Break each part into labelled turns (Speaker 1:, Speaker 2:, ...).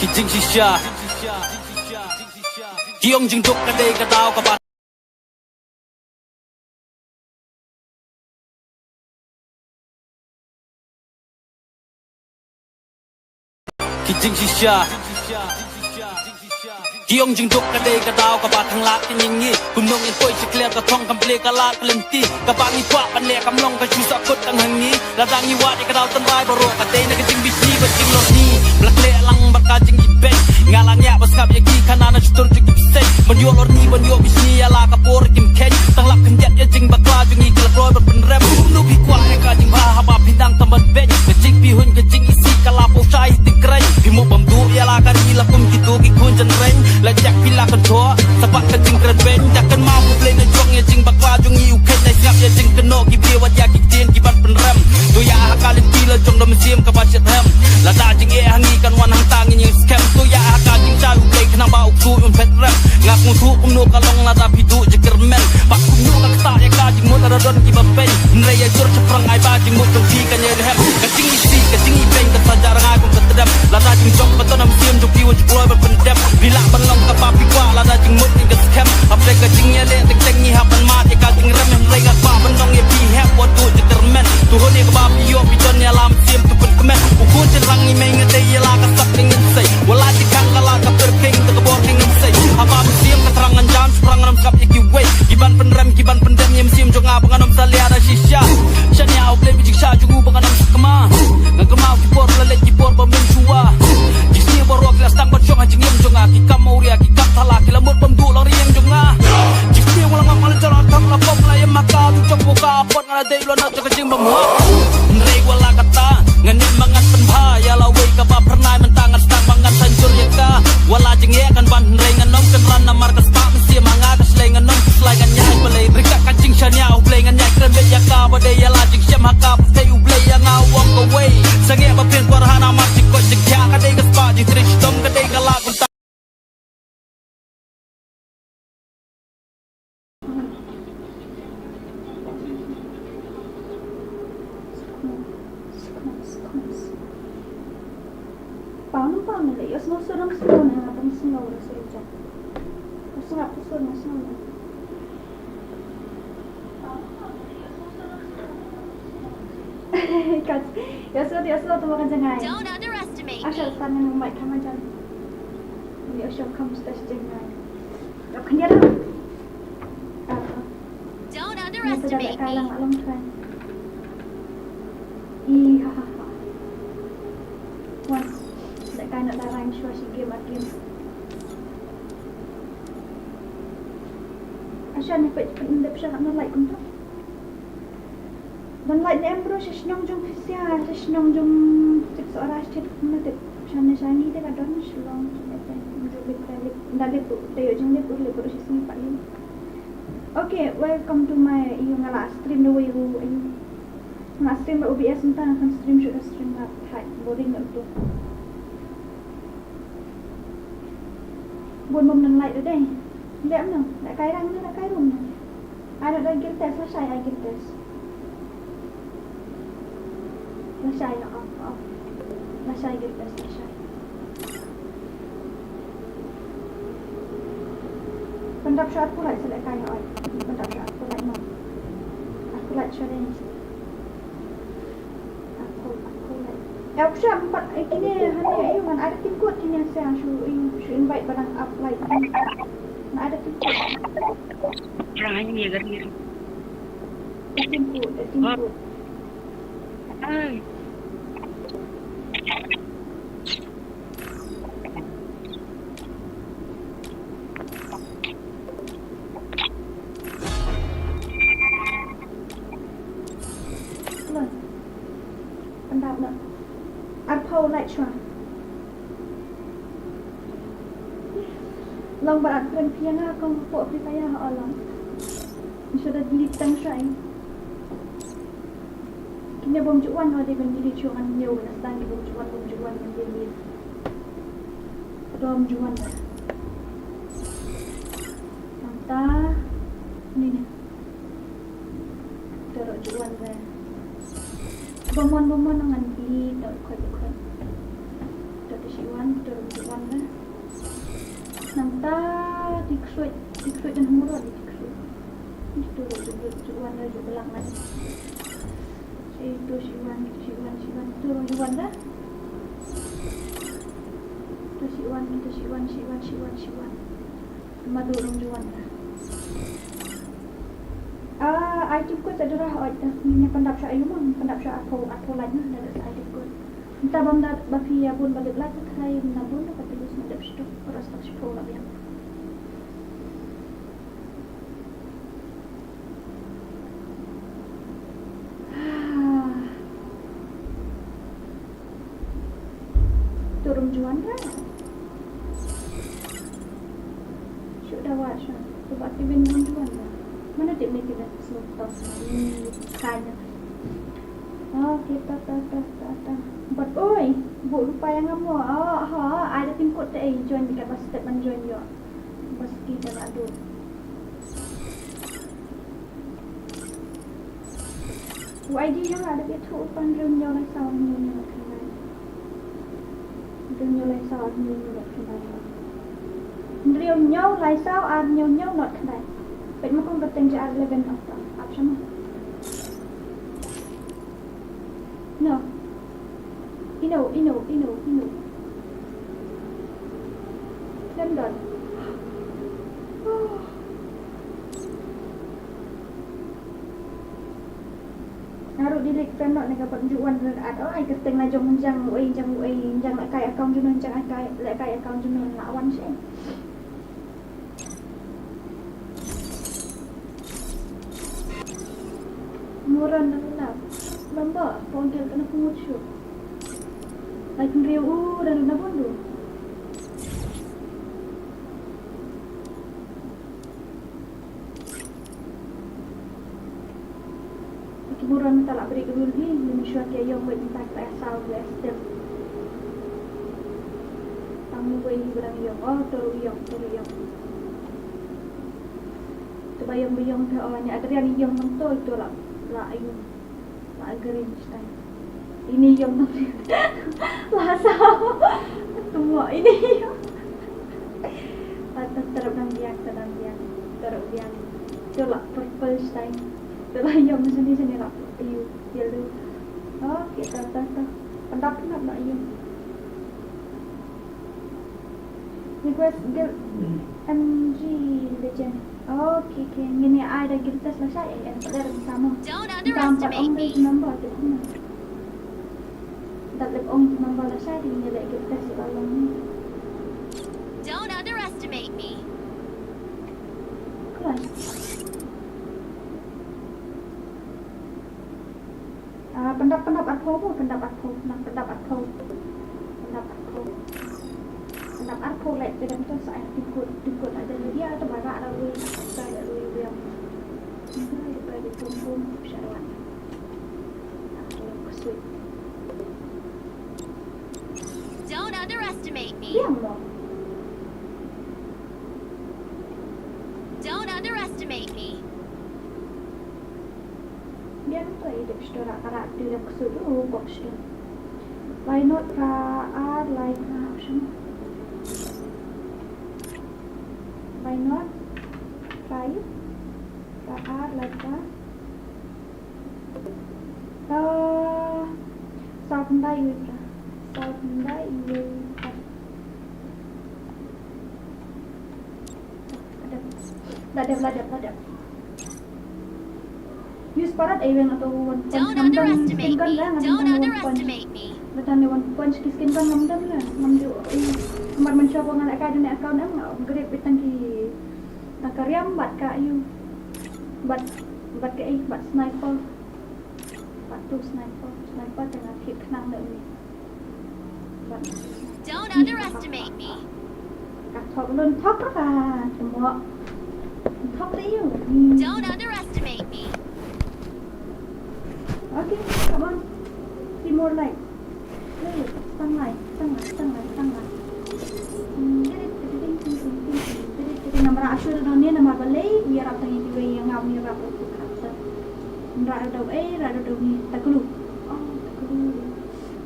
Speaker 1: Kijing shisha Kiong jing duk kadai kadau kabat Kijing shisha Kiong jing duk kadai kadau kabat thang la tin ning ni Kum nong en koi chikler ka thong kam ple ka la kalenti ka bang ni kwa pan le kam long ka chu sa kut tang hang ni la dang ni wa de ka dau tan bai baro ka dei na ka jing bit ni ba jing lo ni blak le lang bar ka jing ibek ngalang ya bas kap ye ki kanana chutur jing ibsek ban yo lor ni ban yo bis ni ala ka por kim ken tang lak kan jet ye jing ba kla jing ni kil roi ba pen rem nu bi kwa he ka jing ba ha ba pindang tam ban bet ka jing bi hun ka jing isi ka la po chai ti krai bi mo bam du ya la ka ri la kum ki tu ki kun jan ren la jak pila kan tho sapat ka jing kren ben jak kan ma bu ble na jong ye jing ba kla jing ni u ken na siap ye jing kan no ki bi wa ya ki tien ki ban pen rem tu ya ha ka lin ki la jong dam sim ka ba chet hem la da jing ye hangi kan wan hang tang ni scam tu ya ha ka jing cha u ble kana ba u tu un pet rem ngak mu thu kum no ka long la da pi du je kermen ba kum no ka ta ya ka jing mo la don ki ba pen nre ya jor chaprang ai ba jing mo tu ki kan ye hem ka jing isi ka jing i pen ka sa jar ngai kum ka tedam la da jing jong ka to nam sim ju ki wa ju kloi ba pen dem bila ban long ka ba pi kwa la da jing mo ni ka scam apre ka jing ye le tek tek ni ha ban ma ya ka jing rem nre ka ba ban dong ye pi he wa du je kermen tu ho ni ka ba pi yo pi ton ya lam sim tu pen kemen u kun chen rang ni meng de ye la ka sak ning sei wala ji kang ka la ka per king tu ka bo king sei ha ba sim ka terangan jam sprang ram kap ye ki wei giban pen rem giban pen dem yem sim jong a banganom salia da shisha shan ya u ble bi jing sha ju banganom skama ngam ka mau ki por la le ki por ba min chua ji si bo ro klas tang ba chong a jing yem jong a ki kam mau ria ki kap thala ki la mot bam du la rieng jong a ji si wala ngam mal jalan thang la pom la yem maka tu chok bo ka pot ngala dei lo na ka jing ba mo nrei wala kata nganin mangat pen bha ya la wei ka ba pernai men tangan stang bangat hancur ye ka wala jing ye kan ban nrei nganom kan ran na markas pa si manga ka slay nganom slay ngan nyai balai rika ka jing shan ya u play ngan nyai kren bet ya ka ba dei ya la jing shem ha ka te u play ya nga walk away sange ba pen kwa hana mar chi ko jing kya ka dei ka spa ji trish tom ka dei ka la kun
Speaker 2: Paano nila? Yung sunod-sunod na natin sunod na sa ito. Kasi nga, sunod na sunod. Yasod, tumakan dyan nga.
Speaker 3: Don't underestimate me.
Speaker 2: Asya, sana nang mic ka man dyan. Hindi asya, kamusta siya dyan nga. Yung kanya lang.
Speaker 3: Don't
Speaker 2: Nasa
Speaker 3: underestimate
Speaker 2: ka
Speaker 3: me.
Speaker 2: lang, alam ka. Hahaha. Once. Kaya na darang siya si game at game. Asya, nipit siya na like kung to. Dan like na bro, siya sinong jong siya sinong jong 6 oras chat na tip. Siya na siya ni teka doon siya lang. Dali po, tayo jong lip ulit siya sini paling. Okay, welcome to my yung last stream the way who yung stream OBS nta na kan stream siya stream na type boring na to. Buồn mồm lần lại ở đây lẽm nào lại cái răng nữa lại cái rùm này ai ở đây kiếm test nó xài ai kiếm test nó xài nó xài kiếm test nó xài pendap shot aku lại sẽ lại cái hỏi pendap shot aku lại mau aku lại cho đây aku lại aku siya empat ini hanya ayo kan ada tim kuat ini saya should invite barang up like nah ada tim kuat
Speaker 4: Jangan ya garir.
Speaker 2: tim kuat
Speaker 4: Ay.
Speaker 2: Loh pendap nak Arpau lại cho Long berat keren piana kong po saya orang sudah dilitang saya kini bom cuan ada bendiri cuan nyawa nastang bom cuan bendiri bom cuan mantap ini nih taruh cuan saya bom dengan di taruh kau tapi siwan turun juan lah. Namta diksuit dan murah diksuit. Itu juan lah juga belang lah. Itu siwan turun juan lah. Itu siwan. Madurung juan lah. Item ko sa durah o niya pandap siya ilumang pandap siya ako lagi na sa item ko. Entah bang dat bafiya pun balik lagi kaya na pun dapat tulis na dap siya oras tak siya po labi. Turun juan lah. Sudah wajar. Coba tibin juan lah. Mana dia make it slow down kanya. Kita but oi bu lupa yang kamu ada pin code join dekat pas step man join yo pas kita nak do ID yang ada dia tu pan room yo lai sao ni nak kena room yo lai sao ni nak kena room yo lai sao yo not kena. But mo kung batang dyan 11 option mo. No. Ino. London. Naruh di link friend not nagkapat juan at ay kasting na jang nak kaya account junon jang kaya account junon lawan siya. Murah nak lamba ponggel kena pungut show. Like riu dan na bondo. Murah nak tak beri kedul ni, menyuat dia yang buat impact asal step. Tamu buat berang yang terus yang. Terbayang ke awalnya ada yang mentul itu lah ayun. Green style. Ini yang nanti lasa tua ini. Terap biang. Itulah purple style. Itulah yang seni lah. Ayu, yellow. Kita pendapat nak ayun. Request girl MG legend. Okay. Ini ada kita selesai yang pada sama.
Speaker 3: Don't underestimate me.
Speaker 2: Number tu. Dapat number selesai ini lagi kita selalu.
Speaker 3: Don't underestimate me.
Speaker 2: Kelas. Pendapat aku like dalam tu saya ikut ada dia atau barak lalu saya lalu yang ini pada pun syarwan. Sweet.
Speaker 3: Don't underestimate me.
Speaker 2: Diam loh.
Speaker 3: Don't underestimate me.
Speaker 2: Dia tu hidup secara karakter yang kesulitan box tu. Why not like option? Why not try it? Like that. Soundai with Ladap. Use parat even atau one punch
Speaker 3: Don't
Speaker 2: namdan
Speaker 3: underestimate
Speaker 2: skin kan
Speaker 3: me.
Speaker 2: lah
Speaker 3: Don't
Speaker 2: namdan one punch.
Speaker 3: underestimate me.
Speaker 2: Betul ni one punch skin kan namdan lah. Namdu kemar mencoba ngalak kau dunia account ngau grip bitang ki nakariam bat ka you. Bat sniper. Bat sniper tengah hit nang dak ni.
Speaker 3: Don't underestimate me.
Speaker 2: Kat top lun top lah semua. Top dia.
Speaker 3: Don't underestimate me.
Speaker 2: Okay, come on. See more light. Sunlight. Nama asal ni nama balai biar apa yang dia yang ngam ni apa tu kata. Rada ni takulu.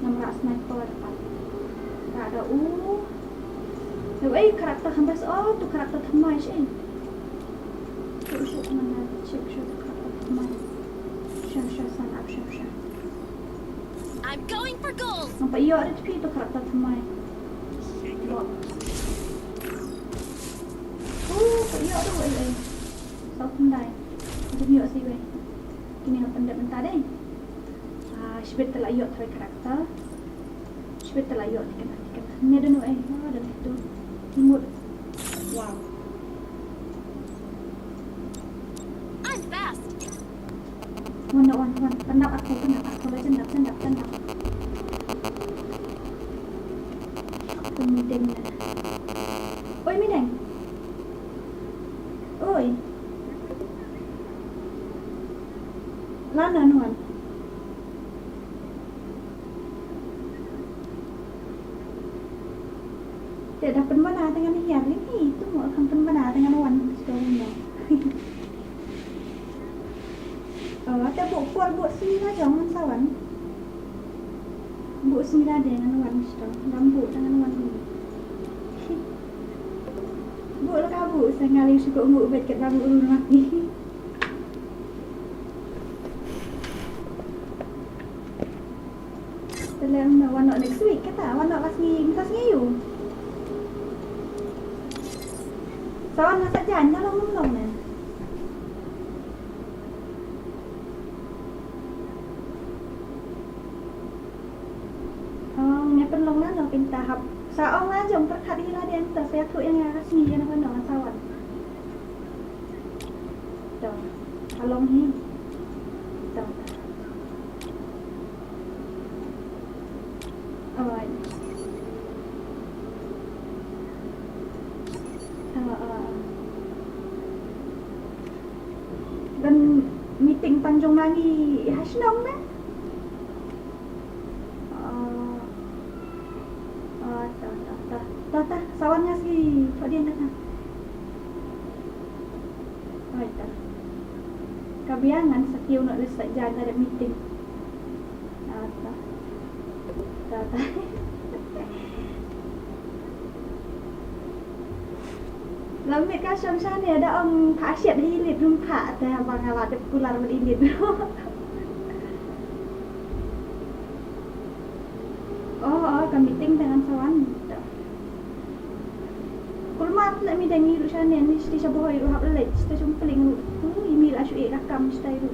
Speaker 2: Nama sniper apa. ada tapi karakter hampir tu karakter thamai sih. Shoot mana check karakter thamai. Shah sana up shah.
Speaker 3: I'm going for gold.
Speaker 2: Nampak iyo ada tepi tu karakter thamai. Lock. Pak iyo tu ai. Sao pandai. Jom iyo si wei. Kini nak pandai bentar deh. Sebab telah iyo try karakter. Sebab telah iyo tiket. Ni ada nu ada tu. Imut. Wow.
Speaker 3: I'm fast.
Speaker 2: Wan. Pendap aku cendap. Meeting. Oi, meeting. Oi. Mana nuan? Dia dah penbana dengan hiar ni. Tu mau akan penbana dengan wan sekarang. Ada buat sini lah jangan sawan. Buat sini ada dengan wan sekarang. Rambut dengan wan ni. Buat lah kabut. Saya ngalih suka buat bed kat rambut rumah ni. Dalam wan nak next week kata. Wan nak minta sengayu. Sawan masak jangan kalau ngomong ni. Ni penlong lah nak pinta hap. Saong lah jom terkat ni lah dia entah saya tu yang akan sini yang nak nak sawan. Dah, halong ni. Dah. Alright. Dan meeting Tanjung Langi Hasnong kan? Tak. Sawannya si Fadian kata. Baik tak. Kabiangan sakiu nak lesak jaga ada meeting. Tak. Lambat kasam sana ada orang khasiat hilit rumah teh abang awak ada pular berilit. Kan meeting dengan sawan. Kulmat nak mi dangi lu sana ni mesti sabohoi lu hap lek sta cumpling lu. Imi la syuk rakam stai lu.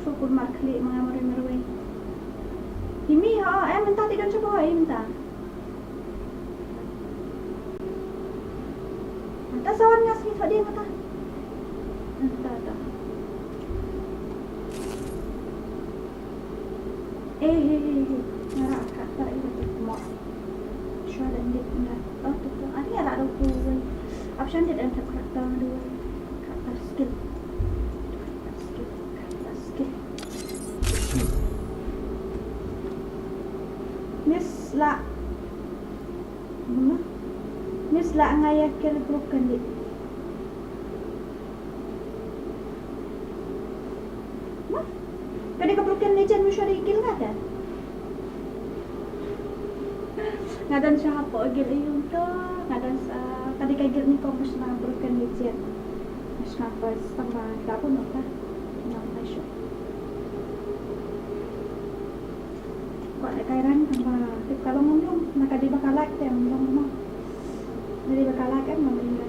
Speaker 2: So kulmat klik mengamari merwai. Imi minta tidak sabohoi minta. Tak sawan ngasih tak dia kata. Tak. Ngarak kata itu mau. Syar dan dia nak. Tu. Ada yang ada tu. Option dia ada kata dua. Kata skill. Miss la ngaya kira broken dit. Kadi ka broken legend mo siya ikil ngada. Ngadan siya hapo agil yung to. Ngadan sa kadi kay gil ni kompos na broken legend. Mas kapos tambah tapon mo ka. Nang siya. Kok kay ran tambah tip kalau ngomong nakadi bakalak tem ngomong. Jadi bakal kan membina.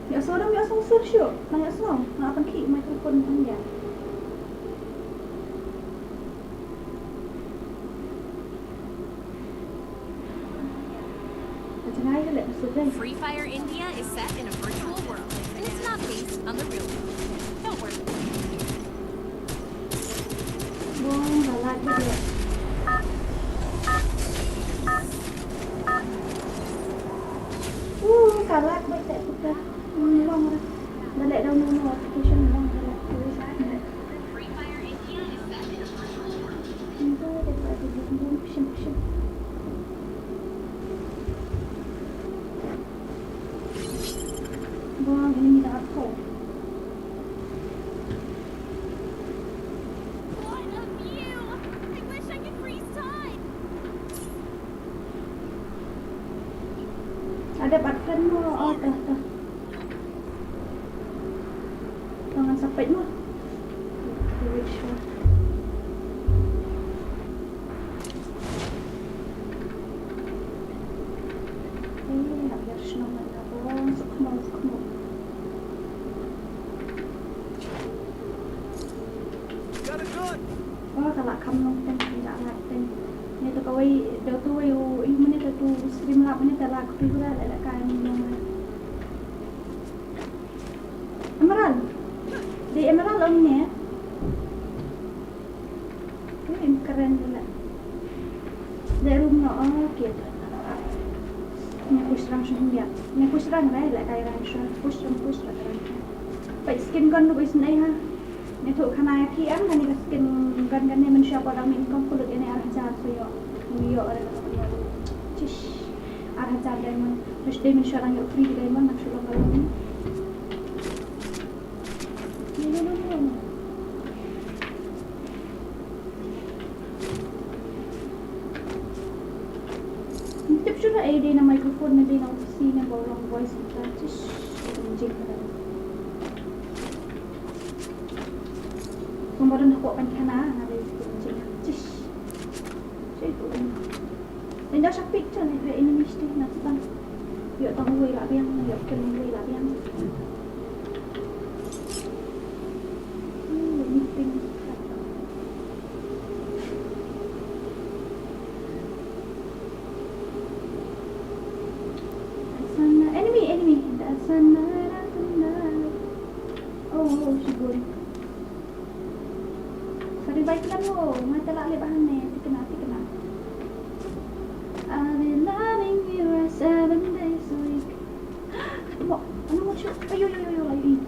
Speaker 2: Ya seorang search yuk. Nanya semua. Nak pakai mikrofon panjang. Macam mana lek maksudnya?
Speaker 3: Free Fire India is set in a virtual world, and it's not based on the real world. Don't worry.
Speaker 2: Buang balak dia. Kalak baik tak suka. Long dah. Dah let down notification long dah.
Speaker 3: Free Fire India is set in a virtual world.
Speaker 2: Ini dapat pusing. Buang ini tak apa.
Speaker 3: What a view!
Speaker 2: Ada partner mo. Oh, tuh. Jangan sampai mo. Wait, sure. Biar senang mana dong. Sukmo. Oh, kalau kamu tidak laten. Ini tu kawai, dah tu kawai, mana tu stream lap mana tak laku tu lah, ada kain mana. Emerald, di Emerald om ni. Ini keren juga. Dari rumah, oh gitu. Ni aku serang sendiri. Ni aku serang lah, kain rancang, push lah. Baik skin kan tu baik senai ha. Ni tu kena ki am kan ni skin kan ni manusia pada min kan kulit ini arah jatuh so yo ada apa cish arah jatuh diamond terus dia manusia orang yang free diamond nak suruh kalau ni tip sudah ada na microphone na din ang sina bolong voice kita cish jing Kemudian aku akan kena ada itu cish. Itu. Dan dah sampai tu ni ini mesti nak bang. Yo tahu wei lah biang, yo kena wei lah biang. Meeting. Sana enemy. Sana. Oh, she good. Baiklah lo, mata lah le bahan ni, kena. I've been loving you 7 days a week. Ano mo siya? Ayo, lagi.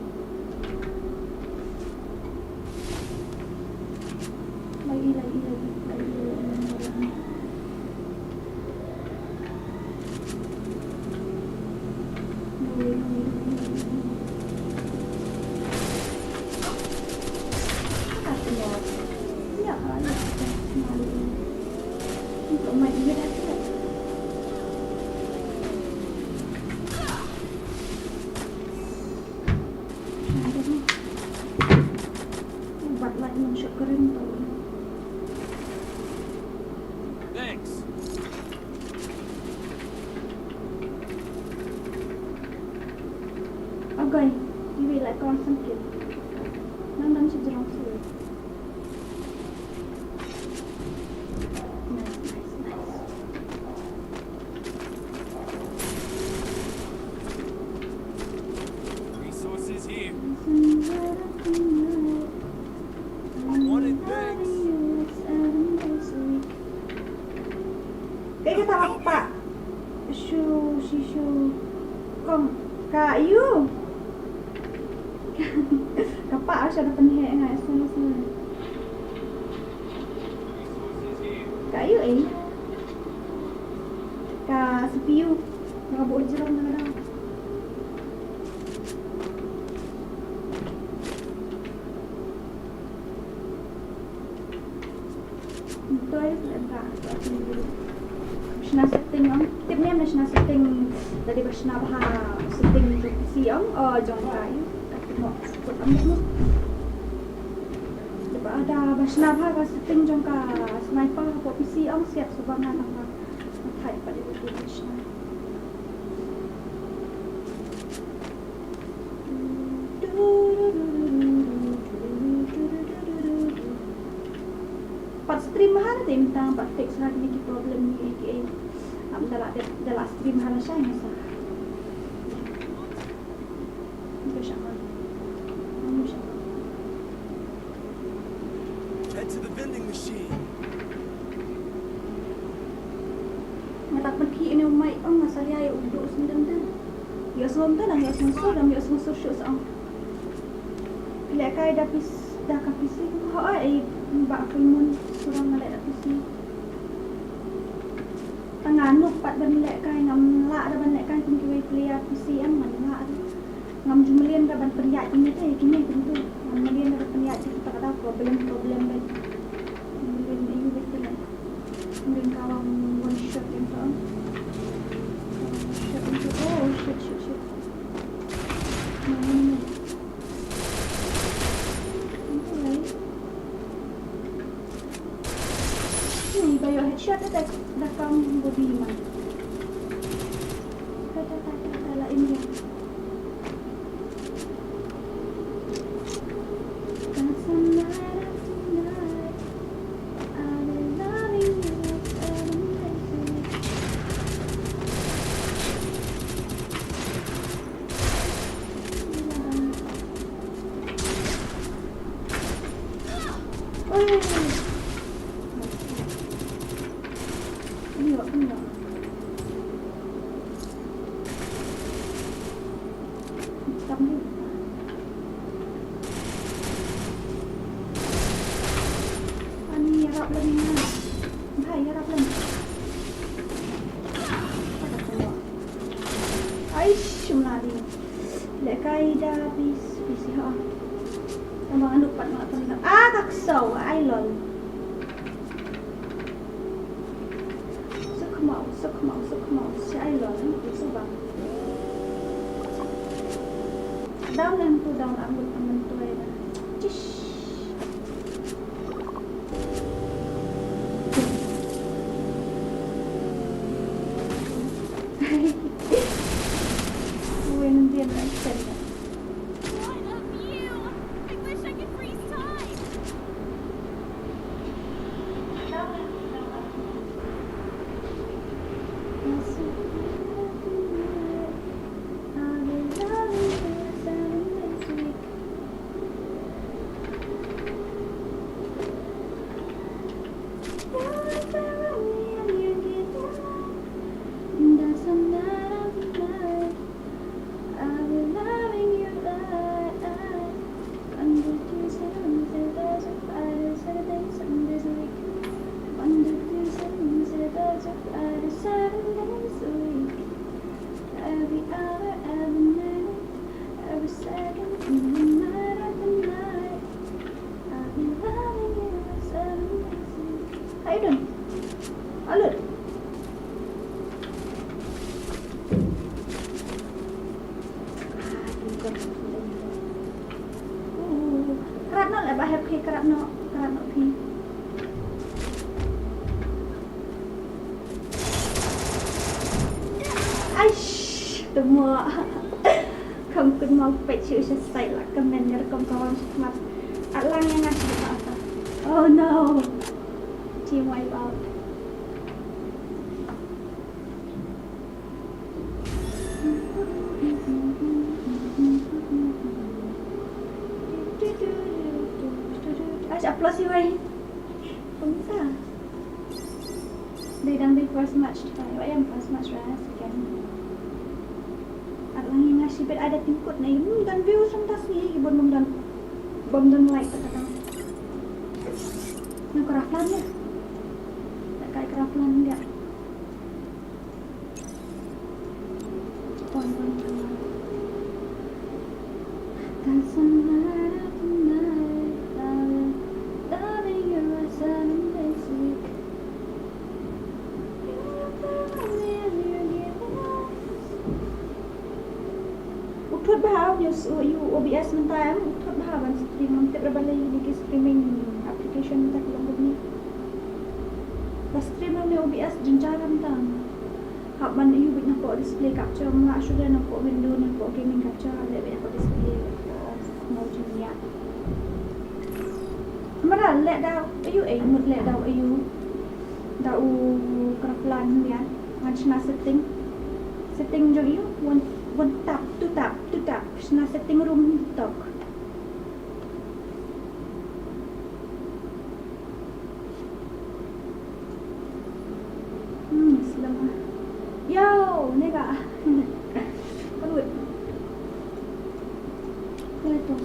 Speaker 1: Thanks.
Speaker 2: Okay, you will like constant kill. Nandang si Jerome sila. Nice.
Speaker 1: Resources here. Wanted things.
Speaker 2: Kaya kita apa? Shu. Kong kayu. Kapak harus ada penhek ngai semua. Kayu ka CPU. Ngabuk jerang kadang. Betul letak Shna setting on. Tip ni Shna setting dari Shna bah setting PC on jong kayu. Mo sebut ambil mo. Sebab ada Shna bah setting jong ka sniper po PC on siap sebangan apa. Type pada itu Shna. Part stream mahal dia minta part fix lagi ni problem ni aka dalam stream mahal saya masa.
Speaker 1: Head to the vending machine.
Speaker 2: Ngatak pergi ini umai masa dia uduk sendiri tu. Ya sebentar lah ya semua shows ang. Bila kai dah kapisi mbak Fimun surang ngalek dah PC tangan lupat dan lek kai ngam la dah ban lek kai tinggi player PC am man la ngam jumlian dah ban periak ini teh kini tentu ngam jumlian dah periak kita tak ada problem baik mungkin ini betul lah mungkin kawang one shot yang tu Nih, bayo headshot na tayo. Dakang bubiman. Kata lain dia. Down lang to, down ang naman to ay na. Chish. When din ang senda.
Speaker 3: What a view! I wish I could freeze time.
Speaker 2: Down lang, down lang. Không cần mau phải chịu sẽ xảy là comment nhớ công con mặt lang yang ngasih apa. Oh no, team wipe out. Applause you ơi. Không sao. Đây đang đi first match thôi. Em first match ra second. Lang yang ngasih bet ada tingkut na yun dan view samtas ni bom dan like kata nak keraflan ya tak kayak keraflan enggak pon Thut bahau you OBS mentah thut bahau ban stream mentep berbalai di streaming application mentah kelam begini. Bas stream ni OBS jenjang mentah. Hab ban you bit nak display capture mak sudah nak window nak gaming capture ada bit nak display mau jenis. Mana let dah you mut let dah you dah keraplan ya. Macam setting jo you one tap na setting room tok selama yo nega perut itu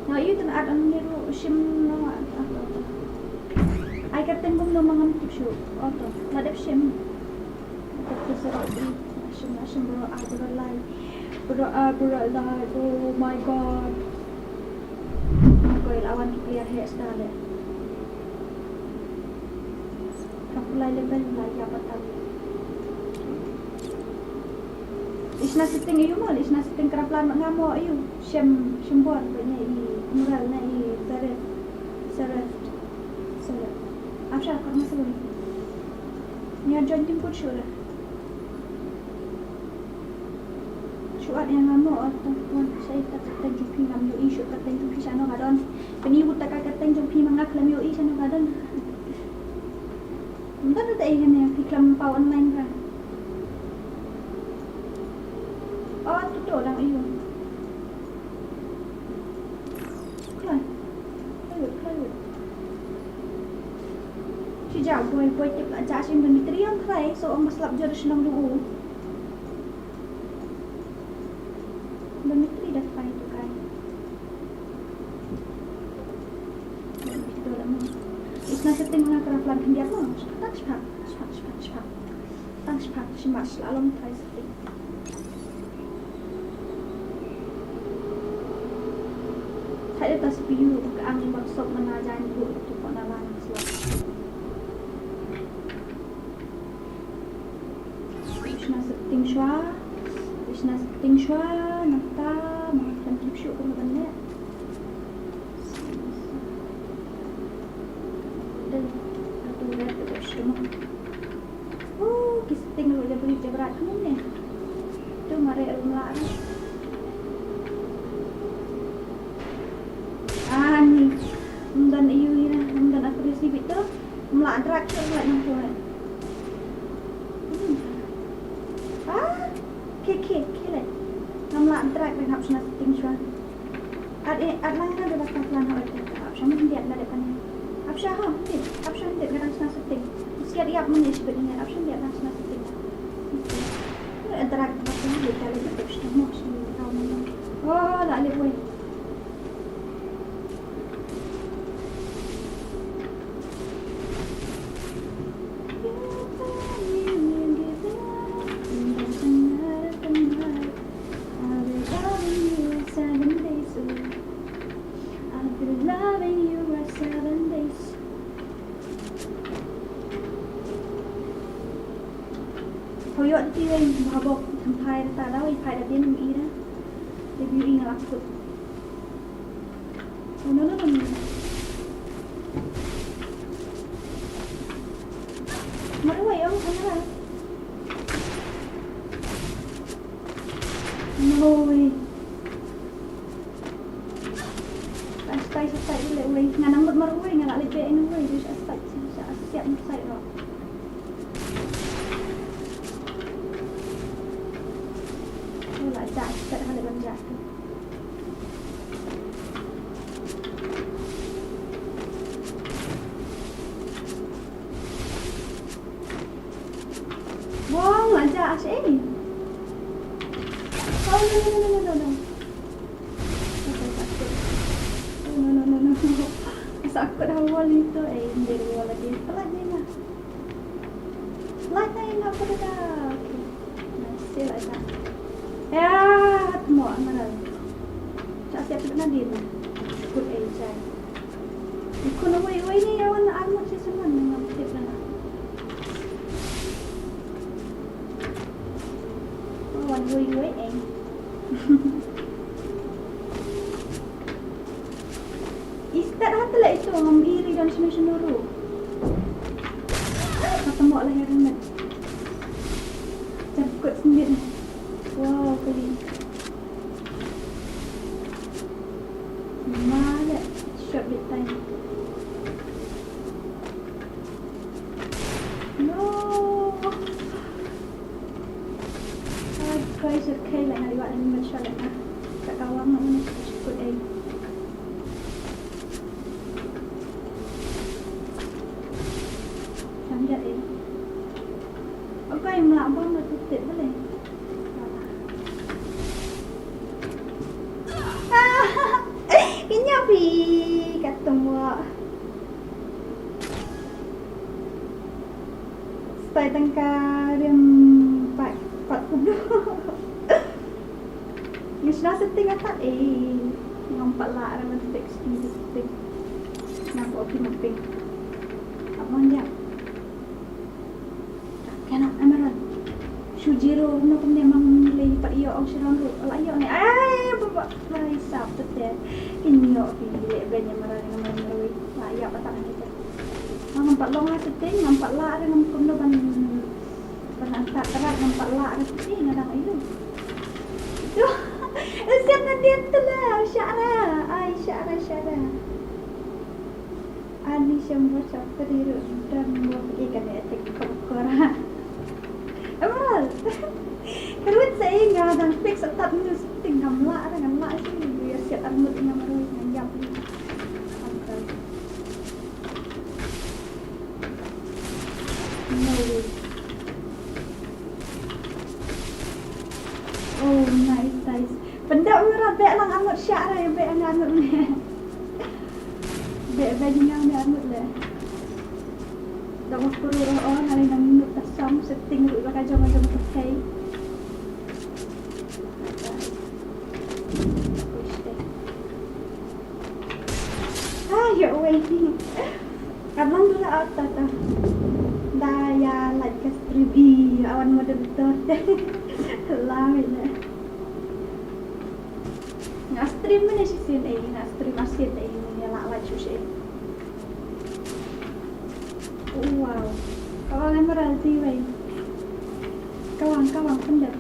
Speaker 2: nah itu tan ad ang niru sim no apa ay kateng bum no mangam tipsyo auto nadep sim sim bro abro live oh my god aku lawan clear hairstyle apply level lagi apa tahu isna setting iyo mo isna setting keraplan ngamo iyo syembon banyak i mural na i serif Afsha karena sebelum. Ni aja jemput syura. Syura yang lama atau saya tak kata jumpi ngam yo isu kata jumpi sana kadon. Pani buta kata jumpi mangak lam yo isu sana kadon. Entah tak ingin ya iklan pau online kan. Oh, tu orang iyo. Kan. Kan. Chị dạo buổi tiếp lại trả xin mình tri không phải số ông slap giờ được nông đủ mình tri đặt phải tu cái itu lah mah isna setting nak kerap pelan dia mah tak cepat cepat selalu try setting saya tak CPU ke angin maksud menajan itu kok nalan slot Krishna setting shwa nakta makan tipsyu ko maganda dan atau lihat tipsyu mo kisting lo jadi berat ni tu mari rumah ni dan iyo ina dan aku receive itu melak attraction lah nampu Kile. Namla drag dengan option setting shwa. Ad lain ada bakal plan awak tu. Option mungkin dia ada depan. Option ha, mungkin. Option dia dengan option setting. Siap ia mungkin sebenarnya option dia dengan option setting. Drag bakal dia kalau dia option mau sini tahu mana. Oh, tak boleh buat. Hoyok ti yang mabok sampai tak tahu ipai dah dia nunggu ira. Dia biu ngelakut. Oh no. Mak awak yang mana? No way. Stay dulu way. Nganang bermaruai ngalak lebih ini way. Jadi siap saya roh. Tak ada banyak. Wow, aja asyik. Oh no. No. Sakit awal itu, dari awal lagi. Pelan ni lah. Lain apa dah? Masih aja. Ya, mau mana? Siap nak din. Good age. Ikut nama ini awan amat sih semua dengan tip mana. Awan woi Istat hatilah itu ngambiri dan semacam dulu. Ketemu lah yang rendah. Cakut sendiri. Wow, kali. Mana shot bit time. No. Guys, okay lah nak buat ni macam mana? Tak kawam nak mana cukup Sangat Okay, melabang nak tutup boleh. Kenyapi kata muak. Stay tangkar yang 40. Yang sudah setting atas nampak lah orang text ini. Nampak okey mapping. Abang dia. Kena amaran. Shujiro no memang nilai pak iyo ang sirang ro. Ala iyo ni. Ay, baba. Ay, sap tete. Inyo pili banyak marang naman nilai. Laya patang kita. Mama nampak long lah setting, nampak lah ada nampak no ban antar terat nampak lah ada setting ada itu. Itu siap nanti tu lah Syara. Ai Syara. Ani semua chapter itu dan mau pergi ke detik kora. Amal. Kerut saya nggak ada fix tetap ni setting gamla sih dia siap armut yang baru yang jam. Oh, nice. Benda murah beg lang amut syak lah, beg ang amut ni. Beg yang dia amut lah. Dah mau perlu orang hari nak minum tasam setting dulu bakal jom pakai. Ya waiting. Abang dulu auto tu. Daya like kestribi awan model betul. Lama ni. Nak stream mana sih ni? Nak stream asyik ni nak laju sih. Wow. Kawan yang berarti wei. Kawan pendek.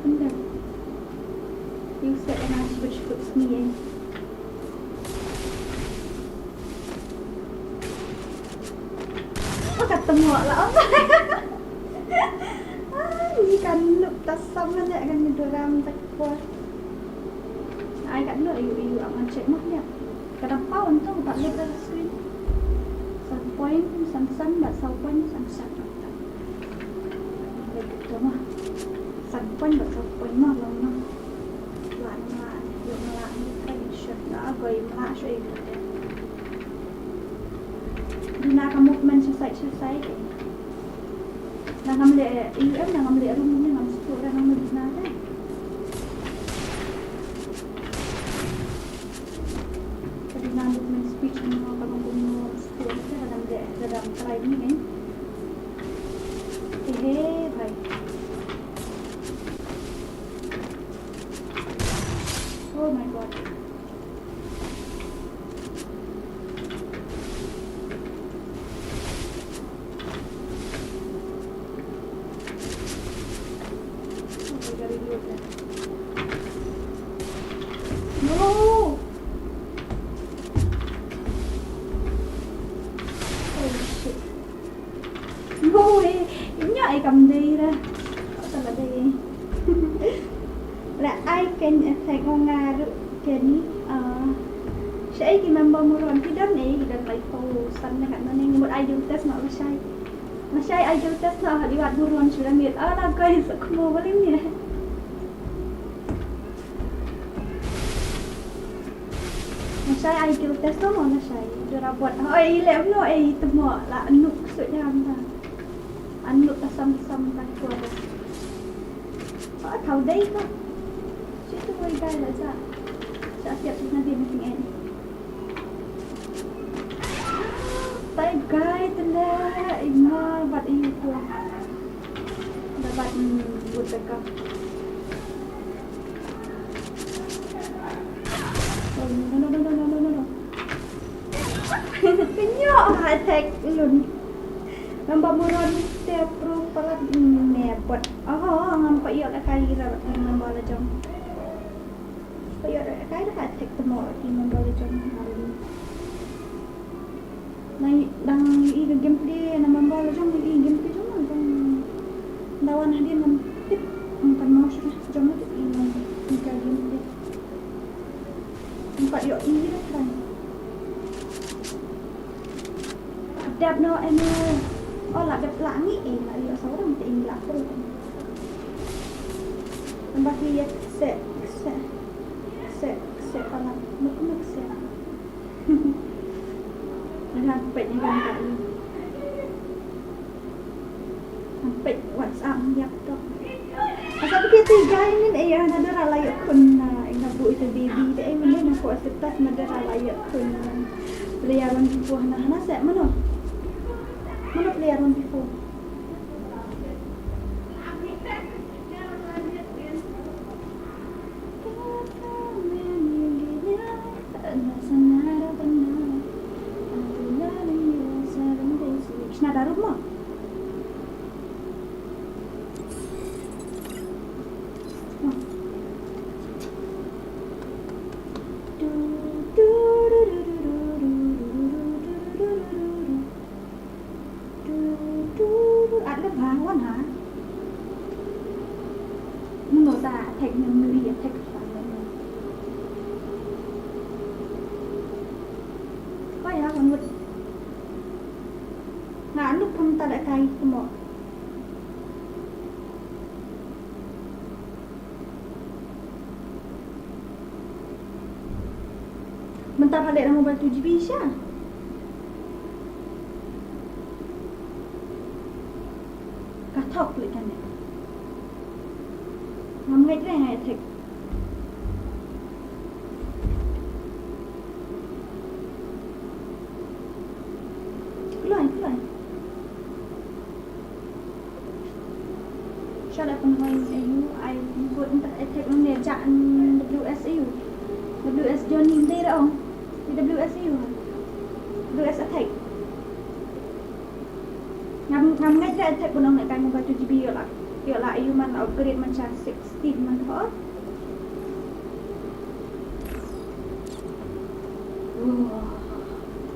Speaker 2: You set and I switch ni. Ketemu lah ni kan look tasam lah kan doram tak kuat. Ai kat look you akan check mah dia. Kenapa untung tak lihat screen. Satu point sang tak satu point sang. Begitu mah. Satu point tak satu point mah lah. Lan yung lah ni kan shot na agay mah siya. Nak movement side nak ambil nak ambil rumahnya nak masuk orang ambil di sana jadi nak movement speech ni mau bangun masuk dalam try ni kan bhai oh my god. Cầm đi ra sao là đi là ai kênh thầy con Nga được kênh sẽ khi member mua rồi cái đất này thì lại phô xanh này nó nên một ai dùng test nó sai ai dùng test nó đi bắt mua rồi sudah miệt là coi sự mua cái gì này sai ai dùng test nó mà sai được ra buat oi lem no tụi mỏ là nụ sự nham ta anh lục ta xăm ta qua rồi ở thầu đây thôi chứ tôi đây là sao sẽ tiếp tục là điểm tiếng Anh tay gai tên là ima bật yêu của đã bật vượt được không no cái nhỏ high tech luôn nampak muron setiap perupalan buat nampak ia ada kali kita nampak ada jam nampak ia ada kali dah tek temu di nampak ada jam hari ni naik dang ini gameplay nampak ada jam ini gameplay cuma dang lawan dia nampit bukan mouse jam itu ini gameplay nampak ia ini dah kan adab no là đẹp lạ nghĩ là liệu xấu đồng tình lạ không và khi sẽ còn là mức sẽ là bệnh như vậy bệnh WhatsApp nhập đó sao cái gì guys ini ada ralai kun ingat bu itu baby deh mana nak kuat setas ada ralai kun peliharaan buah nah saya mana peliharaan itu Nada rumah. Ada bangun ha? Menurut saya teknik mulia teknik apa? Kau ya menurut nggak lu pun tak ada kait semua. Bentar balik nama mobile 7GB Isya. Katok klik kan ya. Ngambil dia yang attack. Keluar. Shut up and main AU. I buat untuk attack ni jangan WSU. WS Johnny dia dah on. WSU. WS attack. Ngam ngay dia attack pun nak kan mobile 7GB lah. Lah AU man upgrade macam 16 man hot.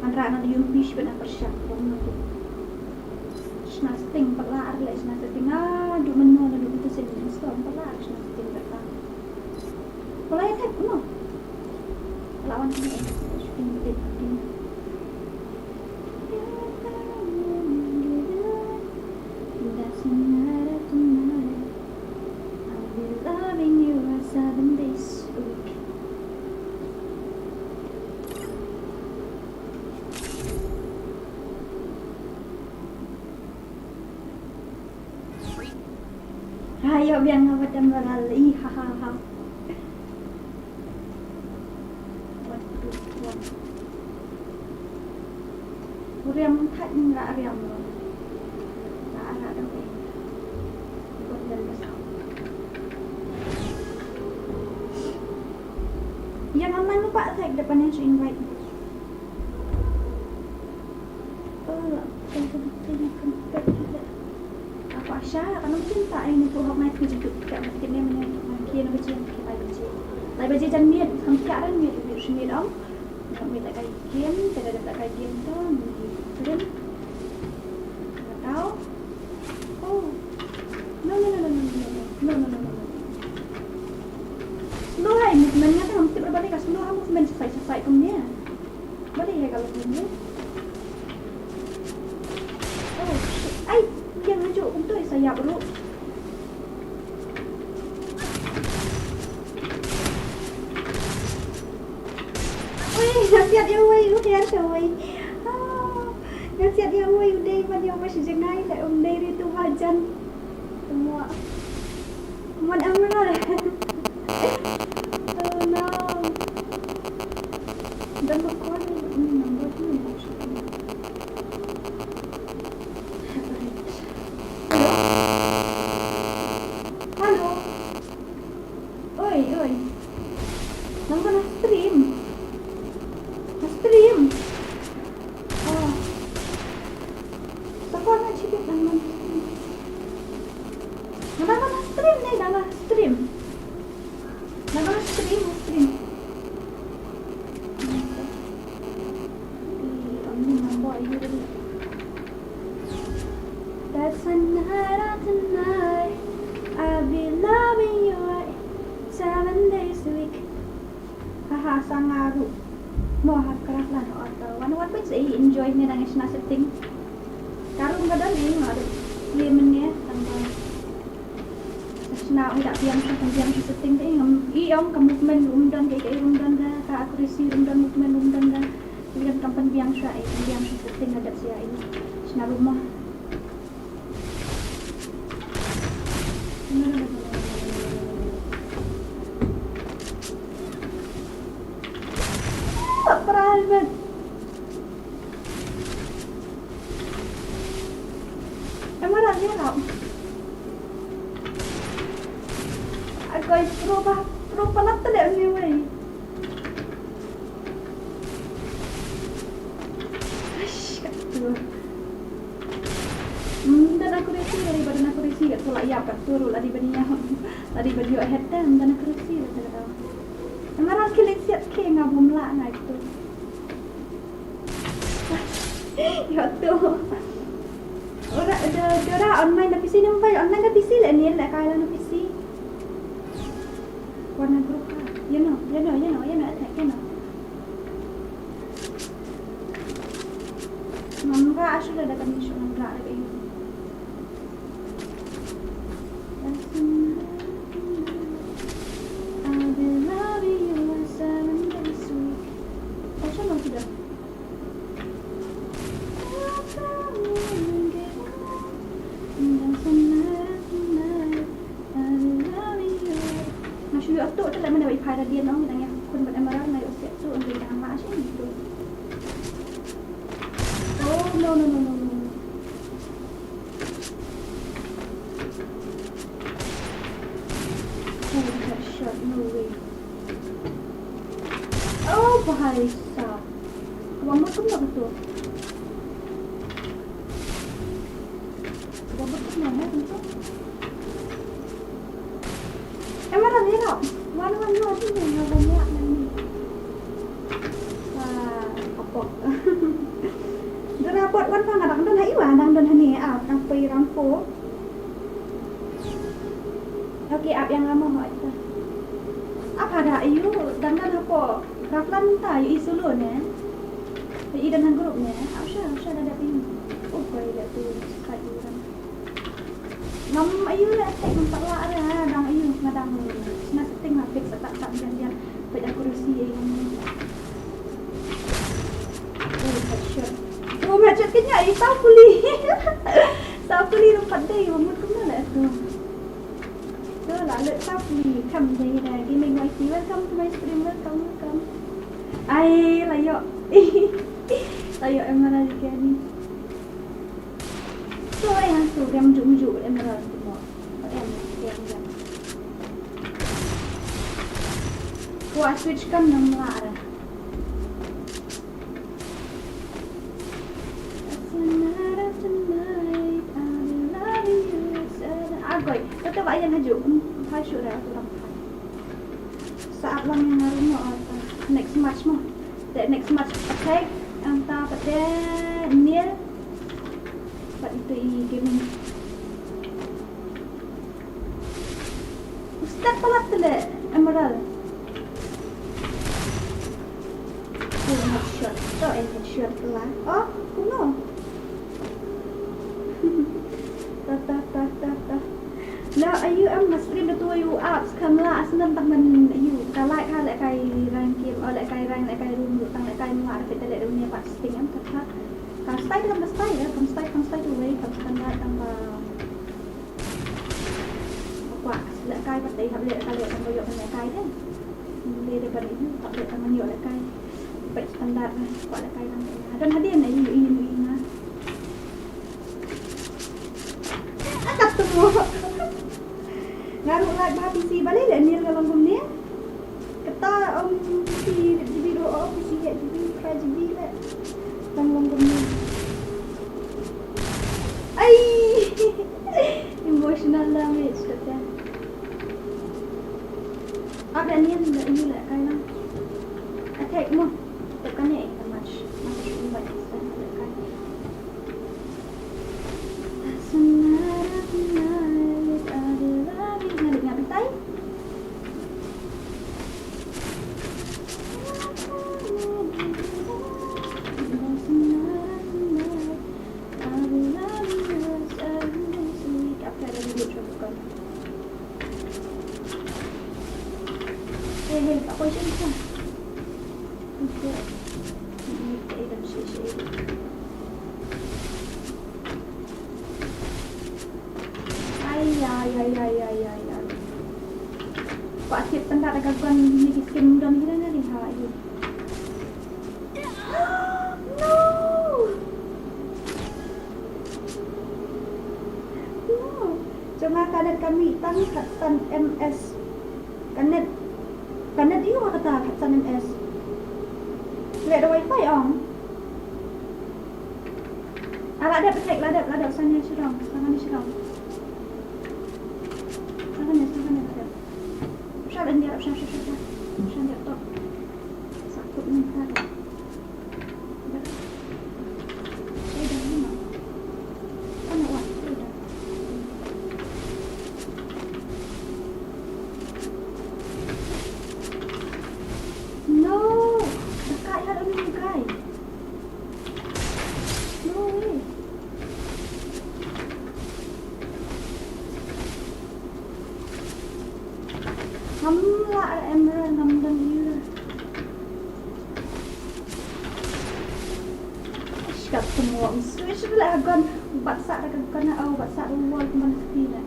Speaker 2: Andra nak fish pun apa syak pun tu. Snasting pelar lah snasting du menu du itu sedih storm pelar snasting tak. Mulai attack pun. Lawan ni shooting betul. Ayo biar ngawat dan beralih, hahaha. Riam tak enggak riam lo. Tak ada dong. Ikut dari besar. Yang aman lupa tag depannya to invite. Asya, karena mungkin tak ini tu hak naik kerja tu, tak mungkin dia menyangkut kerja nak kerja, lai kerja jangan miat, kamu sekarang miat tu sendiri dong, kamu miat tak kayak game, tak kayak game tu, kan? Tak tahu? Oh, no. Slow hai, movementnya kan mesti berbalik, slow hai movement selesai kemudian, boleh ya kalau kemudian? Oh, ay. Yang lucu untuk saya perlu. Wih, nasihat dia wih, udah wih. Nasihat dia wih, udah pada masih jengai lah dari itu wajan semua. Mana amal? Oh no. Dan berkuat nombor ni. Oi. Nang na stream. Oh. Saka na chikit naman. Nang stream ni, nang stream. That's a night tonight. I'll be loving you 7 days a week. Haha, sangaru. Mo hakrak lah atau wan bisa enjoy ni nang isna setting. Karung kadang ni ngaru. Lemennya tambah. Isna udah piang setting ni iong ke movement umdan kayak umdan ka akurasi umdan movement umdan ka. Bilang kampan piang setting ada sia ini. Isna rumah. Private. Emang ada tau? Agak pro palat tak ni wei. Ash, kat tu. dan aku resi daripada aku resi kat tolak ya kat turu ladi baninya ladi baju head dan aku resi kata marah kilik siat ke ngabum la ngai tu ya tu ora online na PC nampai online ka PC la ni la kala na PC warna grup ka you know attack you know mamra asula da kami show mamra la kayo dia nong nanya kun mat amaran ngai osiak tu untuk nama asyik gitu. Oh no. Oh that shot no way. Oh bahaya sah. Wamut pun tak betul. Wamut pun mana betul? Amaran ni tak? Wan lo tu ni ngabum lak ni. Wah, apa? Dora pot wan pang adang don hai wan adang don hani kang pai rampo. Okey, ap yang lama hot. Apa dah ayu dan apa? Raflan ta yu isulun ya. Di dan grup ni. Asya ada pin. Oh, boleh tu kat orang. Nam ayu lah tek nampak lah dang ayu ngadang nak setting lah fix tak dia pada kursi yang ni. Oh headshot. Oh headshot kenya ai tahu puli. Tahu puli nampak dai mamut kena lah tu. Tu lah let tahu puli come day dah gaming YT welcome to my stream welcome. Ai layo. Layo emerald ni. So yang tu dia mujuk emerald semua. Yang Wah, switch kan nang lara. Agoy, tetap aja ngaju. Hai sudah orang. Saat lang yang ngaruh mo next match mo. The next match attack anta pada Neil. Pak itu gaming. Ustaz pelat tele emerald. Headshot. So headshot lah. Oh, kuno. Ta. Now ayu stream the two you apps kamla asnan taman ayu. Kalai ka lek kai rank game or lek kai rank lek kai room tang lek kai muar fit lek dunia pak sting kata. Kam style kam style ya, kam style tu way kam standar tambah. Apa lek kai patai hab lek kai tambah yo lek kai kan. Dia daripada itu tak lek tambah yo lek kai. Baik standar lah, kuat lah kain lantai. Dan hadiah nak ini lah. Akak semua. Ngaruh lah bah PC balik lah ni kalau ni. Kata PC GB doa, PC GB, 5GB lah. Tanggung ni. Ay, emotional damage kata. Apa ni ini lah kain lah. Attack mo. Tekan ni match buat tekan. Nak betai? Apa sih? Ay. Pak Asyik tanda ada gangguan ni skin mudah ni ni ha ini. No. Cuma kanan kami tan MS. Kanan dia kata tan MS. Lihat ada wifi on. Ladap attack, ladap sana serang. Serang ladap. Syalan dia, Syalan dia top. Sakut ni ladap. Saya dah lima. Nak buat, saya dah. No, dekat lah dulu guys. No way. Hamla Emerald Hamdan Yura. Iskap semua. Switch lah kan. Baksa dah kan au baksa wall kemana sini lah.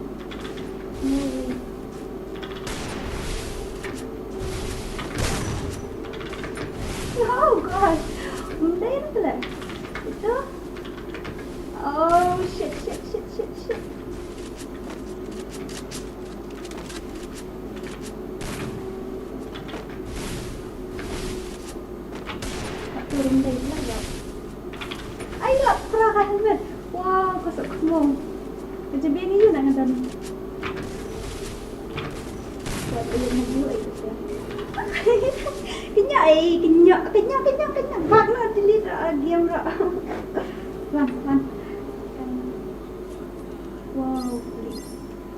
Speaker 2: No way. Oh god. Mundai tu lah. Itu. Oh shit. Turun dari lah ya. Ay nak perahan kan. Wow, kosok kemong. Macam biar ni you nak ngadan. Buat dia nak buat itu. Kenyak. Bak nak delete game rak. Lan.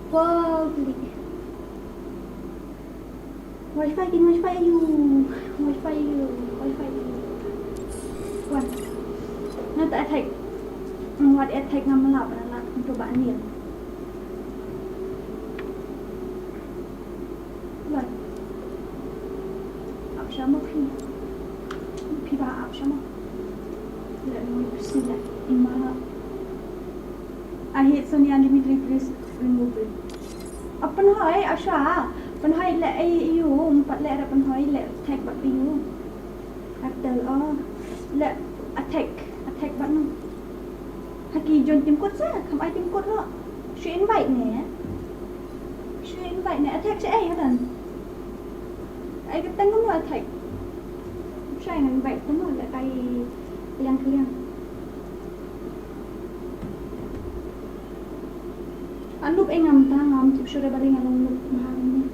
Speaker 2: Wow, beli. Wifi you. Wan. Nak tak attack. Buat attack dengan melap nak untuk baknil. Wan. Up sama pi ba up sama. Let me see that in my I hate Sony Unlimited Replace Removal. Apa hai Asha? Penhai let you 4 let ada penhai let attack bat you. After let attack bat nu. Haki John tim code sa, kam ai tim code lo. She invite ni attack si ai hadan. Ai kata ngam attack. Saya nak invite tu no let kai kalian. Anup engam tangam tip sudah balik ngalung mahal ni.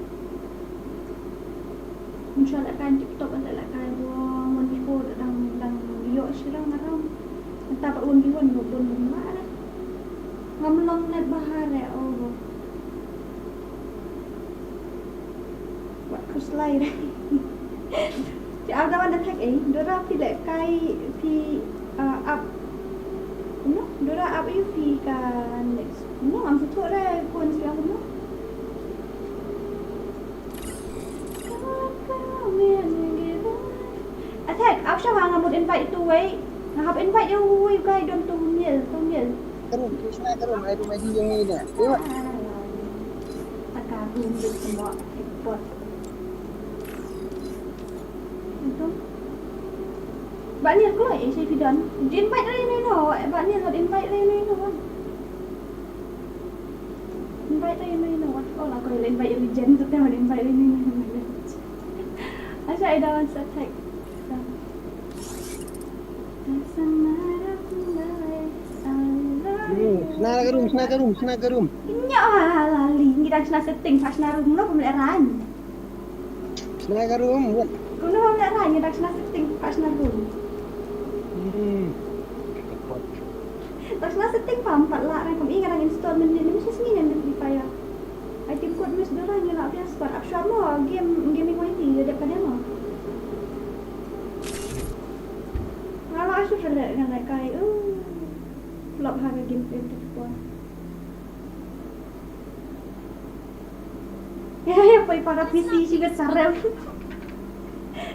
Speaker 2: Inshallah kan TikTok anda lah kan buang one before dan yo sirang maram. Entah pak one before no pun mana. Ngamlong net bahar ya oh. Buat kuslai dah. Siapa dah ada tag dora pilih kai pi up. No, dora up you pi kan next. No, am setuk dah pun siapa no. Attack, apa siapa ngamut invite tu way? Ngahap invite dia way guys don tu mil.
Speaker 5: Terus, ai rumah dia yang ni dah. Tengok.
Speaker 2: Takkan rumah semua report. Itu. Bakni aku lah saya fidan. Dia invite lain no. Bakni nak invite lain no. Invite lain no. Oh lah kau invite legend tu tengok invite lain no. Asal ada one attack.
Speaker 5: Senang ke room.
Speaker 2: Inyak lali. Kita senang setting pas senang room no pemeliharaan.
Speaker 5: Senang ke room buat.
Speaker 2: Kau no pemeliharaan kita senang setting pas senang room. Tak senang setting pam 4 lah kan kami kadang install ni mesti sini yang lebih payah. Item code mesti dorang yang nak biasa squad up semua gaming quality dia dekat dia mah. Kalau aku sudah dengan kai flop harga gameplay tu pun. Ya, pai para PC juga sarap.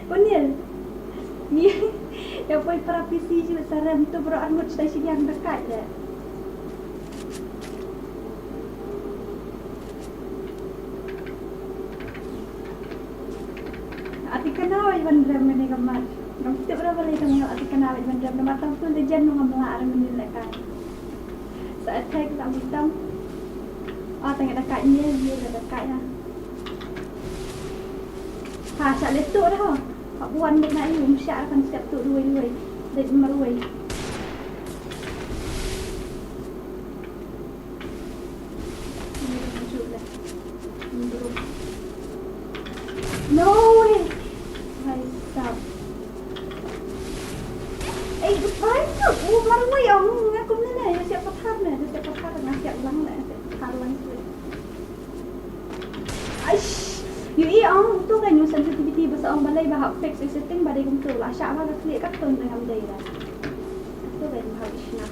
Speaker 2: Benar. Ni ya pai para PC juga sarap tu bro angut stasiun yang dekat je. Ati kenal Iwan Dram ni kamar. Nam kita berapa lagi kamu ati kenal Iwan Dram nama tahu tu legend nu ngamla orang ni dekat. Saat attack tak hitam. Tengok dekat ni dia dekat lah. Sak letuk dah. Pak buan dek nak you mesti akan siap tu dua. Dek meruai. No way. Hai sab. Baik tu. Baru yang aku ni dia siap patah ni. Dia siap patah dengan siap lang ni. Patah lang tu. Aish. Yui tu kan yung sensitivity basta ang balay bahag fix setting badai kung tu lah. Siya ba kasi kat tu dengan day lah. Tu kan bahag isna.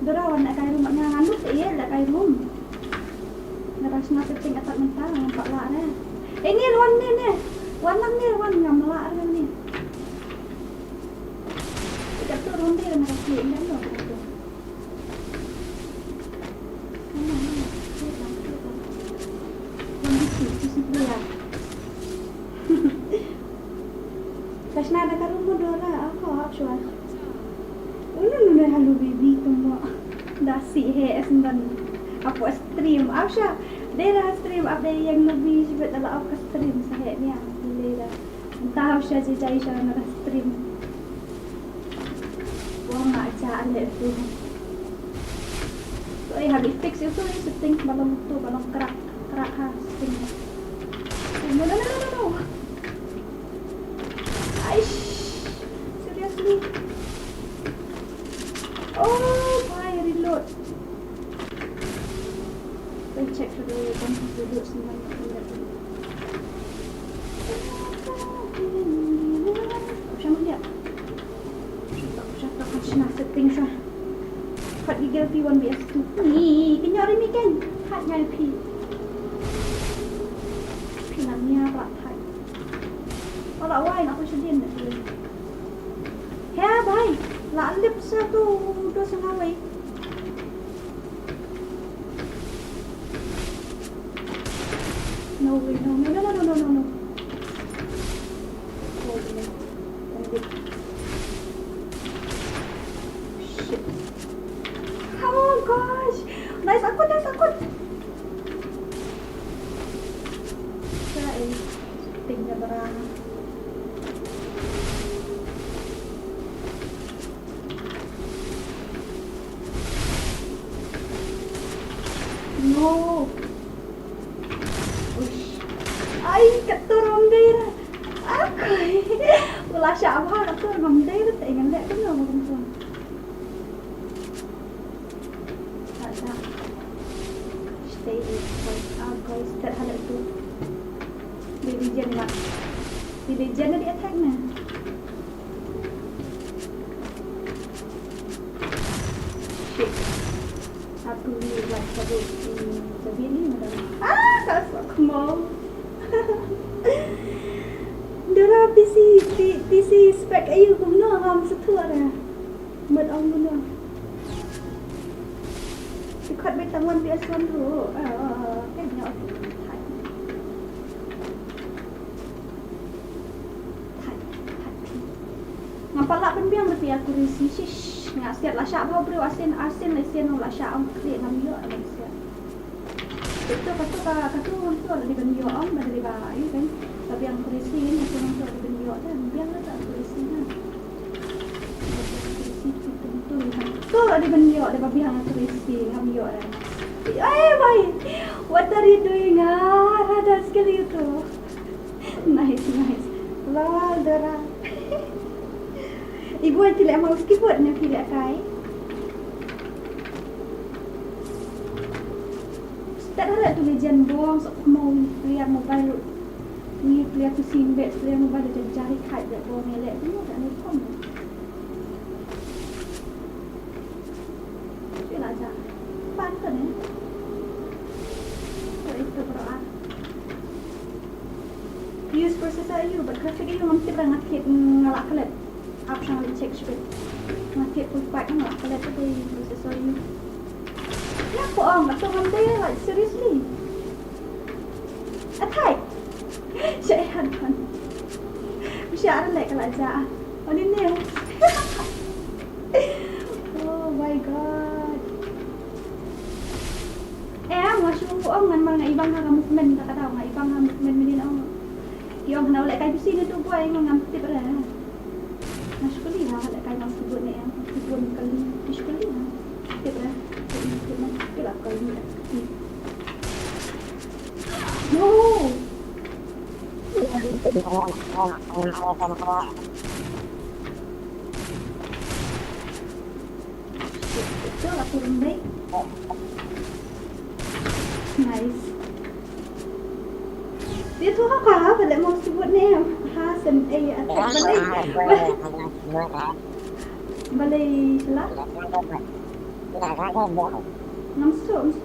Speaker 2: Durawan nak kaya rumah nga handuk iya nak kaya room. Naras na setting atak mentah nampak lah ni. Ni wan ni. Wan lang ni wan ngam lah ni. Dekat tu ron dia nak kasi kan tu. Wan di sini dia. Kasna ada kat rumah dora aku actual. Unu halu baby tumo dasi he esman apa stream Asha dera stream apa yang nabi sebut dalam apa stream saya ni dera entah Asha jai Asha na stream wah aja ane tu so habis fix itu setting balong tu balong kerak ha setting no aish seriously. Oh, why reload? Let's check dulu kan reload semua ni. Macam dia. Kita kena setting sah. Kat gigil P1 BS2. Ni, kenyak ni kan. Hatnya P. Pinangnya pula hat. Kalau why nak sedih nak tu. Ya, bye. La lip satu dua sengawai. No way, no. Oh, shit. Oh gosh. Nice akut. Saya tinggal berang. No. Ush. Ay, keturun dia. Okay. Wala siya apa keturun dia tu ingin lihat tu nak macam. Ada. Stay in. Guys, terhadap tu. Division lah. Division dia attack na. Shit. Aku ni buat sabit ni macam tak aku mau. Dora PC spek ayu guna ham satu ada. Mat ang guna. Dekat betangan PS1 tu. Kan nyok. Ngapalak penbiang tapi aku risi shish. Ngasiat lah syak bau beri asin lah syak am klik nam yo ada siap. Itu katu ada di benyo am dari bayu kan. Tapi yang kurisi ni aku nak di benyo kan biang lah tak kurisi kan. Kurisi tu tu ada benyo ada babi hang kurisi ham yo kan. Bye. What are you doing? Ada sekali itu. Nice. Lol Dora. Ibu yang tidak mau keyboard nak tidak kai. Tak ada tu legend bong sok mau lihat mobile ni lihat tu simbet lihat mobile dia jari kai dia bong elek tu tak ni kom. Sila aja. Pantan ni. Itu berapa? Use processor you but graphic you mesti berangat kit ngalak kelet. Apa yang nak check sebab mati pun pakai nak kalau tu processor ni. Ya kok nak tu dia like seriously. Attack. Saya kan. Mesti ada like kalau aja. Oh ni. Oh my god. ngai ibang ha movement ka tahu ngai ibang ha movement ni na yung na wala kay bising ito boy ngam tip ra mas kuli ha wala kay ngam subon ni ang subon kali diskuli ha tip ra kila kali ni no itu lah turun baik nice dia tu apa balik mau sebut ni Hasan balik salah namsuk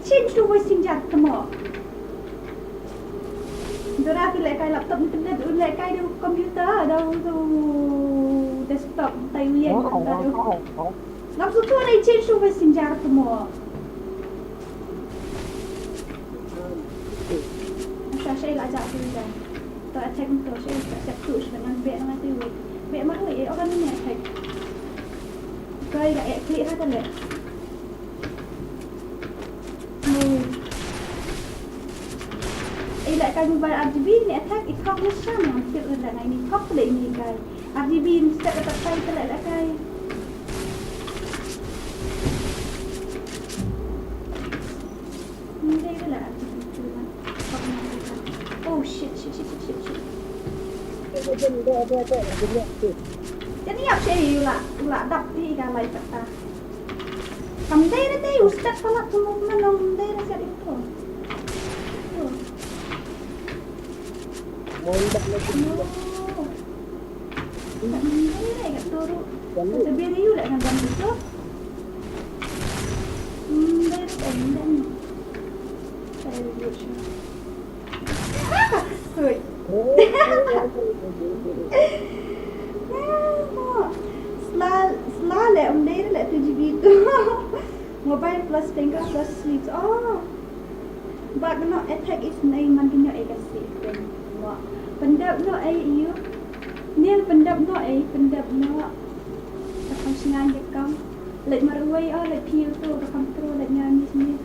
Speaker 2: change tu voicing jat temo dora ki lek kai laptop internet lek kai di komputer dah tu desktop tai yen namsuk tu ni change tu voicing jat temo saya lah ajak tu dah tu attack tu saya accept tu dengan bet dengan tu bet mana orang ni attack kai dah klik ha tak lại cái mobile RGB này attack ít không hết sao mà việc là ngày này khóc lại gì cái RGB sẽ có tập tay lại là cái đây là oh shit jadi apa sih lah dap di cái lại ta cầm đây đó đây ustad salat semua menong đây là sẽ đi thôi ini kat turu. Sebelum ni you nak gambar tu. Dah pendek. Saya buat. Oi. Selalu le le 7GB tu. Mobile plus tengah plus sleeps. Oh. But no attack is name man kena ekasi. Pendap no ai you niel pendap no takam singan dekam lek marwai lek piu tu takam tro lek nyanyi sini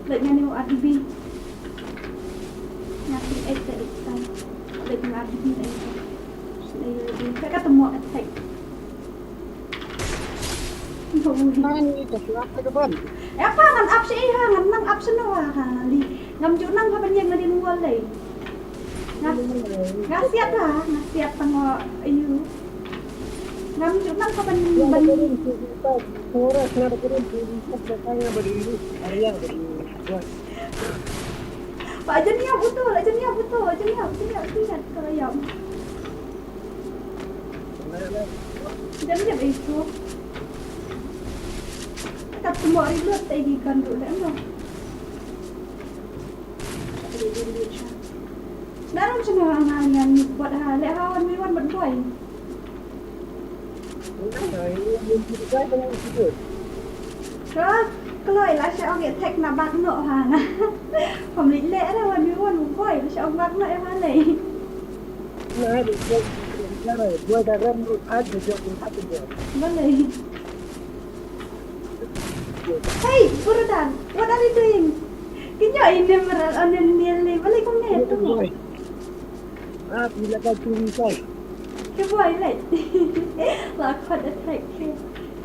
Speaker 2: lek nyanyi RGB nyanyi tadi kan lek RGB ni saya kata mau attack
Speaker 5: Mani tu apa tu pun?
Speaker 2: Apa ngan up sih ngan up senua li ngam junang ha penyeng ngadi nuwal lei ngasiat lah ngasiat tengok ayu ngam junang ha ban
Speaker 5: Pura sana turun katanya berdiri Arya berdiri
Speaker 2: Pak jenia betul jenia tidak kalau yang jam itu kat semua ribut tadi kan dulu dah dalam semua yang buat hal lehawan miwan berboy kalau lah saya orang attack nak bak nak ha nahผมลิเละแล้ววันนี้วันบ่อยsaya orang bak nak yang mana
Speaker 5: nah dia dalam ada jokin satu dia
Speaker 2: boleh hey Burudan what are you doing kinyo ini meral onen niele boleh kong neto
Speaker 5: bila kau curi kau
Speaker 2: ke boy le lakon attack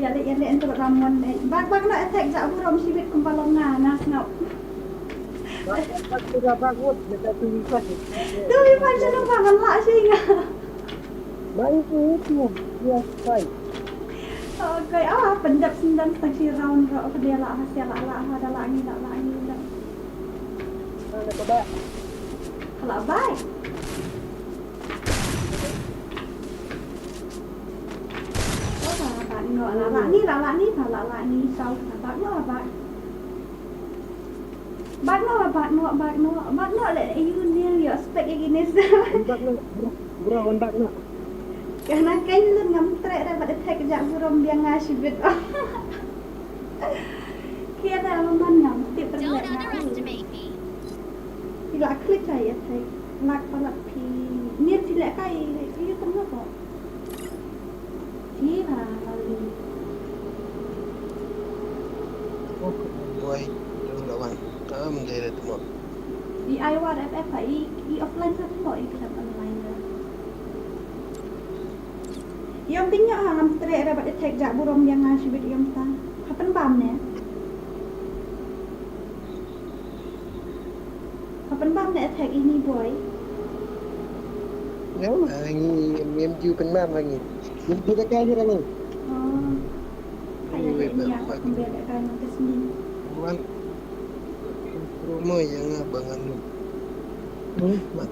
Speaker 2: ya le untuk ramon bak nak attack jak burom sibit kumpalong ngana ngap
Speaker 5: bak sudah bagus kita curi kau
Speaker 2: tu mi panjang nang bangan la singa
Speaker 5: baik itu dia baik
Speaker 2: okay pendap sendan taksi round ro dia la hasil la ada la ni dah
Speaker 5: ada coba
Speaker 2: kalau baik bạn gọi là bạn ni sau là bạn nó lại union ya spek gini
Speaker 5: bro
Speaker 2: karena kain lu ngam trek dah pada tag jak burom dia ngasih bit kia dah laman ngam tip
Speaker 3: Don't
Speaker 2: perlek
Speaker 3: underestimate me.
Speaker 2: Ila klik saya tag lak palak pi ni tidak kai itu kenapa Iya, lalu
Speaker 5: Oh, boy. Jauh lawan. Menjadi temu.
Speaker 2: I Iowa FF i offline sa mo i kita online na. Yung tinyo ngam tre dapat attack jak burung yang ngasibit yung ta. Kapan bam ne? Kapan bam ne attack ini boy?
Speaker 5: Ya, lagi MMQ penam lagi. Jumpa dekat aja ni.
Speaker 2: Oh. Kayak ini aku membedakan ke sini.
Speaker 5: Bukan rumah yang abangan lu. Mat.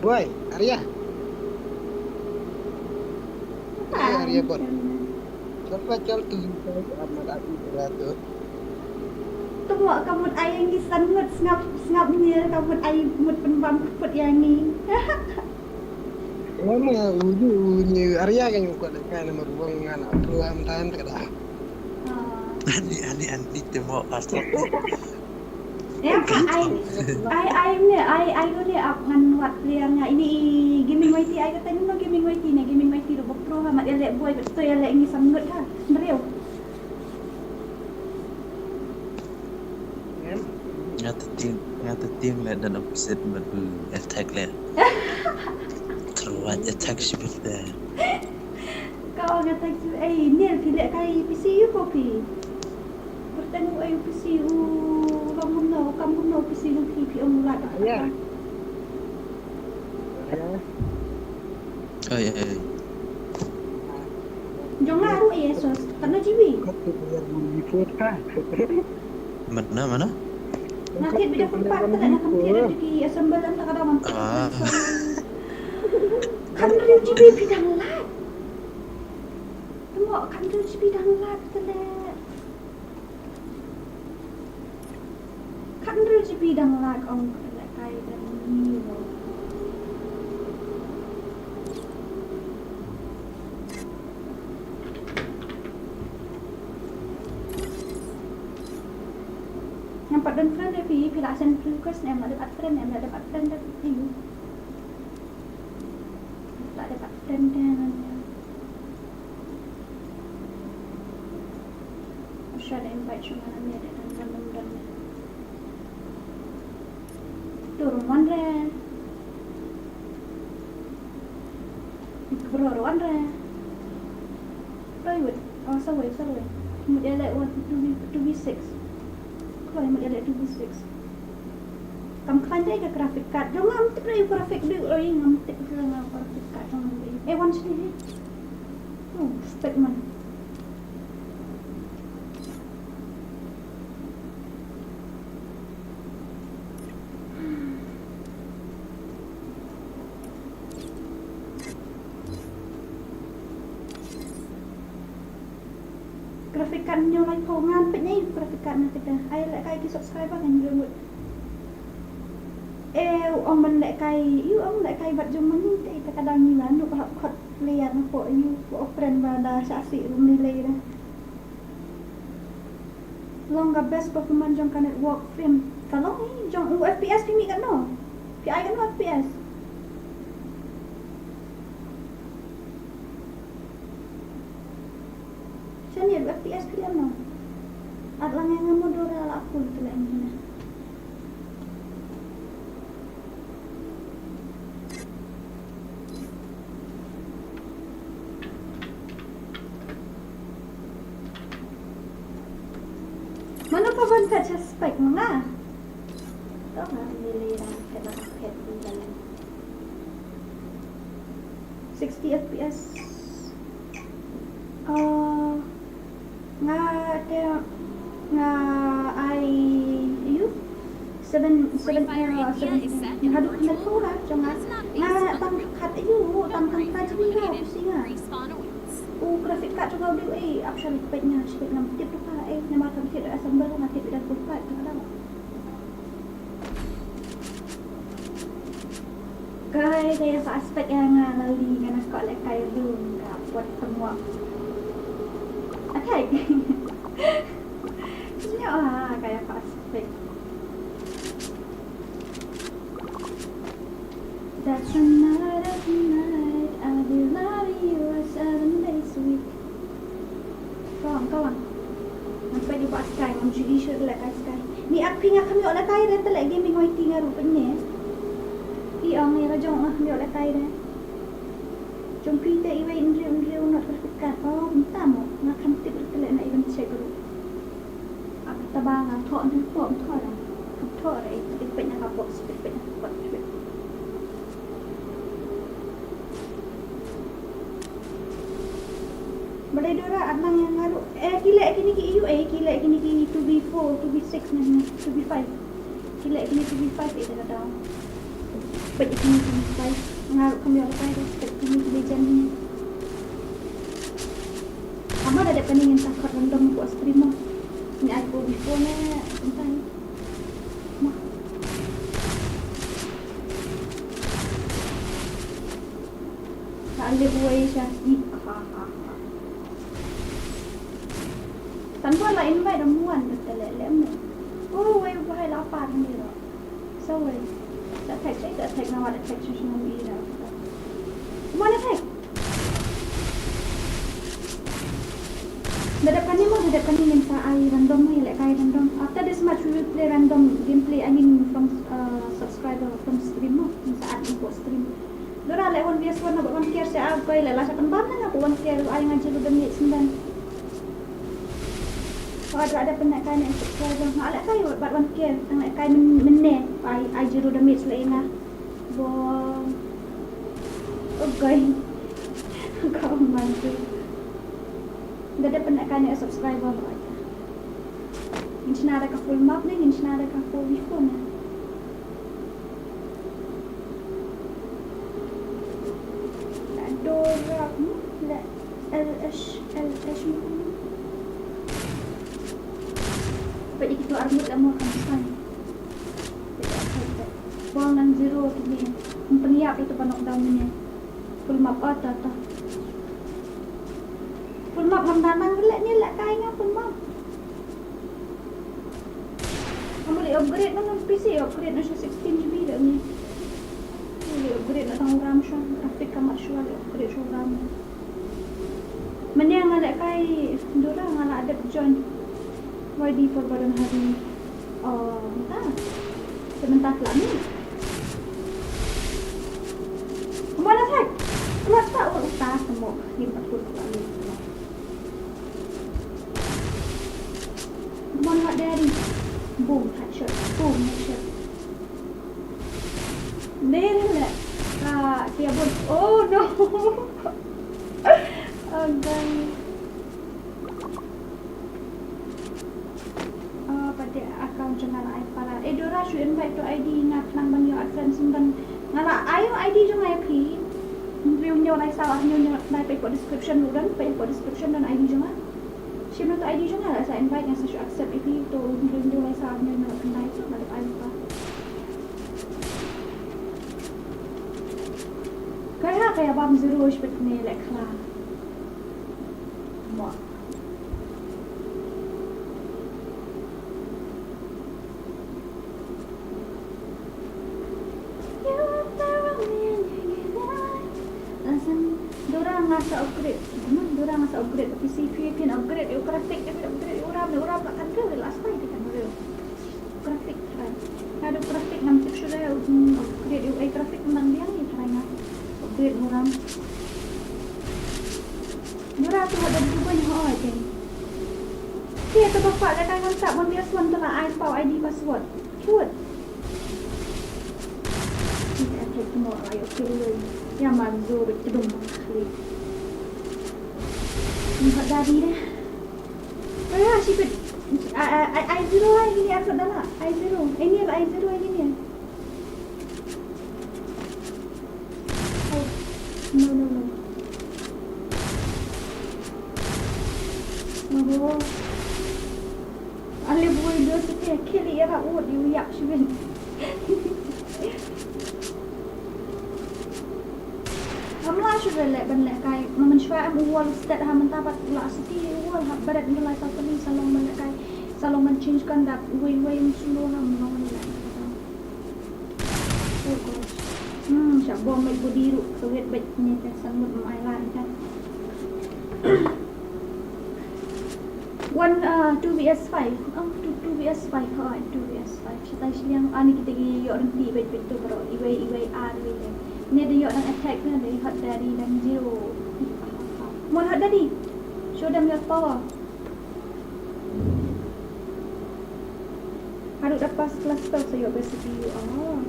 Speaker 5: Boy, Arya. Arya Bon. Siapa cal tu? Amat aku beratu.
Speaker 2: Tengok kamu ayang di sangat ngap-ngapnya kamu ayang mut penbam put yang ni.
Speaker 5: Lama ujunya Arya kan kau dekat nama ruang anak peruam tahan terkedah.
Speaker 6: Ani temo pastor.
Speaker 2: Ya kan I ni akan buat liangnya ini gaming mighty I kata ni no gaming mighty ro pro amat dia lek boy betul ya lek ini sangat ha. Serius.
Speaker 6: Ngata tim le dan opposite madu attack le. Keruat attack sebentar.
Speaker 2: Kau kata ni tidak kai PCU kopi. Bertemu ayu PCU kamu no PCU pipi umulat.
Speaker 5: Ya.
Speaker 6: Oh ya.
Speaker 2: Jangan aru Yesus karena jiwi.
Speaker 5: Kau tu punya report kah?
Speaker 6: Mana?
Speaker 2: Nanti bida tempat tak nak kira di assemblan tak ada mantu. Kan dari jiwi bidang lat. Tengok kan dari jiwi bidang lat telah. Kan dari jiwi bidang lat orang telah kai dan ni. Nampak dan friend tapi pilasan request ni ada dapat friend tapi you. Tak dapat friend dan Masya ada invite cuma nama ada dan random. Turun wandre. Berorwan re. Private. Oh sorry. Kemudian like 2v6. Kalau yang ada 2v6. Kamu pandai ke grafik card? Jangan ambil lagi grafik dia. Oh yang ambil dengan grafik card jangan ambil. One sini. Oh, spek man. Grafikannya lagi kau ngampetnya grafikan kita. Ai lek kai subscriber kan dia buat. Ông lek kai bat jom ni kita kadang ni lah nuk hot lian apa you friend pada saksi nilai dah. Long best performance jong kan work frame. Kalau ni jong FPS ni kan no. PI kan no FPS. Ni FPS kalian no. At lang yang modal ala aku tu lah ini. Mana pa ban fetch spike mga? Ito nga niliran kaya head din dalan. 60 FPS. Nga you 7 hadap na po ha nga tangkat ayu tangkat tadi ha pusinga o graphic card juga dia option page-nya sikit nam tip tu pa nama kan tip assemble na tip dah kupat kadang kaya sa aspek yang lali nga sekolah kaya room buat semua okay. Sebenarnya kayak aspek. That's another night I will love you as Usually sure like I sky. Ni api nga kami oleh kai reta lagi gaming oi tinga rupanya. I ang ni rajong nga kami oleh kai re. Jom pita iwe indri unat berfikat. Oh, minta mo nga kami tip reta na even check ru. Apa tabang nga thon ni thon thon. Thon re ipet na kapok ipet na kapok. Boleh dora abang yang ngaruh kila kini ki EU kila kini ki 2B4 2B6 ni 2B5 kila kini 2B5 itu dah dah pada kini 2B5 ngaruh kami orang kaya respect kini legend ni ama dah ada pening yang takut random buat streamer ni aku before ni entah ni mah tak ada buai syahid tanpa lah invite ramuan betul lem. Oh, wei bahai lapar ni dah. So wei. Tak tag nama ada tag social media dah. Mana tag? Depan ni minta ai random ni like kai random. After this match we will play random gameplay. I mean from subscriber from streamer saat import stream. Dora like one vs one nak buat one tier saya kau lah sakan bam nak buat one tier ai ngaji lu demi 9. Ada penakan yang subscriber. Nak kai buat one tier. Nak kai meneh ai jero demi selain bo okay. Kau mantu. Ada penakan yang subscriber aja. Insya Allah ka full map ni, insya Allah ka full before ni. Dora la LH Pwede kita armut lah mau kan. Buang nang zero ni. Peniap itu pa knockdown ni. Full map ata ta. Full map hamdanang gelak ni lak kai nga full map. Kamu boleh upgrade nang PC, upgrade na siya 16GB dah ni. Boleh upgrade na tang RAM siya, graphic ka masyual, upgrade siya RAM. Mani ang ngalak kay Dora ngalak ada join YD for badan hari sebentar lah ni. Kemana tak? Keluar tak? Tak semua. Ni 40 kali. Kemana mak dari? Boom, headshot. Boom, headshot. There lah. Dia pun. Oh no. Oh guys. Pada akaun channel ai para. Dora should invite to ID nak nang bang yo friends dan ngala ayo ID jong ai pi. Riu nyo lai salah nyo lai pe description luran pe description dan ID jong ah. Siapa tu ID jong lah saya invite yang saya accept itu to riu nyo lai salah nyo kenai tu ada ai pa. Kaya bam zero seperti ni like lah. Wah. Dorang ngasa upgrade. Dorang ngasa upgrade tapi CPU pin upgrade, grafik dia upgrade, orang nak kan ke last time dia kan real. Grafik kan. Ada grafik nam chip sudah upgrade UI grafik memang dia ni caranya. Upgrade orang. Dorang tu ada juga yang aja. Dia tu bapak dah kan tak membias wan tu lah ID password. Cute. Ini attack semua ayo kill. Yang manzo berkedung kali. Nampak dari dah. Oh ya, sipit. I0 lagi ni aku dah lah. I0. Ini lah I0 lagi ni. Oh. No. Oh. Ale boy dia setiap kali ya rawat dia yak sibin. Amla sudah lek benlek kai mensyuai awal start ha mentapat la siti awal ha barat nilai satu ni salong benlek kai salong men-change kan dak way sulu ha menong ni. Oh gosh. Siap bom mai bodiru kewet bet ni tak sanggup mai lah kan. One 2vs5. Oh, 2vs5. Oh, 2vs5. Kita siang ani kita gi yok nanti bet tu bro. Iway R ni. Ni ada yok dan attack ni ada hot dari dan zero. Mon hot dari. Show them your power. Harus dapat cluster saya besi you. Oh.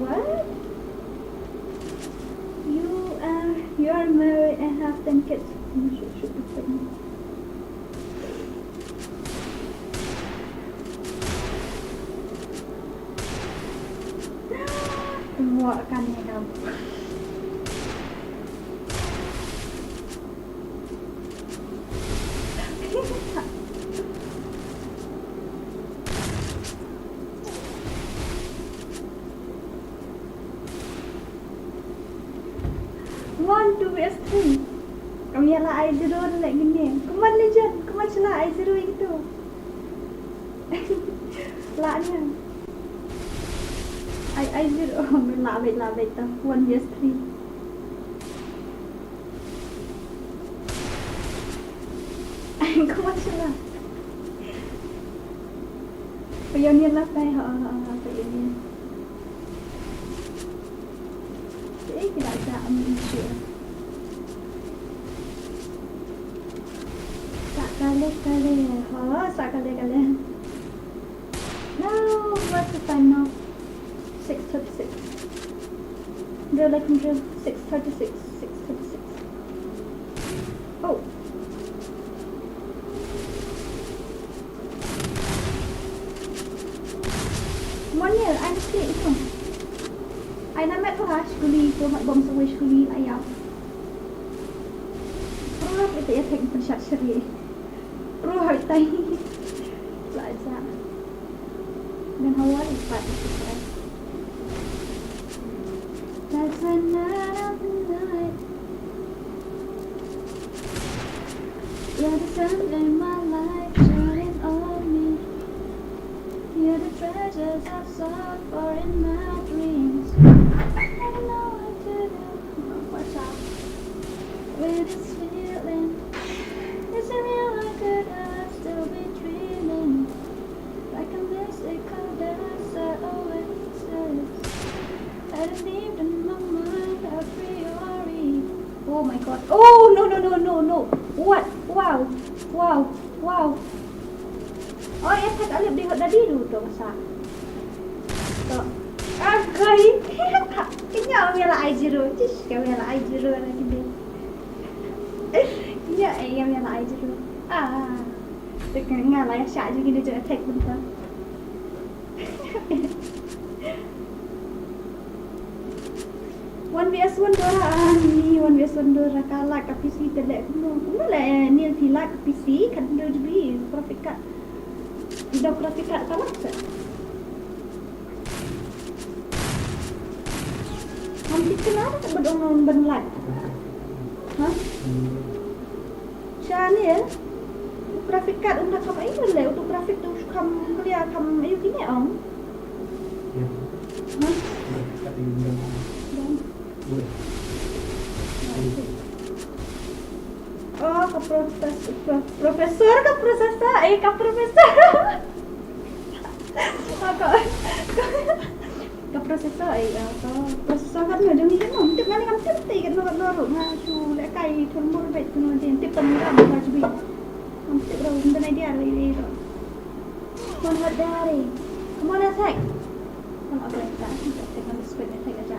Speaker 2: What? You are married and have 10 kids. Should be fine. Muakkan ya kamu. One, 2vs3. Kami yalah I0 like gini. Command legend. Command celah I0 gitu. Laknya. I0. Oh, labet tu. 1vs3. Command celah. Pioneer lah saya. Pioneer. Tidak ada ambil. Sekali. Oh, sekali. No, what's the time now? 6:36. Drill like drill. 6:36. Oh. Semuanya, I'm sick itu. Ai namat tu hash kuli tu mat bom sewish kuli ayam. Perlu kita ya tek pensyat seri. Perlu hai tai. Belajar. Dan hawa lipat kita. That's the night of the night. You're the sun in my life shining on me. You're the treasures I've sought for in my dreams. I don't know what to do. Watch out. With this feeling, is it real or could I still be dreaming? Like a mystical desert oasis. I don't need in my mind a priori. Oh my god. Oh no. What? Wow. Oh ya, tak alip dia tadi dulu tu masak. Tak. Kali. Kenya ambil I0. Cish, kami ambil I0 lagi dia. Ya, kami ambil I0. Tekan ngalah ya syak juga dia attack bentar. One vs one dora ni, 1vs1 dora kalah ke PC telek kuno. Kuno lah ni tilak ke PC kan dia beli grafik card. Tidak grafik card kalah ke? Hampir kenapa tak berdong benlat? Hah? Syah ni ya? Grafik card untuk kamu ini lah. Untuk grafik tu kamu kuliah kamu ayu kini om? Hah? Oh, ke profesor ke prosesor? Ke profesor. Ke prosesor prosesor kan ada ni kan tip mana kan tip kan norok ngacu lek kai thulmur bet tu nanti tip pemuda macam ni tip ro dan idea ni ro mon hadari come on attack come on attack take on the squid attack aja.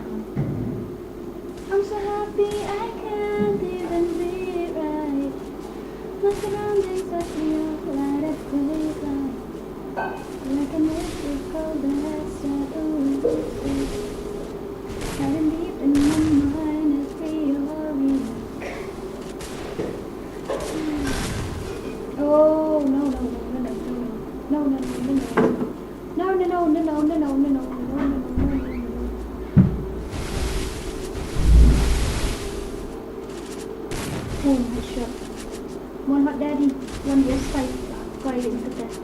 Speaker 2: I'm so happy I can't even be right. My surroundings are real, light of daylight. Like a mystical desert oasis. Having deep in my mind is priori. Oh no. Oh my shot. One hot daddy, 1vs5. Coi đến cái này.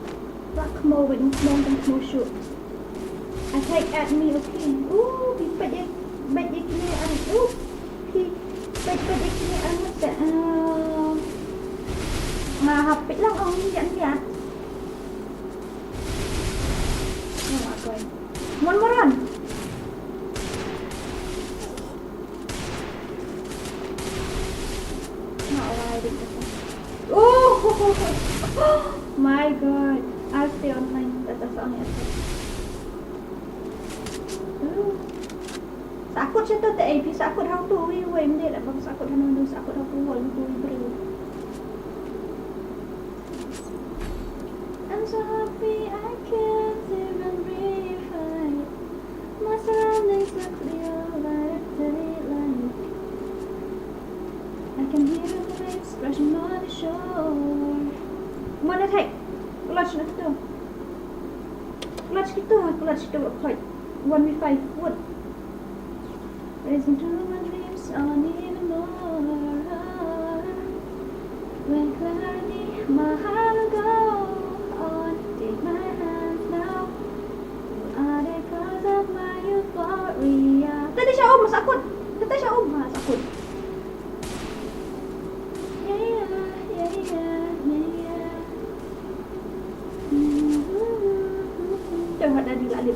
Speaker 2: Rock mo với đúng mong trong mo shoot. Attack at me, okay. Ooh, bị bạch cái này ăn. Ooh, he Pwede ini ano sa mahapit lang ang yan. Oh, okay. One more run. Oh my god. I'll stay online. That's ang yan. Sakut siya to the AP. Sakut how to we win it. Abang sakut how sakut how to win to bro. I'm so happy I can't even breathe. My surroundings are clear like daylight. I can hear the waves crashing on the shore. Mana thay? Clutch na to. Clutch to. Okay. 1v5. What? Racing through my dreams on even more. When clarity, my heart will go on. Take my hands now. Are they cause of my euphoria? Tadi siya masakot. Tadi siya masakot. Jangan ada di lalim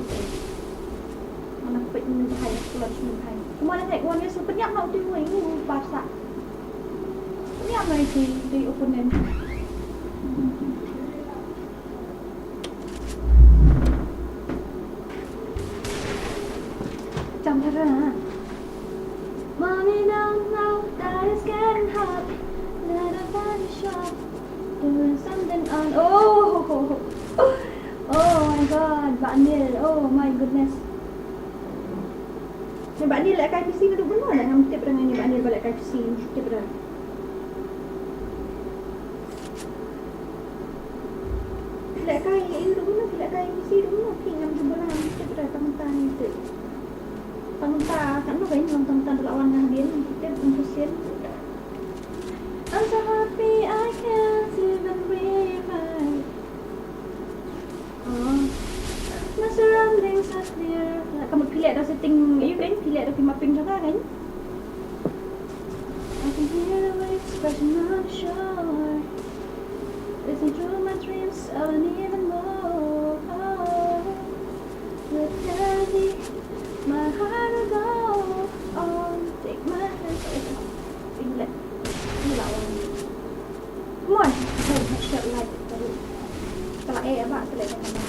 Speaker 2: mana pek minum hai keluar minum hai kemana naik warna sepenyak mau tiwai ini bahasa ini apa itu di opponent Jamhara Mommy don't know that it's getting hot let a body shop doing something on Oh my god, Mbak Nil. Oh my goodness. Mbak Nil lại KFC nó đúng rồi, lại tiếp ra ngay Mbak Nil và lại KFC tiếp ra. Lại cái đúng rồi, lại KFC đúng rồi, thì ngắm chúng nó tiếp ra tăng ta như thế. Tăng ta kan nó phải tăng ta lawan yang dia tiếp untuk I'm so happy I can't even breathe. My surroundings are clear. Kamu pilih ada setting you kan? Pilih ada mapping juga kan? I can hear the waves crashing on the shore. Listen through my dreams, I want even more. With clarity, my heart will go on. Take my hands. Pilih. Come on. Shut like it. Setelah apa? Setelah apa?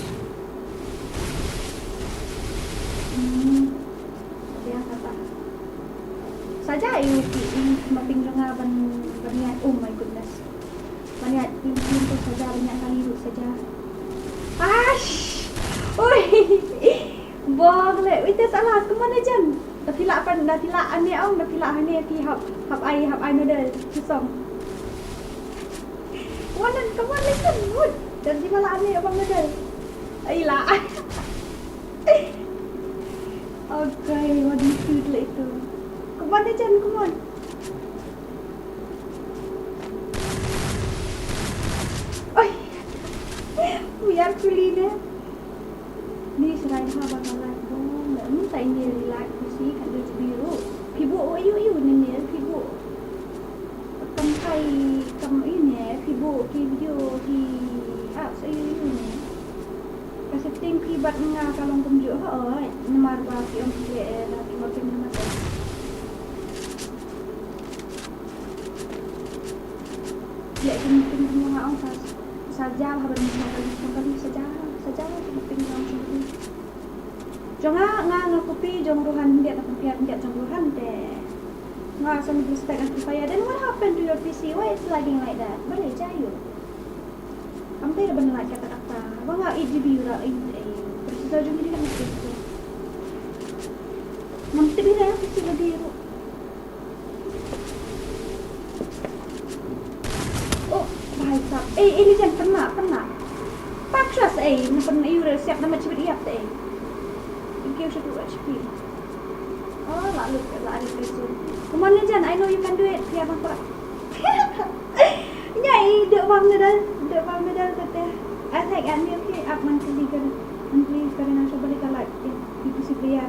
Speaker 2: Biasa tak. Saja ini mapping dengan banyak. Oh my goodness. Banyak itu saja banyak kali itu saja. Ash. Oi. Boleh. Itu salah. Kemana jan? Tapi lah apa? Nanti lah ane ang. Nanti lah ane ti hap ai node susong. Kemana jan? Wood. Dan di malah ane abang node. Ailah. Okay, what do you feel later? Kemana Jan? Come on. Oi, biar pilih deh. Ni selain apa kalau nggak tak ini relax sih kan dia biru. Pibu ayu ni pibu. Kampai kam ini pibu video di apps ayu ni. Kasi ting kibat nga kalong kumjo hoy namar ba ki om ki la ki mo ting naman ya ting nga ang saja haban mo kali saja ki ting nga ang Jangan kopi jong ruhan dia jong ruhan deh nga some respect amplifier then what happened to your PC why it's lagging like that boleh jayo hampir benar kata-kata wala i-review ra presisa jud dili ka magtito mamtibi na yung sila dito oh bahay sa ini dyan pernah paksa sa na pernah yung siap na macam iap sa ikaw siya 2 HP oh lalu preso kemana dyan I know you can do it kaya bang pala nyai dek bang medal kata I think I'm okay up monthly karena coba dikalat itu si pria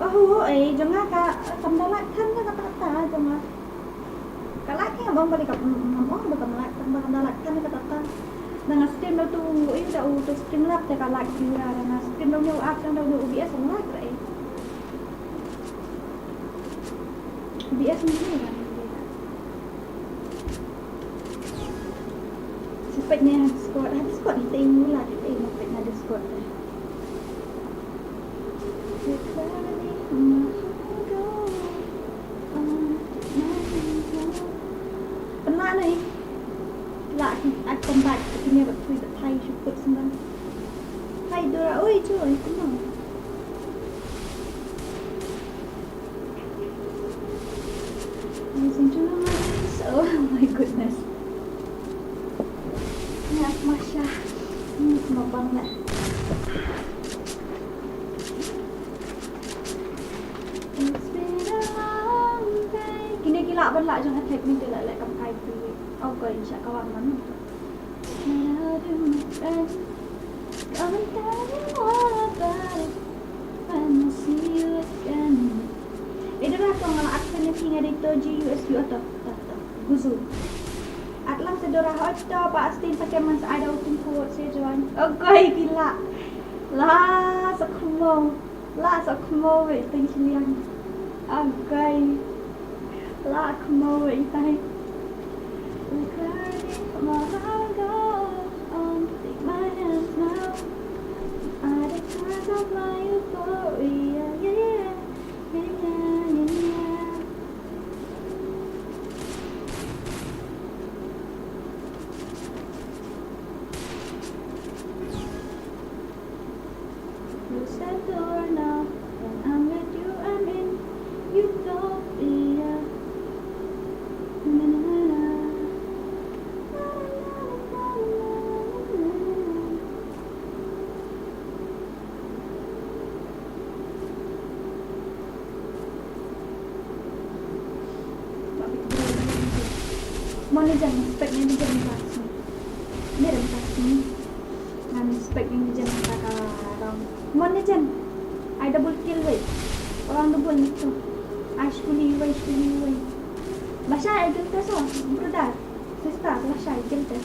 Speaker 2: oh jangan kak kamdalat kan kata-kata jangan kalaki abang balik ke ngomong bakal melak kan kata dengan stream đâu tu ini dah udah stream lap te kalak juga dengan stream đâu nyawa up dan đâu UBS melak re UBS ni kan sepatnya Discord ni tengok lah tengok pernah Discord pernah ni lại anh come back thì nghe bật tweet thay chụp bật xong đó thay đưa ra ôi trời cũng rồi listen to my voice oh my goodness nggak masya mau banget it's been a long day kini gila bên lại cho attack mình lại lại cầm hai từ ok sẽ có bạn mắn come and tell me all about it when I see you again itu lah kau ngalah aksen yang tinggal di toji USU atau guzu atlam sedora hoto pasti pakai mans ada utum kuat sejuan okay gila lah sakmo weh tinggian okay lah sakmo weh tay my heart goes on, take my hands now. I declare of my euphoria, yeah. You said the word now, when I'm with you, I'm in utopia. Mana jangan spek yang dijadikan plastik. Ini ada plastik. Nan spek yang dijadikan sekarang. Mana jangan? I double kill way. Orang double itu. Ashkuli way. Bahasa itu kesal. Brother, sister, bahasa itu tes.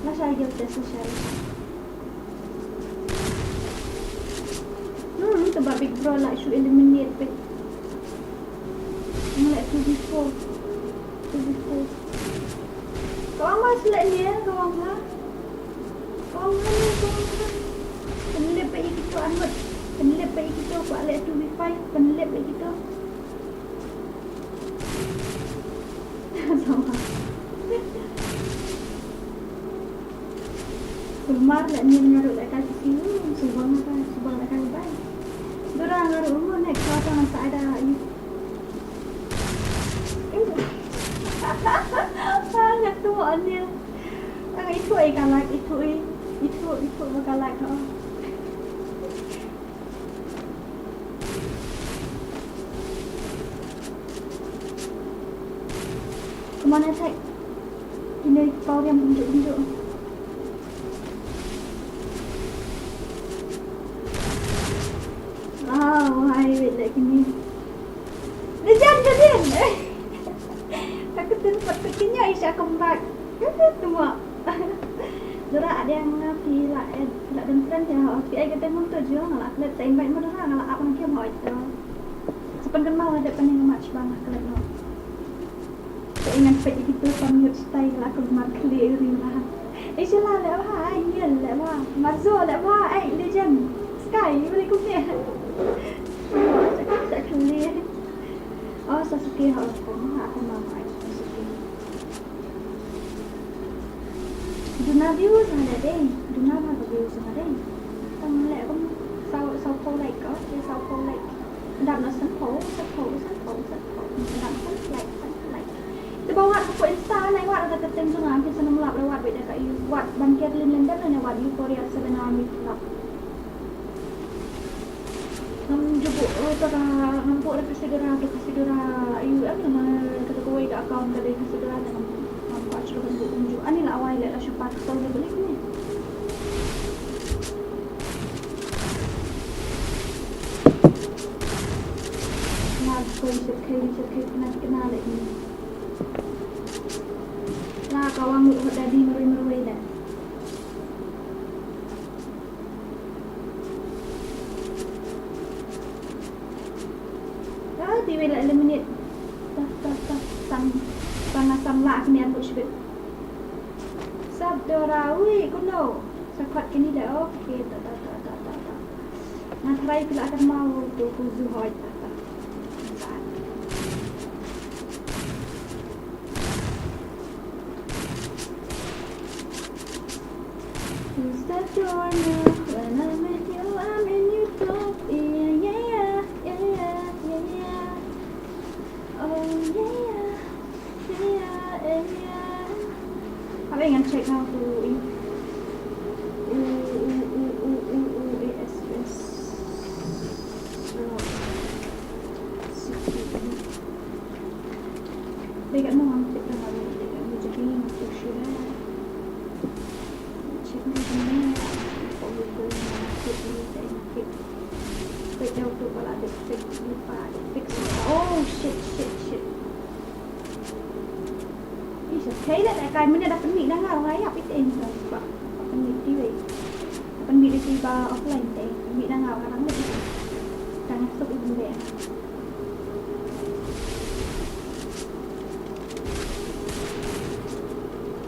Speaker 2: Bahasa itu tes. Sebab big bro lah should eliminate big. Mulai 2v4. Kau mas lek ni kau mas. Penlep baik kita amat. Penlep baik kita buat lek 2v5. Penlep baik kita. Sama. Kemar lek ni ngaruh lek kali sini. Subang lek kali baik. Dorang ngaruh rumah naik kawasan tak ada sangat tua dia. Ang itu ay kalak itu makalak ha. Kemana tak? Ini kau yang tunjuk. Hai wait lagi ni. Jangan. Aku tempat pekinya Aisyah kembali. Semua. Dora ada yang pila dan trend ya. Pi kata untuk jual ngalah kelet saya invite mana ngalah apa nak mau itu. Sepan mau ada pening match banget kelet no. Saya ingat peti itu pamut style lah kemat clearing lah. Aisyah lah lewa, iya lewa. Marzo lewa, legend. Sky boleh kumnya. Tak clear. Oh, Sasuke harus aku mau Sasuke. Duna views ada deh. Duna apa views ada deh. Tầm lệ cũng sau khâu lại có cái sau khâu lại đạp nó sân khấu đạp sân lại. Thì bao ngặt của Insta này ngặt ada ketem tu ngam kita nolak lewat beda kat you. Wat bangkit lin dan na wat Euphoria 7 Army Club. Jemput nampak dah kasih dora UM nama kata kau ke akaun kata kasih dora dan nampak sudah bentuk unjuk. Ani lah awal lah syupat tahu dia beli ni. Nah, kau cek kenal lagi. di meru-meru dah. Di wala 5 minit. Sang lah ni ambil sebut. Sabdorawi kuno. Sakat kini dah okey tak. Nah try pula akan mau tu kuzuhoi tak. Close the door now. When I'm with you, I'm in utopia. Yeah. Oh yeah. Apa yang check now tu? Dekat mau cek dah lalu dekat macam ni masuk sudah. Cek ni mana? Kalau tu masuk ni saya nak cek jauh tu kalau ada cek lupa ada fix. Oh shit. Isa thấy là đại cái mình đã phân biệt đang là ngay học ít em rồi bạn phân biệt đi vậy phân biệt đi ba offline để phân biệt đang nào khả năng được đang sốc ít về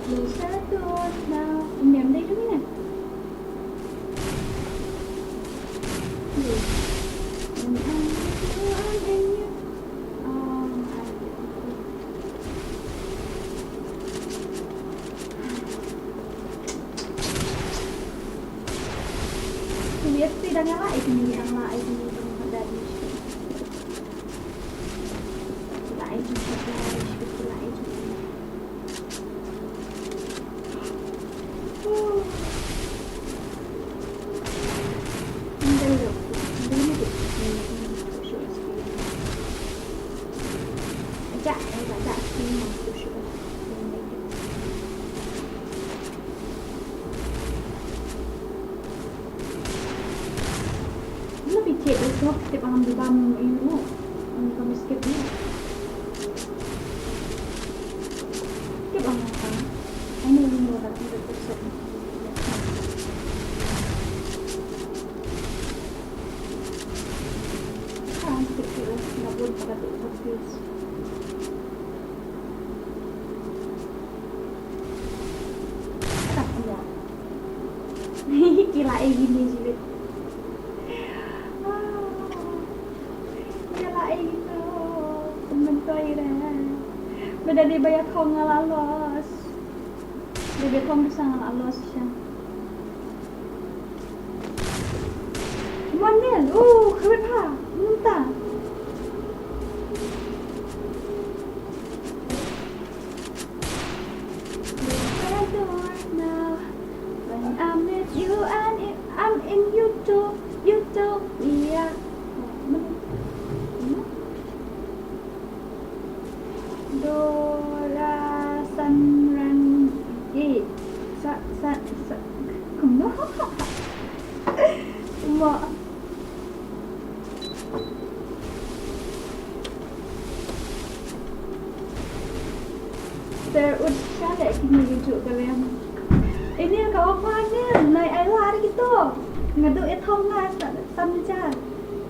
Speaker 2: close the door now niệm đây đúng nè lihat sidangnya lain ini yang lain ini dari lain Kita paham di bam ini, kami skip ni. Skip apa? Ini orang tidak tersedia. Skip tu, nak buat pada terus. Tak semua. Kira ini sih. Beda di bayar kong ngalalos. Di bayar kong bisa ngalalos siya. Manel, kawin ha. Munta. When I'm with you and I'm in utopia. Dora Sanrangi kumaha terus ada kini lucu kalian ini kawan ni nai ai lari gitu ngadu ethong ngai sanjar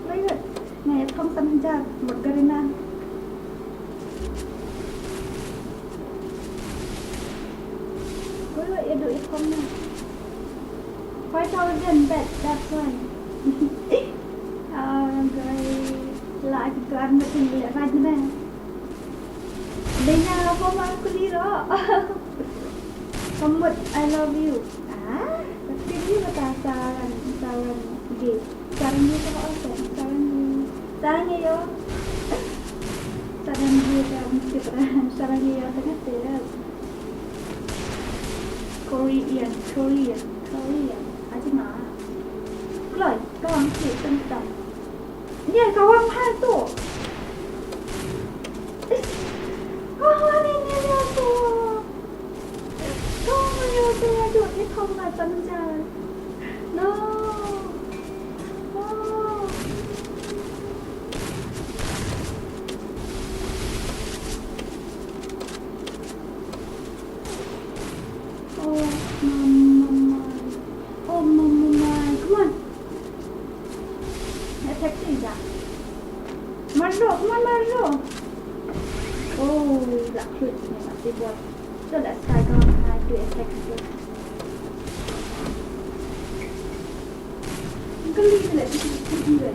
Speaker 2: lihat ngai ethong sanjar bergerina itu ikonnya 5,000 bet that's why lại toàn một tình lệ vai thế này đây nào không aku liro kamu I love you tapi ini kata saran gay saran dia kalau apa saran dia yo saran dia kan kita saran dia tengah terus Korean aja mah. Rồi, kawan chị tân tập. Nha, kawan hai tu. Kawan ini dia tu. Kawan ini tu ni không là tân gia. No. lo. Oh, tak klut ni masih buat. Tu dah start kau tu effect tu. Geli le tu le.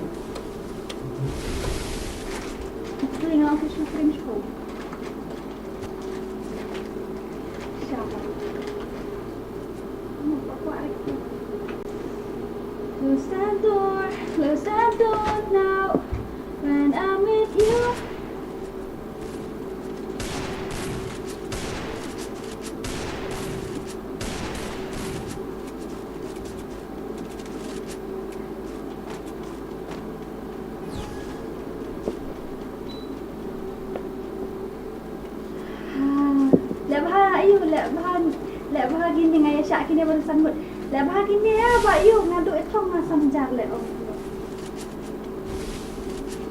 Speaker 2: Tu ni aku suka cream show. Siapa? Apa lagi? Close that door now. When I'm with you. Lek bah gini ngaya syak kini baru sambut. Lek bah gini ya Pak Yu ngaduk etong asam jar lek om.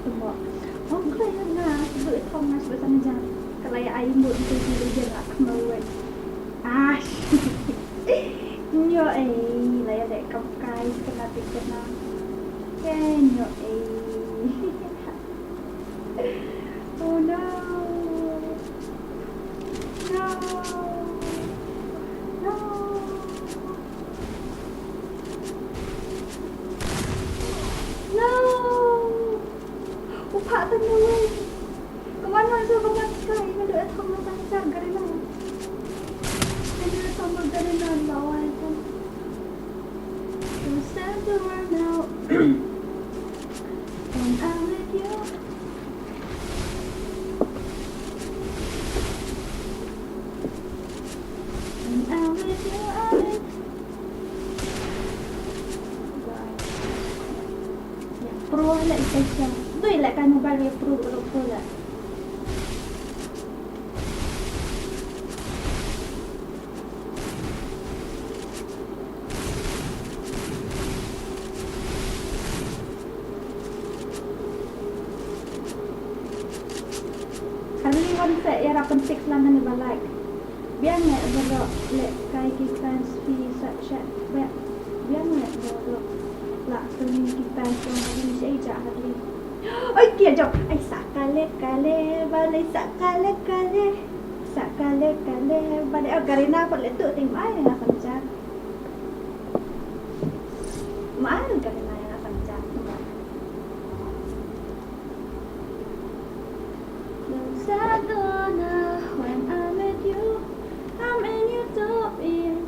Speaker 2: Tunggu. Om kaya na ngaduk etong asam jar. Kalaya air mut tu dia nak kemauan. Ash. Nyo laya lek kau kai kena pikirna. Nyo Oh no. No. Upak tu mulu. Kemana tu kemana sekali? Ada etong macam car kerana. Ada etong kerana bawah itu. You stand the world now. And I'm with you. And I'm with you. I'm with you. Pro lah isa. Tu lah kan mobile dia pro lah. Kali konsep yang rapan fix lah ni balik. Biar ni berok lek kai kita speed chat. Biar ni berok lah sering kita yang saya jahat ni. Oi kia jom. Ai sakale balai sakale balai karena apa letuk tim ai nak pancar. Mal karena nak pancar. Sadona when I'm with you, I'm in utopia.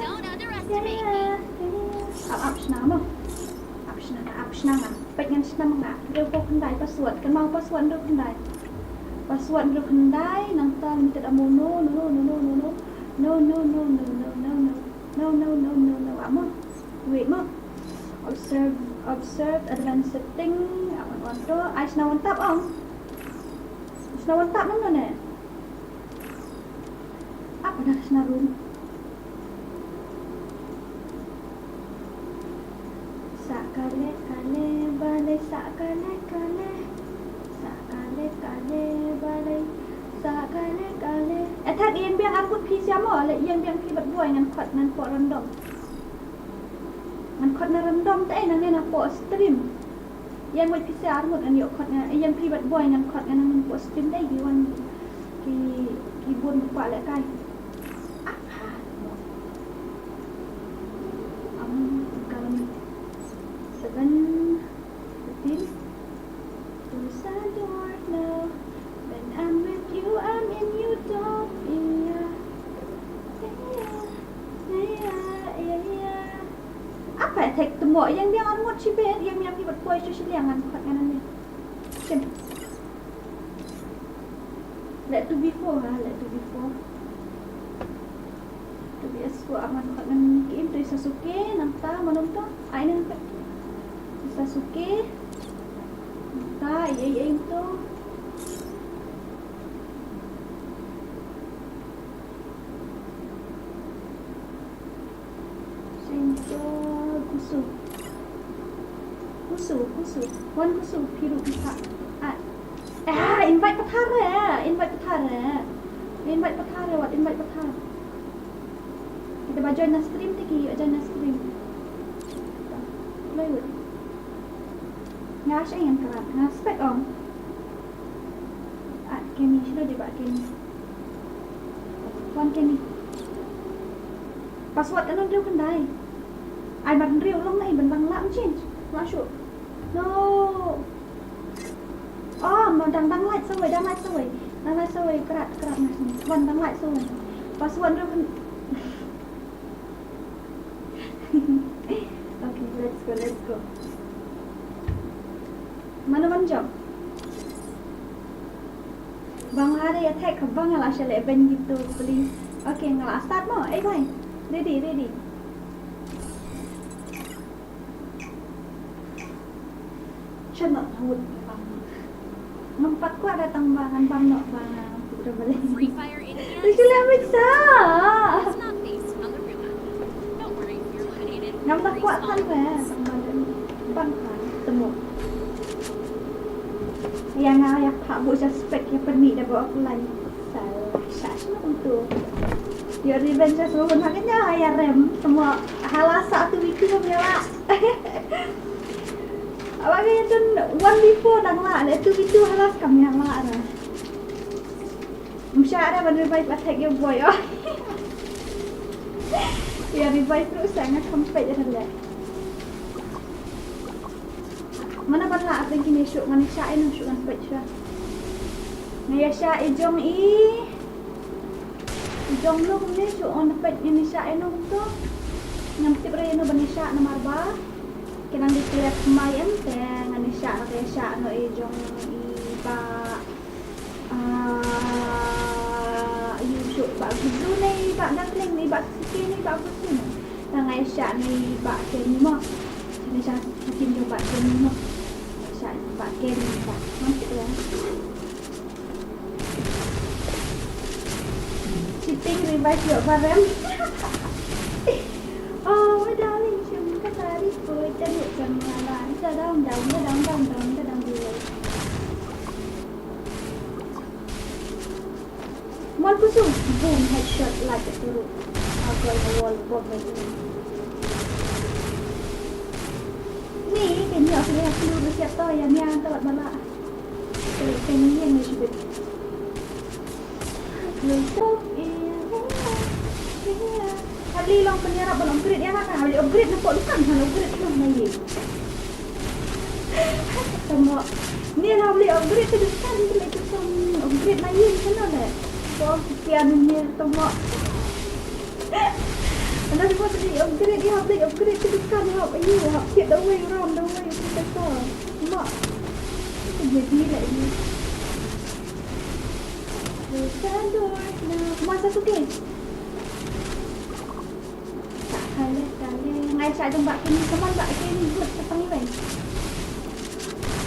Speaker 3: Don't underestimate me.
Speaker 2: Up senang. Pengen senang nak. Dia pun kendai password. Kan mau password dia kendai. Password dia kendai. Nanti minta dah no. Apa? Wait mo. Observe advanced setting. Apa tu? I senang tap on. Senang tap mana ni? Apa dah senang room? Sakale balai sakale attack yang biang aku pi siapa le yang biang pi berbuai dengan kot nan pot random nan kot na random tai nan na pot stream yang buat pi siar mut an yo kot na yang pi berbuai dengan kot nan pot stream dai di wan ki bun pak le kai Tek temu yang dia anu cibet yang pi berbuai tu siliangan kot kanan ni. Kem. Let to before. Tu biasa aman kot nan game tu Sasuke namta manum tu. Ai nan Sasuke. Ta ye tu. Kusu. Wan kusu piru kita. Invite petara. Invite petara. Kita baca na stream tiki, aja na stream. lewat. Ngas yang kerat, ngas spek om. Kemi sudah di bak Kemi. Tuan Kemi. Password ano dia kendai. Ai ban riu long này ban bang lam change. Masuk. No. Oh, mà đang light soi, đang light soi kerat mas ni. Ban đang light soi. Password dia kan. Okay, let's go. Mana jam? Bang hari attack ke bang lah syalek ben gitu please. Okay, ngalah start mo. Bye. Ready. Chân nọ hụt bang. Nampak ko ada tambahan bang nọ bang. Udah balik.
Speaker 3: Free Fire India
Speaker 2: Lucu lah bisa.
Speaker 3: is not based on the real world. Don't worry, you're eliminated.
Speaker 2: Nampak
Speaker 3: Free
Speaker 2: kuat
Speaker 3: solid
Speaker 2: kan
Speaker 3: points.
Speaker 2: tambahan bang kan temu. Yang ayah pak bu suspek yang permit dah bawa aku lain. Salah semua untuk. Ya revenge semua pun haknya ayah rem semua halasa tu itu semua. Awak kaya tu one before dah lah, itu halas kami yang lah ada. Mesti ada revive attack yang boy. Ya revive terus sangat compete je dah. Mana bala apa yang kini syuk mana syain syuk kan baca. Naya syain jong jong lu ni syuk on dapat ini syain tu. Yang tiba ini bani syak nama ba. Kenang dikira kemayan teh ngani syak nak syak no jong ba you syuk ba gizu ni ba nakling ni ba sikit ni ba betul. Nang syak ni ba kenimo. Ni syak sikit jong ba kenimo. Pakai ni tak masuk ya. Shipping revive your barang. Oh, darling, cuma tadi boleh jadi kemalan. Sedang dulu. Mal kusum, boom, headshot like a turu. Aku ada wall problem ini. Ni kayaknya aku lihat dulu siap tahu yang telat bala. Kayaknya yang ni sebut. Untuk Habli long penyerap belum upgrade ya kan? Habli upgrade nampak bukan hal upgrade tu lagi. Semua ni habli upgrade tu dekat ni lagi tu upgrade lagi sana dah. So pian ni semua. Anda semua tadi upgrade dia upgrade tu dekat ni hab ayu hab siap dah way kita tahu. Mak. Jadi lagi. Masa tu ke? Tak kali. Ngai saya jumpa kini teman bak kini buat petang ni.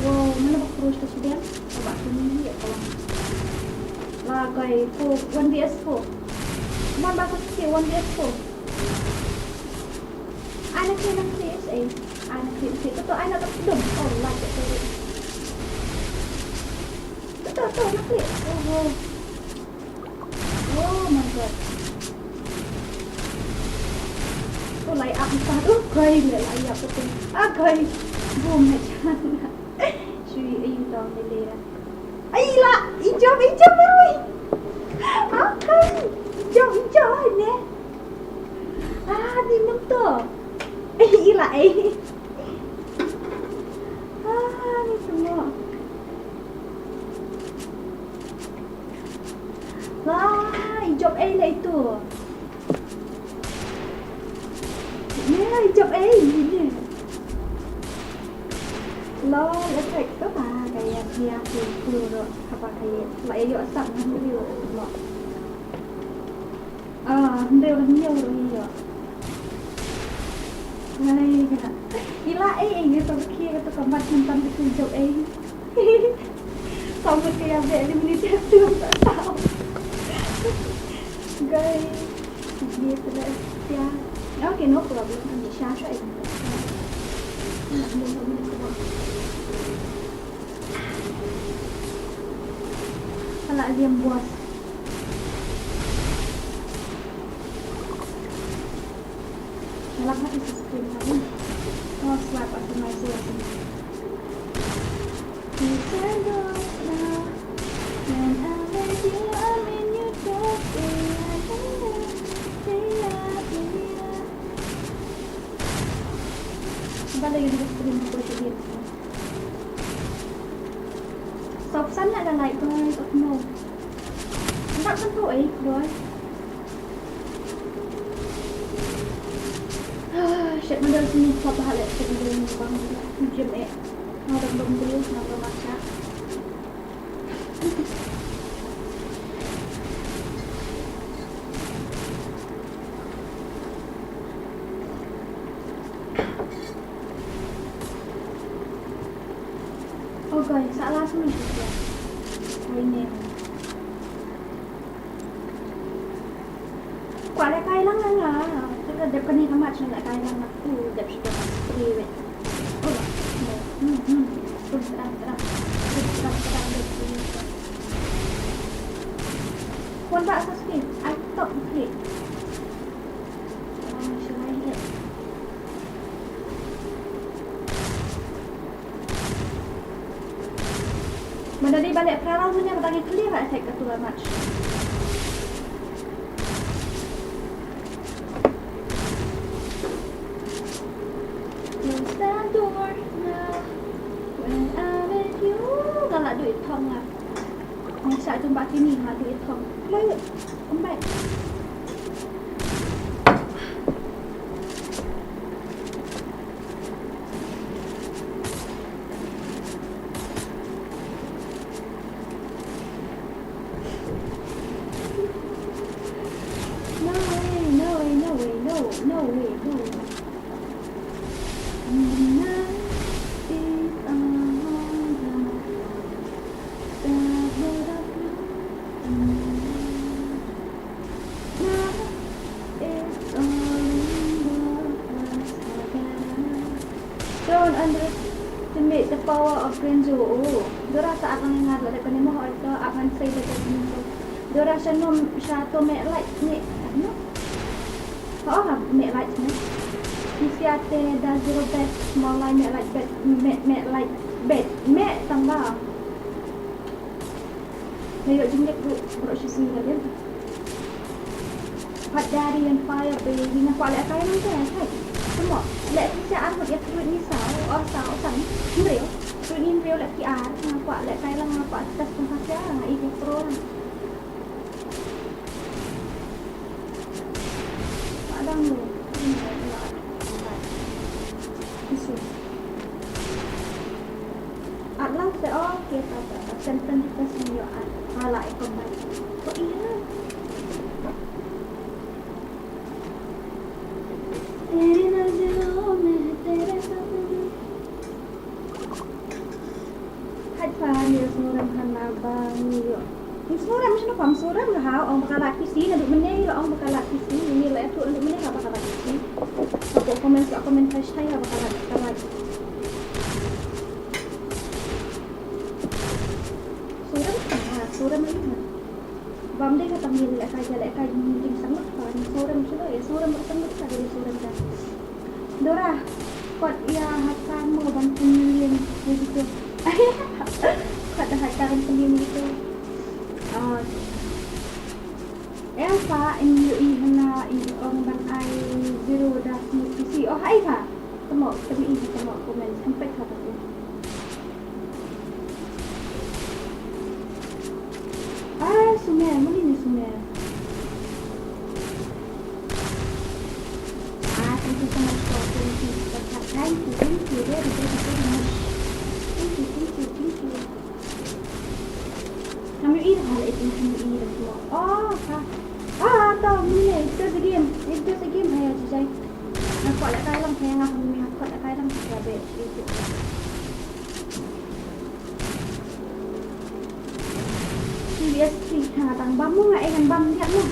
Speaker 2: Wow, mana bak terus tu sudah? Bak kini ya kalau. Lah gai 1vs4. Man bak tu 1vs4. Anak KSA. Anak KSA tu anak tak sedem. Oh, lah tu. Betul nak klik. Oh my god. Oh lay up ni tu gay le lay up tu. Gay. Boom macam. Sui ayu tahu ni le. Ai lah, hijau baru. Akai. Hijau ni. Ni betul. Ila ni semua. Lah, hijab A lah itu. Ya, hijab A ni. Lah, efek tu lah kayak dia tu apa kayak lah ayo asap nanti dia lah. Dia ya. Hai, gila ini sampai kira tu kamar simpan di hijab A. Sampai dia ambil eliminasi tu tak tahu. Guys, dia sudah siap. Okay, no problem. Ini Syasha ini. Kalau dia buat Salah satu screen tadi. Oh, swipe atau my source. You can go now. When I'm with you, I'm in your coffee. Balik lagi screen aku sedikit. Stop sana dah like guys, stop no. Tak sentuh rồi. Shit, model sini apa hal yang sedang bang jam orang beli nama macam. Oh guys, salah semua juga. Ini. Quả lại cay lắm anh à. Tức là đẹp cái này nó mặt nó lại cay lắm mà. Đẹp super free vậy. Ôi bà. Kwan tak sa skin. I top okay. Should I hit? Benda di balik peralatan punya bagi clear attack ke tu match. Là duit thông à. Mình sợ trong bạc cái nhìn là duit thông. Lấy được. Không bạn. No way, no way, no way, no way, no way. Don't underestimate the power of Renzo. Oh, Dora saat mendengar dari penemu itu akan saya dekat Dora siya to make light ni, ano? Oo, make light ni. Siate da zero bed, small line make light bed, make light bed, make tambah. Kayo jengek bro siya sini dia. Hot Daddy and Fire Baby na kuala kayo ng kaya. Semua, lek siya armut ya fruit ni sao sang real. Fruit ni real lek PR, ngapa lek kaya lang ngapa atas pengkasya nga iki pro lang. Ada mo. Isu. Atlang se okay tata. Sentence kita senior ala ekonomi. Kok iya? तेरी नजरों में तेरे सपने Hadfan ya suram hanabang yo. Yung suram siya pang suram na ha ang bakalaki si na dumenay yo ang bakalaki si ni la ito ang dumenay ha bakalaki si. Ako comment hashtag ha bakalaki. Suram ini. Bam dia kata mil lekaj mungkin sangat kan. Suram sudah ya suram sangat dari suram dah. Dora, kot ya hakan mo bang pemilihan begitu. Kata hakan pemilihan gitu. Elsa NUI hana orang bang ai zero dah PC. Oh hai pa. Temo komen sampai kata tu. Sungai, mana ni sungai? Thank you so much for watching. Thank you, very much. Thank you. Kami ini hal itu kami ini semua. Tahu ni, itu segim saya jijai. Nak kuat nak kailang saya ngah kami kuat nak kailang saya itu. Yes, tang bam mo nga ang bam dia mo.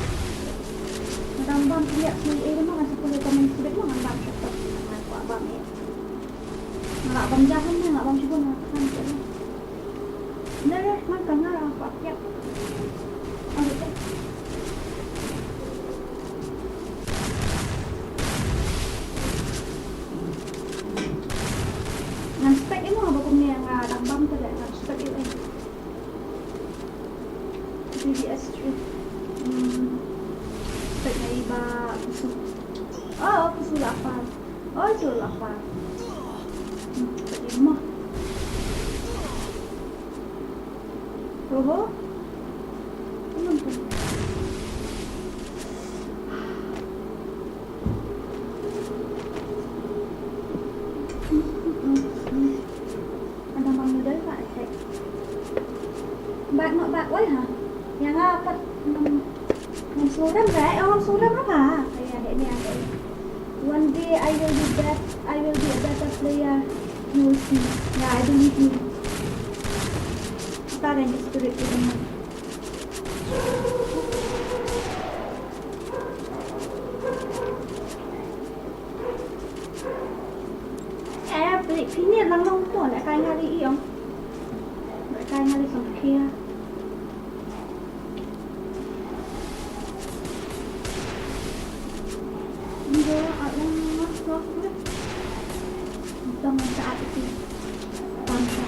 Speaker 2: Tang bam dia si mo nga sa pulo ka man sila mo ang bam sa to. Ako bam eh. Nga bam jahan na nga bam siguro nga kan ko. Nere man ka nga ako akyat. Ano to? perfect na iba. Puso lapar. Itu lapar. Tadi mah. Robo? Ano to? Ada bang noodle Pak Cek. Bak woi hả? Yang apa? Ngam suram right? Ngam suram apa? Kayak ini ada. One day I will be a better player. You will see. Yeah, I believe you. Kita ada spirit di dalam. Beli sini lang tu, lại cay ngali iong. Lại cay ngali song kia. Dia alam mas. Tentang saat itu. Bangsa.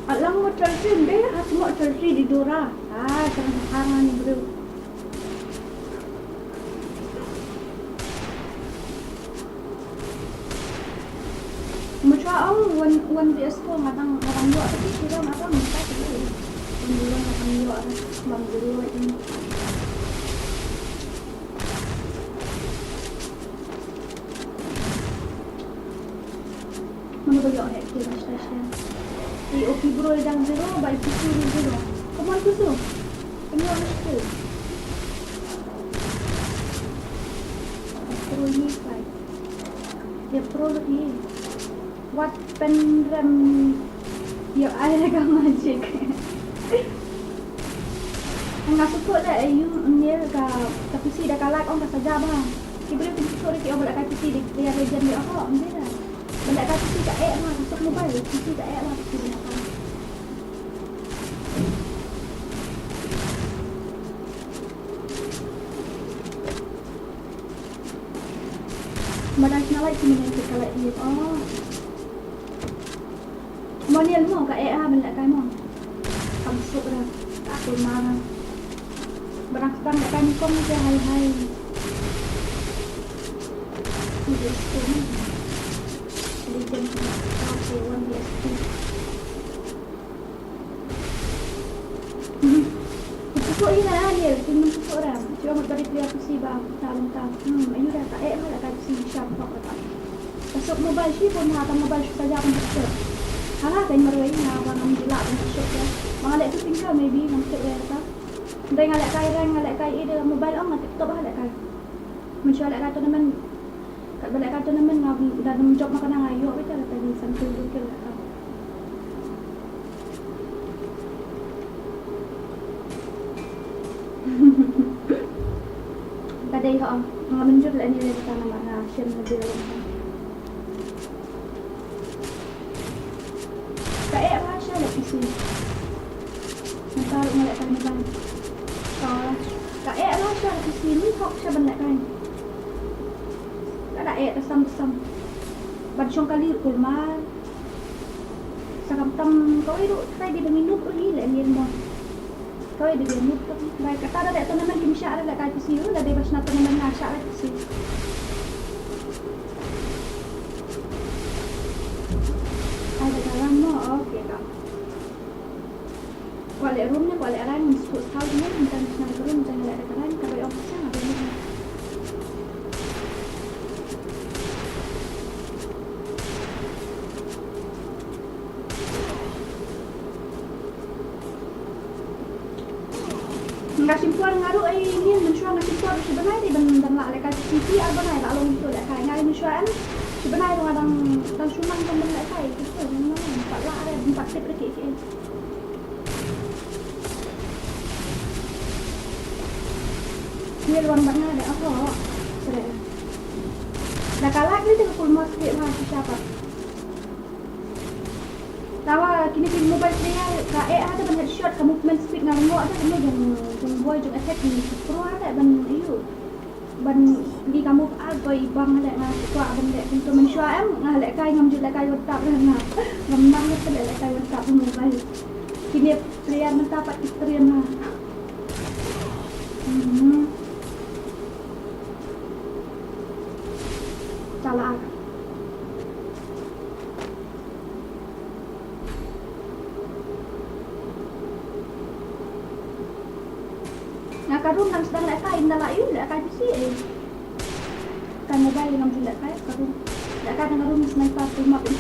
Speaker 2: Alam mo tersin deh, has mo tersi di Dora. Jangan hangan ni bro. Macam one vs ko matang dua tapi kita matang minta dulu. Dulu matang dua bang dulu ini. Mana boleh orang kita station. Di OP bro yang zero by pusu zero. Come on pusu. Ini orang itu. Pro ni fight. Dia pro lagi. What pendram yo ada kan magic. Enggak support dah you ni ka PC dah kalah on ka saja bang. Kibri support ki on ka PC dia legend dia apa ni dah. Benda ka PC tak mah untuk mobile PC tak mah PC dia apa. Badan senalai cuma yang kita lihat ni. Monial mo ka benda kay mo. Kamsuk dah. Aku marah. Barang sedang kat kami kong je hai. Ini semua. Legend okay, 1vs2. Pusuk ni lah dia. Cuma pusuk dah. Cuma mau balik dia aku si bang. Tak. Ayu dah tak lah kat si sharp tak. Masuk mobile si pun mobile saja pun tak. Hala kan meruai na bang jelak dan shop ya. Mangalek tu tinggal maybe masuk dia tak. Ndai ngalek kai dia mobile on TikTok ngalek kai. Mencualek kai tournament. Kat balik kai tournament dan job makan ayo kita tadi sampai dulu lah. Kadai ha menjur lah ni dia tanam mana shen lebih lama. Kayak Rasha lah PC. Ntar ngalek kan bang. Kayak Rasha lah PC ni hok siya banyak kan. Kada tasam. Badsong kali kulmal. Sakam kau itu try di minum uli lah ni mo. Kau di minum tu. Baik kata ada tournament kim sya ada kat PC tu, dah bebas nak tournament nak sya lah PC. Ada dalam mo, okey kak. Kualek room ni, kualek lain, sebut tahu ni, macam nak room, macam ada lain, kalau yang macam ada ni. Nggak simpuan ngaruh ini mencuang nggak simpuan sebenarnya di benda nak lekat TV apa naik tak long itu lekat ngai mencuan sebenarnya orang dan suman kan benda lekat itu memang empat lah ada 4 tip lagi ke ni luar mana ada apa sudah dah kalah ni tengok full mouse sikit lah siapa tawa kini di mobile player kae ada banyak shot ke movement speed ngalengok ada kena jeng boy jeng attack ni pro ada ban iyo ban di kamu agoi bang ada na kuat benda untuk mensua ngalek kai ngam jula kai WhatsApp dah ngam ngam tu lek kai WhatsApp mobile Kini pria mendapat istri mah. Salah. Nga karon nang sedang nak kain na lain, nak kain si eh. Kan mobile nang sila kain karon. Nak kain nang karon sniper rumah pun.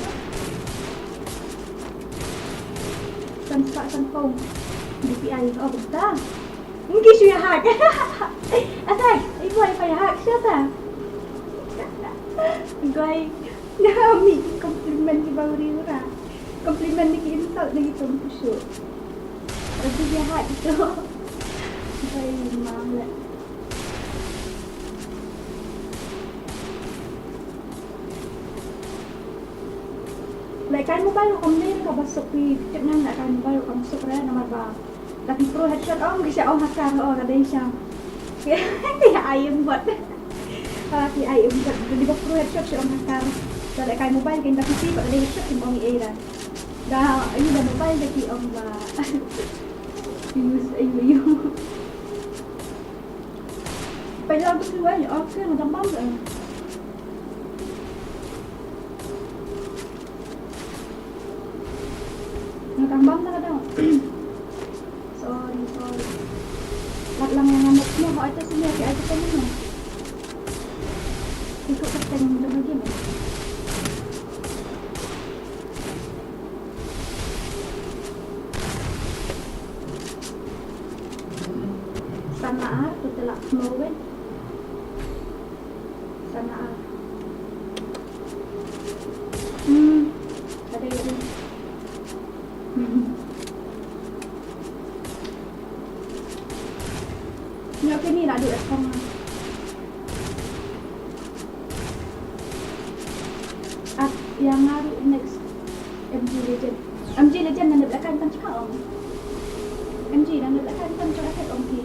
Speaker 2: San phone. DPI oh betul. Mungkin siya hack. Asal, ibu ay payah hack siya ta. Guy, nami komplimen di bawah ura. Komplimen ni insult lagi tumpusu. Tapi dia hack itu. Ay, malah. Lại cái mobile của con nên có bật sụp vì chức năng lại cái mobile của con sụp ra nó mà vào là thì pro headshot ông thì sẽ ông hacker ở đây sao cái ai em vật thì ai em vật di bawah pro headshot sẽ ông hacker và lại cái mobile cái tapi sih pada headshot yang ông ấy là dah ini dah mobile jadi ông và use ayu bây giờ tôi nói là ok mà đâm bóng rồi Nakang bam na daw. Sorry. Lat lang yang ngamuk mo, ho ito siya kay ito mo. Ito ka tayong dumagin eh. Sana ito tala mawin. Sana ada yun. Nhớ cái này là được không? Yang ngaruh next MG Legend. MG Legend yang belakang kan cakap om. MG yang belakang kan cakap om ki.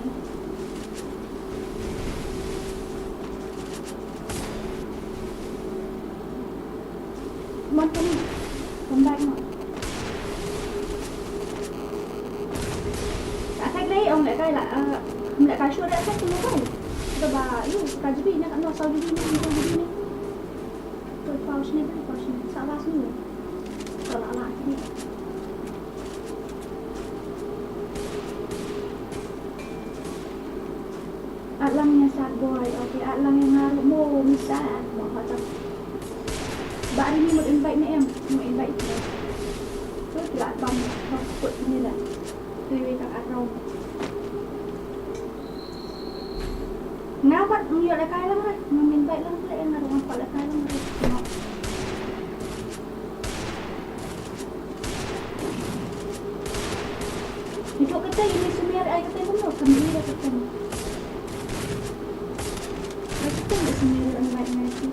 Speaker 2: Macam ni, kembali mak. Đây ông lại cái là lại cái chua đã sách nó vậy rồi bà yêu cái gì nó nó sau gì nó tôi phao này sao ba xuống rồi rồi lại cái gì alam yang sad boy okay alam yang ngaruh mo bisa mau kata bạn ini một invite nữa em một invite tôi lại bằng học quận như là tùy các anh Ngawat, ngiyo na kaya lang rin. Mamintay lang sila, naroon pala kaya lang rin. Ito kita, ini sumiyari ay kita yung mga kamila kita. Ay kita yung sumiyari ang light na ito.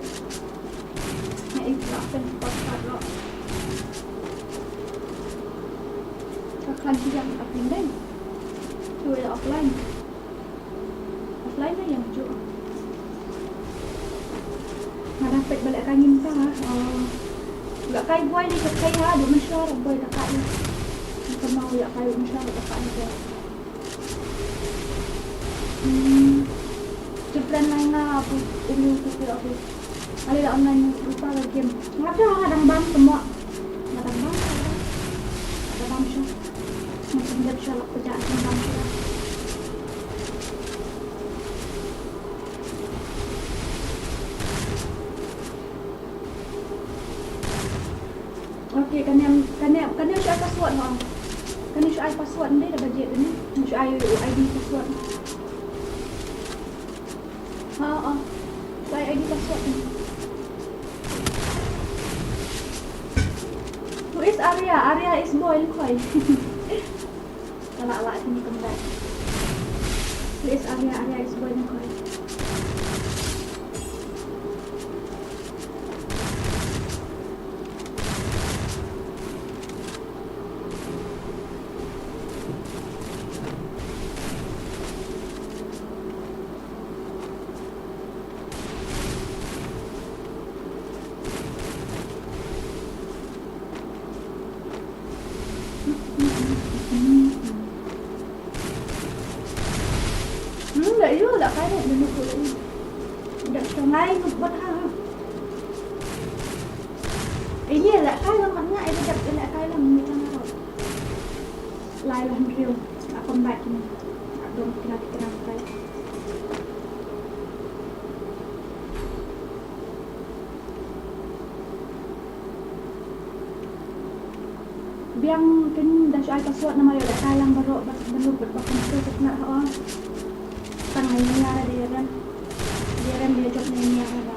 Speaker 2: Na-extraction, pagkaro. Kaklansi yang kapinday. Tuwil offline. Offline na yang jo. Marapit balik kanin pa ha. Gak kay boy ni kay ha, di man siya boy na kain. Hindi mau ya kayo man siya na kain ko. Jeplan na nga po ini ko ako. Ali la online lupa la game. Ngapa kadang bam semua. Kadang bam. Kadang bam siya. Masih siya lang kerjaan bam siya. Okay, kanya siya password mo. Kanya siya ay password hindi na budget ini. Siya ay ID password. Oo. Siya ay ID password. Who is Arya? Arya is boy koy. Wala sini kembali. Who is Arya? Arya is boy koy. cái này mình được rồi đặt cho ngay một bát ha ý nghĩa là cái lắm ngắn ngại để đặt cái lại cái làm người ta nào lại là hình riêu không bạch này đồng kena cái biang kan dah soal password nama dia dah lang baru belum berbakan tu nak ha tangay niya dia job niya ba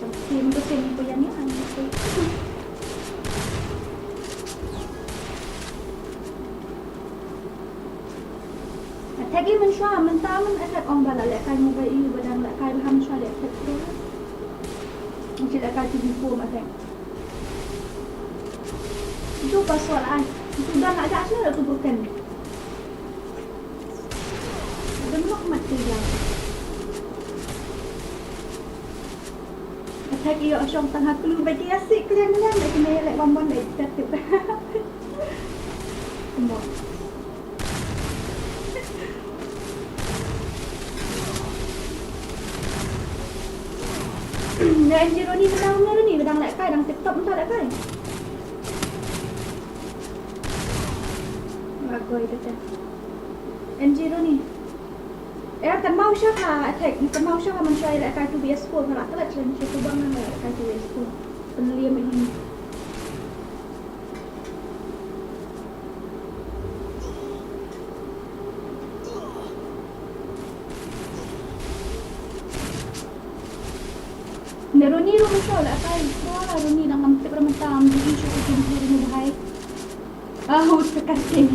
Speaker 2: so sim ko yan yan Tagi man siya, man taman attack on bala lekay mo ba iyo badang lekay baham siya lekay ko. Ang sila ka TV4 matay. Itu password ay. Itu dah nak ajak saya tu bukan. Demok mati lang. Attack iyo asyong tengah keluar bagi asik kalian ni nak kena lek bombon lek tetep. Demok. Nah, N0 ni bedang lekay, dang TikTok entah lekay. Agoi betul. N0 ni. Kan mau siya ka attack, kan mau siya ka man siya lekay tu BS4 kalau tak lek siya tu bang na lekay tu BS4. Penliam ini. Roni rumah siya lah kay. Wah, Roni nang ngantip raman tam. Hindi siya kukumpiri mo bahay. Hus ka kasi.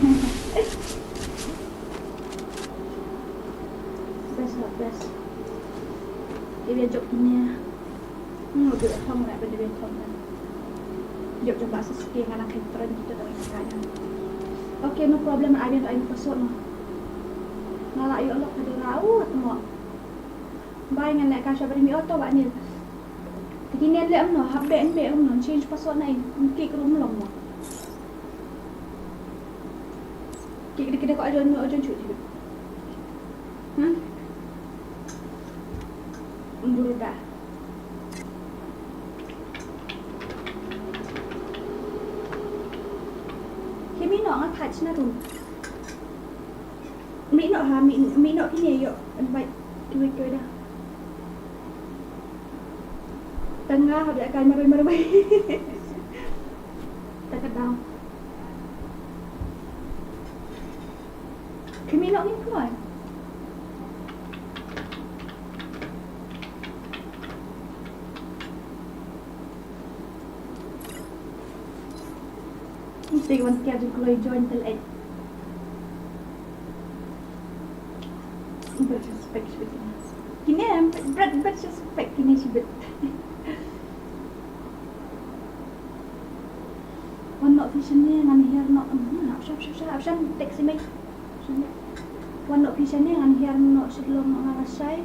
Speaker 2: Best. Dia job niya. Udah thong lại bên bên thong này. Job coba sesekali anak kentran kita dalam sekarang. Okay, no problem. Ada ayo pasok no. Nala ayo Allah kada raut mo. Bay ngan nak kasih beri mi auto ba ni. Thì nên lẽ nó hấp bẹn nó change password này klik đúng lòng mà klik kita kok ada cuci buru dah kimi nó ngắt thạch na rồi mỹ nọ cái này yo vậy cười dah tengah ada akan merai tak kedau kimi nak ni kuat mesti kawan kia tu kalau join tel bersuspek sebetulnya kini bersuspek kini sebet option ni ngan here no option text me one option ni ngan here no sebelum ngarasai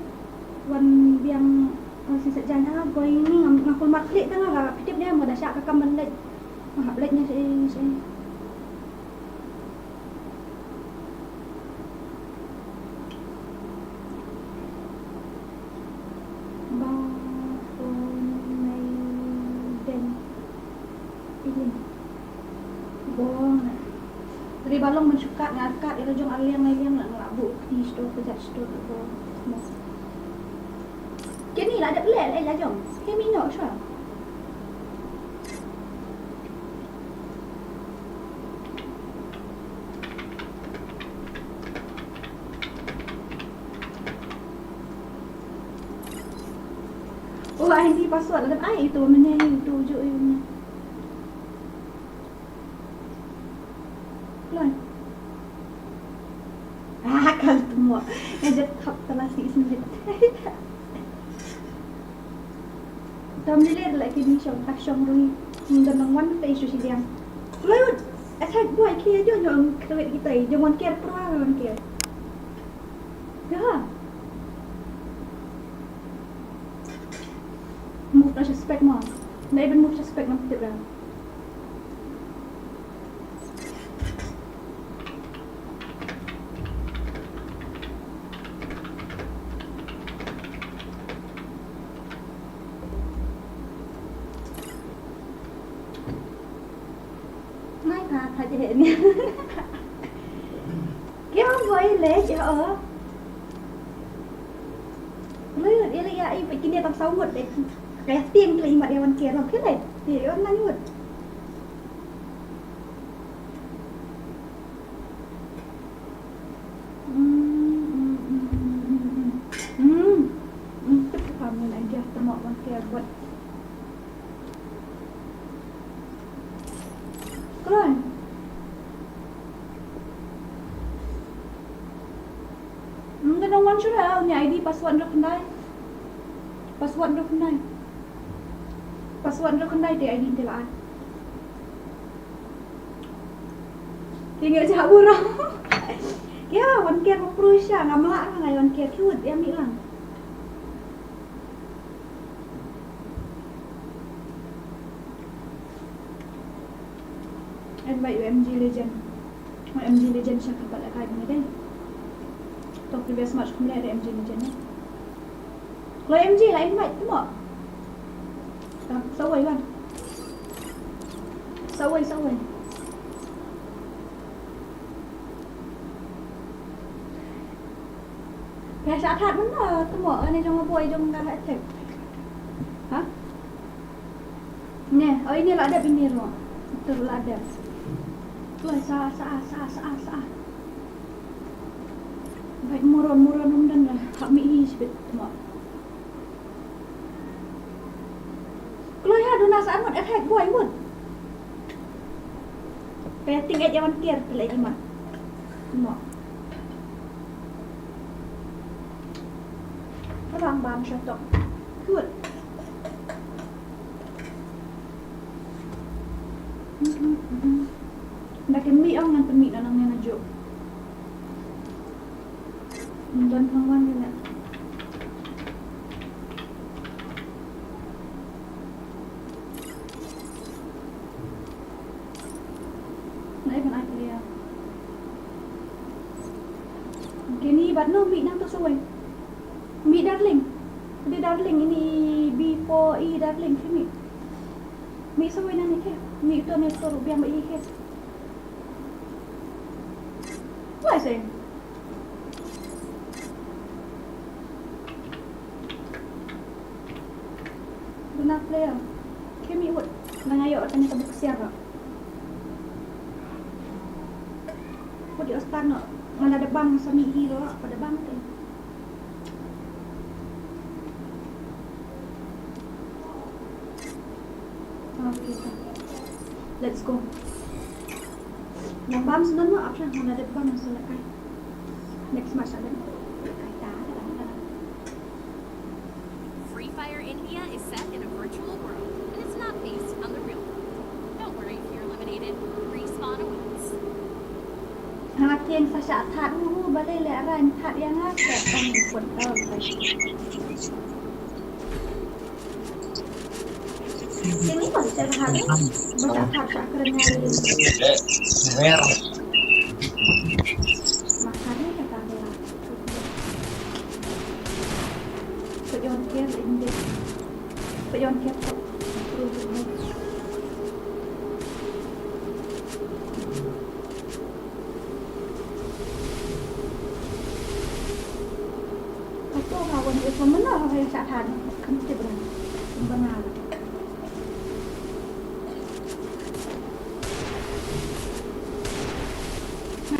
Speaker 2: one biang masih sejana going ni ngakul maklik tengah lah pitip dia mau dasyak ke kamar lek mahap leknya saya Dari balong mensukat ngangkat dia jong aliang nak ngabuk di store kejap store tu. Kini lah ada pelik lah jong. Kini minyak sah. Oh, ini password dalam air tu mana itu je punya. Kalau semua ngajak hap terasi sendiri. Tamlilir lagi ni syong tak syong rui dengan one face susi dia. Lalu asal buat kia je yang kerja kita jangan care peruan kia. Ya. Move na suspect mo. Na even move suspect na pitip lang. aja ini. Kia boleh le je Lướt dia lagi ai bikin dia tak sawut deh. Kayak tiang kelima dia wan kia ke le. Dia wan lanjut. Itu kamu aja temok wan kia buat. Keluar. Ganong wan sudah ni ID password dah kendai. Password dah kendai. Password dah kendai di ID telaan. Tinggal cak burang. Ya, wan kia mau perusah ngamalak ngai wan kia cute ya mi lang. And by MG Legend. MG Legend siya kapal academy deh. Tok previous match kami ada MG Legend ni. Kalau MG lah invite tu mak. Sawai kan? Sawai. Biasa atat mana tu mak ni jangan boy jangan dah attack. Hah? Ni, ini lah ada bini mak. Betul lah ada. Tu sa. Baik muron dan lah. Hak mi sebet mak. Kalau ya dona saat attack boy pun. Petting aja man kier pelai mak. Mak. Orang bam syatok. Good. Nak kemi ang nang pemik nang najo. Dan kawan ni nak. Nak ikan air dia. Kini badno mik nang tu suai. Mi darling. Dia darling ini B4E darling kami. Mi suai nang ni ke. Mi tu ni tu biang bayi ke. Why say? Benar player. Kami buat mengayo tanya tabuk siar. Buat di Ostan mana ada bang sami hero pada bang tu. Okay. Let's go. Yang bam sebenarnya option mana ada bang selesai. Next match ada.
Speaker 3: Free Fire India is set in a virtual world, and it's not based on the real world. Don't worry if you're eliminated. Respawn awaits.
Speaker 2: Hati yang saya tak dulu balik leran tak yang ada kan buat tahu. Sini pun saya hari baca tak kerana makanya kata dia. Pejon care ini. Pejon care tu. Aku kawan itu mana yang saya tahan kamu tidak benar.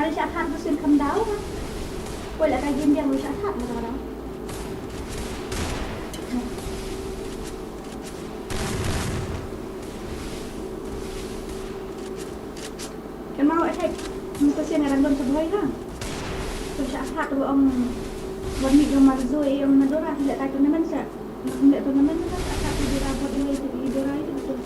Speaker 2: Hari saat musim kemdau kan, boleh kaji dia hari saat macam kan mau attack musim yang random sebuah kan, hari saat tu orang wanita yang marzoi yang nadora tidak tahu nama saya, tidak tahu nama saya tak tahu dia apa dia itu idora itu betul.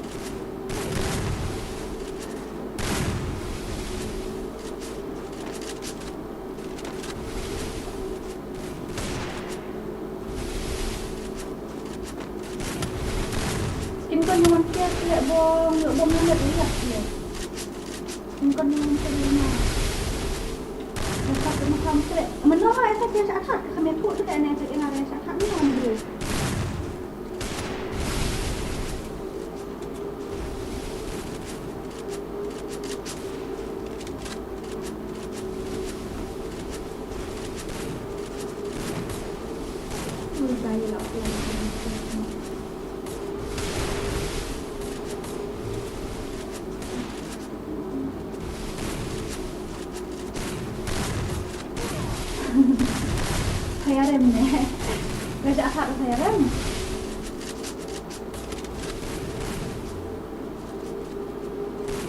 Speaker 2: Con yang kia tidak bom yang lihat dia. Con yang kia mana? Lepas tu macam tu. Mana saya dia saat kami tu tu kan yang saya ingat saat ni mana dia. je lah aku lagi. Saya rem ni. Raja akak saya rem.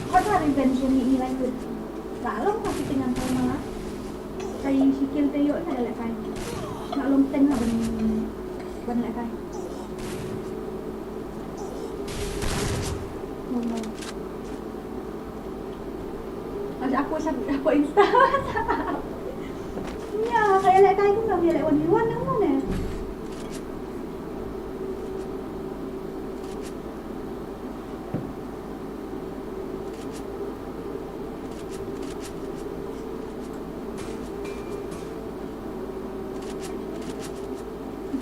Speaker 2: Kau tak invention ni lagi. Tak long pasti dengan kau malah. Saya sikil teyok nak lah kan. Nak long ten lah ben lah kan. Ada aku insta. Ya, kayak lek kai cũng làm việc lại còn luôn đúng không nè.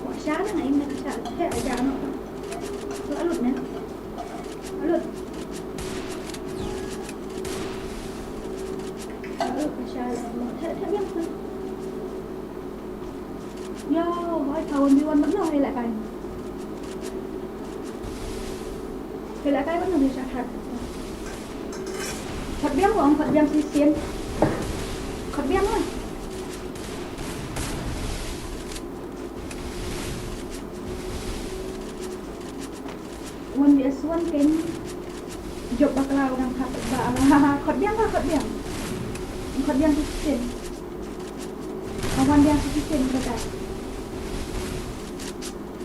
Speaker 2: Quả xá nó này em đã sợ thế ở nhà nó. Lỡ lụt nè. Lụt. Lụt quả xá là thế thế biết không? Yo, hỏi thầu đi vẫn nói hay là cái vẫn là gì thật thật biếng không? Thật biếng xí xiên thật biếng thôi One is one can job bakal orang thật thật biếng xí xiên Awan dia suficient dekat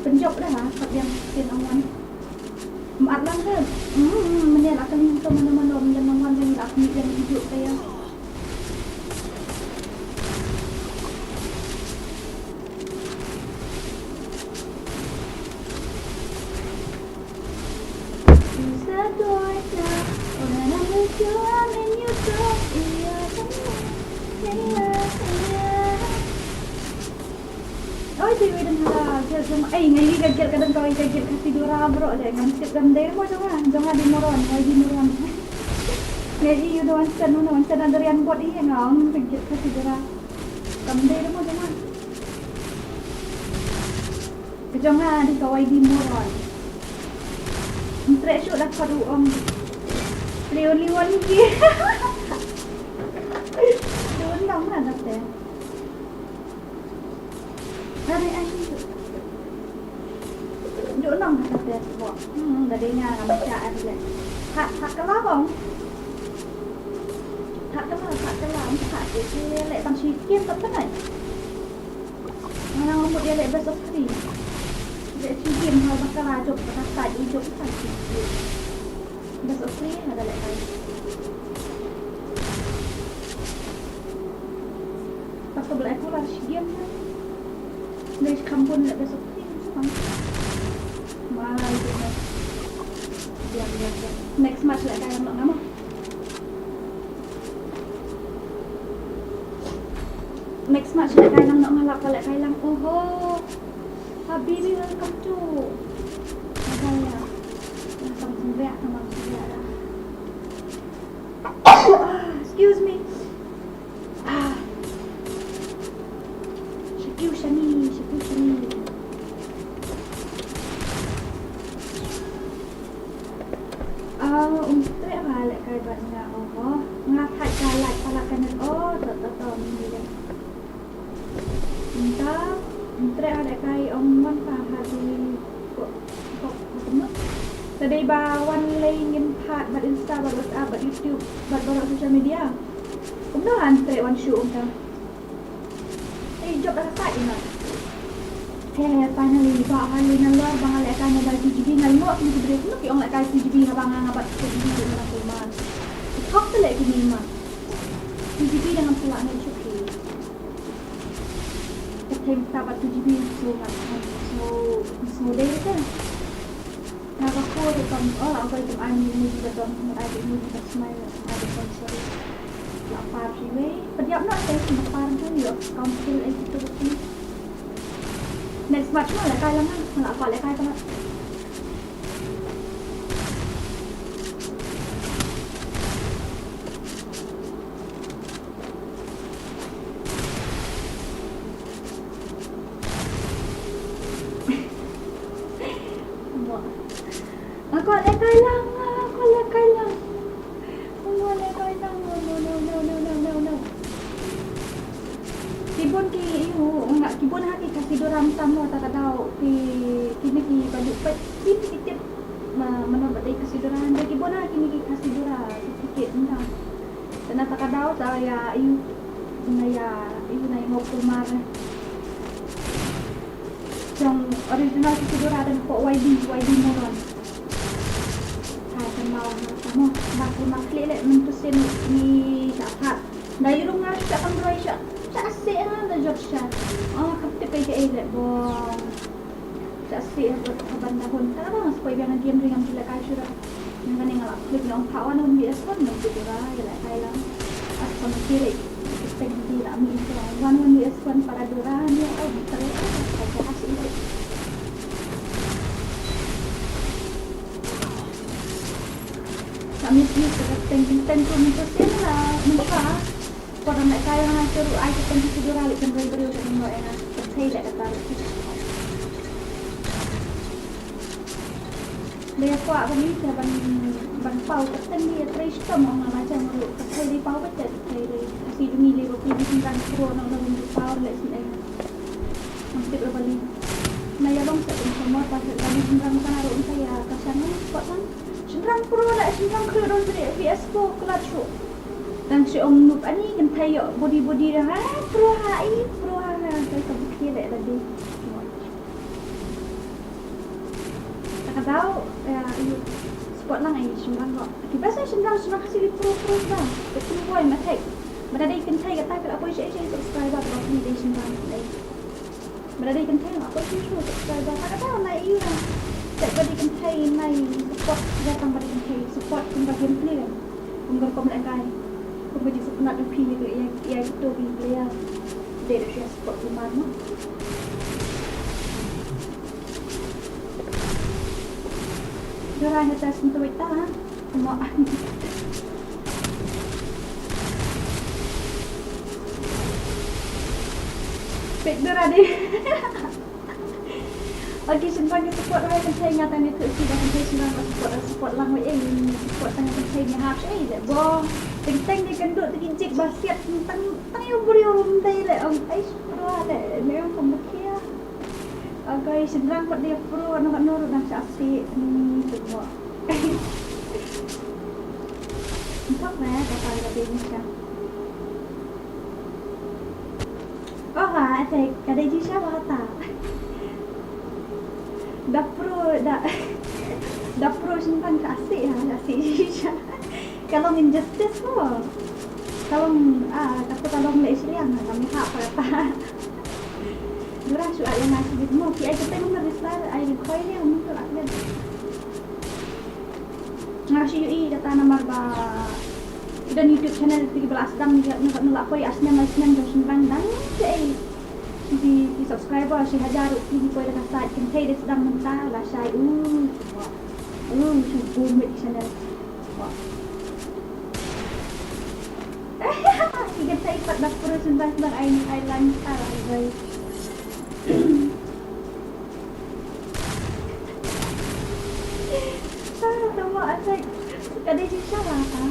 Speaker 2: penjok dah lah kat yang suficient awan maaf lang ke menel akan minta mana-mana dan awan yang tak ni yang hidup saya Ngayon gagil ka doon kawin gagil kasi dura bro dahil ngamsip gamday mo jangan di moron ngayon iyo doon sa nadarian buat iya ngam gagil kasi dura gamday mo jangan jangan di kawai di moron Tre shoot dah kadu liwan ki liwan lang na dati Hari ay Chỗ nằm thật đẹp quá Là đi nhà làm chạy rồi Thật cái lá không? Thật cái lá Thật cái lệ bằng suy kiếp tập tất này Mà một đĩa lệ bớt sốc thì Lệ suy kiếp thôi bằng cái lá chụp và thật tại đi chụp thật Bớt sốc thì là lệ này Và tập lệ cũng là suy kiếp Đây không buồn lệ bớt sốc thì Next match lại cài lắm không? Next match lại cài lắm ngalap lại cài lắm. Oh, Habibi welcome to. Makanya langsung sembek sama saudara. Excuse me. Shani. Untuk apa lek kai banyak ngatai kalak palakan tetap ni entah entre ada kai man hadi kok semua tadi bawan ingin pat bad Insta bad WhatsApp bad YouTube bad social media cũng đó entre one show entah job ada tak ini finally bahali nalar bahal akan ada TGB ngalmo ni break no ki ong akan TGB habang ngabat TGB na kuman talk to like ni ma TGB dengan pula ni cuki tem tabat TGB so day kan nak aku dekat aku itu ani juga don ada ni juga smile ada sponsor lapar sini pediap nak saya lapar tu yo council itu tu Next match mo, lekay lang man. Wala pa, lekay pa na. kok le kailang ah, kok le kailang. Oh, le kailang. No. Kibon ki iyo, enggak kibon haki kasih dorang tamu tak tahu kini ki baju pet tip menurut dia kasih dorang dia kibon haki ni kasih dorang sedikit entah. Dan tak tahu saya iyo na ngopul mar. Yang original kasih dorang dan kok YD moron. Saya mau kamu makli le mentusin ni apa. Dari rumah saya akan berai saya asik lah dah job saya. Kapte pergi elek bong. Saya asik buat kaban dahun. Tak ada supaya biar game ringan gila kasih lah. Yang kan yang ngelak lebih orang kawan pun biasa pun nanti juga elek Thailand. Asal kiri. Kita tidak ambil itu. Wan biasa pun para doran ya. Terus saya asik elek. Kami sih teng pun terus lah. Muka. Kalau nak kaya nak suruh saya kita tidur alik kan beri untuk membuat enak. Saya tak kata. Dia kuat kami ban pau ketan dia terus sama macam tu. Saya di pau baca saya kasih demi lepas pergi tinggal pro nak pau lek sini. Mesti berbalik. Nah ya bang saya semua pasal kami tinggal makan arun saya kasana kuat kan. Senang pro nak senang keron beri PS4 kelas show. Dan si Om Nup ni kan tayok body dah pro hai saya kebukir dah tadi. Tak tahu sport lang ay senang kok. Tiba saya senang kasih di pro dah. Betul boy matek. Berada ikan tay kata kalau apa saya subscribe kalau ni dia senang dai. Berada ikan tay apa sih subscribe tak tahu nak iu lah. Tak berada ikan tay nai support datang berada ikan tay support tentang gameplay kan. Unggal kom nak kai. Kung ba sa penat ng pili ko iya ito biblia dito siya spot luman mo Dora na tas nito ita ha kumaan Pek Dora di Lagi senang yung support rin kan saya ingatan itu sih dan saya senang support lang way support tangan kan saya ni half eh bo teng ni kenduk terkincik basiat tentang yung buri orang tay le ang ay pro ada memang pembekia agak senang buat dia pro ano dan sa asik semua Entah na kata gabi ni siya Oh ha ate kada di siya bata dah pro senang kasih siya kalau injustice tu kalau Islam kami hak apa Dura soal yang nasi di rumah kita memang besar air koi ni untuk rakyat nasi UI data nomor dan YouTube channel 13 dan nak koi asnya Joshua dan di subscriber si hajar di koi dah start kita dah sedang mentah lah saya cukup di channel Kita saya ipat dah pura sembang air lancar guys. Tama asal kada si siya ka.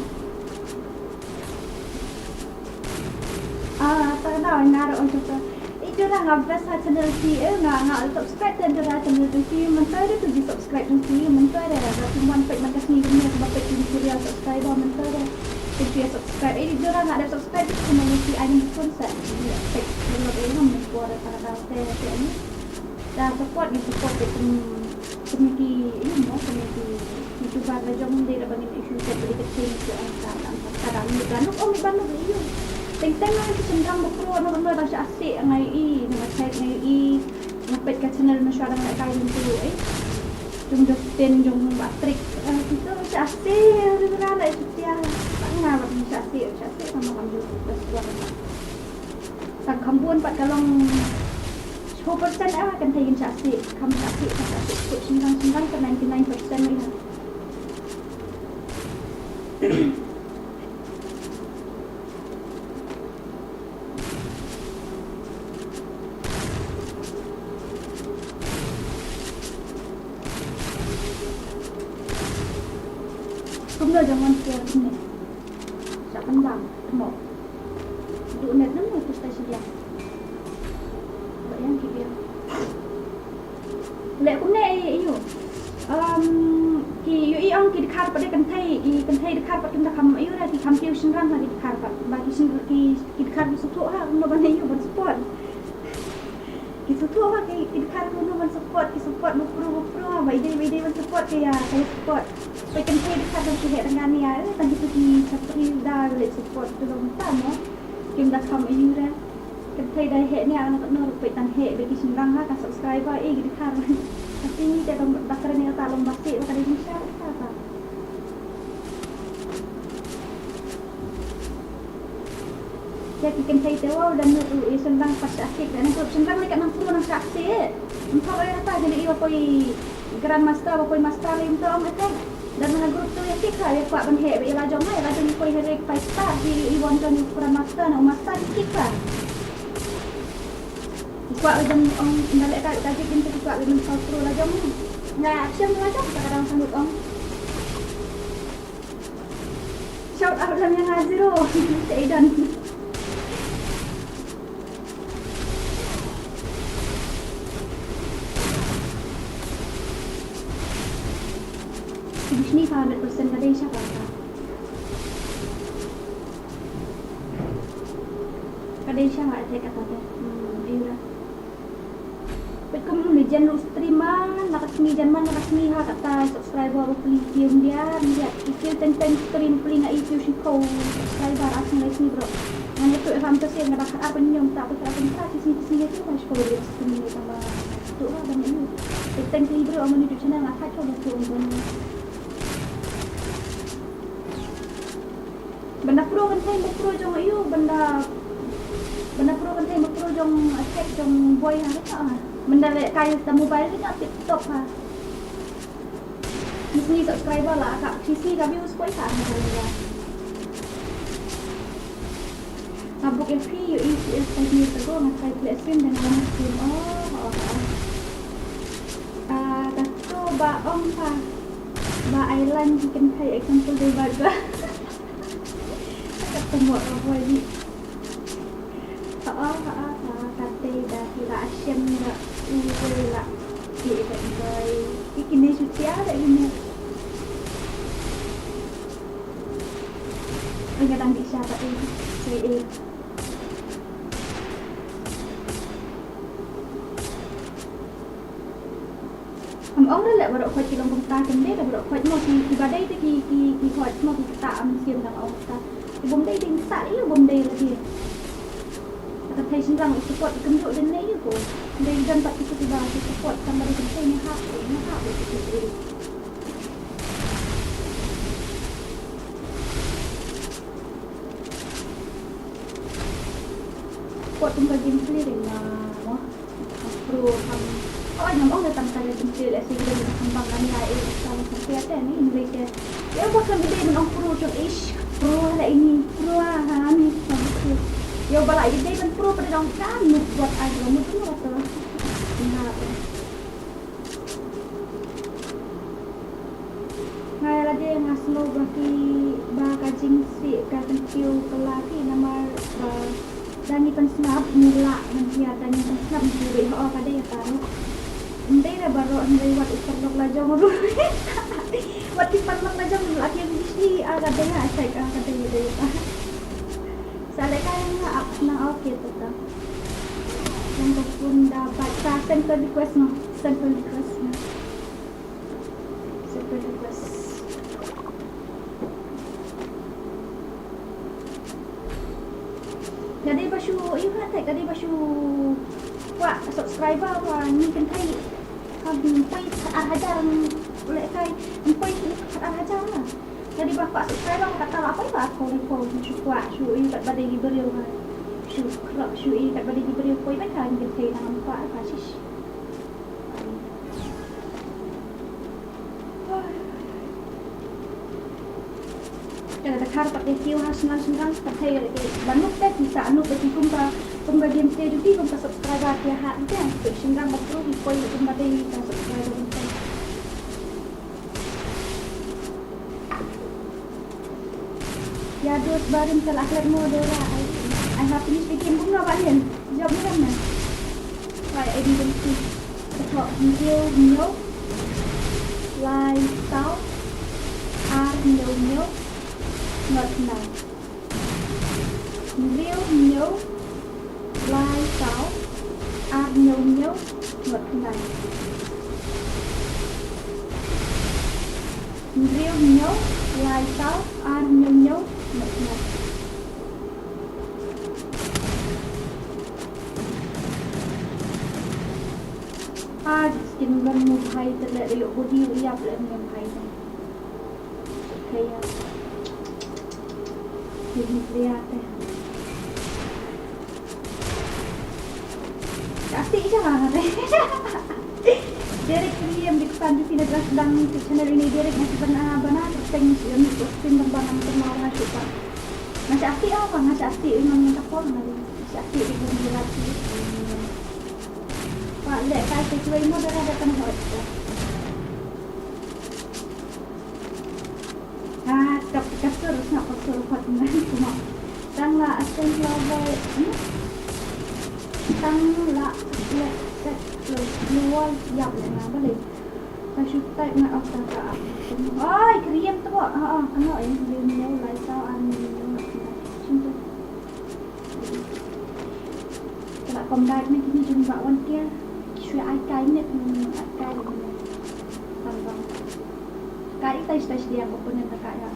Speaker 2: Tak tahu naroon siya. Ito na nga best sa channel si nga subscribe dan sa channel si mentara tu di subscribe si mentara ada cuma pet man kasih ni sebab ni kuliah subscriber mentara. Dia subscribe. Diorang nak ada subscribe cuma mesti anime pun saya cek kalau dia nak buat ada saya ni dah support community ini community YouTuber lah jangan dia dah bagi isu saya beri kecil ke kadang ni banuk banuk iyo teng lah senang berpro nak dah asik ngai nak cek ngai ngapet ke channel masyarakat nak kain tu jom Justin jom Patrick kita macam asik dia nak setia Nga macam syasik sama kamu bersuara. Tak kampun pat kalong 10% akan tayin syasik. Kamu syasik kut 99 ke 99% lihat. đúng rồi jangan share ini. Siapa bang? Mau. Duk net nang aku stasi dia. Bayang dia. Lek cũng này iyo. Ki yo i ong ki dekat pada kentai dekat pada kita kam iyo dah ki kam piu sendang lagi dekat bagi sendang ki dekat suatu ha no ban iyo ban support. Ki suatu ha ki dekat no ban support ki support no pro bai dei ban support ki ya saya support. Pai kentai dekat dan ki dengan ni ya tadi tu ki sapri dah le support tu long ta no. Kim dah kam iyo dah. Kentai dah he ni anak no pai tan he bagi sendang ha ka subscriber ki dekat. Tapi ini dia lomba bakar ni kata lomba sih bukan Indonesia apa. Jadi kan saya tahu dan nu sembang pas asyik dan kalau sembang dekat 60 nang saksi. Engkau ada apa jadi iwa koi grandmaster apa koi master lim tu om kan. Dan nang grup tu yang kita ya kuat ban he be la jom hai la jom koi hari 5 star di iwan tu ni grandmaster na master kita. Kuat macam orang balik kat tajik kita kuat memang kontrol lah jom ni. Nah, action lah jom kadang sanggup orang. Shout out lah yang Aziro, Aidan. Ni 100% kadang siapa? Kadang siapa ada kata dia. Iya. Bekum legend streamer nakasmi janman nakasmi ha kata subscriber aku pilih film dia ikil tentang stream pilih ngai ikil si kau subscriber asing lesni bro nang itu ram tu saya ngadak apa nyom tak apa apa sini tu mas kau dia stream ni sama tu lah dan ini tentang bro amun itu channel ngah coba tu untuk benda pro kan saya pro jong ayu benda pro kan saya pro jong attack jong boy ha tak benda kayu mobile ni kat TikTok ha. Mesti subscriber lah kat PC kami us koi tak ada. Abuk FP you is 5 years ago ngai play stream dan nama stream. Kato ba ong pa. Ba island chicken kai example dari baga. Ketemu apa ni? Kate dah kira asyam nak lah dia kat boy kini cuci ada ini enggak tanggi siapa ini saya ông đó lại vào độ khoai chỉ lòng công ta cần biết là vào độ khoai một thì vào đây thì khoai một thì tạo xiêm đằng ông ta thì vùng đây thì xả đấy là vùng đây là gì thầy sinh rằng support cấm dội đến nấy của đây dân tập itu tiba support sama di sini ni hak itu support untuk gameplay dengan pro ham yang orang datang kali gameplay lah sih dia kembangkan ya sama seperti ni Indonesia ya bukan dia dengan pro jom pro lah ini pro ha ni yo balai dia kan pro pada dong kan buat aja mungkin waktu ngai lagi ngaslo bagi kajing si kajing piu kelaki nama dani pensnap mula nanti ada ni pensnap diri ho kada ya tahu ndai dah baru ndai wat iparlok lajo ngobrol wat iparlok lajo laki bisni aga dena asai aga dena dia Saleh kaya na okay tu tak. Yang pun dapat send request no, send request. Jadi basu, you kan tak? Jadi basu, wah subscriber wah ni kan thay, kami pay ajar boleh kay, pay ajar lah. Jadi bapak subscriber kata apa itu aku report kuat shui kat badai diberi kan shui kat badai diberi koi macam kita nampak apa sih kalau dekat pakai kiu hasan pakai banyak deh bisa anu bagi kumpa pembagian jadi kumpa subscriber dia hak dia sendang betul di koi kumpa badai subscriber terus baru salah akhlak modal lah. I have to speaking bunga Pak Lin. Jawab ni kan nah. Right, I didn't see. Ketok nhiều lai tao nhiều ngọt ngào. Nhiều lai tao nhiều ngọt ngào. Nhiều lai tao nhiều ngọt ngào. Jangan menghay terlalu yuk budi ia belum menghay. Kayak ini lihat deh. Kasih jangan deh. Derek yang di depan di sini sedang di channel ini Derek masih benar-benar tertengis yang posting tentang semua orang suka. Masih aktif apa? Masih aktif memang tak pernah lagi. Masih aktif di bulan Pak, lihat saya sesuai mau dah datang hotel. Kasur nak kasur hotel semua. Tanglah asal lawan, tanglah set luar siap lah boleh. Kasih tak nak apa tak. Ay, kriam tu pak. Ano yang dia mulai tahu macam Kalau komdai ni kini jumpa orang dia. Suy ai cái net cái vâng cái tay dia của nên là cái đó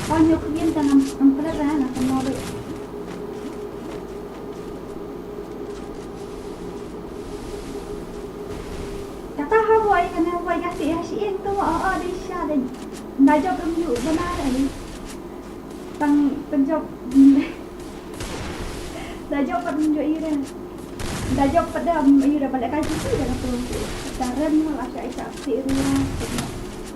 Speaker 2: bao nhiêu viên ta nằm cái ra là không lo được kata Hawaii karena Hawaii kasih itu di sana nggak jauh belum benar ini penjawab dah jawab pada menunjuk ia dah jawab pada ia dah balik kaji tu dah tu daran lah asyik asyik dia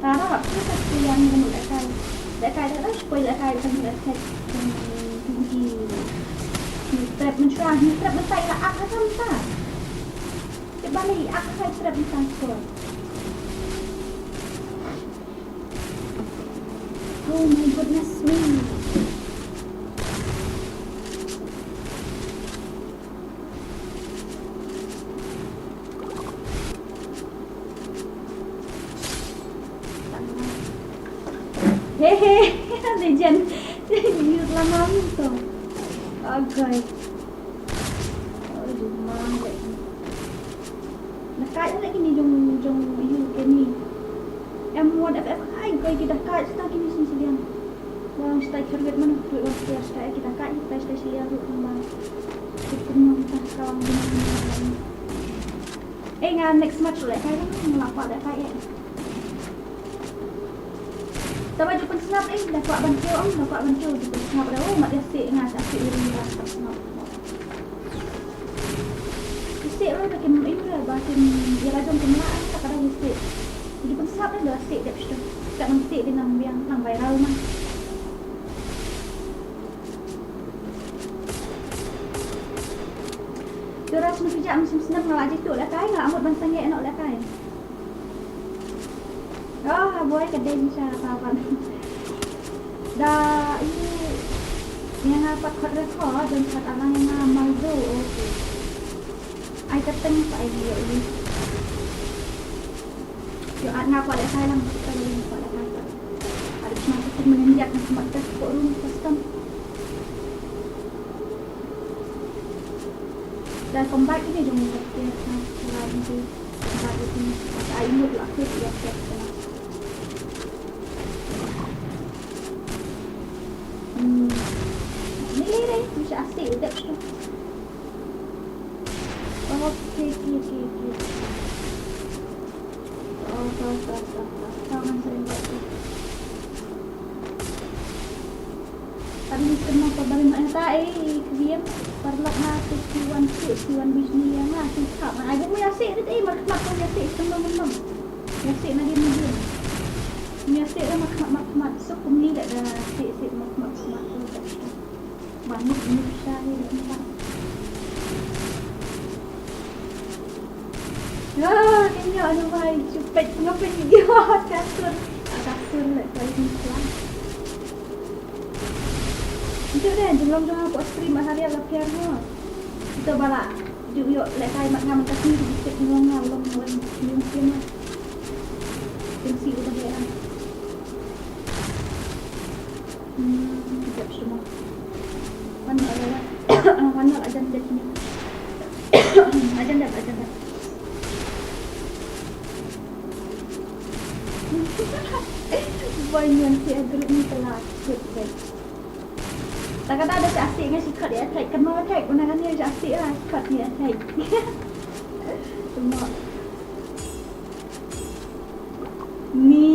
Speaker 2: Tara tu satu yang balik kaji dah supaya balik kaji kan balik kaji tinggi trap mencurah trap besar lah akak sampai balik akak trap besar tu oh my goodness me Hehe, legend. Yun lang namin to. Agay. Aduh, mangga. Nakaya lagi ni jong you kini. M1 FFI kay kita kaya sa kini sinsiyan. Wang stay forget man to stay kita kaya stay siya ru kembang. Kita kawang din. Nga next match ulit kaya ngapa dah kaya. Tapi jumpa snap dapat bantu jumpa snap dah. Oh, mak dia sik dengan asyik ini lah snap. Sik lah dah kena ini lah bahagian dia lajong kemelaan tak ada sik. Jumpa snap dah sik dah sudah. Tak mesti dia nang viral mah. Terus kerja musim snap nak aje tu lah kai ngak amut bang sangat nak lah kai. Oh, boy kedai bisa kawan. Dah ini yang dapat hot record dan kat abang yang amal tu. Okey. Ai keteng pak ini. Yo nak apa dah saya lang kita boleh apa dah kata. Ada cuma kita menanjak nak sempat tes forum custom. Dan comeback ini jom kita lagi baru ini. Ai mood lah kita ya. Ni bisa asyik udah tu. Okey. Oh, tangan saya buat. Tadi kena kabarin mak tak kriam perlak hati siwan bisnis yang asyik tak. Ai bu asyik dia mak asyik senang. Asyik nak dia. Ni asyik dah mak so kumni dah asyik mak. Banyak Indonesia ni tempat. Ya, kena Ano ba? Cupid. Ngapin video. Kasur. Kasur lah. Paling pelan. Itu dah. Jumlah aku stream hari agak piar mo. Itu bala. Yuk. Lekai mak ngam kasih. Cek ngomong long long. Mungkin lah. Tensi udah dia. Tidak semua. Mana ada? Mana ada di sini? Ada. Banyak si agak ni telah cukup. Tak kata ada si asyik dengan si kat dia attack. Kan mau attack pun nak ni si asyik lah. Kat ni attack. Semua. Ni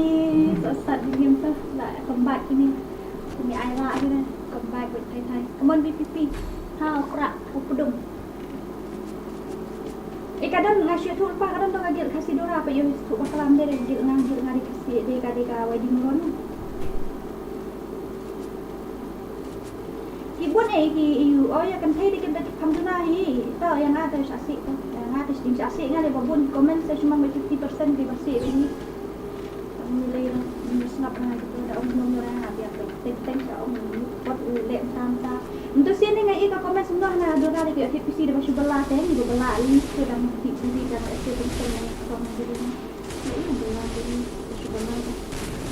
Speaker 2: sesat di game tu. Lah comeback ni. Ni Aira ni lah. Comeback with Thai. Come on BPP. Ha, prak. Pudum. Kadang ngasih tu lepas kadang tu ngagil kasih dora apa yang tu bakalan dia dia ngari kasih dia wedding loan. Ibu ni ya kan saya dikan tadi kamduna hi. Tahu yang ada asyik tu. Yang ada sting asyik ngale babun komen saya cuma 50% di basik ini. Mulai snap na gitu ada orang orang habis apa. Thank you om buat lek tanta. Untuk sini ngai ka komen semua na dora di FPC dah masuk belah teh ni belah ini sedang TV dan SPC yang komen jadi ni. Ini belah jadi masuk belah.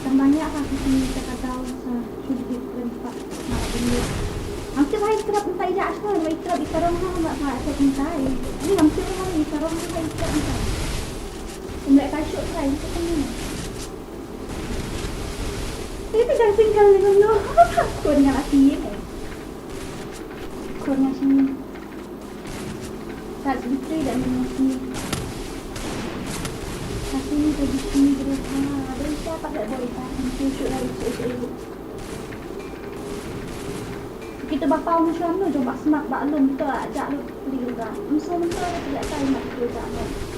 Speaker 2: Tambahnya apa sih kita tahu sudah berempat malam ini. Hampir baik kerap entai je asal, baik kerap ikarong ha mak mak saya entai. Ini hampir baik ikarong ha baik kerap entai. Mulai kasut try itu kan ni. Tapi dah tinggal dengan lo. Kurnya lagi ni. Kurnya sini. Tak sentri dan sini. Tapi ni pergi sini terus. Ada siapa tak boleh tak? Shoot lagi shoot. Kita bapa orang Islam tu coba semak baklum kita ajak lu beli juga. Musuh kita tidak tahu nak juga.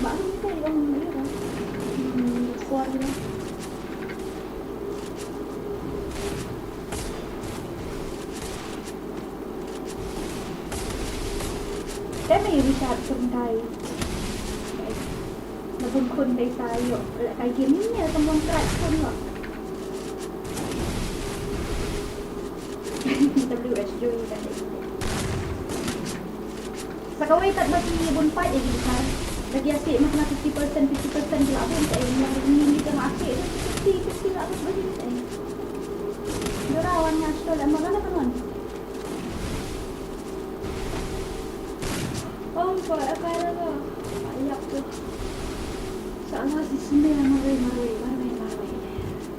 Speaker 2: Baklum kita orang beli kan. Kuat dia. Saya mai bisa tungkai. Napun kun dai tayo. Kai game ni semua kerat pun lah. WSJ tadi. Sakawai tak bagi bonfire lagi besar. Lagi asyik macam 50% pula pun tak yang ni tengok asyik tu 50 lah tu bagi tak. Dora warna stol amal mana kan? Oh, kau apa lagi? Ayat tu. Soalnya di sini marwai.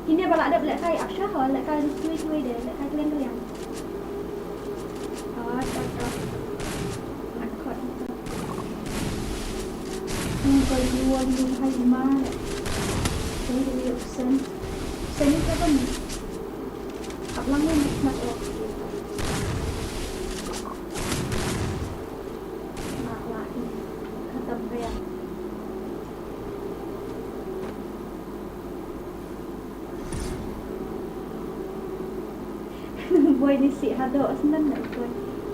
Speaker 2: Ini bala ada black kai Aksha hol, black kai suai dia, black kai kalian. Kalau jual hai mana? Ini dia sen. Sen itu apa ni? Ablangnya nak ok. Nak lagi. Kata saya. Boy ni si hado senang nak boy.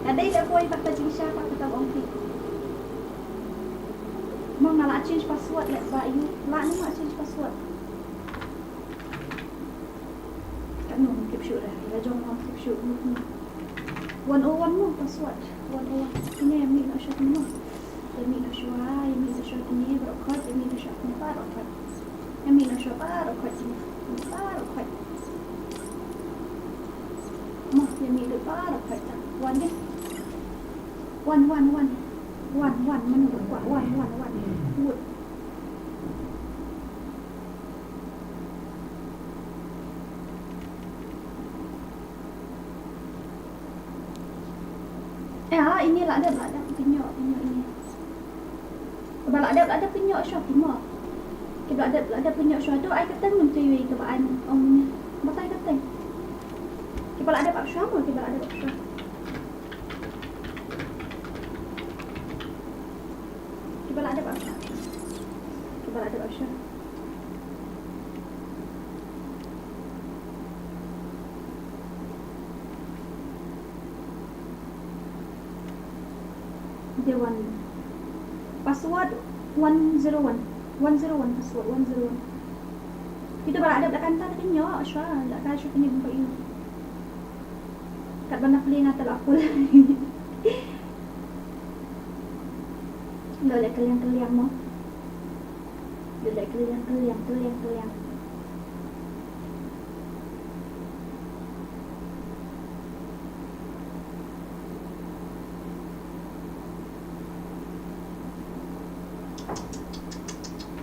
Speaker 2: Ada tak boy tak tajing siapa kata orang tu. Mau nak change password nak bayu. Nak ni nak change password. Tak nak keep shoot dah. Dah jom nak keep shoot. 101 mu password. 101. Ini yang ni nak shoot ni. Yang ni nak shoot ni berokot. Yang ni nak shoot ni berokot. Yang ni nak shoot berokot ni. Berokot. Mah yang ni berokot. One ni. One. Mana buat one. Wood. Inilah ada penyok ini. Kalau ada penyok syah timah. Kalau ada penyok syah tu ai kata mun tui kebaan omnya. Batai kata. Kalau ada pak syah kalau ada pak syah. Kalau ada pak syah. Kalau ada pak syah. Dia one. Password 101. 101 password 101. Kita berada kat kantor kenyok Syah, tak kaya Syah punya buka you. Kat mana play ngata lah aku. Lo lek keliang-keliang mo. Lo lek keliang.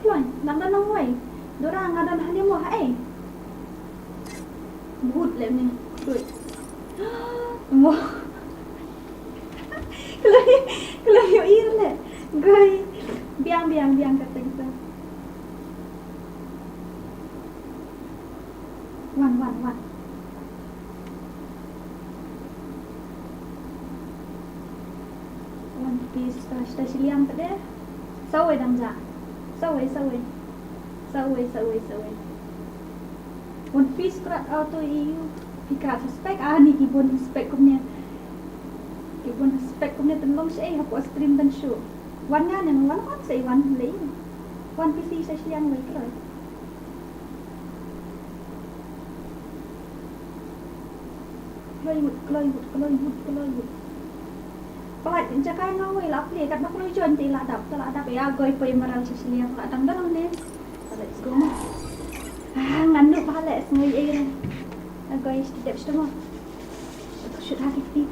Speaker 2: Loan, lang danang way. Dorang ada nah ni mo hai. Good lem ni. Good. Mo. Kalau yo ir le. Gai. Biang kata kita. One. One piece sudah siliang tadi. Sawai damza. Sawai. One piece kerat auto EU. Pika spek ni kibun spek kumnya. Kibun spek kumnya tendong saya hapu stream dan show. One nga yang one kan say one lay. One piece sa siliang way kerat. Keloy. Pahat jakai ngawai lah play kat nak keloy juan tak ada ya goy poi maral sa siliang lah dang ni. Let's go. Nganduk pahala sengai air. Goy step semua. Should have it.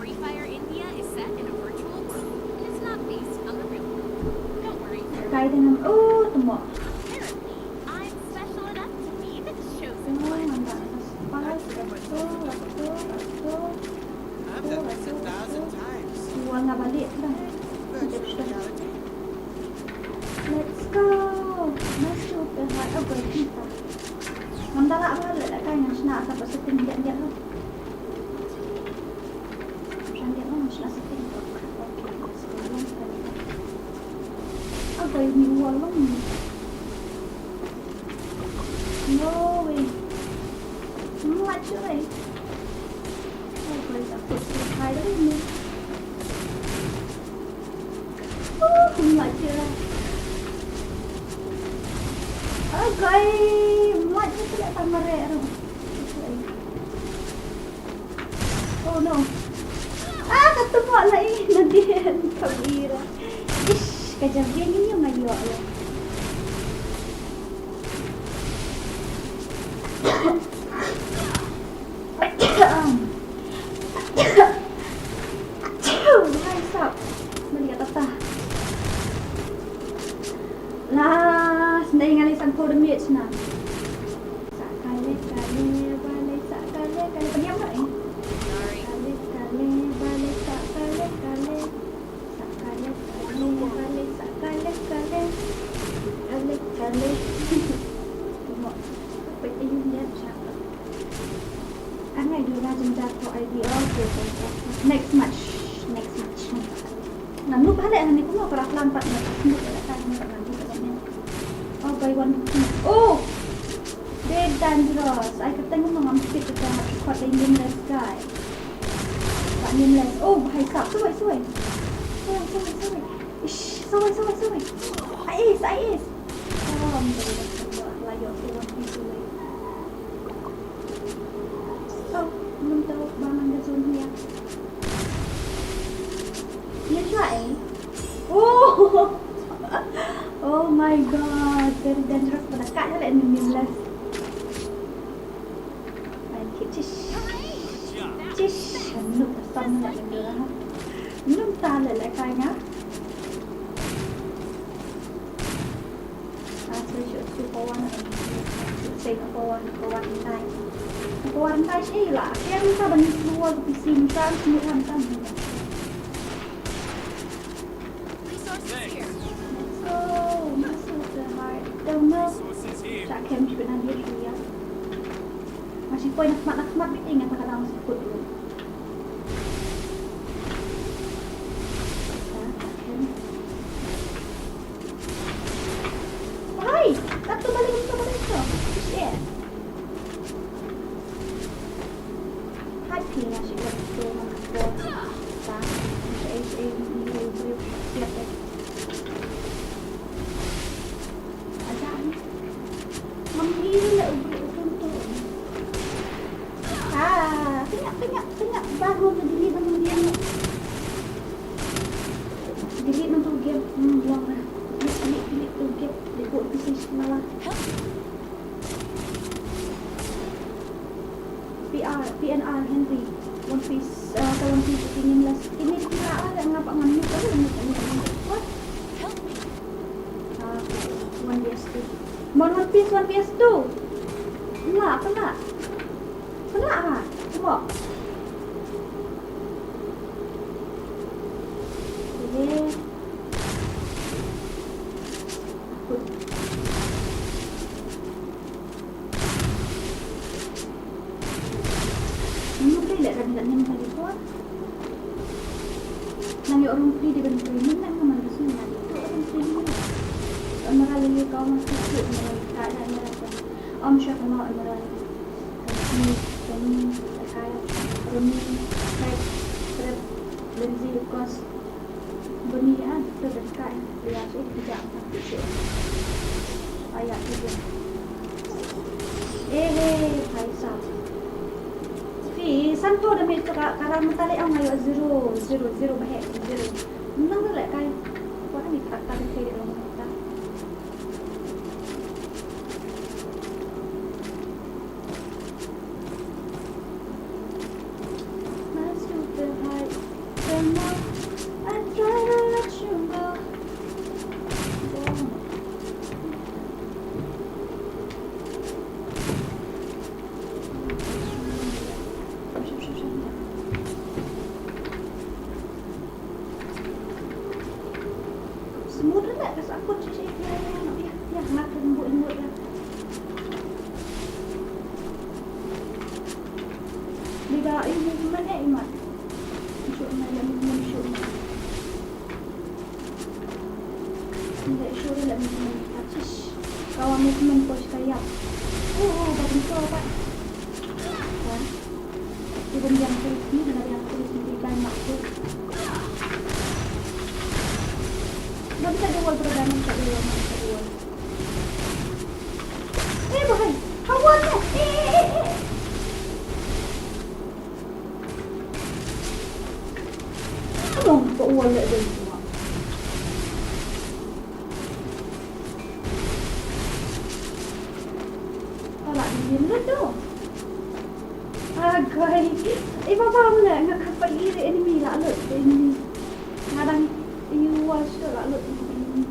Speaker 3: Free Fire India is set in a virtual world, and it's not based on the real world. Don't worry.
Speaker 2: Kaya dengan temo.
Speaker 3: Apparently, I'm special enough to be the chosen
Speaker 2: Semua
Speaker 3: one.
Speaker 2: nampak
Speaker 7: I've done this 1,000 times.
Speaker 2: Jual nggak balik dah. Let's go. Masuk ke hati kita. Mandala balik lah kan yang nak dapat setting dia lah. Dia lah nak setting. Apa ini uang ni? No way. Muat cuy. Apa yang aku suka ni? Muat cuy. Okay, muat je tidak sama rare. Oh no. Ketemu lagi Nadian Kabira. Ish, kejadian ini yang lagi Allah. Coordinates na. Sakale, balik, Pediam tak ni?
Speaker 3: Sorry.
Speaker 2: Sakale, balik, Sakale, balik. Tengok. Peti dia siapa? Angai dia jembat for idea. Okay. Next match. Nanti balik ni pun mau kerak lambat nak. By one. Oh! Dead dangerous. I kata ngomong hampir kita nak kuat nameless guy. Pak nameless. Oh, bahaya kap. Suai. Ish, suai. Ais. Oh, menjadi layak tu one piece away. Oh, belum tahu bangan dah zone ni. Dia try. Oh! Oh my god, very dangerous pada kat je lah nameless. Cish, nuk pasal nak dia. Nuk tak lah kayaknya. Should for one. Say for one time. For one time eh lah. Kaya minta banyak keluar ke PC minta semua hantam.
Speaker 3: Resources here.
Speaker 2: Masuk ke heart. Tengok. Tak camp juga nanti dulu ya. Masih poin nakmat bikin ingat kadang masih ikut dulu. Hai, tak tu balik tu. Shit. Happy masih ikut tu nak tu. Tak. Siap. Tengok baru tu delete nama game. Delete nama tu game. Buang lah. Delete tu game. Dekut PC semalam. PNR Henry. One Piece kalau Piece ingin las. Ini kira ada ngapa nganu kalau ini. What? One PS2. One PS2. Enggak. Coba. Ini. Nak tadi kuat. Nami orang free di benda ini nak mana semua ada tu orang free ni. Amara lagi kau masih tu amara ada rasa. Syaf mau amara. Kami saya Rumi saya terus lenzi kos benian terdekat lihat tidak sampai sini. Ayat itu. Faisal. Santo dah make karang mentalik ang ngayon 0 bahaya 0. Menang tu lah kai. Kau ni tak tak kaya dalam kita. Masuk ke high, semua I try to let you go. Semua dah tak aku cik dia makan lembut dah. Dia ini mana imat? Syuk mana minum syuk. Tidak syuk lah minum acis. Kawan minum pos kayak. Bagi kau apa? Kan? Ibu yang tulis ni adalah yang tulis di banyak tu. Nggak bisa dual programnya, bisa dual. Bahaya, kawannya. Aduh, kok wallet dia semua. Alah, dia tu. Agai. Bapa mana nak kapal iri enemy lah lut enemy. Ngadang you watch lah lut enemy.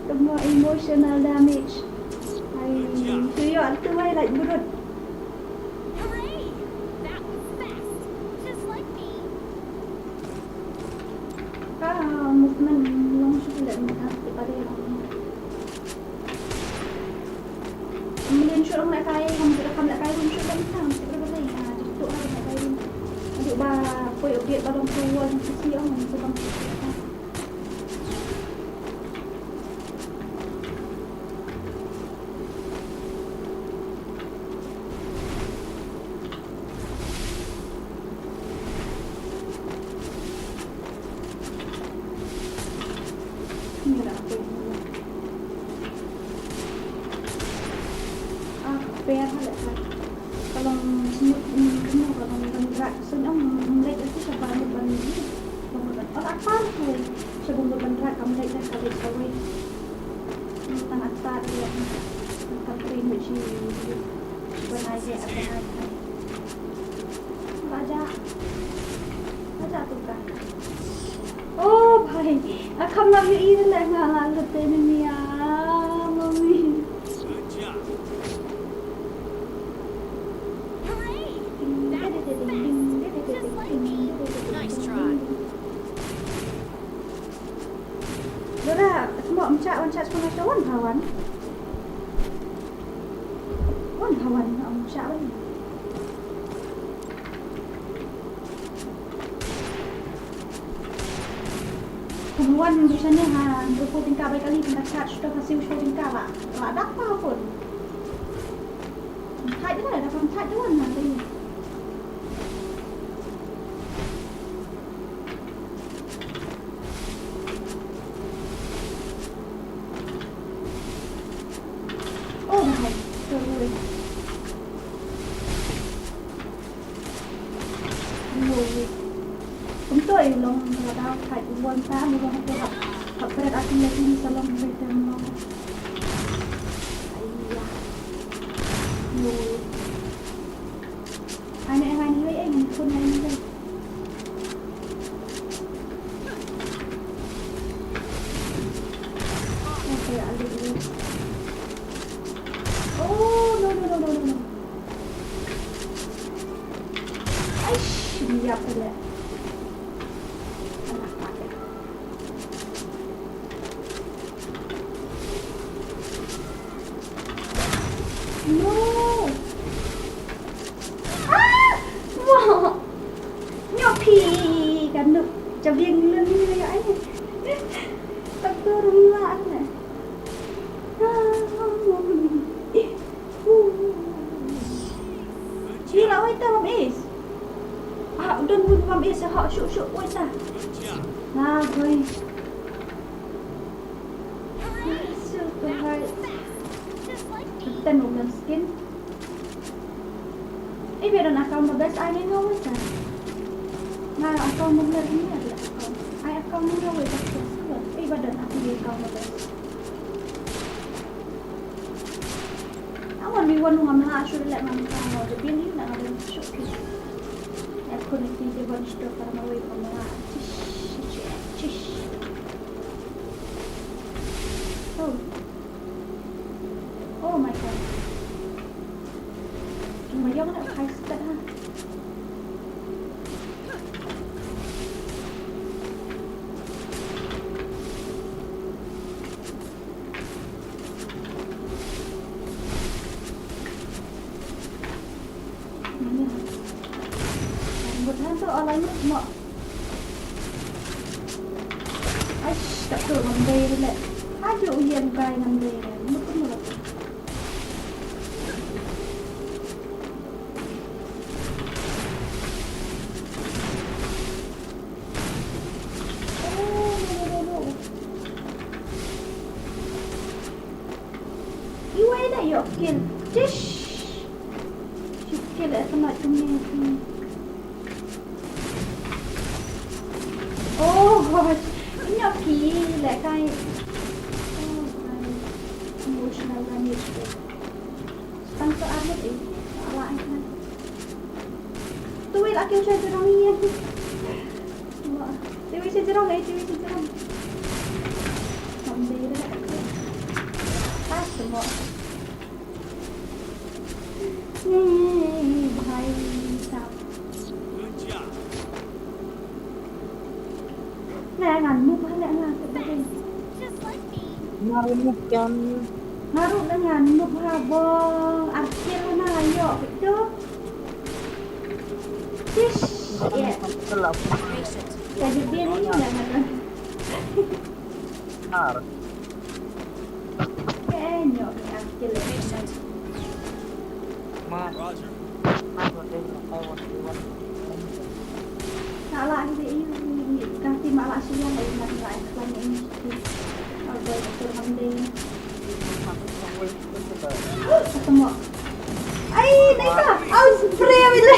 Speaker 2: Semua emotional damage. Tuyo tu mai like burut.
Speaker 3: Hooray! That was fast, just like me.
Speaker 2: Movement langsung tidak mengharap pada yang kemudian shoot orang nak kaya, kamu rekam nak kaya, kamu shoot tak bisa, mesti berapa lagi? Tutup lah nak kaya. Aduh bah, kau update balong keluar yang sisi orang, mesti bang. Ini dah apa yang fair lah kan. Kalau semut kena kalau berat senang mulai itu sebab beban ini. Apa tu? Sebelum beban berat kamu mulai dah kali sekali. Tengah start dia. Country which you benar je apa nak. Baca tu kan. Oh bhai, akam nak you eat lah ngalah lepas ni ya, mami.
Speaker 7: Good job.
Speaker 3: Hooray! That was fast, just like me. Nice try.
Speaker 2: Dora, semua mencak semua kawan kawan. Kawan mencak lagi. Kemudian yang biasanya berpuluh tingkah berkali pendekat sudah hasil 10 tingkah lah. Tak ada apa pun. Type dia dah dapat type dia nanti. Oh, baik. Betul. way. No way. Untuk yung long daw kahit buwan sa mo ba ko kapret ating natin sa long return mo. Ayya. No way. Ano ang anyway ay hindi ko na yun. Okay, I'll do it. Oh, no. Ay, siya pala. Anak natin. No! Ah! Wow! Nhỏ pì cả nụ chả viên lên như vậy ấy. Tập cơ đúng là anh này. Đi là ôi ta bầm is. À, đơn vui bầm is họ sụ ôi ta. À, thôi. Super hard. Tên một lần skin. Eh, biar account the best I know what's that. Nah, account mo lang niya ada account. Ay account mo lang wait successful. Eh, badan aku di account the best. Awan mi wanu ngam ha sure let mam ka mo de bini na ngam shop. Aku ni ti de bon sto para mo wait ko ma. Chish. Oh my god. Cuma yang nak high step ha. Buat hantu online mak. Aish, tak tahu mandai dia. Ada ujian kai mandai. Betul tak? Iway na yok kill. Tish. Kill at not to me. Oh god. Gnocchi lại cái emotional damage. Tăng số áp lực đi. Lại ha. Tôi đã kêu cho tôi đóng yên. Tôi sẽ rong ấy, tôi sẽ rong. Không đi đó. Tát semua. Bhai sao? Nè ngàn mục hay là ngàn cái đây? Naruh dengan mục habang akhir na ayo itu. Tish. Yeah. Jadi dia ni dah nak. Kenyo akhir.
Speaker 7: Roger.
Speaker 2: Salah ini kasih malah siang dari nak iklan ini. Agak termandi. Semua. Ay, neka. I'll spray bila.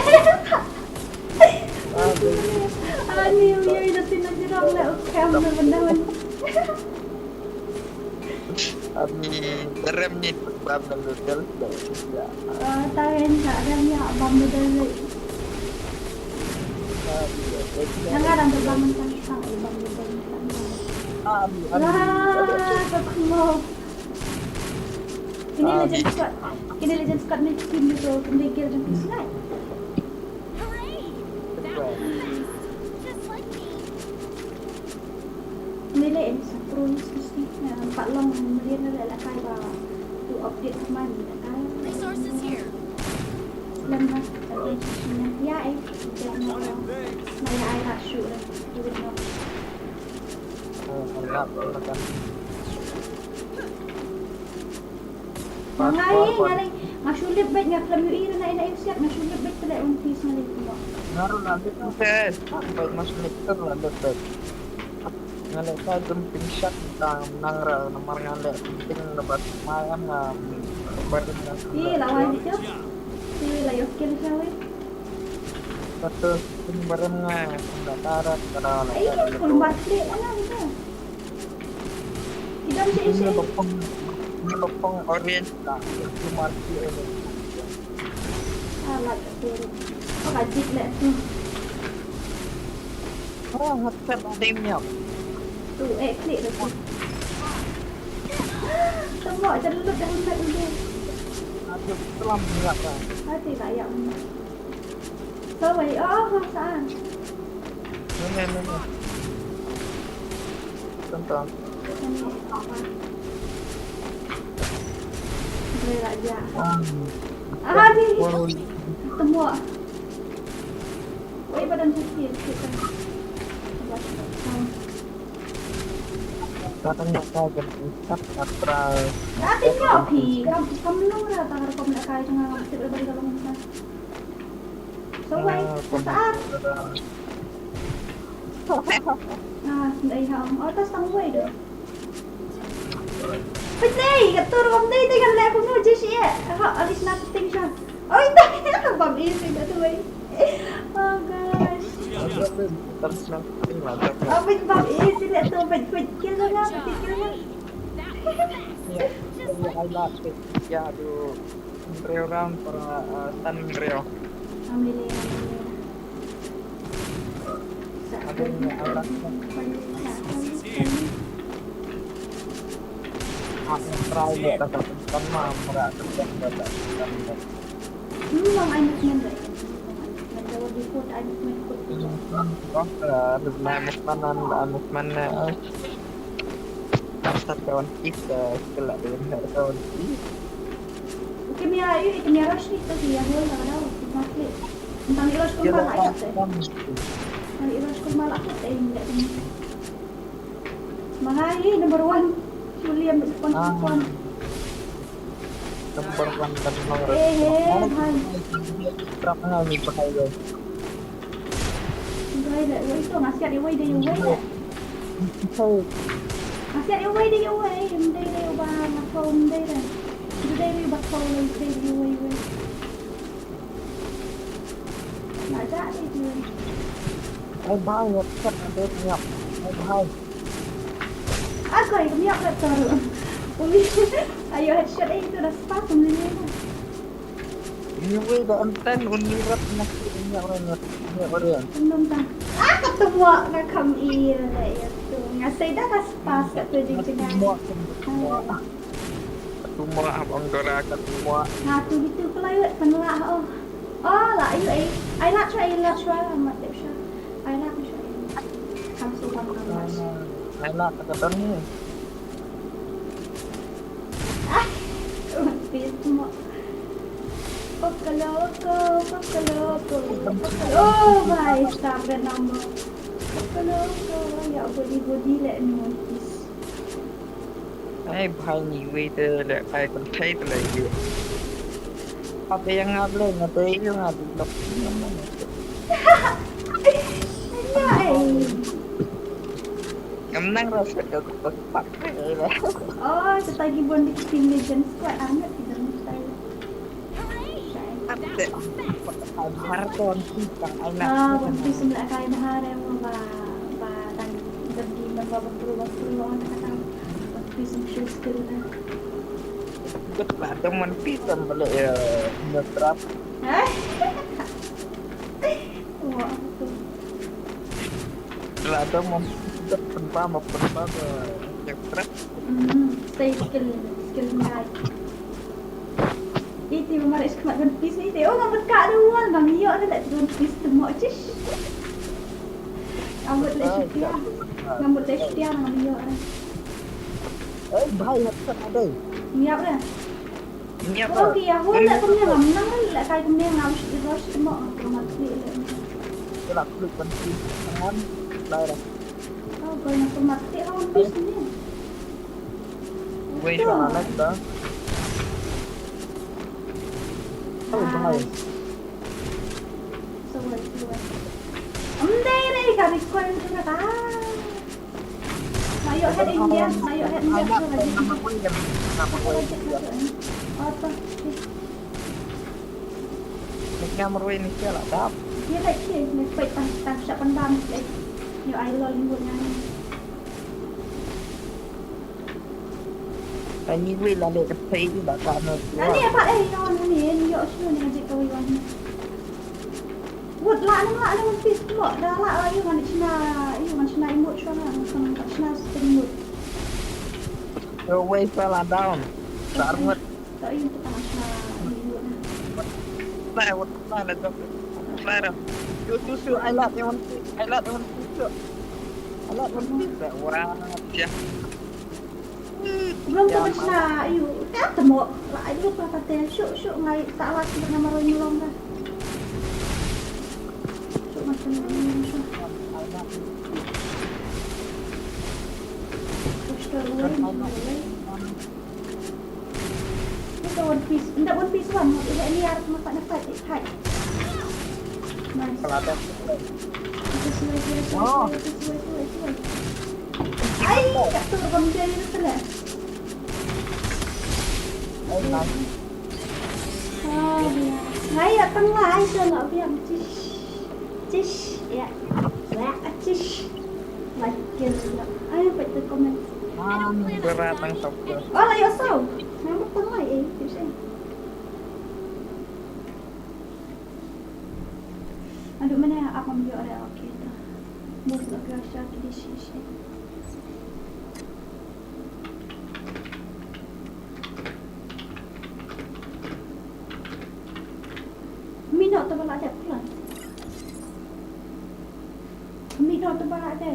Speaker 2: Ani uya ida tinajirang na ukam na bandawan.
Speaker 5: Rem ni bab dan dudel dah.
Speaker 2: Tahan tak remnya bam dudel. Nangarang terbangun sang bam dudel. Lah, kakmo. Ini legend squad ni team itu pendekir dan pisnai.
Speaker 3: Hooray! That was fast. Just like me.
Speaker 2: Nilai ini sepro mesti Pak Long melihat adalah kaya tu update kemana kan?
Speaker 3: Resources here.
Speaker 2: Lemah attention ya jangan orang maya ai nak shoot lah. Ngalai masulit baik ngak lem ui na ina siap masulit baik tele unti sali ko.
Speaker 5: Naruh nanti proses. Baik masuk lektor lah dokter. Ngalai saya genting shot tentang menang nomor ngalai penting dapat makan badan
Speaker 2: Iya lawan itu. Iya lah yuk skill siapa?
Speaker 5: satu barangnya nggak tarat karena
Speaker 2: Iya keluar klik mana gitu. Tidak bisa isi.
Speaker 5: ini lopong orange lah cuma ini
Speaker 2: Alat kiri. Oh kajik lah tu.
Speaker 5: headset ada miak
Speaker 2: Tu klik tu. Tengok celut dah hemat tu.
Speaker 5: ada selam miak kan
Speaker 2: Hati tak yang. So vậy saan?
Speaker 5: ini tonton
Speaker 2: Ini apa? Boleh aja. Ni. Temu. Oi badan sakit.
Speaker 5: katanya saya berpisah natural
Speaker 2: Tapi nyopi, kamu lu dah tak ada kamu nak kaya jangan kamu tidak balik kalau kita. So vậy, saan? Đây không? Tas tăng vậy được. Bên đây, cái tour công ty thì gần lại cũng nói chứ chị. Họ ở this not thing sao? Ôi ta cái bầm đi thì đã tôi. Oh gosh.
Speaker 5: terus nanti mantap
Speaker 2: Bên bầm đi thì đã tôi bệnh kia rồi nha, kia rồi.
Speaker 5: ya Allah ya aduh reoram para tan reo
Speaker 2: Ambil
Speaker 5: adanya Allah aku try deh rasa kan mah merak kerjaan badak
Speaker 2: Memang anak mana? Kalau dikut anak mengikut.
Speaker 5: anak mana dasar kawan kita kelak dengan kawan kita
Speaker 2: Kemia rush ni tu dia hol dah dah masuk. Tentang rush kau malah ayat tu. Tentang rush kau malah ayat tu ini. Mahal number 1 Julian berspon.
Speaker 5: number 1 dan nomor
Speaker 2: Hai.
Speaker 5: berapa kali pakai guys
Speaker 2: Gai dah, itu ngasih dia way dia way. Ngasih dia way dia way. Dia ubah phone dia dah. Dia ubah phone dia way. Nak jadi dia.
Speaker 5: bhai headset ada miak bhai
Speaker 2: Aku yang miak tak tahu. Umi, ayo headshot itu dah spas ni.
Speaker 5: ini gue udah enten unirat minyak orang
Speaker 2: Belum tak. Ketemu nak kami lah ya tu. Ngasih dah dah spas kat tu jengan.
Speaker 5: semua abang dora semua
Speaker 2: Nah tu gitu kalau you penlah lah you I nak try amat depsha. I nak try. Kamu suka makan.
Speaker 5: enak kata ni
Speaker 2: Semua. Pokaloko. Oh, baik, stop the number. Pokaloko, ya body lek notice.
Speaker 5: bhai ni gue tu lek kai kon thai tu lagi apa yang ngable ngatai itu ngadu lok Nang rasa ke pak lah
Speaker 2: Oh, setagi bond di Team Legends kuat amat tidak mustahil.
Speaker 5: Harton kita anak
Speaker 2: Waktu sebelah kain hari yang dan pergi membawa peluang kata waktu semua skill lah.
Speaker 5: lah teman pisang boleh ya ngetrap
Speaker 2: Wah, tu.
Speaker 5: lah teman penpama yang trap
Speaker 2: Stay skill naik. Itu memarik sekemat One Piece ni. Oh, ngambil kat dua. Bang Yok ni tak One Piece temuk je. Ngambil lek setia. Ngambil lek setia dengan Yok ni.
Speaker 5: bhai headset ada
Speaker 2: Miap dah.
Speaker 5: ini apa
Speaker 2: Oh, dia hol tak punya menang lah kai punya ngam rush temuk. Kemat ni.
Speaker 5: kelak klik penting tangan daerah
Speaker 2: Oh, kau yang kemat ni One Piece ni.
Speaker 5: gue sana lagi dah bhai
Speaker 2: Suai. Amdai ni kami kau yang tu kata. Mai Ayo head India. Ayo head India.
Speaker 5: Anak
Speaker 2: Lagi.
Speaker 5: nama gue kan nama gue
Speaker 2: Lagi masuk ni. Apa?
Speaker 5: nomor gue ini lah tap
Speaker 2: Dia lại kia này phải tăng sắp ban ban đấy. Nhiều ai lo linh hồn nha.
Speaker 5: ini gue lah dia kata itu tak sama
Speaker 2: Nanti apa non ni yo sure ni ajak kau iwan. Wud lah ni one piece tu dah lah lagi mana Cina imut sana sama Cina imut.
Speaker 5: so gue salah down sarmet
Speaker 2: Tak ini tu sama Cina imut.
Speaker 5: lah tu Clara susu I love you one piece I love one piece wah ya
Speaker 2: Belum tu Cina ayu. Tak temu lah ayu apa teh syuk ngai tak awas nama roy nyolong dah. Syuk macam ni. Itu one piece, tidak one piece one. Ini harus masak dapat high. Nice.
Speaker 5: selatan
Speaker 2: Sesuai. Ay, kat tu kami jadi tu lah. Oh, dia. Hai, datang lah. Hai, saya biar cish, ya, cish. Makin lah. Ayo baca komen.
Speaker 5: beratang software
Speaker 2: Oh, lah yo sao. Saya datang lah bisa. Aduh mana aku ambil ada okey dah. Mula kerja di sini. Minat tu balak ada pula. Minat tu balak ada.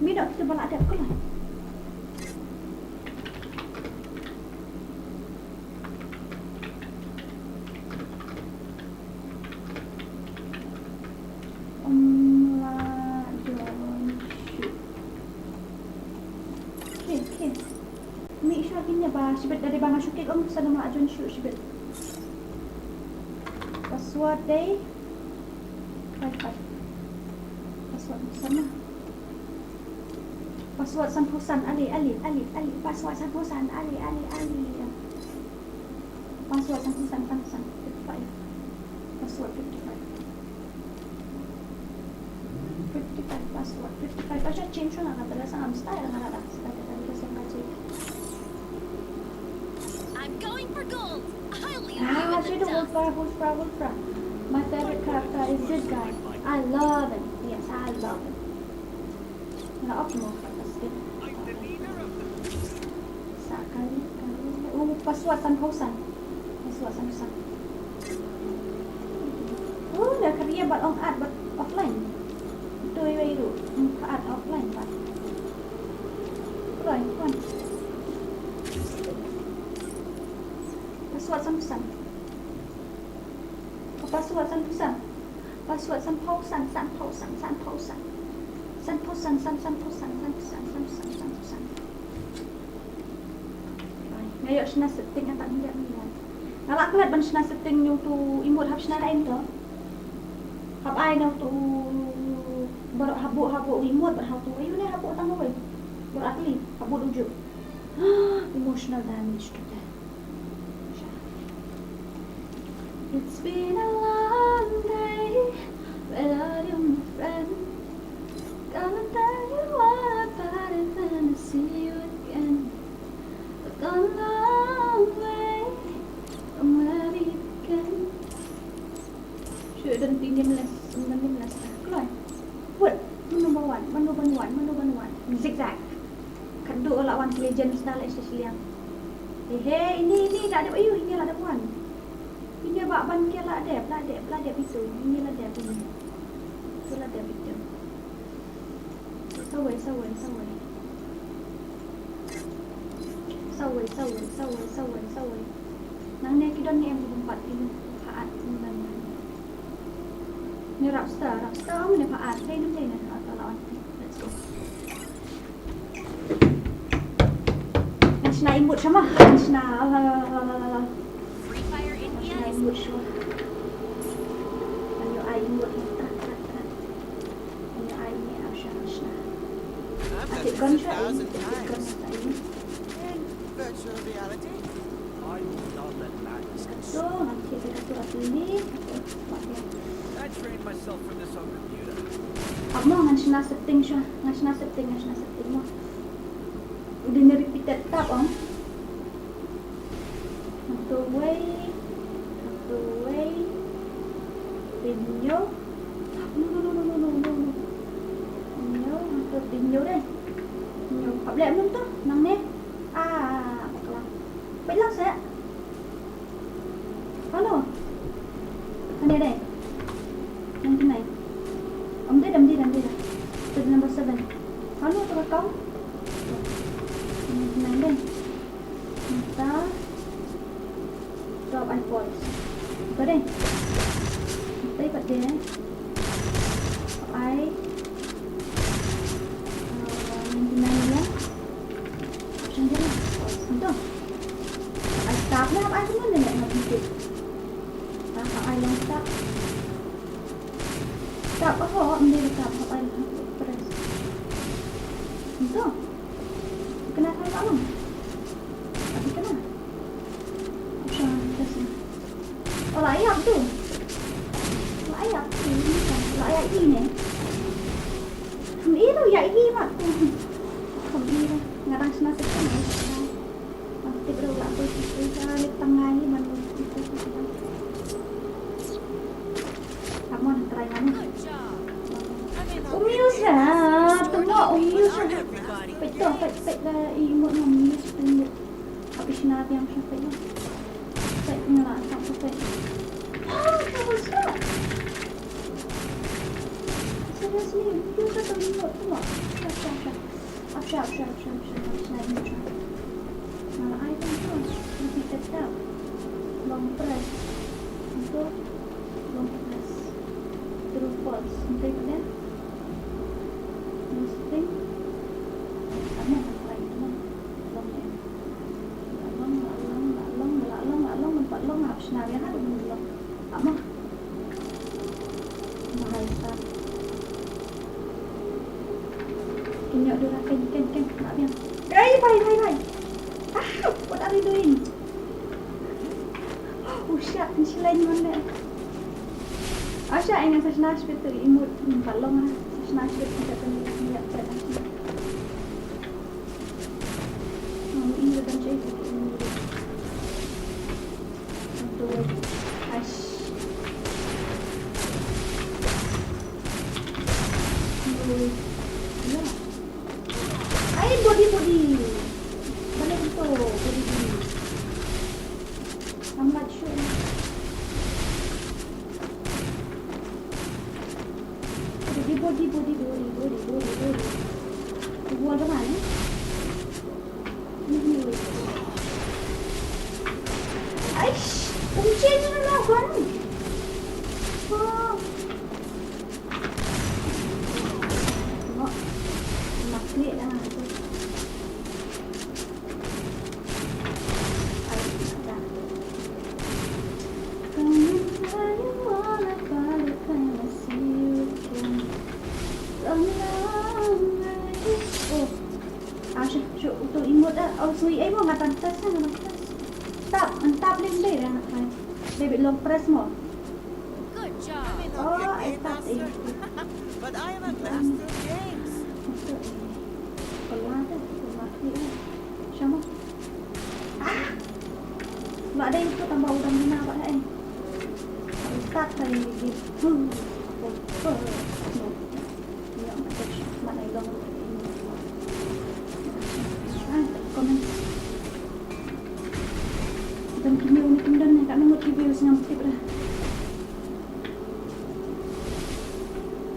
Speaker 2: Minat tu balak ada pula. Okay. Make sure gini ba, sibet dari bang Asyukik om sana mak John shoot sibet. Password day. Password sama. Password sampusan Ali. Password sampusan Ali. Password sampusan 55. Password 55. 55 password 55. Aja change lah kata dah sangat style lah dah. Style tadi kasi ngaji.
Speaker 3: I'm going for gold. I'll leave you
Speaker 2: Ah,
Speaker 3: in
Speaker 2: she
Speaker 3: the
Speaker 2: the
Speaker 3: dust.
Speaker 2: Wolfra. My favorite character is this guy. I love him. Yes, I love him. Nah, apa mau fantastic. Sekali. Oh, password Sanhausan. Oh, dah kerja buat on art, buat offline. Itu itu. Art offline, Pak. Right, one. Password Samsung. Password Samsung. Password Samsung. Ngayon siya na setting ang tanda niya. Nalaklat ban siya na setting yung tu imut hap siya na lain to. Hap ay na tu baru habu imut bar hap tu ayun na habu tang way. Baru atli habu ujuk. Emotional damage to that. It's been a long day without you, my friend. Gonna tell you all about it when I see you again. I've gone a long way from where we began. Sure, dan pinjam les, keluar. What? Manu one. Zigzag. Kedua lawan legend sudah les siliang. Ini tak ada ayu, ini ada one. Ini bak ban kia lah dep itu. Ini lah dep ini. Itu lah dep itu. Sawai. Nang ni kita ni M4 ini paat dengan. Ni Rapstar ni paat. Saya ni atau lawan. Let's go. Anshna imut sama. Anshna.
Speaker 3: Free Fire India
Speaker 2: Anshna
Speaker 3: is
Speaker 2: imut sama. Ayo ai imut tak. Ayo ai ni Anshna.
Speaker 7: I've
Speaker 2: Asyik
Speaker 7: done
Speaker 2: gun
Speaker 7: this
Speaker 2: shot.
Speaker 7: 1,000 times.
Speaker 2: Asyik
Speaker 7: In virtual reality, I will not let madness
Speaker 2: So,
Speaker 7: consume.
Speaker 2: nanti kita satu ini.
Speaker 7: I trained myself for this on computer.
Speaker 2: Amo Anshna setting siya. Anshna setting mo. Udah repeated tab om. Satu way. Video. No. Video đây. Học lệ luôn to, nang nè. Baklang. Wait lang saya. Halo. Ano đây? Yang ini. Đâm đi. Từ number 7. Halo to kau. Này đây. Kita drop iPods. Tới đây. Tới bật đèn. Ai gimana ya? Option dia lah. Untuk I start lah. I semua dah nak bikin. I yang start. Start apa? Ambil start. I press. Untuk kenapa kamu? Tapi kenapa? Option press. Oh layak tu. Layak ini. Ini tu ya ini mak. Không đi đâu, ngã đang snap cái này. Tiếp đầu lại tôi ra lên tăng ngay nhưng mà Come on, try mana?
Speaker 3: good job.
Speaker 2: Umius lah, tengok umius lah. Pek dah imut umius pun. Habis nak yang sampai ni. Pek ngelak sampai. Bagus tak? Seriously, you kata imut tengok. Siap. Nah, I don't know. Lebih tetap. Long press. Untuk long press. True false. Untuk itu dia. Listing. Kamu apa itu? Long end. Long. Empat long habis nari ada long. Apa? Mahal tak? Tunjuk dia lah, kan, nak biar. Bye. What are you doing? Oh shit, ni sila ni mana? Asya ingin saya snash betul imut balong lah. Saya snash betul kita ni lihat pada sini. Ini bukan cerita ini. Untuk ash. Ya. Ay, body. Balik itu, body. I'm not sure. Body. Buat apa ni? Ini. Aish, ujian ni nak kan? Oh. Tengok. Nak klik dah. Untuk imut dah. Oh, sui ai mau ngatan tes kan tes. Tap lên đây là phải. Đây bị long press mo.
Speaker 3: Good job.
Speaker 7: I may
Speaker 2: Oh,
Speaker 7: not
Speaker 2: I
Speaker 7: be a game
Speaker 2: thought
Speaker 7: master, but I am a master of games.
Speaker 2: Keluar tu. Sama. Mak ada itu tambah udang bina pak ai. Start hari ni. Ya, mana long. Komen. Dan kini kemudian kat nombor review senang tip dah.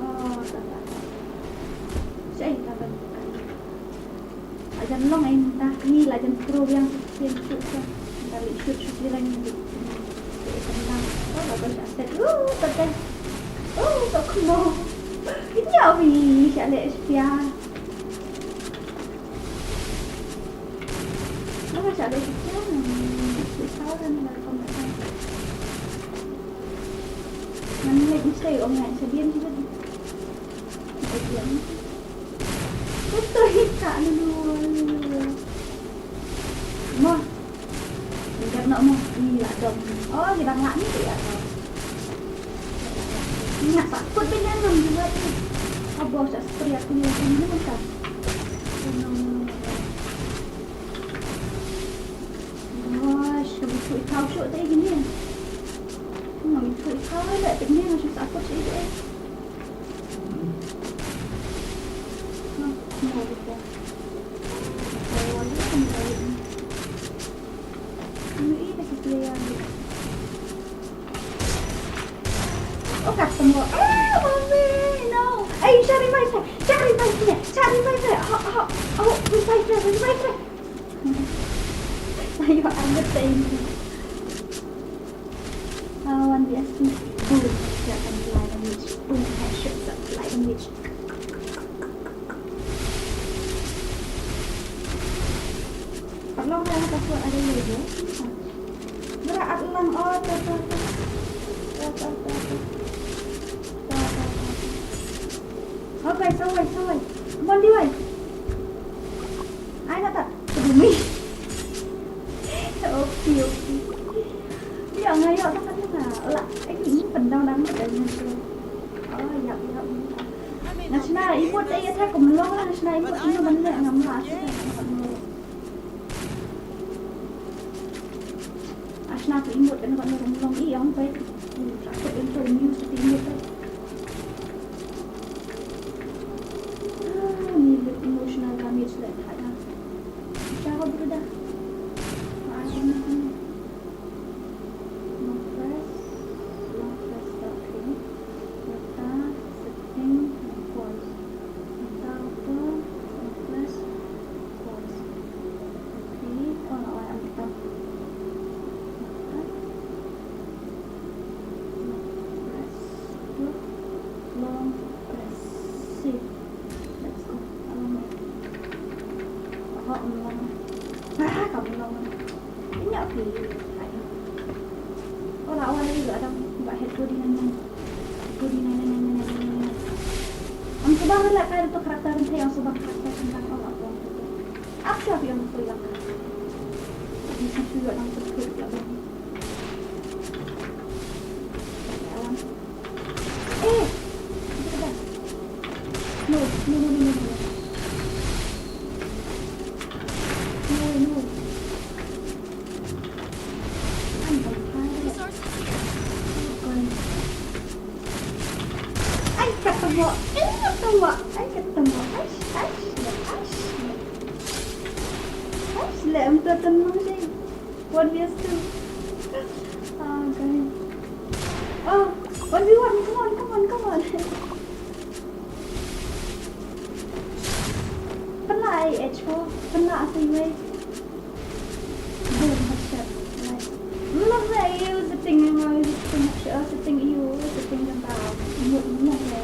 Speaker 2: Oh, tak. Saya tak tahu. Ajan long ai minta ni lah ajan pro yang shoot kan. Kali shoot dia lagi ni. Senang. Oh, bagus aset. Betul. Tak kena. Ini apa ni? Saya lihat SPR. chả được chết sự sáu ra là không phải hay mình lên xe ông này sẽ điên chứ phải điên cứ tôi cả luôn mua mình gặp nợ mua đi lại đồng thì đang lãng như vậy nhạc bạn quên bên em làm gì vậy bos sẽ teriak punya ini bukan gosh kami cuy kau cuy tadi gini kami cuy kau lại tự nhiên là chúng ta có chỉ để ngồi được không ngồi đi không ngồi nghĩ là cái gì gặp semua mami no cari wifi họ wifi ayo anget ini lawan biasa boom silakan fly damage boom headshot fly damage perlu yang takut ada logo berat lang Okay, sorry. Come on, đi vậy. Ai đã tận? Mình. Ok. Giờ ngay đó nó là lại cái những phần đau đớn ở đây nha cô. Dạ. Nashna ikut dia saya kumulong lah Nashna ikut ini benda ngam lah. Nashna tu imut dan kalau kumulong i yang baik. Takut untuk news tu imut. Emotional damage like that. Siapa berada? Long press, okay. Mata, setting, pause. Mata apa? Long press, pause. Okay. Oh, nak awak ambil mata. Long press, save. Let's go. Họ lòng cộng lòng cái nhỏ thì phải có lão ai ở đâu vậy hết cô đi này ông sudah melihat untuk karakter yang sudah karakter tentang Allah apa yang aku bilang bisa juga langsung ke belakang no Slam tertenung sih buat biasa okay. Oh 1v1 come on pernah H4 pernah aslinya boom headshot nice belum saya setting yang tahu umur ya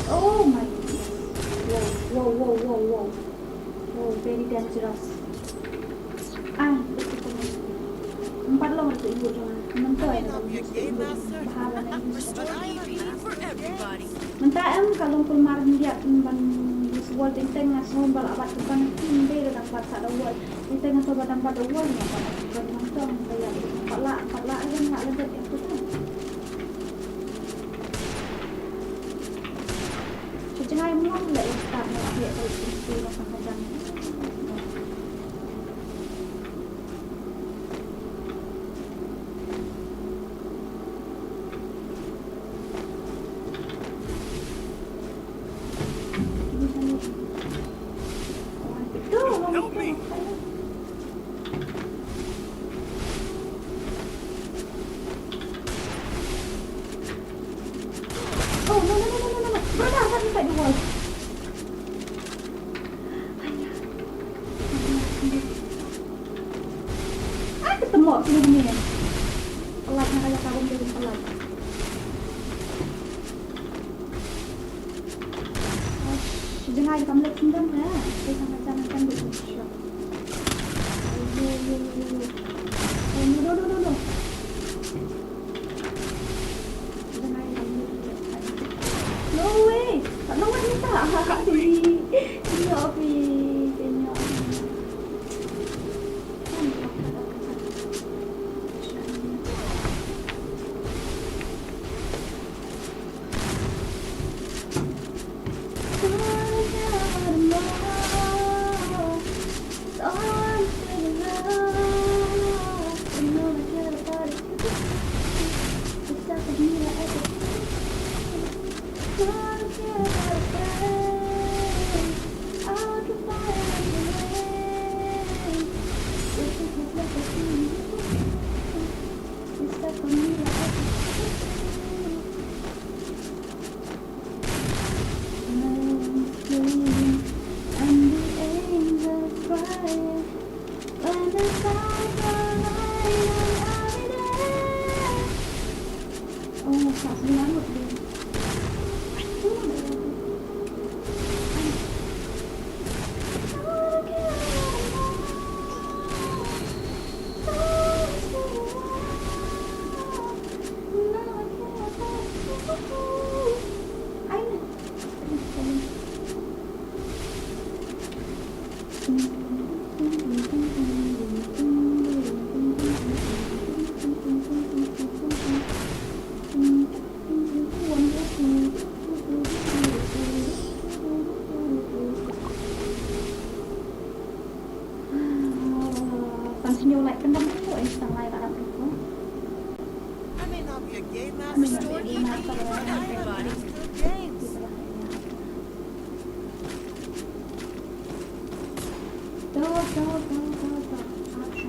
Speaker 2: Oh my goodness. Whoa. Very dangerous. Empat lo itu ibu jangan. Mentoy. Mentah kalau kemarin dia sebuah tentang ngasih balak bukan timbe dalam bahasa awal. Tentang ngasih badan pada awalnya pada mentoy kayak palak kan nggak lebih yang tu kan. Jangan muang lah yang start dia itu macam macam.
Speaker 7: Help me!
Speaker 2: Oh no! Brother, inside the wall. ketemu sini nih. Pelatnya kayak kabum dari pelat. Jangan kamu lihat sendiri ya. Saya sangat jangan kan dulu. No. No way. Tak no way ni tak. Ini opi.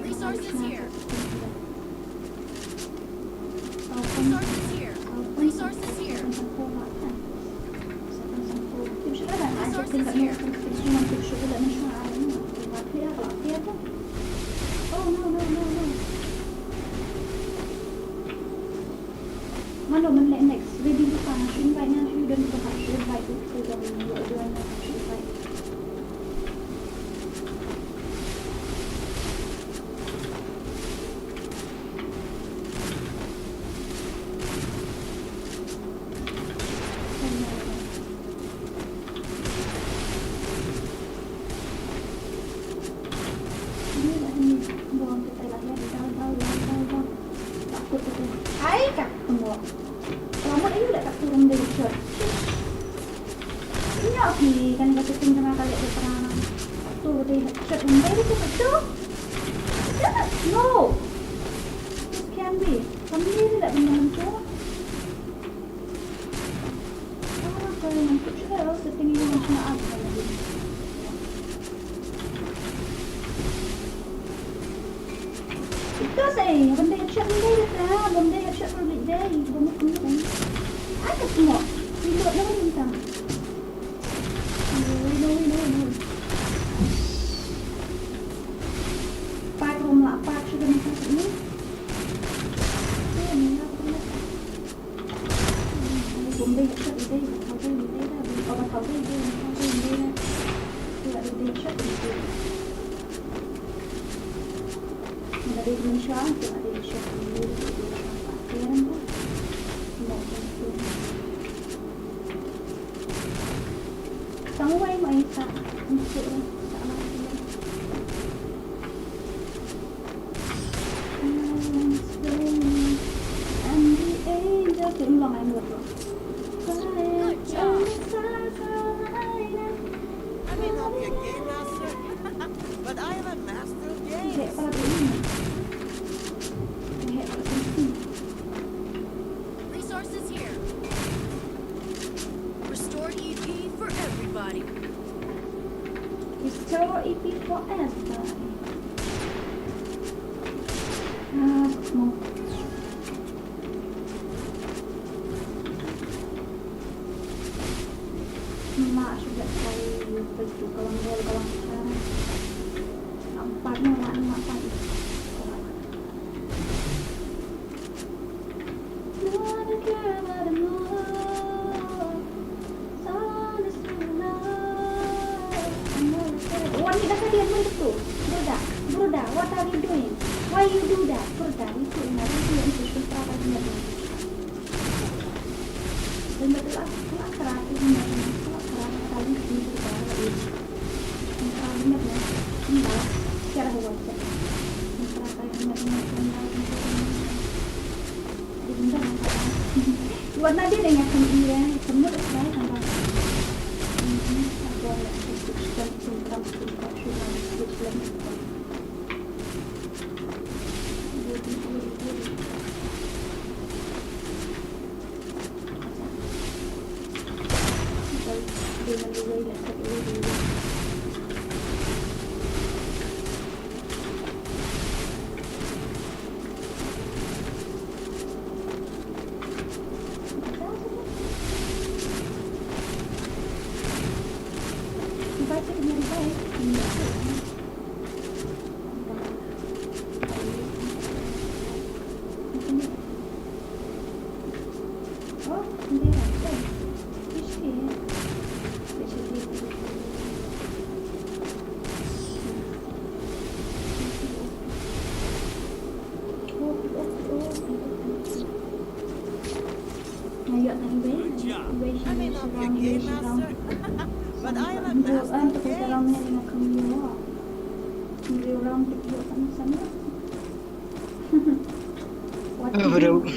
Speaker 3: Resources here. Resources here. Resources here.
Speaker 2: Oh no. Mana mình lại next video của bạn chuyên bài nha, chuyên đơn của bạn chuyên bài của tôi là mình gọi đưa anh chuyên bài. Ay, kakak lama ini udah tak turun dari shot. Ini oke, kan kita syuting tengah kali ada perang. Tuh dari shot ini itu betul. No, this can be. Kami ini tidak benar muncul. Kalau yang muncul sudah harus syuting ini macam apa lagi? Itu sih, benda headshot ni dah, benda headshot pergi dah, benda ni. Ada semua. Tidak nak minta. No. Pak rumah pak sudah macam ni. Ni apa ni? Benda headshot ni dah, kau ni dah, orang kau ni dah. Tidak ada headshot ni. Ada Indonesia, ada Indonesia sendiri, Pakaian tu, semua itu. Semua yang main tak untuk tak lagi. And the angel tu ulang yang dua.
Speaker 3: Good job.
Speaker 7: I may not be a game master, but I am a master of games.
Speaker 2: Hek pada ini. Hek pada ini.
Speaker 3: Resources here. Restore EP for everybody.
Speaker 2: Restore EP forever. Semua. Mak sudah saya pergi kawan sekarang. Nampaknya mak pagi. ya dari itu yang harus yang susun perawatnya dan betul aku terakhir kali ini ini misalnya ya enggak cara wajah misalnya warna dia dengan dia semua saya tambah ini ada dan program
Speaker 7: I may not be a game master, but I am a master of games.
Speaker 5: Bro.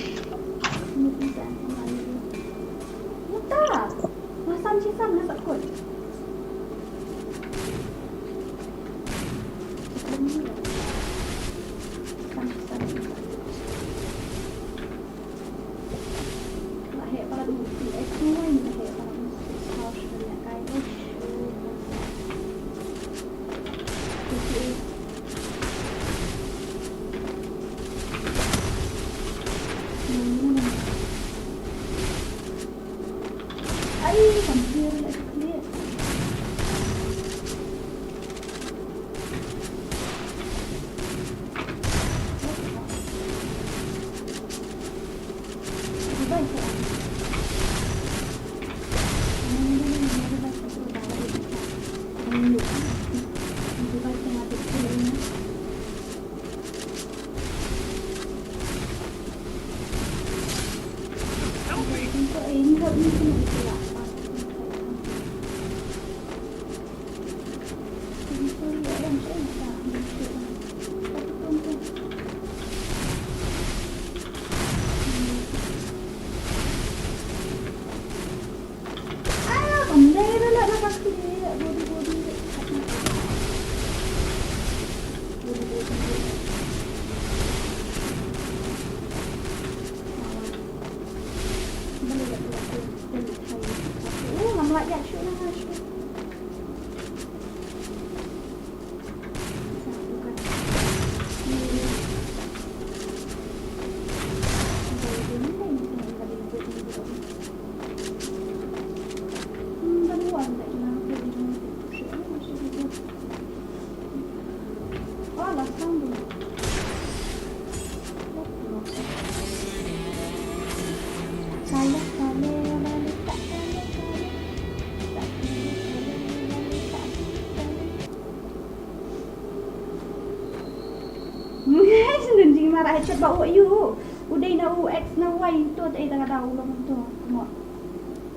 Speaker 2: Headshot bawa you. Udah na UX na Y tu tak ada kata ulang tu. Mo.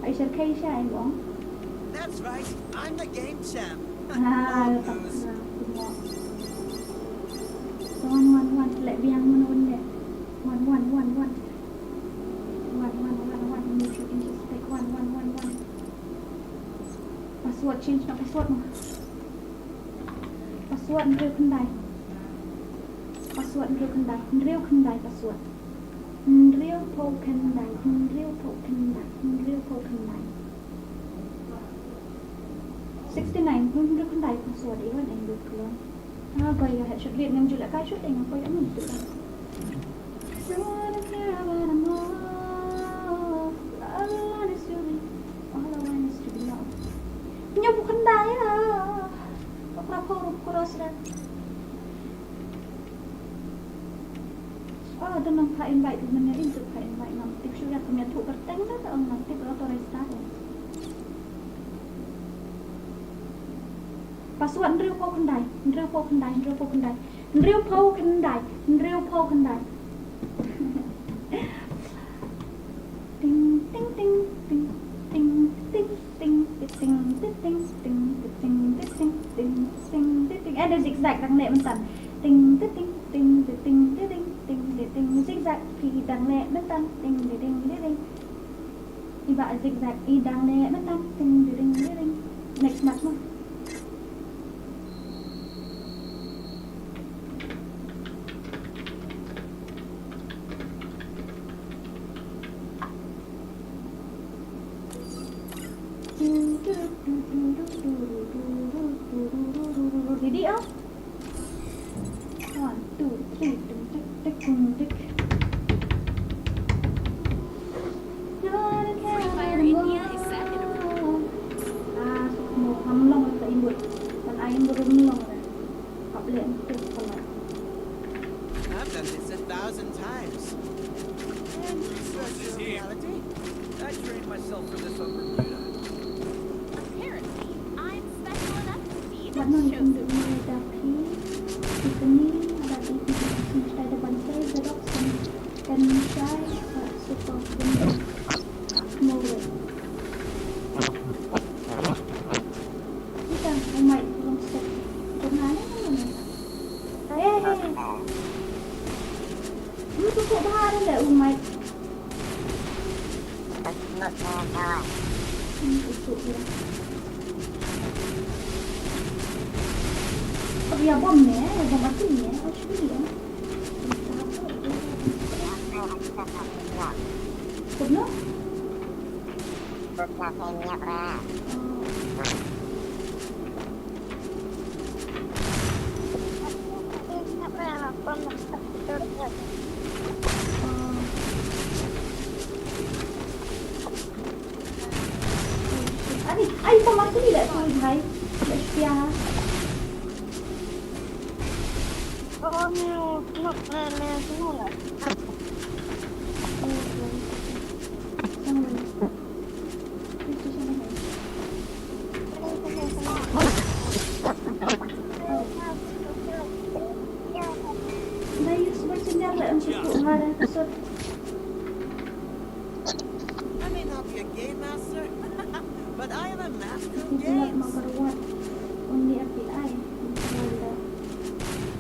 Speaker 2: Aisyah Kaisha bang.
Speaker 7: That's right, I'm the game champ.
Speaker 2: Tak. One. Let biang menun deh. One. You should just take one. Password change nak password mah. Password real kendai. Password real kendai password. Real token kendai. 69 real kendai password ini kan yang berkeluar. Gaya headshot Việt Nam juga kai shot yang apa yang itu kan. Nya bukan kendai lah. Kenapa kurus dah? Dan nampak invite menerima untuk invite nanti sudah kami tu berteng dah tak nanti berapa restart. Password real po kendai. real po kan dai ting ting ting ting ting ting ting ting ting ting ting ting ting ting ting ting ada zigzag đằng lệ bên tần ting ting ting ting ting ting ting ting zigzag thì đằng lệ bên tần ting ting ting iba zigzag i đằng lệ bên tần ting ting ting next match mo Jadi oh 1, 2, 3 tick tick
Speaker 3: Free Fire India is set in a
Speaker 2: một hầm lông là im bụi còn ai im bụi lông này học luyện từ còn lại
Speaker 8: I've done this 1,000 times. And virtual reality? I trained myself for this on Bermuda.
Speaker 3: Apparently, I'm special enough to be the
Speaker 2: bạn nói
Speaker 3: chosen
Speaker 2: untuk menghadapi Tiffany dari Insta depan saya Zerok dan saya super mulai kita umai belum set jurnalnya mana lu cukup bahar ada umai cukup ya ya bom mati ni Australia Benar? Ai sama aku tidak tahu hai. Setia.
Speaker 8: I may not be a game master, but I am a master of
Speaker 2: Itulah
Speaker 8: games.
Speaker 2: memperkuat undi API.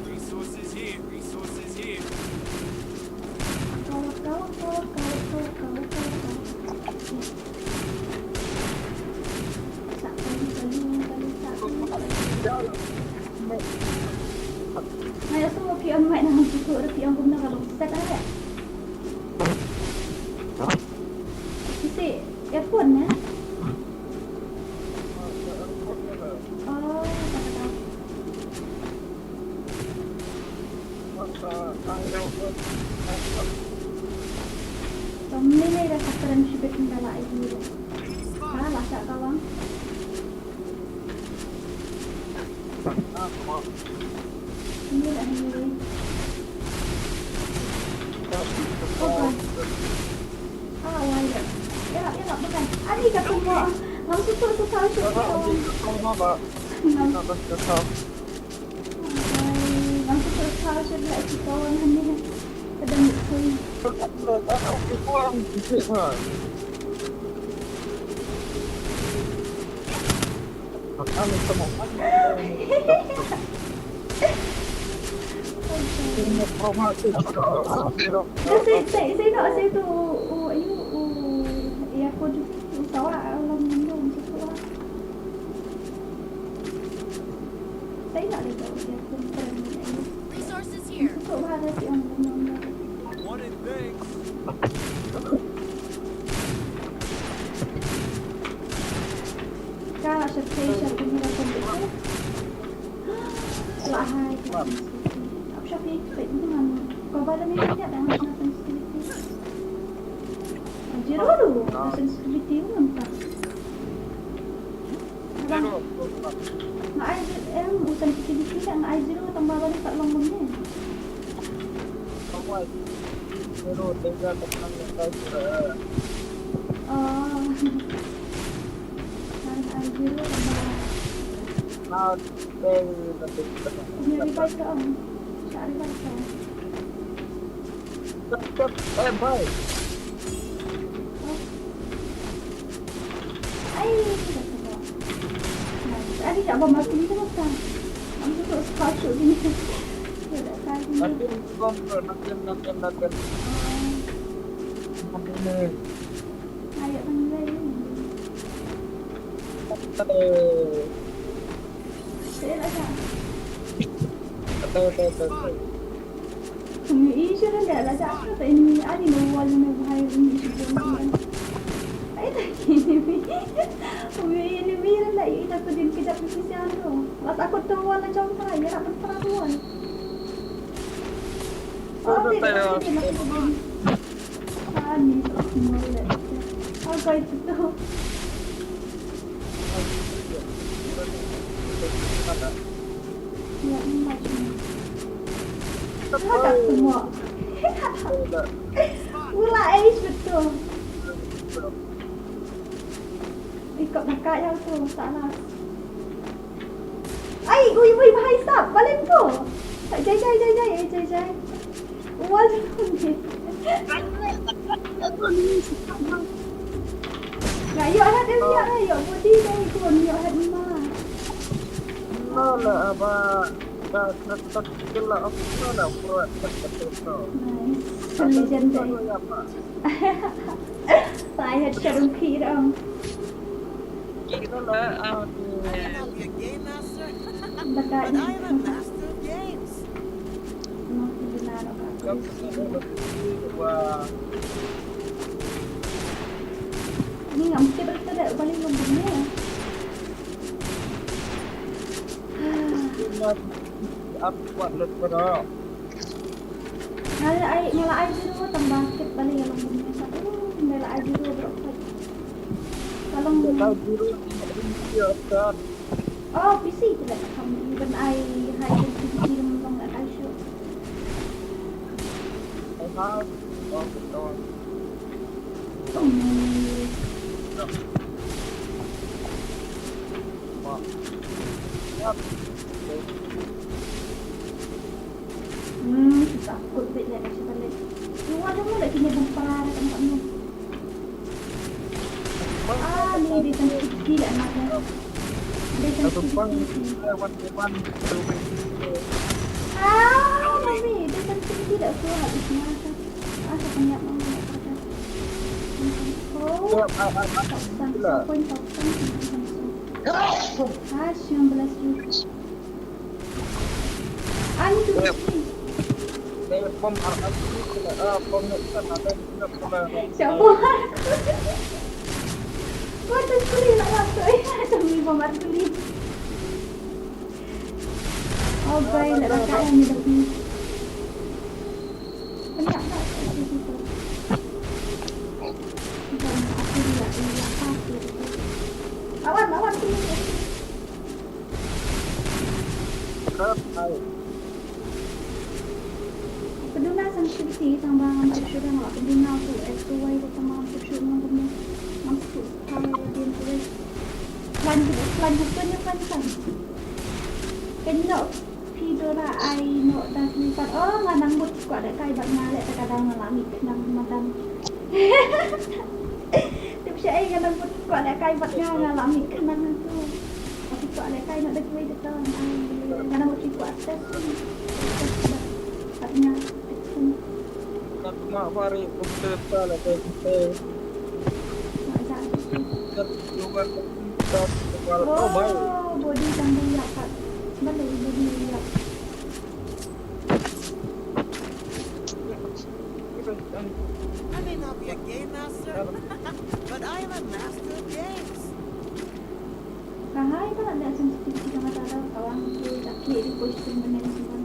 Speaker 1: Resources here, resources here.
Speaker 2: Kau. Saya semua pion main dengan cukup ada pion guna kalau set ada. Isi earphone ya. Oh, tak tahu. Kami ni dah katakan sibuk kendala ini. Salah tak kawan? Ini dah ini. Oh, wala. Ya, bukan. Ani ka mo. Langsung tu tahu tu. Langsung tu tahu tu dah itu kawan ni. Kadang tu. Saya nak saya tu ya aku juga tahu orang minum situ lah. Saya nak lihat dia pun pernah.
Speaker 3: resources here.
Speaker 2: Untuk bahasa si orang minum.
Speaker 8: Wanted things.
Speaker 2: Kalau saya punya komputer. Lah hai. Apa sih itu dengan kau balik ni dia dah nak sensitivity. Jero dulu, sensitivity pun entah. Nak air sensitivity tak nak air zero tambah balik kat lambung ni. Oh. Air zero tambah. Punya revive ke om? Cari revive ke?
Speaker 5: Cepat, bye.
Speaker 2: Ay, tidak semua. Nah, tidak bom mati ni terus kan. Kamu tuh sepatu gini. Tidak kali
Speaker 5: Nanti
Speaker 2: ni.
Speaker 5: bom, nanti.
Speaker 2: Ayo panggil. Saya nak cakap.
Speaker 5: Betul.
Speaker 2: Kami isu dah lah cakap. Tak ini ada luar ni bahaya ni isu ni. Ay, tak ini. Kami ini biar lah. Ia tak tudin kejap kesisian tu. Mas aku tuan lah jompa. Ia nak berperaduan. Oh, tidak. Ni semua lah. Apa itu tu? Ya, macam. Tak semua. Mula Ais betul. Ikut kakak yang tu, salah. Ay, ui bahaya stop. Balik tu. Jai. Wah, tu ni. Nah, yuk ada dia lah. Yuk body dah ikut. Yuk ada mah.
Speaker 5: Lah apa? Tak kela apa lah buat betul.
Speaker 2: Nice. Legend deh. Saya cerung kirang.
Speaker 5: Kita lah
Speaker 8: I may not be a game master,
Speaker 2: Dekat
Speaker 8: but
Speaker 2: ni.
Speaker 8: I am a master of games.
Speaker 2: Benar.
Speaker 5: Wah,
Speaker 2: Ni nggak mesti bersedek balik lembutnya.
Speaker 5: apa buat lepas
Speaker 2: Nyala air biru tambah sikit balik yang lembutnya. Satu nyala air biru berapa? Kalau
Speaker 5: tahu biru dia kan.
Speaker 2: oh PC tidak kami even I high density memang tak I show.
Speaker 5: Tahu. Oh, betul.
Speaker 2: Takut dia nak kasi balik. Luar dia mula kena bempar kat tempatnya. Ni dia sensitif lah anaknya. Dia sensitif. Mami, dia sensitif tak suruh habis masa. Asa banyak mama nak kata. Oh, poin tausan. 19 ribu. Ani tu mesti.
Speaker 5: Pom pom
Speaker 2: Siapa? Kau tu kulit nak masuk demi bombar kulit. Oh baik, nak rakak yang ni tapi. Banyak tak? Awan tu. Peduna sensitivity tambah hampir sudah nak peduna tu S2Y tu tambah hampir sudah namanya masuk kalau dia tu plan bukannya kan kena Fidora I no dah lipat nganang but kau ada kai bak ngalek kadang ngalami nang madam tapi saya nganang but kau ada kai bak ngalami kenang tu tapi kau ada kai nak dekat itu nganang but kau atas katanya
Speaker 5: mak mari betul lah kita juga kita baik
Speaker 2: body tambah ya kat balik body ya
Speaker 8: I may not be a game master, but I am a master of games.
Speaker 2: kahai kan ada sensitivity sama tahu kawan tu tak clear di posisi mana semua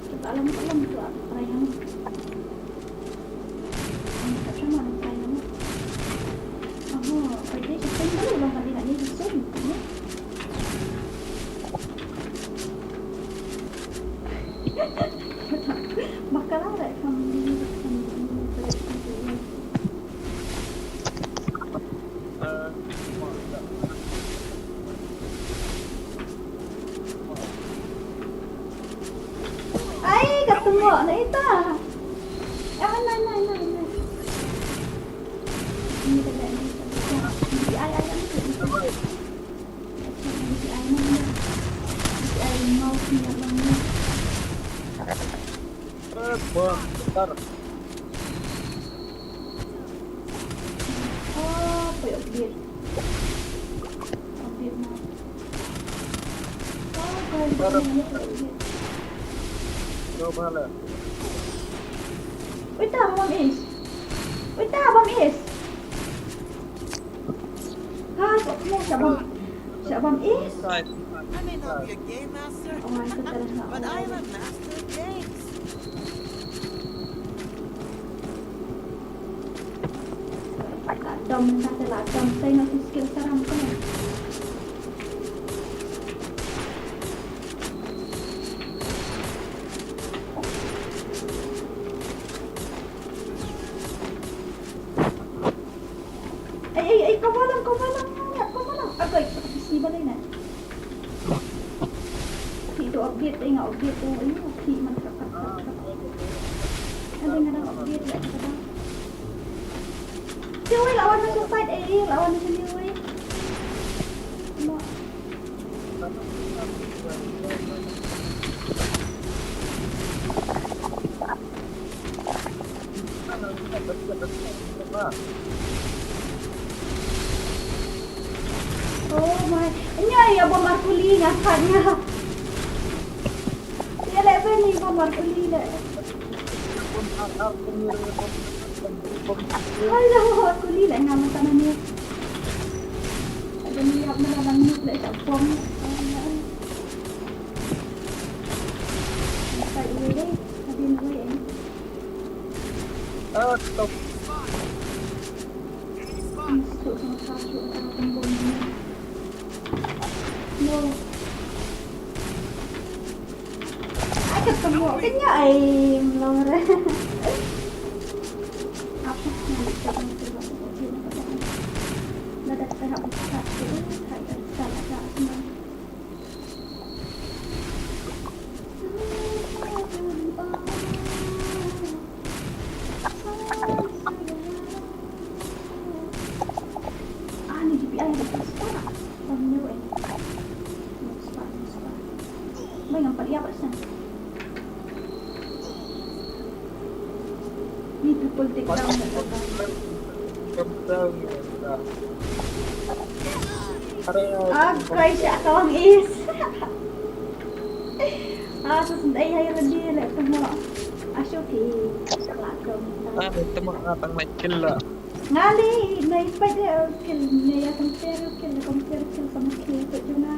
Speaker 2: kita alam tu apa yang tak sama apa yang kerja kita ni belum kali nak ni besar ni makalah tak kamu ay ketemu nak itu Iya banget.
Speaker 5: Bentar.
Speaker 2: Oh, kayak update. Update map. Oh, kayak update.
Speaker 5: Coba lah.
Speaker 2: Wait, Bang Is. Wait, Bang Is. Ah, kok mau siapa Bang Is?
Speaker 8: I may not be a game master,
Speaker 2: Oh, itu terus nggak
Speaker 8: but
Speaker 2: mau.
Speaker 8: I am a master of games.
Speaker 2: Dom satu lah, dom saya ngasih skill seram kan ya. Kau malam, agak isi balik nak. Itu update, ingat update tu, ini update mana kat. Ada yang update tak kita. Cewek lawan macam fight lawan macam ni weh. Mak. Oh my, ini ya bom Markuli ngakaknya. Dia level ni bom Markuli dah. Ay, dah bom Markuli lah nama sana ni. Ada ni apa nama ni lah tak bom. Fight away deh, habis away ni.
Speaker 5: Stop.
Speaker 2: Masuk sama kasut atau tembong ni. No. Ai ketemu kenya ai lor. Apa yang kita buat ini? Nada tahap satu, tahap salah semua. Ni GPI yang dapat sekarang. Banyak ni. Banyak 4%. Ni triple take down dah dapat. Guys, kawan is. Sesendai hai lagi lek semua. Asyuki. Salam.
Speaker 5: Temu atang naik kill lah.
Speaker 2: Ngali, naik pada kill ni ya compare kill sama kill tu juga.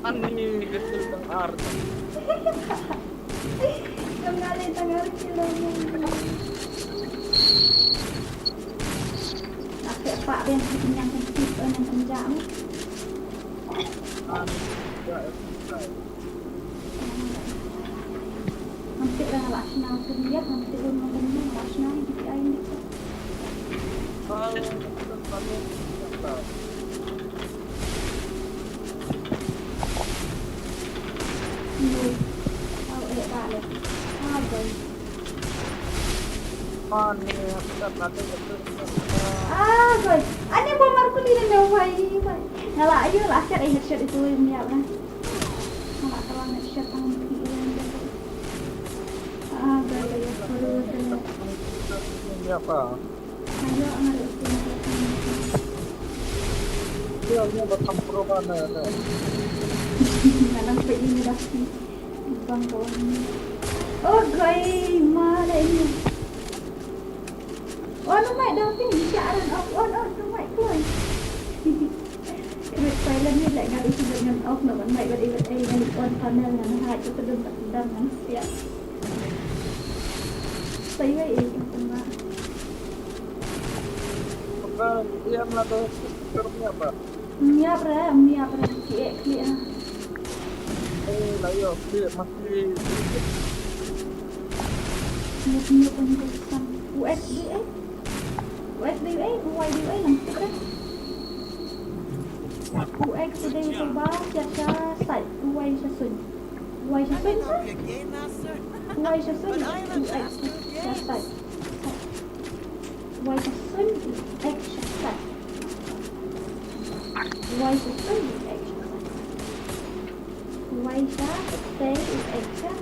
Speaker 5: Ani kecil bang Ar.
Speaker 2: Ngali tangan kill ni. Nak pak yang kenyang kecil orang penjam. Hampir dah laksana tu dia, hampir dah mengenai laksana GPI ni. No, awak balik. Guys. Guys. Ani bom Markuli dan Nawai. Nala ayo lah shot headshot itu ni apa? Nala kalau headshot tangan kiri dan guys, perlu
Speaker 5: Ini apa?
Speaker 2: ayo ambil
Speaker 5: Dia punya bertempur mana?
Speaker 2: Nak nampak ini dah si bang kawan ni. Oh guys, mana ini? Oh no mic dah sini siaran off on no mic keluar. Kena silent ni like nak isi dengan off no mic but even dengan on panel dengan hard tu sedang dengan siap. Saya ini semua.
Speaker 5: Bukan dia melakukan fiturnya apa?
Speaker 2: Miap clear.
Speaker 5: Layo clear masih.
Speaker 2: Miap pun pesan USDA UIDA nanti kan. UX today coba siapa site UI Sasun. UI
Speaker 8: I may
Speaker 2: Sasun
Speaker 8: not be a game master,
Speaker 2: UI Sasun
Speaker 8: but I am a
Speaker 2: UX
Speaker 8: master of games.
Speaker 2: site. UI Sasun UX site. Why is it extra? Why is that? Stay is extra.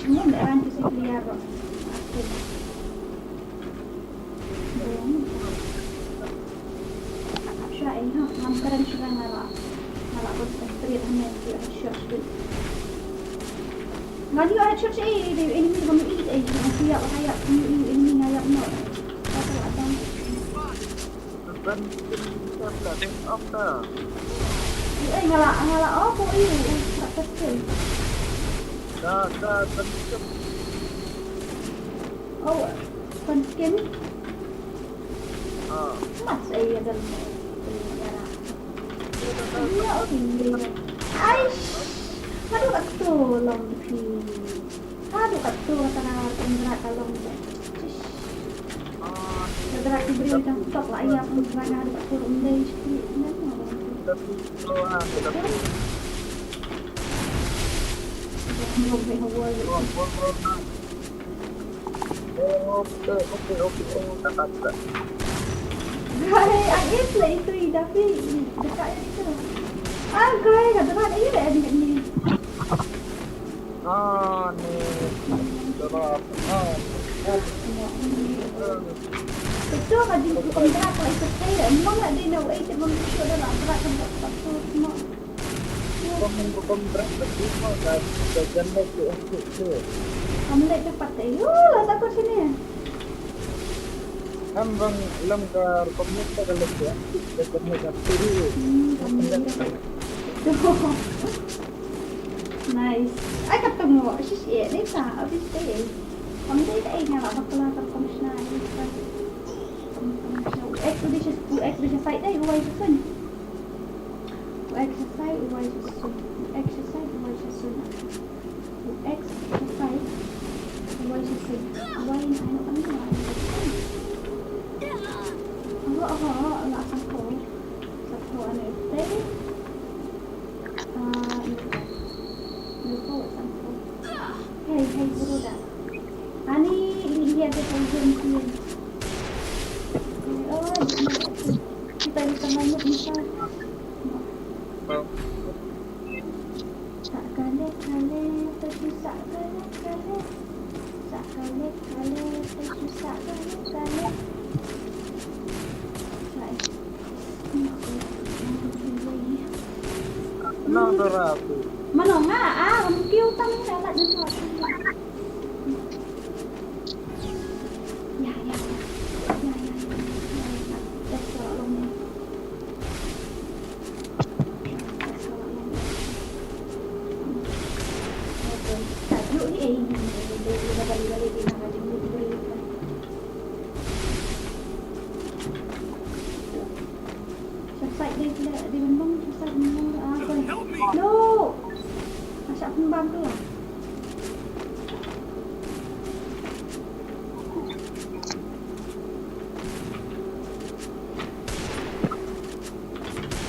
Speaker 2: Mun eran tu saya lihat roh. Syai ha, mamkaran syai ngala. Ngala pun street hanya dia short street. Ngali ada short ini ini kami ini siap hayat ini hayat no. Apa ada?
Speaker 5: Kan kita take off dah.
Speaker 2: Ngala apa ini? Tak pasti.
Speaker 5: Dah
Speaker 2: Oh, konsken?
Speaker 5: ah
Speaker 2: Mas saya dalam negara. Iya, oh tinggi. Aish, aduh kat tolong di. Aduh kat tolong tanah tenggerak tolong deh. Negara diberi macam top lah ya pengerangan ada kat tolong deh.
Speaker 5: tapi tapi
Speaker 2: Ngomong Hawaii.
Speaker 5: Okey, tak.
Speaker 2: Hai, ada play tu tapi dekat itu. Guys, ada mana ini ada ni.
Speaker 5: Ni. Terap.
Speaker 2: Betul kan di komentar kalau itu saya memang ada no way to membuat dalam berat tempat semua.
Speaker 5: Kamu berapa lima dah janda tu.
Speaker 2: Kamu lihat cepat tu. Lah tak sini.
Speaker 5: Kan bang lam ke komunitas kalau dia komunitas tu.
Speaker 2: Nice. Ay ketemu. Sis ni sa habis day. Kamu dah ingat lah bakal terkomunikasi ni. Exercise side day uai sun. Exercise uai sun. Exercise uai sun. Exercise uai sun. Uai ni ano kami lah. Nak sampo. Sampo ano ite. Lupa sampo. Hey guru dah. Ani ini dia ada penjelasan. Kita bisa main bisa. Tak kale tersusah kale. Tak kale tersusah kale.
Speaker 5: Nak terap.
Speaker 2: Mana ngah kamu kêu tăng ra lại đến rồi. No, masak kembang tu lah.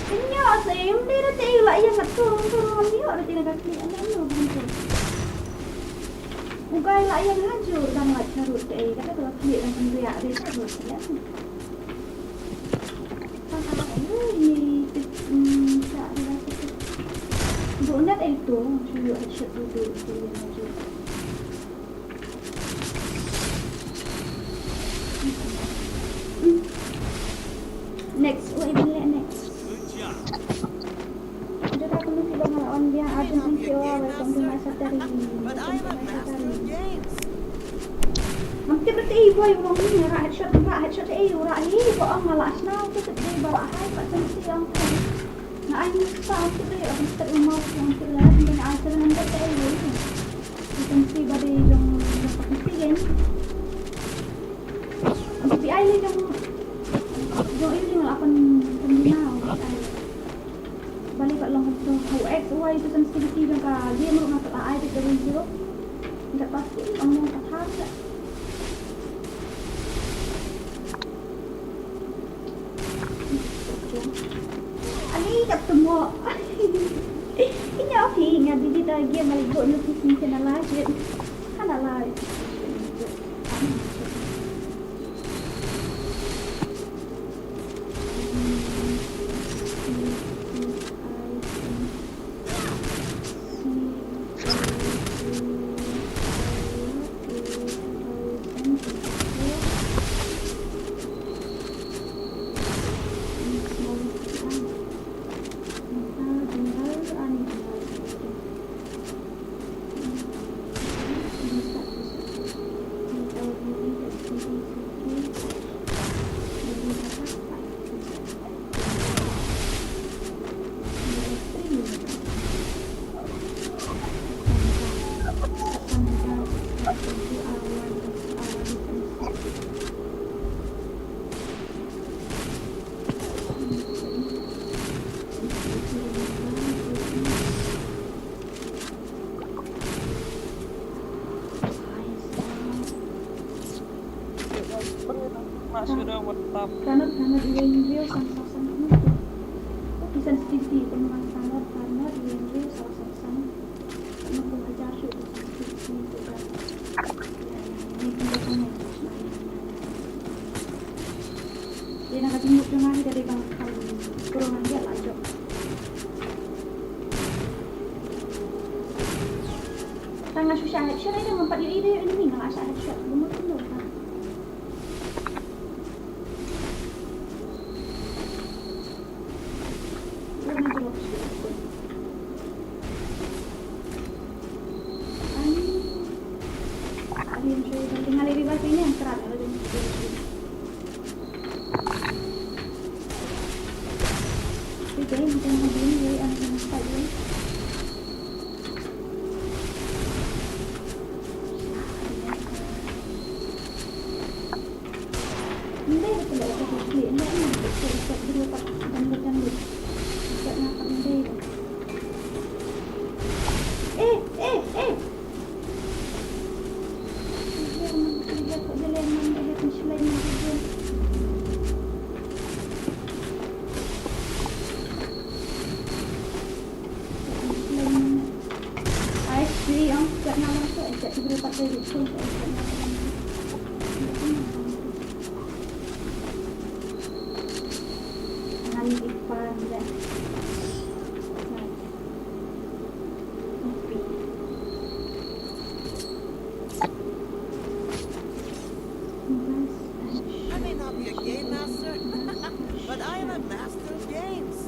Speaker 2: Kenyak sih, dia dah tak elak yang nak turun dia dah tinggal kaki anak ni betul. Bukan elak yang hancur dan mat carut dia kata kalau klik dan pemberiak dia carut ya. Donat itu sudah headshot dulu tu yang aja. Next, what is next? Ada tak perlu kita melawan dia ada yang siapa welcome to my satari. Nanti berarti boy orang ni nak headshot orang ni kok malah senang tu sedih bawa hai pak sensi yang na ay sa aku deh aku start rumah yang kelas dan asal nanti saya ini sensi bade yang pakai tapi ay ni yang ini akan pembinaan balik kat long tu X Y itu sensitivity yang dia mau masuk ay di dalam zero tidak pasti kamu tak harus. Gặp semua. Ini apa ingat di kita game balik buat notification ala je. Kan ala. Karena Rainview sang itu di sensitivity teman karena Rainview sang karena pengajar itu sensitivity itu kan ini pendekatnya dia nak tengok cuma dari bang kurang dia lah jok tengah susah headshot aja mempat diri dia ini nggak asal headshot belum tentu kan tinggal di bawah ini yang kerat ada di sini. Jadi macam begini jadi anak yang saja. Ini betul betul betul. Ini betul betul dulu pak dan berjanji. Tidak nak pandai.
Speaker 8: I may not be a game master, but I am a master of games.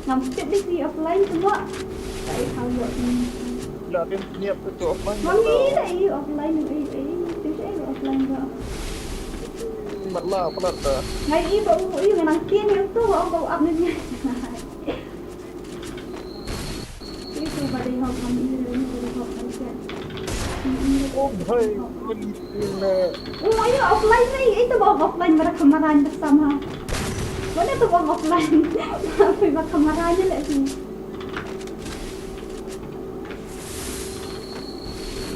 Speaker 8: Ngampit di si offline semua. Tak tahu buat ni.
Speaker 5: Dah niat tu offline.
Speaker 2: Mami dah offline tu saya offline ke.
Speaker 5: Matlah pelat dah.
Speaker 2: Ngày y bụng y ngày nắng kia nếu tu ông bầu ấp lên nha. Cái tu bà đi học làm gì rồi đi học làm gì.
Speaker 5: Hai, benar.
Speaker 2: Oh, ini offline nih. Itu bawa offline mereka kemarin bersama. Mana tu bawa offline? Tapi mereka kemarin aja lah sih.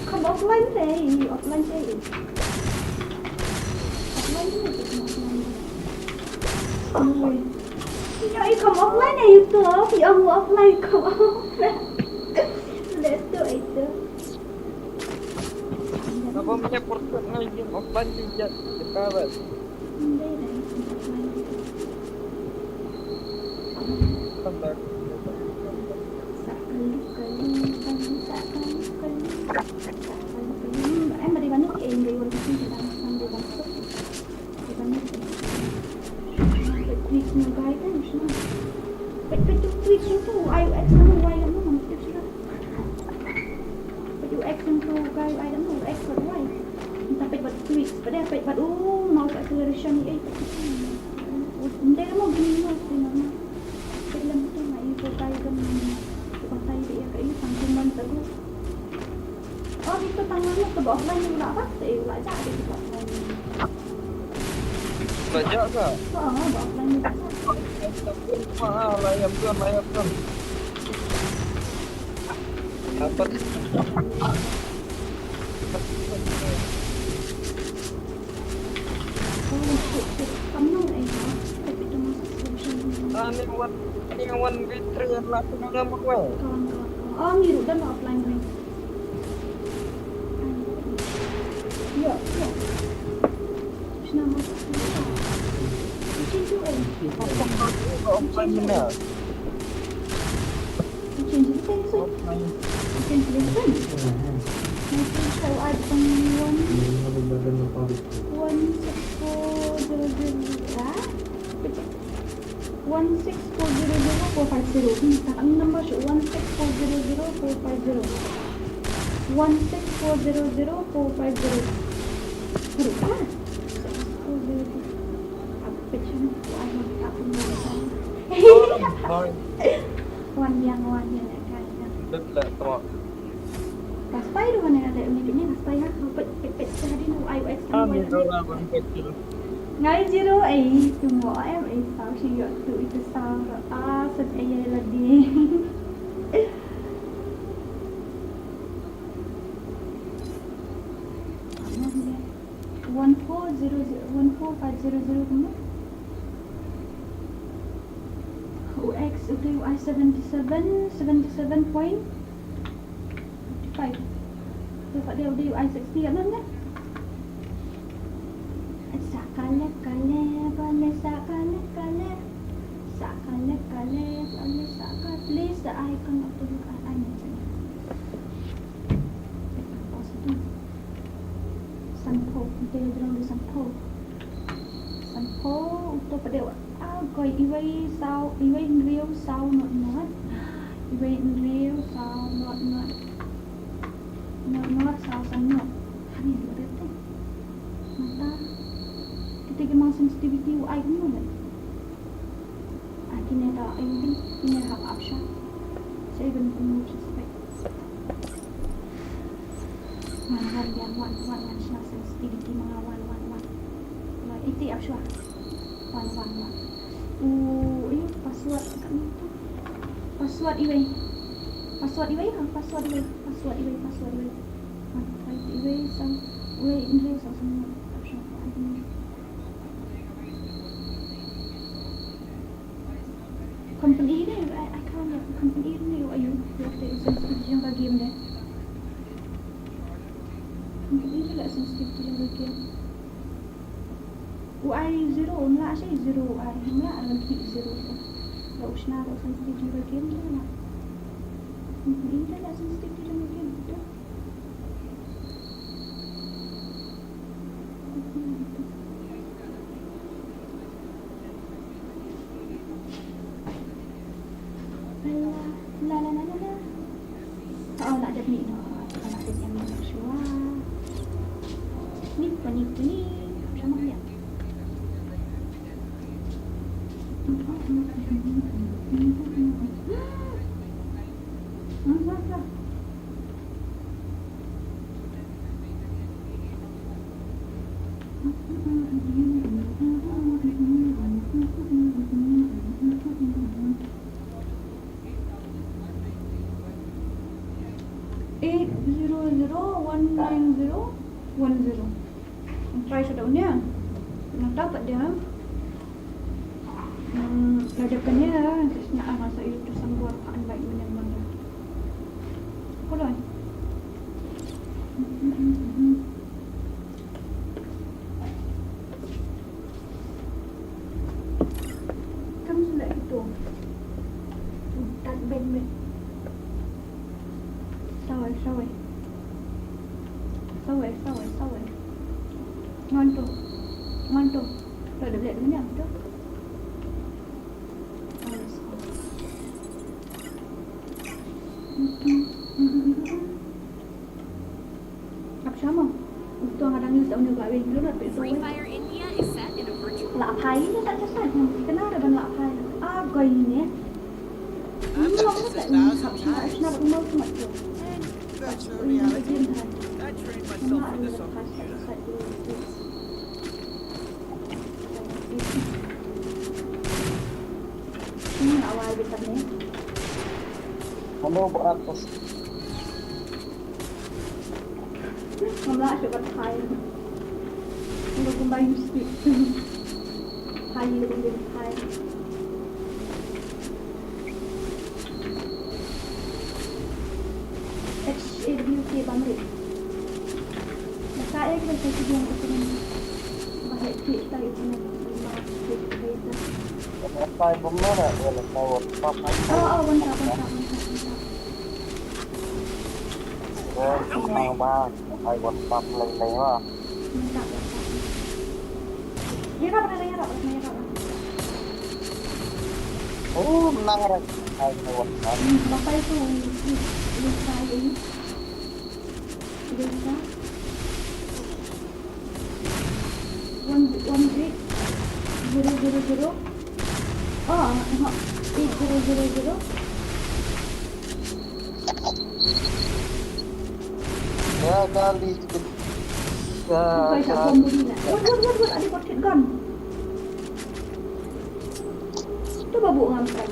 Speaker 2: Kamu offline deh, offline deh. Offline deh, offline. Ya, kamu offline nih itu. Ya, offline kamu offline. Lihat itu.
Speaker 5: Apa punya portal lagi offline juga dekat. Kontak.
Speaker 2: Em mà đi bán nước em đi luôn. optional guide kan optional. But you tweak into iOS ano why ano optional. But you X into guide I don't know X but why. Tapi buat tweaks pada apa buat mouse acceleration ni hindi mo gini mo sinama. Kailan mo na ito tayo gamit. Patay dia kayo pangkuman tago. Oh dito tangan mo ke offline ni wala ba? Wala ja di offline.
Speaker 5: Bajak ke?
Speaker 2: Offline ni.
Speaker 5: Layam kan. Apa?
Speaker 2: Kamu tapi itu masuk subscription.
Speaker 5: Ini one vitrin lah dengan mak weh.
Speaker 2: Kawan-kawan. Oh, miru dan offline nih. Ya. Nama macam tu
Speaker 5: Offline ni lah.
Speaker 2: Macam tu saya rasa. Macam tu kan. Nanti kalau ada pengumuman 164000450. Ang number siya 164000450. 164000450. Pero pa. 16400. Apa siya? Wan yang kan.
Speaker 5: Dekat tu.
Speaker 2: Kaspai tu mana ada uniknya kaspai ha. Pet sehari nu iOS.
Speaker 5: Dorang pun kecil.
Speaker 2: Ngay zero ấy semua em ấy sao chỉ gọi tự itu sao sân ấy là đi 14500 kamu UX itu UI 77.55 Dapat dia UI 60 kan kan Sakale boleh sakale boleh sakale please the icon of the book I need sampo kita dalam di sampo untuk pada coi iway in real sao not iway in real sao not sao sanyo hari dua detik mata kita memang sensitivity UI kan kan akhirnya tak ini punya hak option saya belum punya suspect mana yang one national sensitivity mga one itu option one ini password kat ni tu password iway some way in real so semua option company ni I can't get company ni ayu waktu sensitif yang bagi game dia company ni lah sensitif yang bagi game UI 0 lah saya 0 UI lah lagi 0 tak usah nak sensitif yang bagi game dia lah company ni lah sensitif yang bagi game betul Oh, nak ada ni. Nak ada yang Joshua. Ni. Macam mana ya? Try shutdownnya nak dapat dia lajakannya nak masa itu sambil buat baik mana kolon kamu sudah itu tak band sawai ngon tu tak ada lihat mana tu Kamu juga dulu nak pergi
Speaker 3: Free
Speaker 2: tu.
Speaker 3: Fire India is set in a virtual
Speaker 2: Lak pai ni tak cepat. Kenapa ada lak pai? Ah, goi ni.
Speaker 8: I've
Speaker 2: Ini
Speaker 8: done
Speaker 2: aku
Speaker 8: this
Speaker 2: tak
Speaker 8: 1,000
Speaker 2: nak
Speaker 8: times.
Speaker 2: nak mau cuma tu.
Speaker 8: And virtual
Speaker 2: Ini
Speaker 8: reality.
Speaker 2: dia dah.
Speaker 8: I trained myself for this on computer.
Speaker 2: Ini awal kita ni.
Speaker 5: Ano ba atas?
Speaker 2: Mamla coba Thai. Kalau kembali speak Thai dengan Thai. HAWK Bangladesh. Saya kita kasi yung kasi bahaya kita itu nak kita.
Speaker 5: Apa ibu mana? Wala tawag papa.
Speaker 2: Oh, banta.
Speaker 5: Ang ba? Ay WhatsApp lay ma.
Speaker 2: Hirap.
Speaker 5: Oh, nangarak. Ay WhatsApp.
Speaker 2: Bapa itu lupa ini. Lupa. One week 000. Oh, 8000.
Speaker 5: Ya kali.
Speaker 2: Bukan siapa pembuli nak. What, ada pocket gun. Tu babu ngampai.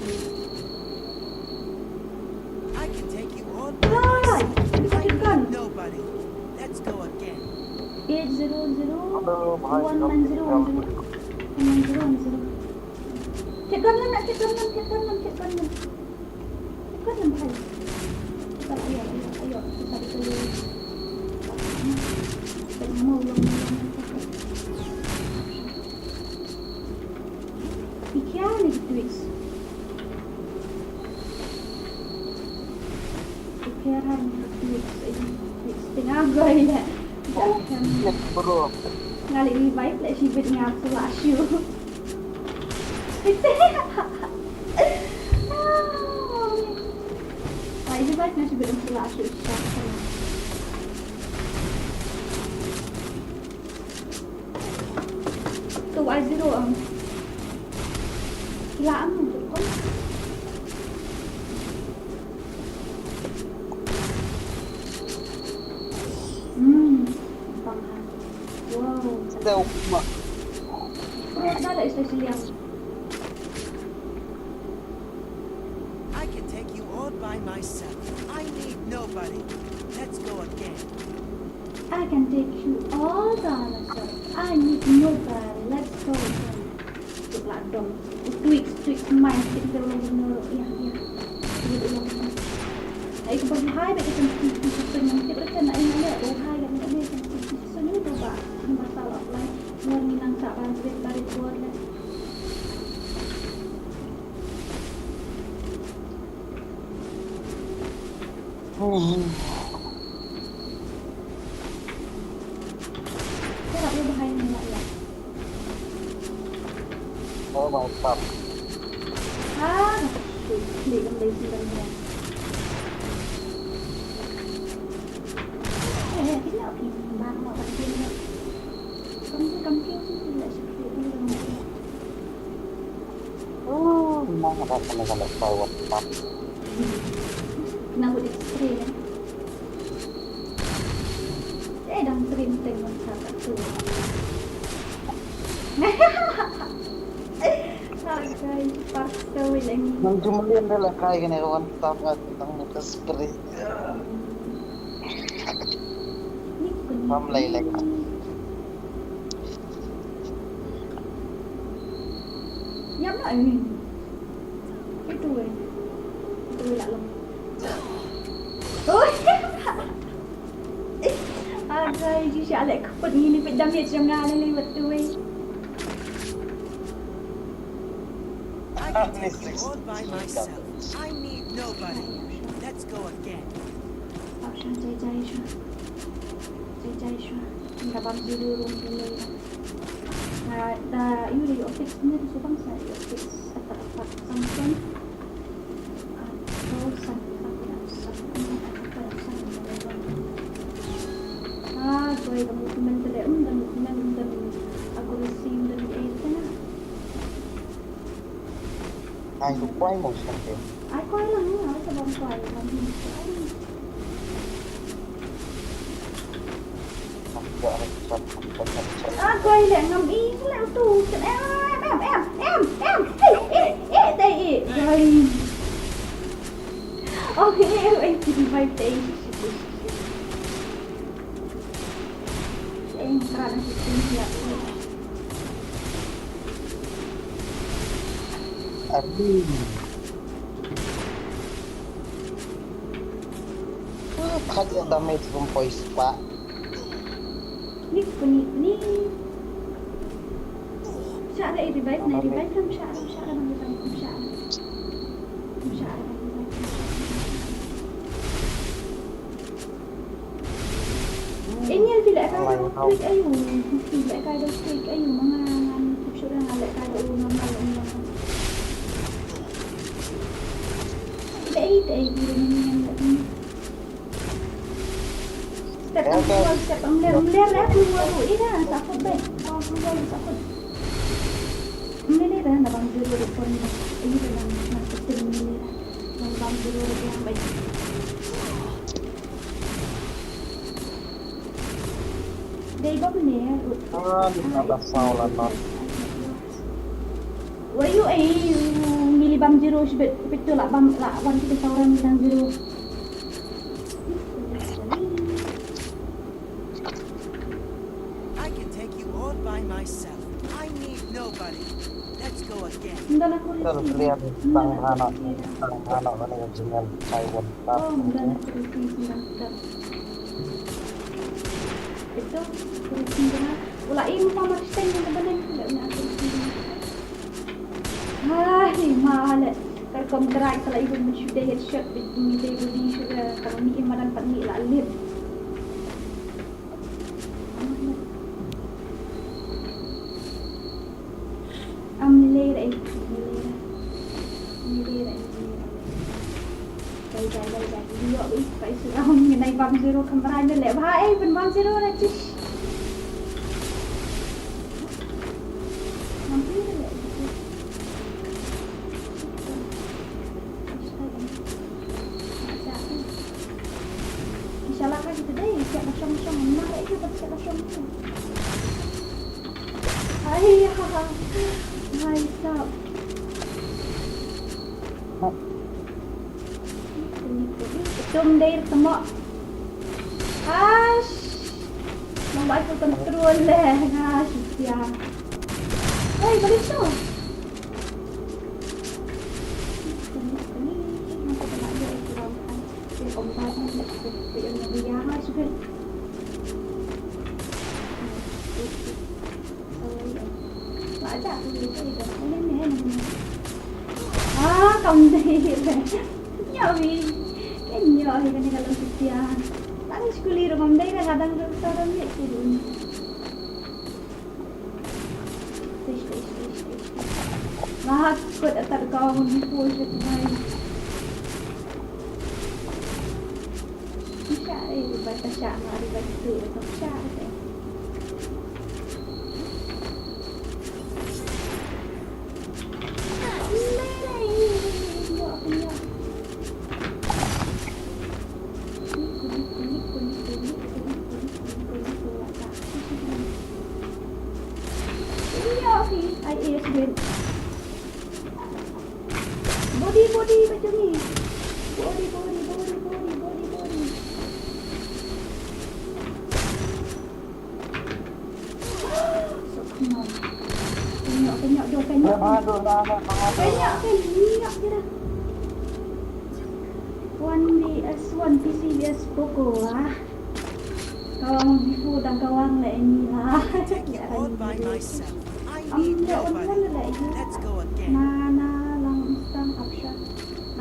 Speaker 8: I can take you on.
Speaker 2: Hai, ada pocket gun.
Speaker 8: Nobody. Let's go again.
Speaker 2: 800 190 190. Cek gun nak cek gun. Kan nampak. Kita ayo. Kita dulu. Mau long. Ikan ni tweets. Ikan tweets. Tengah goi dah.
Speaker 5: Yes, bro.
Speaker 2: Ngali revive lah si bet ngap flash you. Ay, revive na si bet flash you. Tu ay zero ang. Kilaan mo tu ko. Panghan. Wow.
Speaker 5: Daw ma.
Speaker 2: Pero ada especially yang
Speaker 8: I can take you all by myself. I need nobody. Let's go again.
Speaker 2: I can take you all by myself. I need nobody. Let's go again. Tuklah dong. Tweaks mind. Kita ulang. Ya. Kita ulang. Ay, kapag hai ba kita nanti mereka nak ini ada hai yang nak ni sesuatu tu ba masalah lain warni nang sa ban dari keluar lah. Saya tak bahaya ni lah ya.
Speaker 5: Oh, WhatsApp.
Speaker 2: Beli kembali sebenarnya. Kita nak pergi bang mau pergi ni. Kampung tidak seperti ini.
Speaker 5: Oh, mana kalau WhatsApp.
Speaker 2: Nak buat ekstrim. Dah sering tengok sahabat tu. Guys, paksa wilang.
Speaker 5: Nang jumalian dah lah kaya kena WhatsApp tentang muka spray. Mam lay.
Speaker 2: Nhắm lại mình. Cái tuổi lại luôn. Ôi. Agai, chị sẽ lại không bật nhìn phải đâm nhiệt trong nga lên bật tuổi.
Speaker 8: I can take you all by myself. I need nobody. Let's go again.
Speaker 2: Bảo sang chay chưa? Kita bantu dulu dulu. Nah, dah ini di office ni tu bang saya di office atau Samsung. Atau Samsung. Gue kamu komentar
Speaker 5: ai cũng quay một sản phẩm
Speaker 2: ai quay là nó nói cho bóng quay là gì quay quay lại ngầm ý lại tù em ê đây rồi ok em chỉ phải đây em ra là chỉ ya
Speaker 5: Aduh. Cut yung damage from voice pa.
Speaker 2: Nih. Siya ada revive kan siya lang revive siya. Ini tidak kaya tweet ayu, tidak kaya tweet ayu mga sudah ngalek kaya mga Day step ang ler ya keluar bu ina takut deh kalau keluar takut ini dah nak bang juru depan ini dengan masuk ini dah bang juru yang baik day bab ni
Speaker 5: Nada salah no.
Speaker 2: Wayu milih bang juru betul lah bang lah wan kita seorang bang juru
Speaker 8: by myself. I need nobody. Let's go again.
Speaker 5: Terus lihat tang anak kan yang jenel Taiwan.
Speaker 2: Itu kurang ulah ini mama stand yang benar tidak nak hai malah kalau drag kalau ibu mencuba headshot ini ibu di sudah kalau ni imaran pani lah lip Milera đây đi gọi phải sửa không như này băng zero camera nên lẽ ba em vẫn băng zero là chứ Insyaallah kan gitu deh siap macam menarik itu tapi siap macam hai stop Tum dari semua membantu kontrol lah ya hei balik tu Không đi nhỏ vì cái nhỏ thì cái này kalau setiap tadi sekali rumah dia kadang restoran ni turun lahat ko atar kau ni push itu mai syari baca syari baca tu syari body macam ni body so come on kenyok dia kenyok je dah 1vs1 PCVS Poco lah kawang bifu dan kawang lah ini lah
Speaker 8: All by myself. I need nobody. Let's go again.
Speaker 2: Mana lang isang option.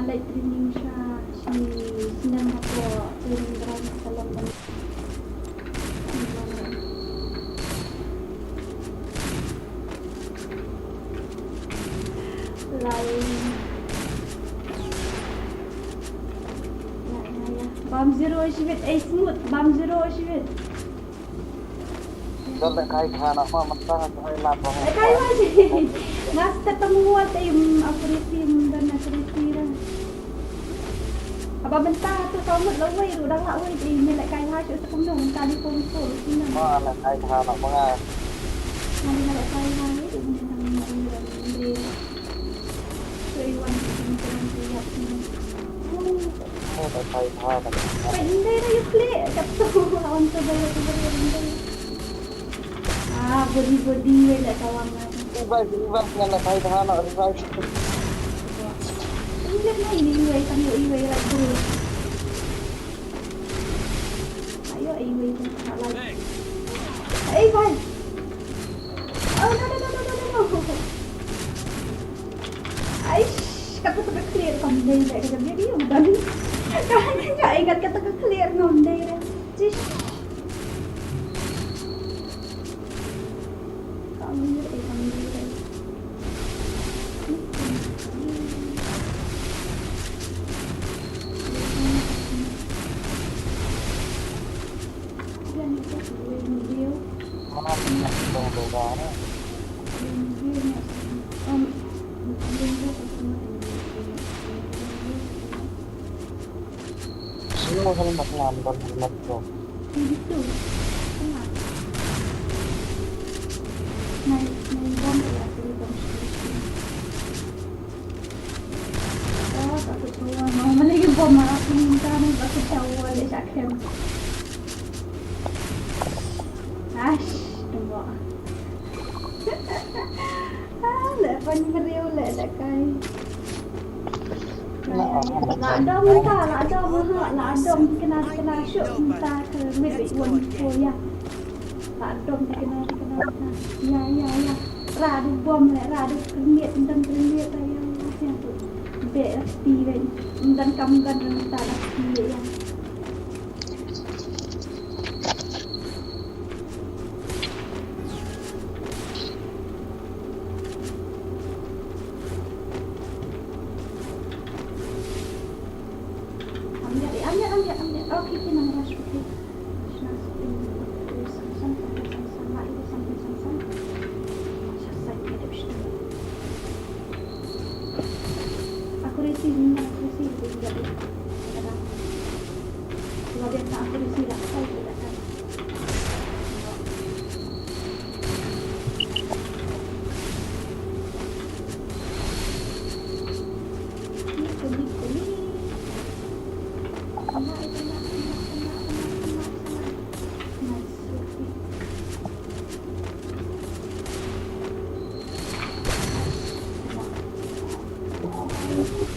Speaker 2: Alay training siya. Sinang ako training drive sa London. Bam zero shivit smooth. Bam zero shivit.
Speaker 5: Kalau kayak anak mama mentah, saya lapor.
Speaker 2: Kayak Ngas ketemu tim akurasi dan akurasi dah. Apa bentar tu kamu lawai tu dah lawai di melek kai ha cuk sekundung tadi pun full sini.
Speaker 5: Mà là ai thà nó có ngay.
Speaker 2: Nanti melek kai ha itu menang di Iwan siap ni.
Speaker 5: Không phải thầy thà là
Speaker 2: Pendek dah you play kat tu lawan tu bayar tu bayar. Body lah kawan lah.
Speaker 5: revive nga na thầy thà nó revive.
Speaker 2: Ini ni iway kami iway lah tu. Ayo iway tu tak lagi. Vai. Oh no. Aish, kata tu clear kondai dah kerja dia dia udah. Kan tak ingat kata clear kondai dah. Cish. Kami dah.
Speaker 5: Đồng đồ đá đó. Sino helmet namin doon, helmet ko.
Speaker 2: Dito. May bom ya dito. Aku tahu mau lagi bom marah minta nih aku tahu ada sakit. Ash, tunggu. Lepas meriu le dekai. Nak dom tak? Nak dom ha? Nak dom kena syuk minta ke milik wan ko ya. Nak dom kena. Ya. Radu bom le, radu kermit dan kermit saya tu. BFP dan kamu kan minta nak ya. Ambil. Okey, kita nak rush. Okey. Aku receive juga. Kalau dia tak aku receive lah, saya tidak tahu.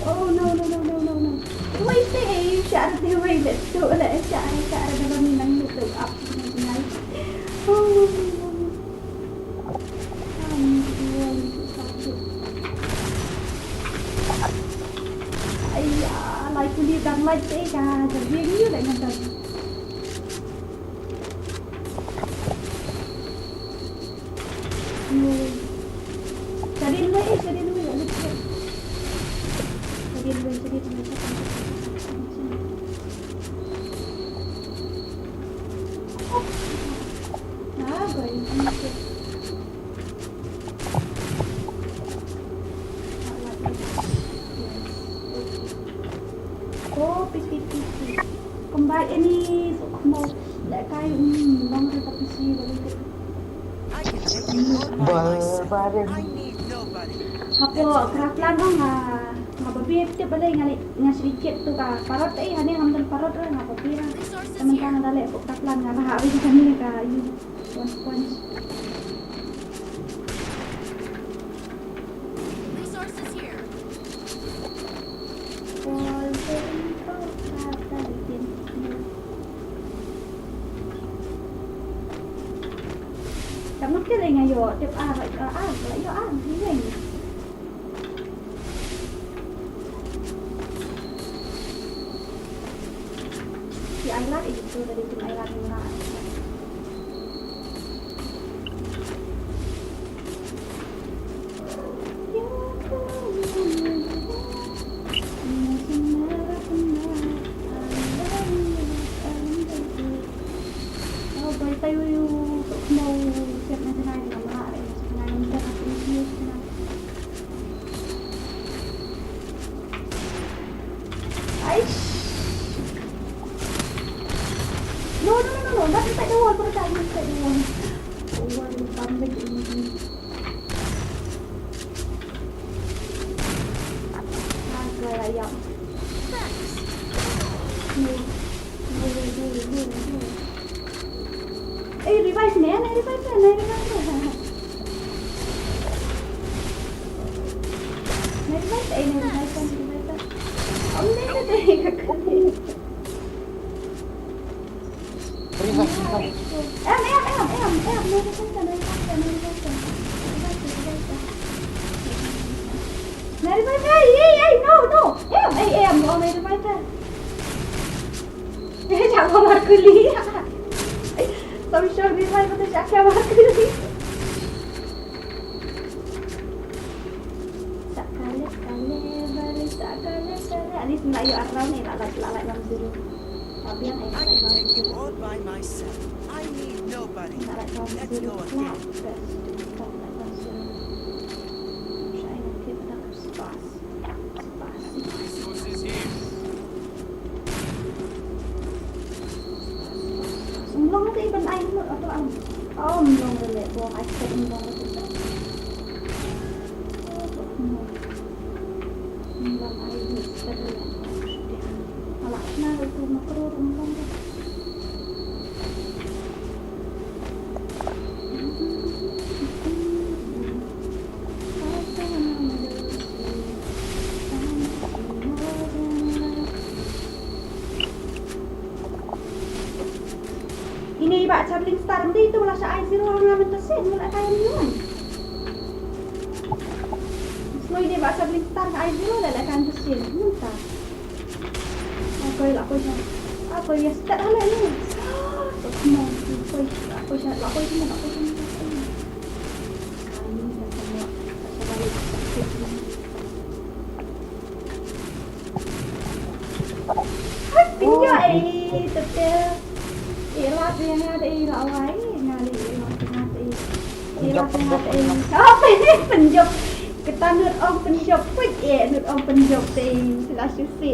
Speaker 2: Oh no. Wait, say shut the way let's do it. Shut the minang itu up. Nice. Oh. Ayah, like dia dah like dah jadi ni dah nonton. Jadi lu PC. Kembali ini mau lekai long ke PC balik.
Speaker 8: I can take you all by myself. I need nobody.
Speaker 2: Hapo keraplan ngababi tiap balik ngali sedikit tu ka parot hani hamdan parot ngababi teman-teman dale aku keraplan ngah habis kami ka you once.
Speaker 3: Resources here.
Speaker 2: Kamu kira ngayo tiap yo ni. Si Ayla itu dari tim Ayla Nura. Tayo yung mau siap na sila ng mga ayam. Nih. Revive nih, revive. Jangan Markuli. Tapi sure revive itu Jaka Markuli. Anis Melayu Arab ni lalai dalam dulu. Tapi yang
Speaker 8: I can take you all by myself. I need nobody.
Speaker 2: lalai dalam
Speaker 8: Let's
Speaker 2: dulu.
Speaker 8: go again. Long tu iban air mu atau am? Oh, long le buang air ke long tu. Long air ni sekali. Alah, nah itu makro long tu. Ini Pak Charling Star nanti itu malah saya zero orang ngamen tesin malah kaya minuman. Semua ini Pak Charling Star kaya zero lah kaya tesin, muntah. Apa ya start hala ni? Semua apa semua. Pinjau tetap. Ilah dia ada ilah awai, nali ilah apa ni penjop? Kita nut om penjop, pun nut om penjop sila susi.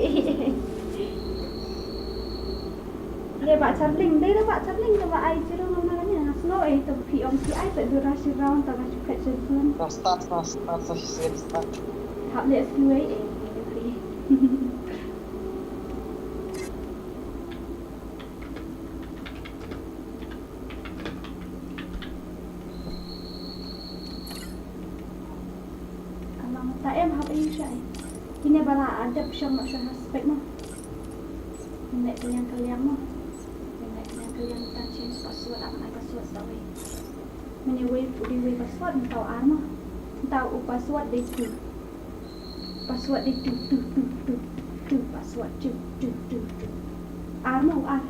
Speaker 8: Dia Pak Charling coba ai ciro namanya Snow tu pi om si ai tak durasi round tak cukup jelas.
Speaker 5: Start.
Speaker 2: Hab lihat skill ini bala ada pisang nak syah aspek mah. Ini kalian mah. Ini kalian tak change password apa nak password tahu. Ini way password tahu arma. Tahu password dia tu. Password dia tu password tu. Arma ar.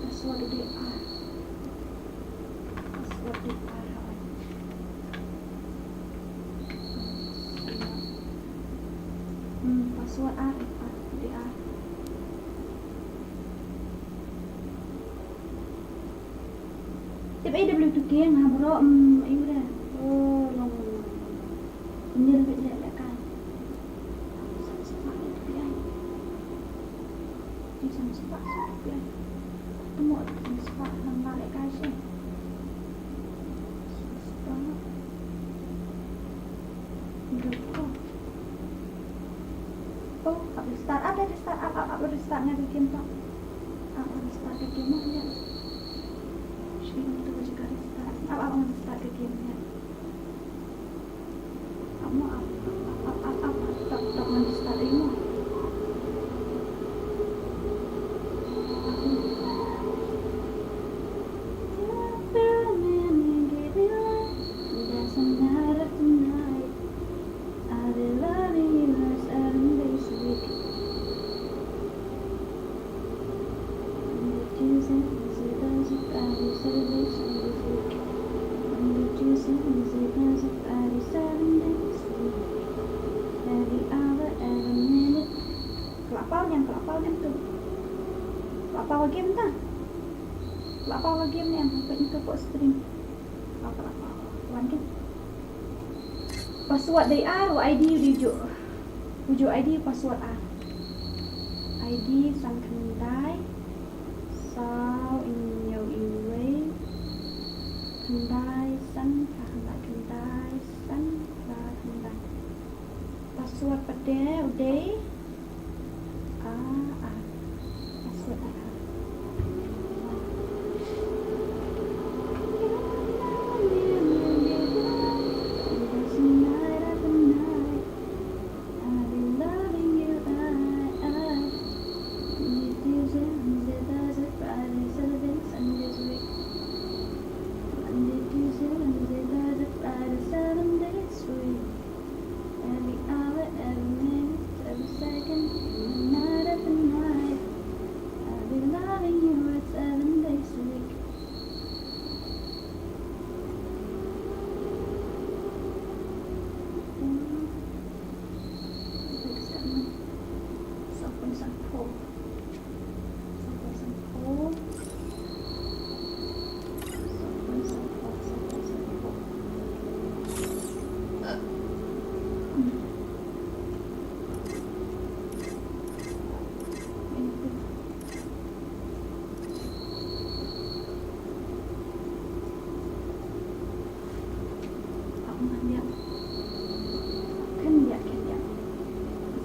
Speaker 2: Password dia ar. Password dia ar. Password R. Tapi AW2K yang bro, ayo dah. Oh, long. Ini lebih jelek kan. Ini sama sepak ya. Temu sama sepak nama lek kasih. Oh, habis start up dari start up restartnya di game tak? Apa restart ke game ya? Sini itu juga restart. Apa restart ke game ya? Kamu tak restart ini? Apa game ni yang apa itu kok stream apa one game password dari R ID rujuk ID password R ID sang kendai sao inyo iwe kendai san kendai san kendai password pada udah.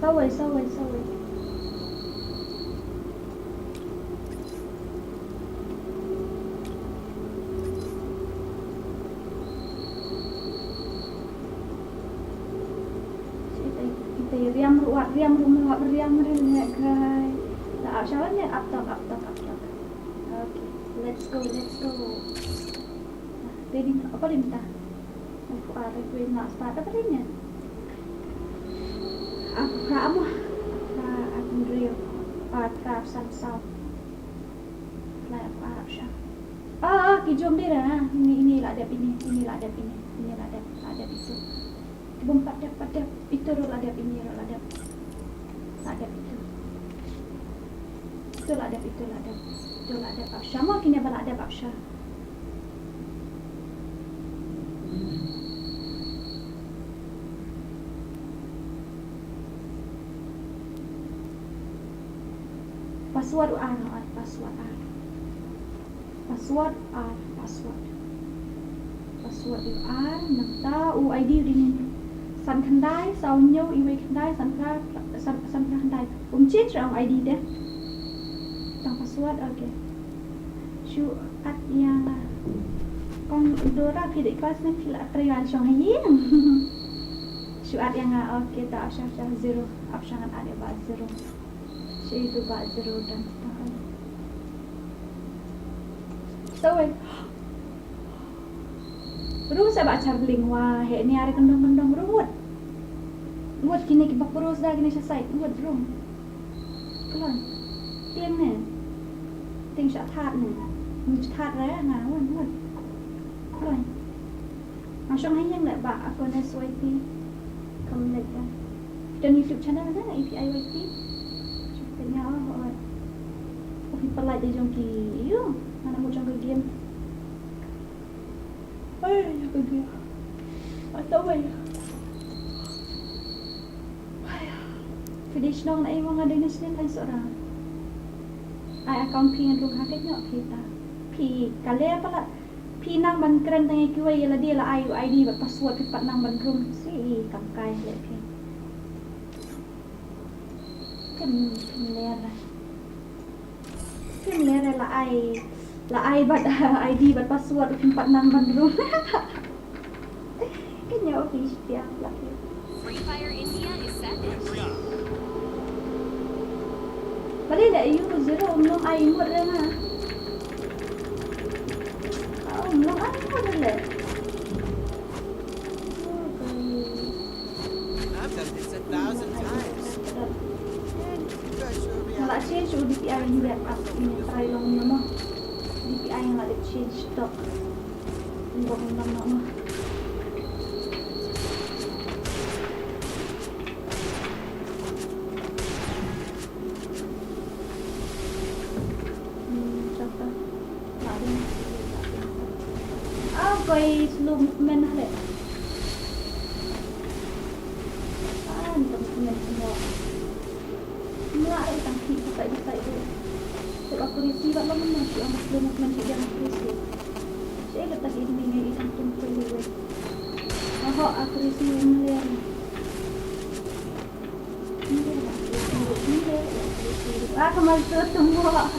Speaker 2: Password Sao rồi riam ruat riam rumah riam ringan kai tak syaranya up top. Okay, let's go. Ready apa dia minta? Aku ada gue nak start apa dia? Aku kamu aku real craft sam lah aku Arab Syah. Kijom dia dah. Ini lah ada ini lah ada itu. Bompat pada itu roll ada ini roll ada itu. Itu lah ada Syah. Mau kini bala ada Syah. Password nang tahu ID din san khandai sau nhau iwe khandai san khandai change ang ID deh tang password okay shu at yang con dora khi để pass nên là trial trong hay shu at yang okay ta asha zero option ada ba zero shu itu ba zero dan so Terus saya baca bling wah, ni ada kendong ruwet kini kibak terus dah kini selesai ruwet rum, kelon, tiang ni, tiang syak thad ni, thad raya ngah ruwet, kelon, macam ni yang nak bak aku nak SYP, kamu lihat kan, dan YouTube channel mana API YT, contohnya people like dia jongki, you, mana mau jongki game. Pergi. Atau apa ya? Finish nong na imong ada ni sini lain seorang. Ai account pin rung hakit nyok kita. Pi kale apa lah? Pi nang ban keren tangi kiwai yala dia lah ID bat password pipat nang ban rung si kamkai le pi. Kan lera lah ai bat ID bat password pipat nang ban rung. Kanya office dia lagi.
Speaker 3: Free Fire India is set.
Speaker 2: Balik dah zero belum ai imut dah lah. Belum ai imut dah lah.
Speaker 8: I've done this 1,000 times.
Speaker 2: Malah change DPI yang backup ini try long nama. DPI yang ada change stock. Untuk nama. Koi slow movement ada. Untuk movement semua. Semua ada tangki kita itu. Sebab aku receive apa mana sih orang slow movement dia nak receive. Saya letak ini isang tumpu dulu. Aku receive ni. Ah, kembali ke semua.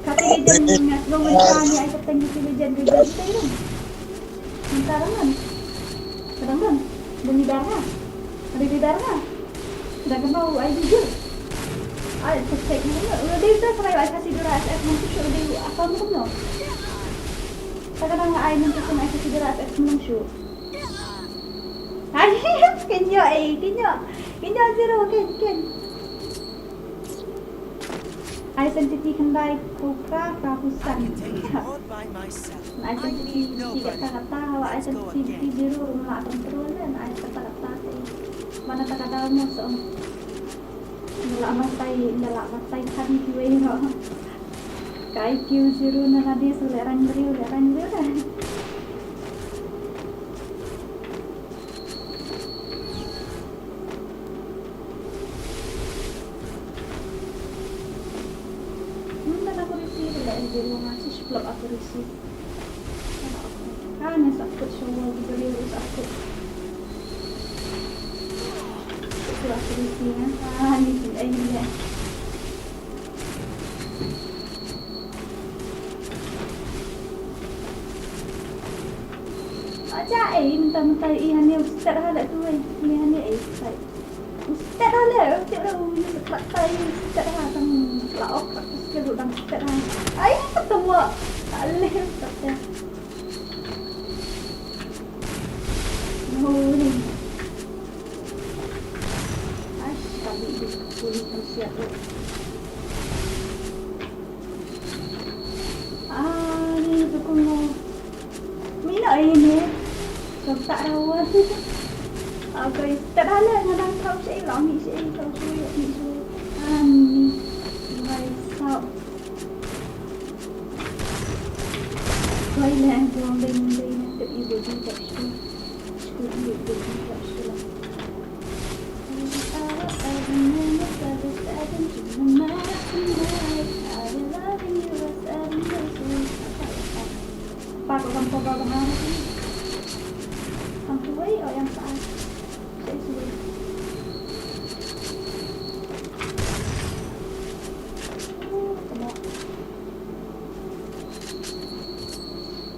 Speaker 2: Kata legend ingat lo mencari ay katanya si legend itu. Sekarang kan, bunyi darah, ada di darah. Dah mau ay jujur. Ay cek mana? Udah dia saya ay kasih darah SS masuk show dia apa mungkin no? Kadang ay nanti kena ay kasih darah SS masuk show. Ay kinyo zero ken. Ay sentiti kendai kopra kapusan.
Speaker 8: I can take it all by myself.
Speaker 2: Ay
Speaker 8: I
Speaker 2: sentiti
Speaker 8: need
Speaker 2: tiga
Speaker 8: nobody.
Speaker 2: kata hawa ay
Speaker 8: Let's go
Speaker 2: sentiti
Speaker 8: again.
Speaker 2: zero rumah kontrol dan ay kata mana kata mo so. Nala matay kan kiwe no. Kai Q0 na nadi so lerang riu dah. Aku receive lah zero masih vlog aku receive. Kan sakit semua video sakit. Itu aku receive ini ya. Aja minta ihan ni ustaz hala tu ihan ni sai. Ustaz hala tiap dah sekat tai ustaz hala tang laok sekali dang ustaz hala. Ai ketemu alih kata. Ni. Ash kali boleh siap. Ni tu kono. Mina ini. Tak rawa. Okay, tak ada ngadang kau sih lah, ni kau sih. Ani, baik. Kau ini yang tuang dengan tak ibu juga sih. Sekolah ibu juga sih. Pak kamu bawa mana sih? Ang suway o yang saan? Sa suway. Tama.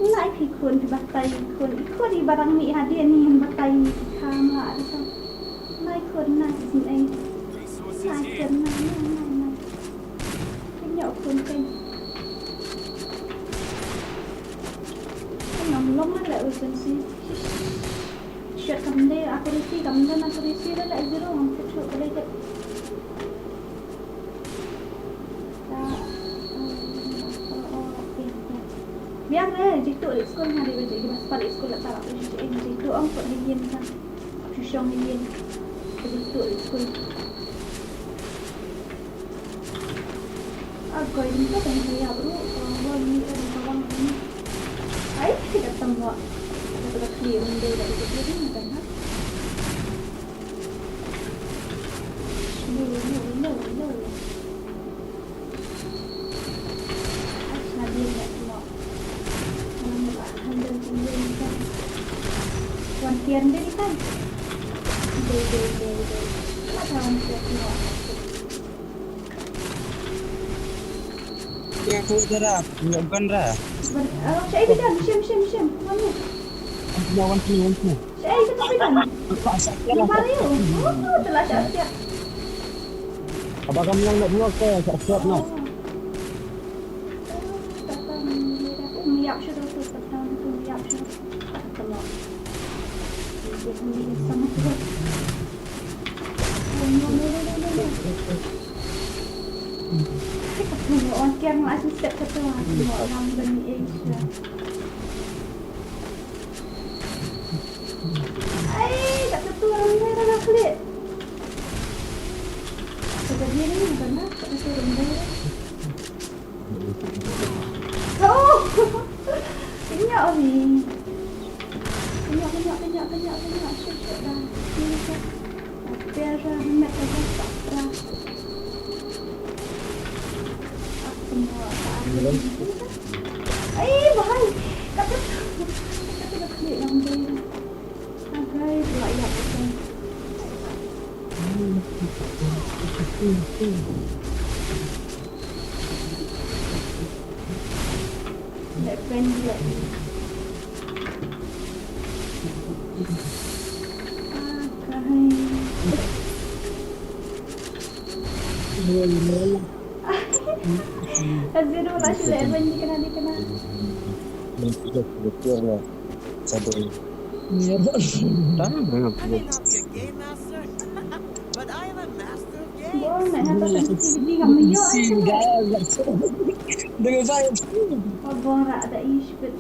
Speaker 2: Naik ikon di batay ikon di barang ni hadiah ni yang batay kama ada sa. Naik ikon na sin ay. Naik ikon na. Kanya ikon kay. Long lah lah urusan si. Shot kamde akurasi dah lah zero untuk shot boleh tak. Biar lah jitu di sekolah hari kerja di mas balik sekolah tak apa sih jitu orang kok higien kan. Susong higien. Jitu di sekolah. Aku ini tu kan saya baru orang ni orang ni. Ay, tidak semua. Ada clear window dari itu ni kan? No. Nabi tak semua. Mana handle tinggal kan? Wantian dia kan? Day. Tak tahu semua.
Speaker 5: Ya, tu dah. Bukan dah.
Speaker 2: Saya tidak, Syam. Mana?
Speaker 5: Lawan tu.
Speaker 2: Saya itu tak
Speaker 5: Sakit
Speaker 2: Mario. Oh, telah siap.
Speaker 5: Abang kamu yang nak buat ke? Siap nak.
Speaker 2: Miap sudah tu petang tu miap sudah. Tengok. Dia sama tu. Orang kian masih step satu semua orang bani Asia. Tak satu orang ni dah klik. Jadi ni benar tak satu orang ni. Oh, kenyak ni. Kenyak. Syuk dah. Biar dah nak tak. Ay, bahal. Kapit. Kapit lang din. Agay, wala ko sa. Let friendly like me. Zero lah sila, hindi ka na.
Speaker 6: Betul lah. Satu.
Speaker 5: Tama
Speaker 8: I
Speaker 5: na.
Speaker 8: may not be a game master, but I am a master of games.
Speaker 2: Boy, may hata sensitivity ka mo yun.
Speaker 5: Dengan saya.
Speaker 2: Pabora ada ispit.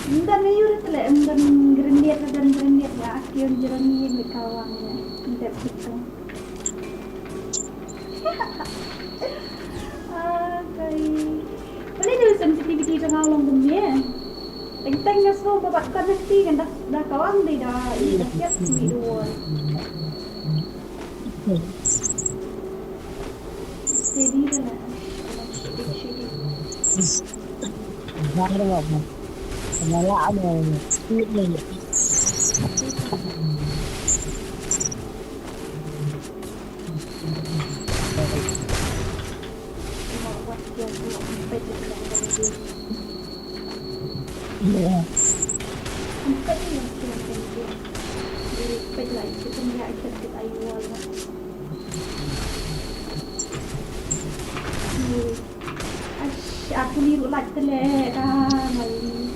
Speaker 2: Hindi na yun tala, hindi grandiat ya. Akhir jalan ni may kawang ya. Hindi pito. Okay. Boleh dulu sensitivity sa ngalong gumye. Teng-teng nga slow babat ka nanti kan dah kawang di dah siap di luar. Steady dah lah. Empat ni yang kira-kira. Jadi, pet lah itu sebenarnya kita ayual lah. Aku liru like telek dah malu.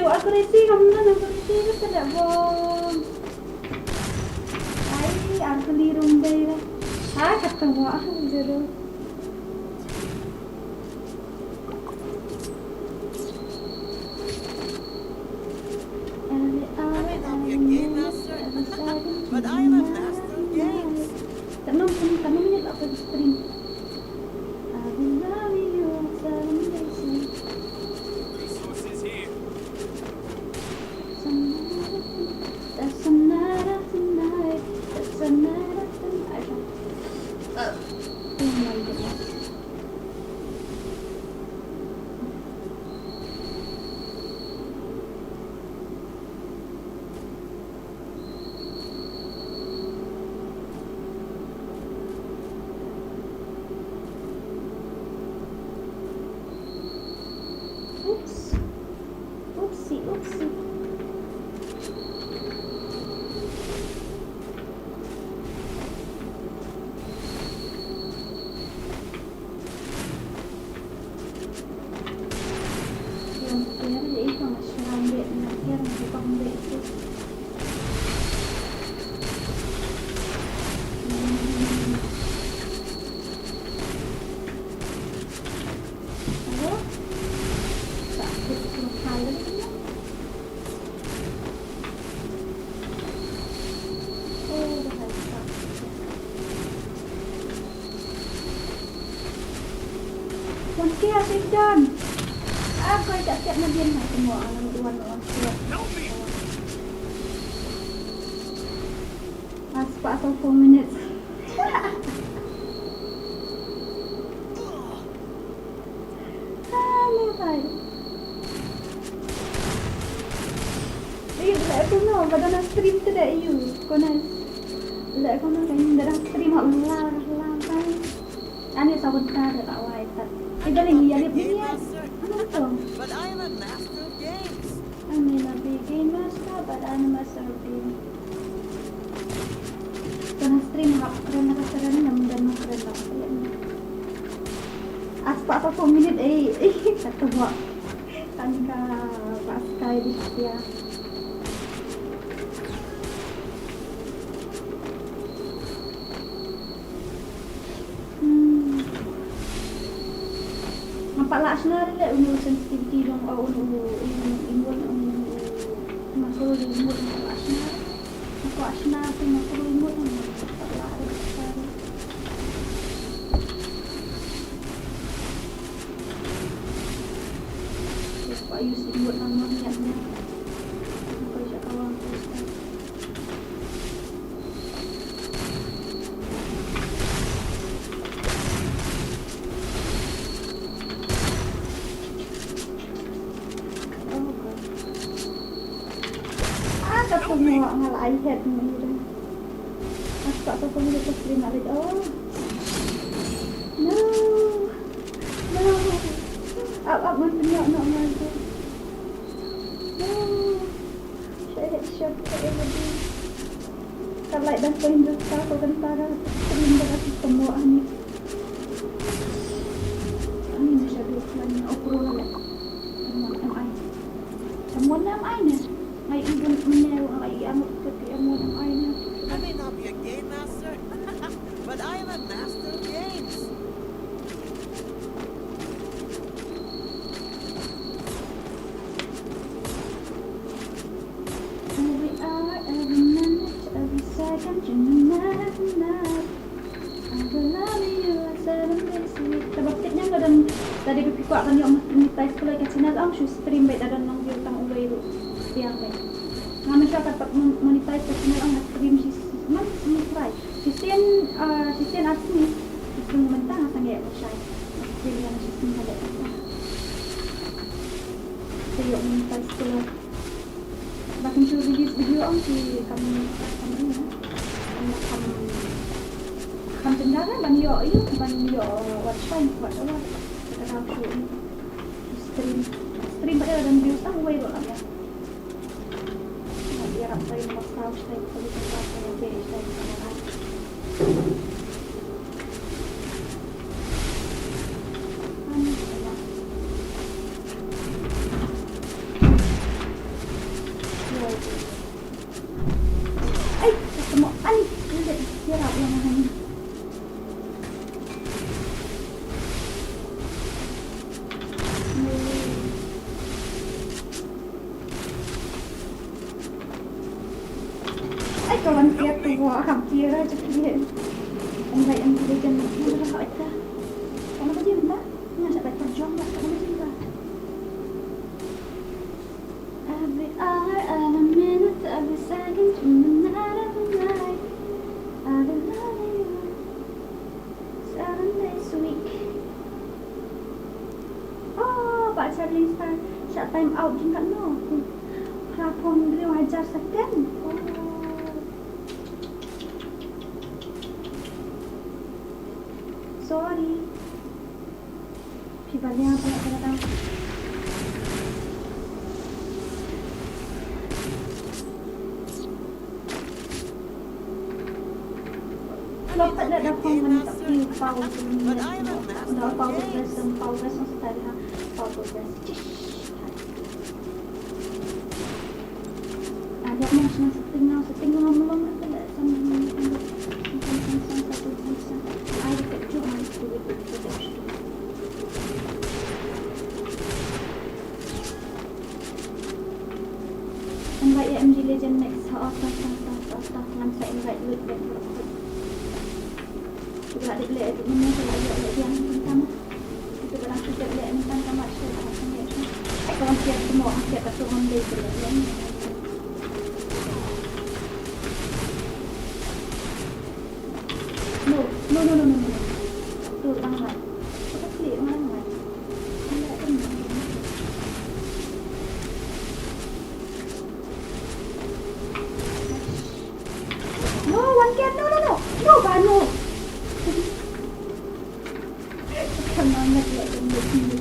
Speaker 2: Aku resi kamu nak resi ke tidak bom? Ay, aku di rumah lah. Kata wah, jero.
Speaker 8: I may not be a game master, but I am a master of games.
Speaker 2: Tanong niya ako sa stream. I will love you,
Speaker 1: Resources here.
Speaker 2: That's another tonight. That's another tonight. Oh my goodness. Oopsie. Yung kaya ito mas marami na kaya pang dito. Sakit ng kala niya. Nanti asik dan aku tak siap nak biar semua alam tuan orang siap. Pas 4 minutes. Mulai. Aku nak pada nak stream tu dah you. Kau nak aku nak dah stream Allah kan. Ani sebentar dah awal tak. Kita lagi ada punya. Ano to?
Speaker 8: But I am a master of games.
Speaker 2: I may not be a game master, but I'm a master of games. Kung stream 40 minit kata buat tangga paskai di dia. Nampak lah senar le unu sensitivity dong unu imun masuk imun nampak senar. Nampak senar tu masuk imun nampak lah besar. Pak Yus buat nama niatnya. Apa cakap kawan tu Ustaz. Kata semua ngalah iPad ni dah. Aku tak tahu kalau dia screen nak lihat. Oh. No. Up nak maju. No. Saya shot lagi. Kalau dah poin juta kau tentara screen dah semua ni. Ani nak jadi plan okro lah. MI. Semua MI ni. Ay ibon menew ay amot kati amon ang ay na.
Speaker 8: I may not be a game master, but I am a master of games.
Speaker 2: Every hour, every minute, every second, you know night. I will love you as seven days a week. Tabakitnya ka dan tadi pipikuha kan yung minitay ko like at sinag ang stream by dadan ng yung tang ulay ro. Yang baik. Ngayon siya dapat monetize kasi na ang stream si try. Si Sen asli itu mentah sang ya siya. Stream yang si Sen ada. So yung monetize ko. Bakit siya video ang si kami na. Kami tendara ban yo watch time buat apa? Kita tahu stream pada dan views tak way lah ya. Harap saya masalah saya perlu tempat saya beri saya kamera. Semua ani dia harap yang mana ni. Kawan dia tu buat hampir aja dia. Enggak yang dia kan mana dah ada. Kamu aja benda. Nak dapat perjuang tak kamu juga. Every hour, every minute, every second, in the night, every night. I will love you 7 days a week. Oh, Pak Charlie start time out juga no. Rapon dia wajar second. Oh. Sorry. Pibalnya apa nak kena tahu? Kalau tak ada komen tak pilih pause ni. Dah pause tadi ha. Pause. Ada macam setting belum ada sama invite MG Legend next off dengan saya invite look dan juga ada boleh edit mana saya ada yang pertama kita berang kita boleh entah sama saya rasanya kalau siap semua siap tak orang day boleh no tu tangan kita klik mana no Banu semangat ya ini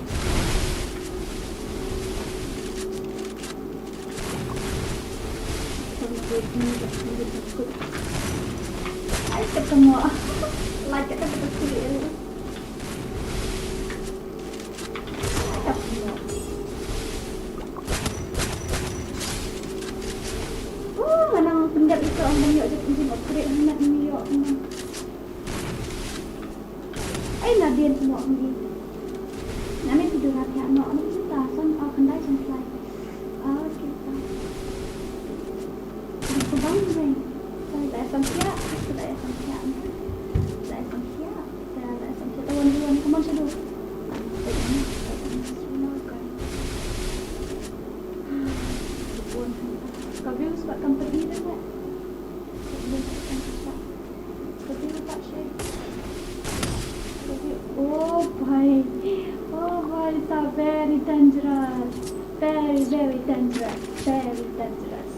Speaker 2: ayo ketemu like kita kecil betul orang yuk je mungkin upgrade nak ni yuk memang. Lah dia semua ni. Nami tidur hati anak ni kita son akan dah sampai. Kita. Aku bangun ni. Saya dah sampai. Aku dah sampai. Dah sampai. Dah sampai. Lawan kamu sudah. Kau view sebab company dah tak? Kau view tak share? Oh boy, it's a very dangerous, very dangerous, very dangerous.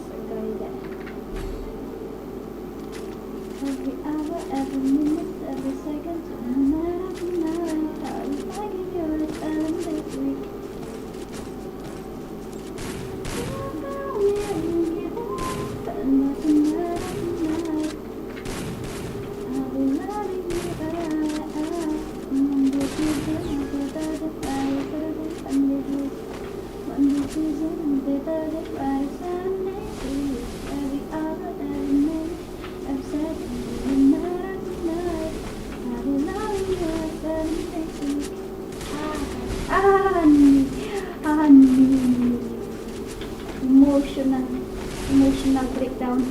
Speaker 2: Every hour, every minute, every second, every night, I'm finding yours and this week. Emotional breakdown.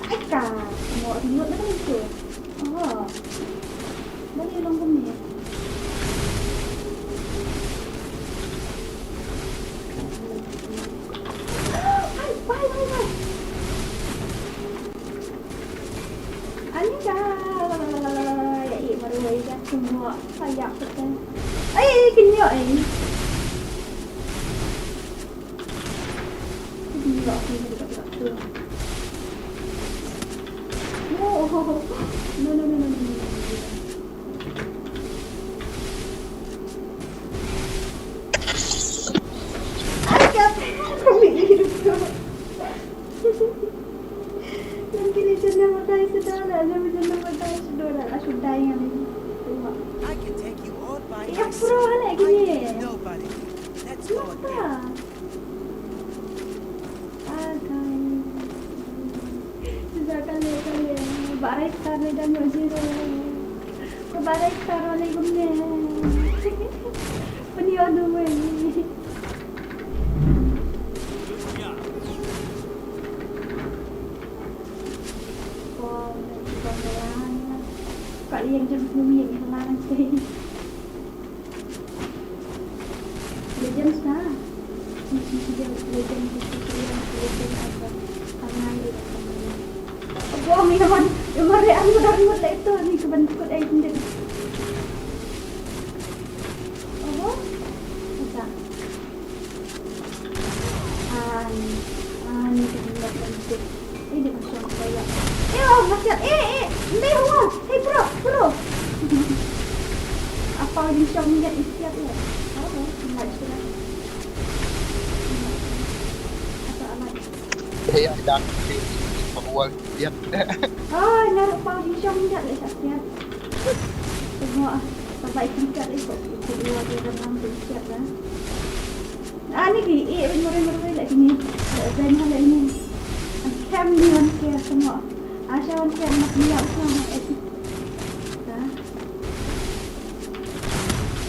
Speaker 2: Aika, semua remote dah itu. Oh, boleh longgar ni. Bye. Anika, ya baru aja semua saya pesan. Kenyok Kenyok No. Agak kami hidup tu. Nanti dia jangan matai sedara, sudah yang ini.
Speaker 8: I can take you all by
Speaker 2: Ya
Speaker 8: myself.
Speaker 2: pro anak
Speaker 8: I
Speaker 2: gini.
Speaker 8: need nobody. Let's go again.
Speaker 2: Kali barai kali dan zero. Ko barai kali gumne. Peniyo duwe. Kali yang jam bumi yang lain sih. Legends na. Legends apa? Pangalan. Oh, naman. Yung marian mo na remote na ito. Ni kebentukut ay hindi. Apa? Masa? Ni kebentukut penting. Ini masuk saya. Masuk. Hindi huwag. Hey, bro. Apa yung siyang niya isiap ya? Oh, enggak sila. Apa amat?
Speaker 5: Saya dah awal dia.
Speaker 2: Naruh pau di siyang niya. Siap. Semua sampai tingkat itu. Kedua dia dalam siap lah. Ni murah lagi ni. Dan hal ini. Cam ni orang kia semua. Asal orang kia nak lihat semua.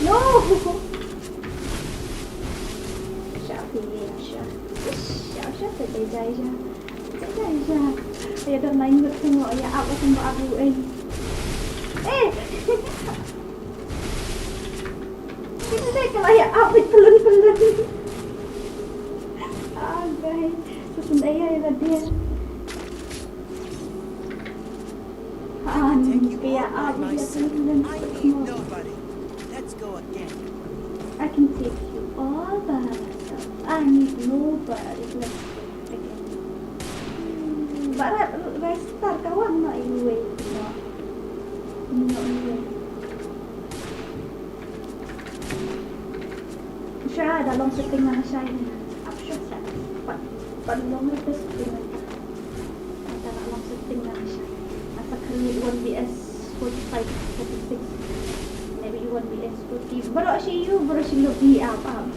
Speaker 2: No. Siapa terjadi je. Saya dah main buat semua. Ya apa semua abu Kita saya kalau ya apa pelun. Guys, sesundaya ya dia.
Speaker 8: I can take you
Speaker 2: Kayak
Speaker 8: all by
Speaker 2: apa dia
Speaker 8: myself.
Speaker 2: pelun
Speaker 8: I need nobody. Let's go again.
Speaker 2: I can take you all by myself. I need nobody. Let's go again. Barat restart kawan nak iwe. Syah dalam setengah saya. Apa syah? Pandang itu setengah. Dalam setengah saya. Apa kali 1vs 45, 46. Maybe 1vs 40. Baru si you lebih apa?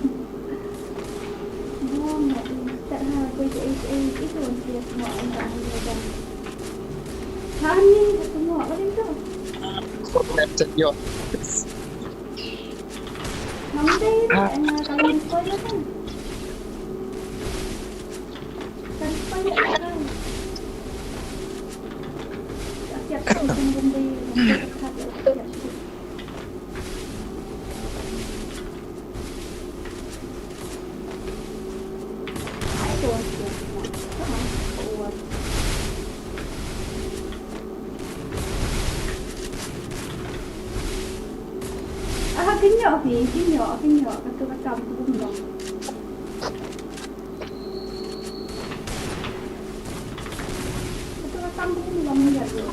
Speaker 2: Gue itu dia semua orang dan Hani semua apa itu?
Speaker 5: Yo.
Speaker 2: Nanti kalau spoiler kan spoiler kan siap benda cái nhỏ cái tôi bắt cầm tôi cũng được tôi bắt cầm cũng làm như vậy được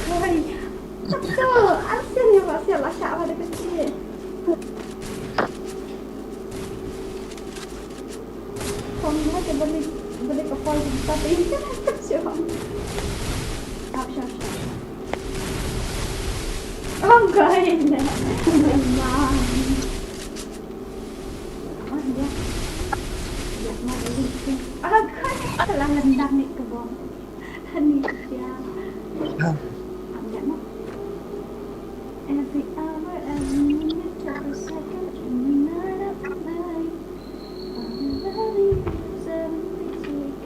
Speaker 2: cười betul asin ya Pak siapa siapa ada kecil không aja beli kepala tapi ini kan siapa siapa oh enggak ini memang oh dia ya mau beli agak telah lendang nih ke bawah ini dia every hour every minute every second every night every night I'm loving you 7 days a week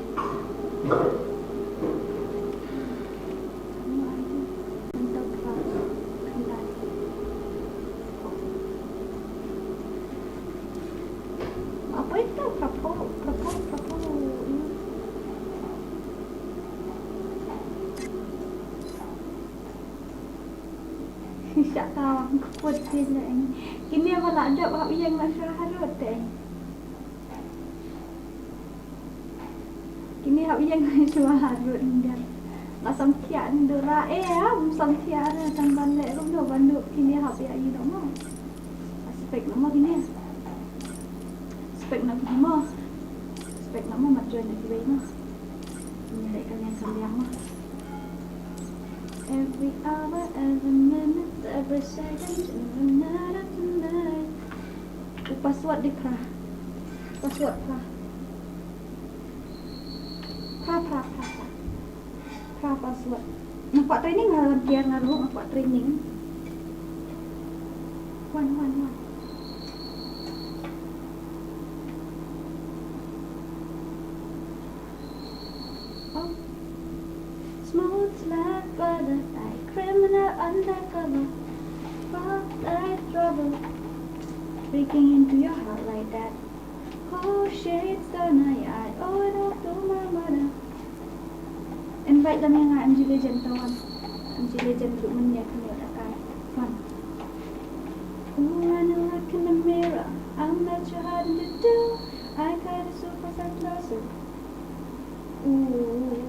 Speaker 2: tak tahu aku putih lah ini. Kini aku tak ada apa yang nak harut deh. Kini aku yang nak harut dah. Nak sampian dora sampian tambah lek rum do banduk kini aku ayu dak mau. Spek nama kini. Spek nama macam nak kira mah. Ini lek kalian sambiang mah. Every hour, every minute, every second, every night, every night. Password di pra. Password pra. Pra password. Nampak training ngaran dia ngaruh nampak training. One. Oh. Smooth like butter, like criminal undercover. Rough like trouble, breaking into your heart like that. Oh shit, it's gonna I owe it all to my mother. Invite them yang MG Legend kawan. MG Legend untuk menyiap akan fun. Ooh, I know look in the mirror, I'm not sure how to do. I got a super closer. Ooh.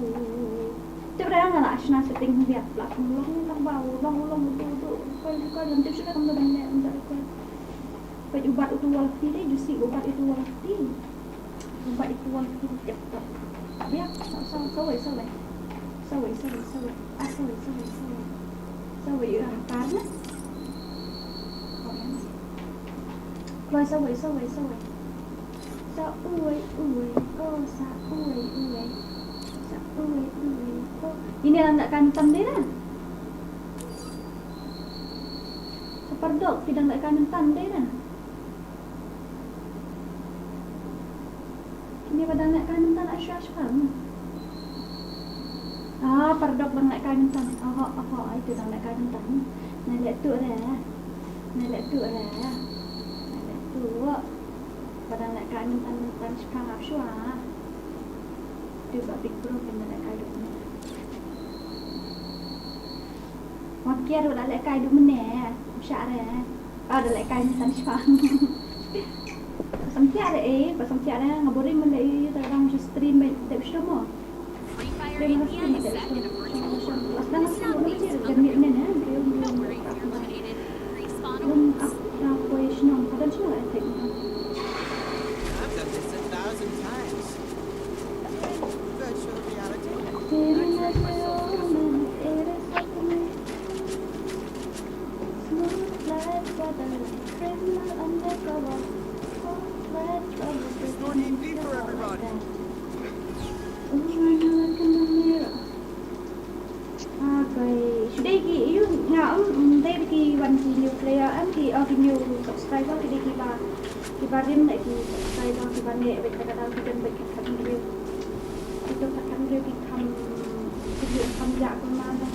Speaker 2: Tiếp theo là lại là setting việc là long vào kau nanti sudah kamu banyak untuk ikut. Kau ubat itu walfi deh, jusi ubat itu walfi cepat. Biar sawai ya karena. Rồi sawai. Ini anak kantam dia kan? Seperdok tidak nak kantam dia kan? Ini pada nak kantam nak syah-syah. Perdok bang nak kantam. Itu dah nak kantam. Nak tu dah. Pada nak kantam sekarang syah. Dia buat big bro kena nak kaduk ni. Makia dah nak kaduk mana? Syak dah. Dah nak kaduk tan syah. Sampai ada pasal ada ngabori mana orang stream tak semua.
Speaker 3: Free Fire India is set in a virtual world.
Speaker 2: Dah
Speaker 3: It's not based on the
Speaker 2: ni
Speaker 3: real.
Speaker 2: ni.
Speaker 3: Don't worry if you're eliminated. Respawn
Speaker 2: Belum
Speaker 3: awaits.
Speaker 2: aku senang. Kadang senang attack.
Speaker 8: I've done this 1,000 times. Virtual reality.
Speaker 2: Smooth like butter, criminal undercover. nhà đây thìวันที่ new player thì cái new subscriber thì đi ba riêng lại thì subscriber thì ba nghệ về cái đó thì cần phải khăn review itu khăn review thì tham gia con ma đây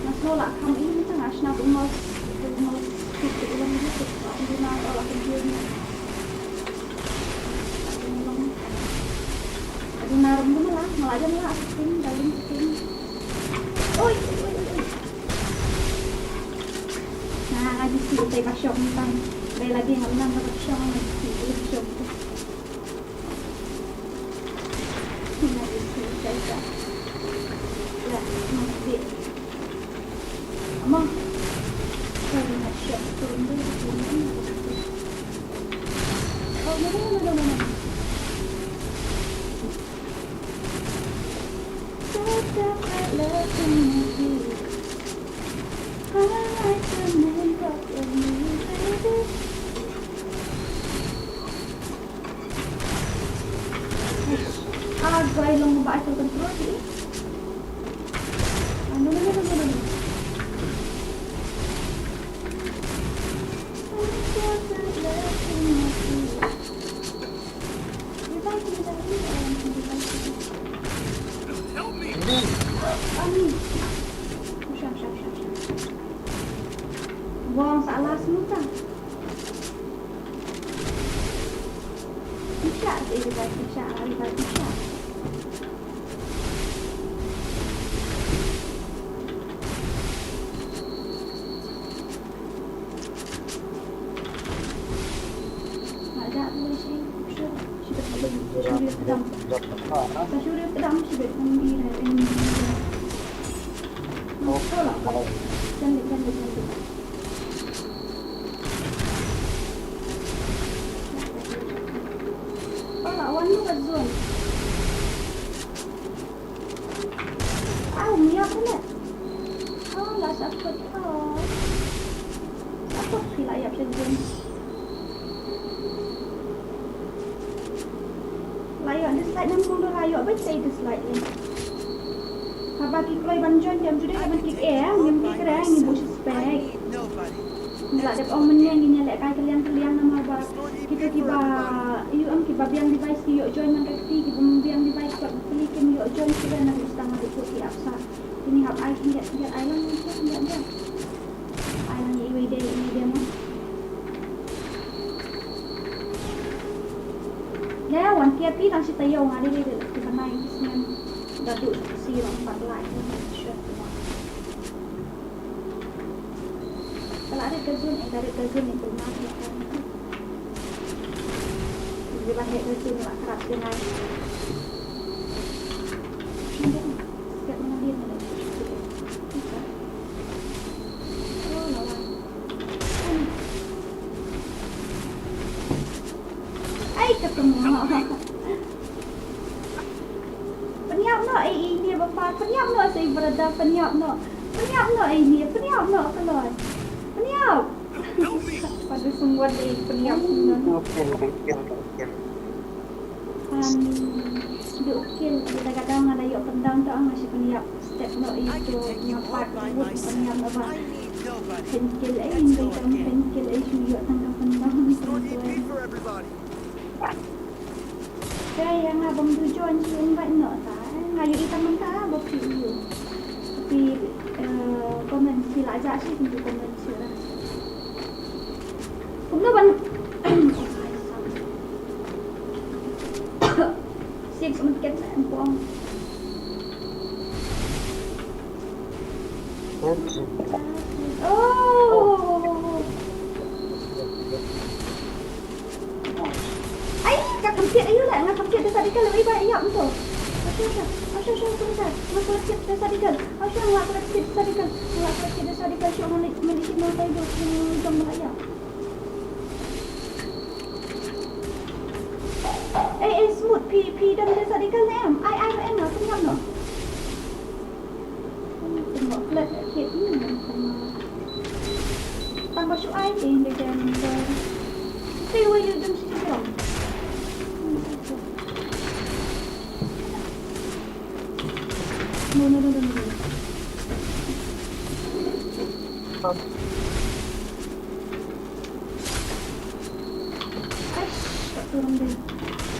Speaker 2: nó số là không ý nó chẳng nào cũng mau chụp tự lên cái chụp đi nào đó là cái gì narum tu malah aja malah tim dalam tim. Oi. Nah, lagi sih tay pasyok ni tay. Day lagi ng nang pasyok ni pasyok. Lagi sih tay ka. Ya, mesti. Amang. Tay pasyok turun dulu. Oh, no. Agak long membahas tentang terus ni. No. Buang salah semua. Isyak dia baik isyak, baik isyak. Ada boleh sih. Syurga pedang syurga ini. Tolak. Jangan. Lawan lu kat zone. Miak ni. Lah sakit. Sakit hilayap saja. Layak dislike nam kong layak baik saya dislike ni. Bagi kalau banjon jam sudah kapan klik jam klik ni bos spek. Nggak ada orang menang ini lek kai kalian nama ba tiba-tiba kiba biang device ki yuk join nang kaki kiba biang device buat beli kim yuk join sudah nak setengah itu ki apsa ini hab ai lihat island ni lihat island ni dia mah ya wan tiap pi nang si tayo ngadi dia kita main kisnya dadu si orang 4 like kalau ada kerjun itu mati kan. Di bawah kerjun nak kerap dengan. Siap mengalir ni. Oh, lawan. Ai ketemu. Penyap no ini bapa. Penyap no saya berada penyap no ini. Penyap no keluar. Penyap. Pada semua di penyap no. Diukil kadang-kadang ada yuk pendang tak masih penyap step no itu nyapat wood penyap apa. Penkil penkil yuk tangkap pendang tuan. Saya yang abang tujuan cium baik no tak. Ngayu itam mentah bopi you. Tapi komen sila aja sih untuk komen sila. Kumno ban siap semakin empong. Oh. Ai, kakak ayo lah, ngakak dia tadi kalau iba ayam tu. Asya sebentar. Ngakak dia tadi kan. Asya ngakak dia tadi kan. Ngakak dia tadi kan cuma medisi mau tahu jom ayam. Smooth pi dan dia tadi kan em. Ai nak senyap no. Tengok flat hit ni tambah syuk ai dia jangan stay away you don't see them. No. Aish, tak turun deh.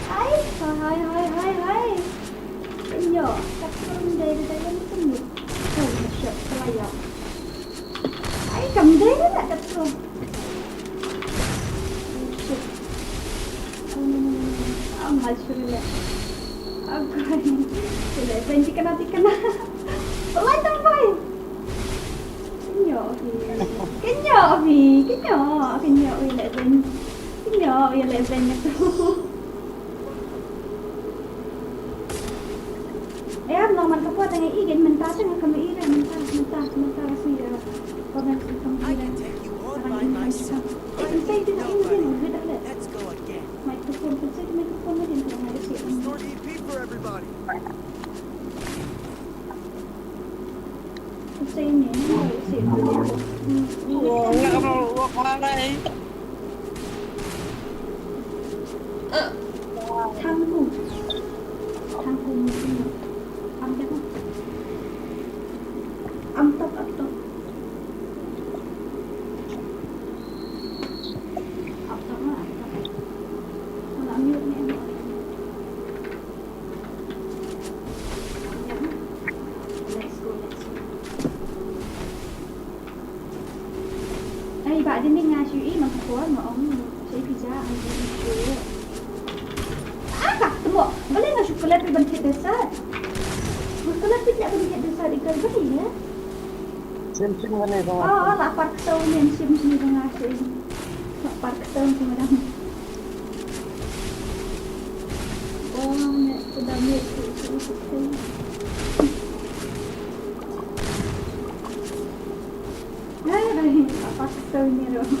Speaker 2: Hai. Iya, tak turun deh dari dalam tunggu. Oh, masya Allah. Hai, kamu deh tak turun. Amal sudah. Agak. Sudah, benci kena. Olay tambay. Kenyo, ya leben itu. Naman ka po tanga igin mentah kami ira mentah sih ya. Komen kami
Speaker 8: I
Speaker 2: ira.
Speaker 8: can take you all by myself. I
Speaker 2: Say
Speaker 8: need
Speaker 2: tidak
Speaker 8: nobody.
Speaker 2: ini beda le.
Speaker 8: Let's go again.
Speaker 2: Microphone mo din kalau ada sih.
Speaker 8: Store EP for everybody.
Speaker 2: Say ini, sih.
Speaker 5: Nggak mau walk malay.
Speaker 2: Tanggung ini. Amtok. Mana mute ni enak. Let's go. Bạn đến nhà chú ý mà không có mà ông sẽ pizza anh sẽ đi ketemu boleh nggak coklat berbentuk besar? Coklat tidak berbentuk besar ikan beri ya?
Speaker 5: Sim mana itu?
Speaker 2: Lapar ketemu yang sim dengan asyik. Lapar ketemu dengan orang. Nak sudah mute lapar ketemu ni orang.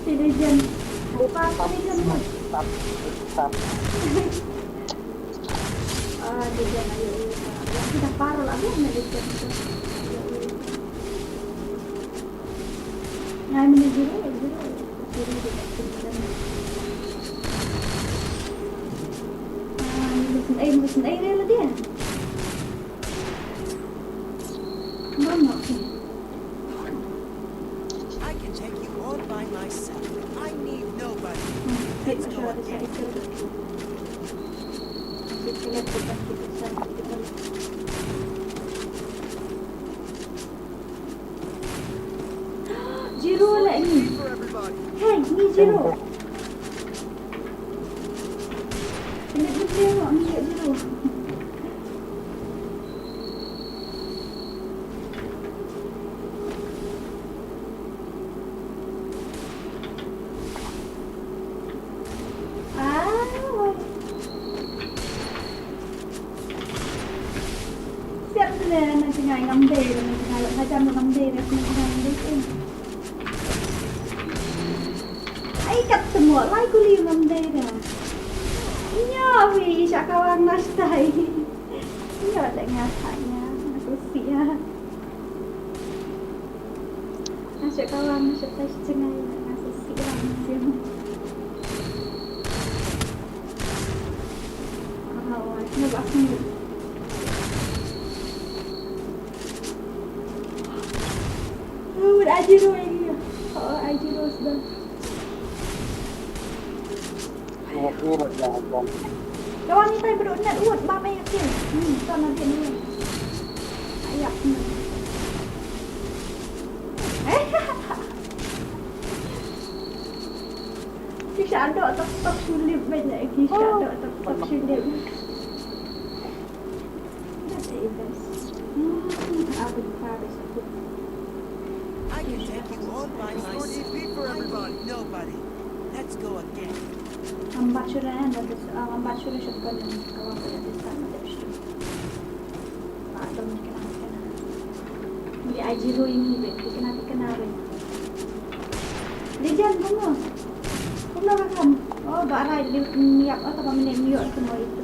Speaker 2: Legend. Buka apa legend?
Speaker 5: Stop.
Speaker 2: Legend ayo. Yang kita paruh lagi na legend. Nah, ini zero. Mesin air lah dia. Mana?
Speaker 8: I can take you all by myself. I need nobody. Let's go again.
Speaker 2: Zero lah ini.
Speaker 8: For everybody.
Speaker 2: Hey, ni zero. Ini tengok ni zero. Siap sudah nanti ngai ngambil nanti kalau macam ngambil nanti ngambil. Ai kat semua lai kuli ngambil dah. Iya, siya kawan nastai. Iya, tak ngasanya. Aku siap. Nasya kawan nasya tas cengai nasya siap. Nampak sendiri. Ajiro ini. Ajiro sudah. Kawan ni saya berdua nak uat bapa yang kecil. Tuan nanti ni. Ayak ni. Kisah ada tak sulit banyak. Kisah ada tak sulit.
Speaker 8: I can take you all by myself. Store EP for everybody. Nobody. Let's go again.
Speaker 2: Ambat syurah syurga dan kawan pada desa ada syurga. Ada mungkin. Di Ajiro ini dikenal. Legend kamu. Kamu kan? Oh, barai niap atau kamu niat semua itu.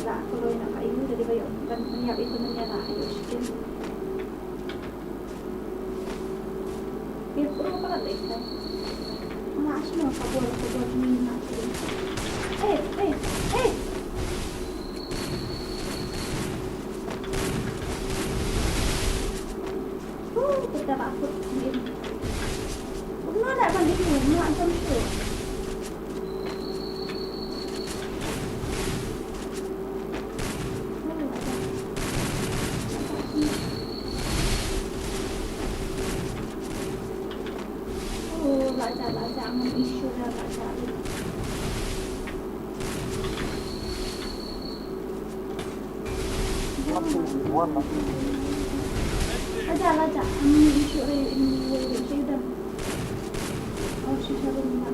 Speaker 2: Tak kalau nak kayu jadi kayu kan niap itu menyala ayo sikit. Perlu apa lagi kan? Mana asal kau buat ni nak? mak jam tu. Oh, baca isu dah baca. Baca. Isu ini sudah. Oh, susah benar.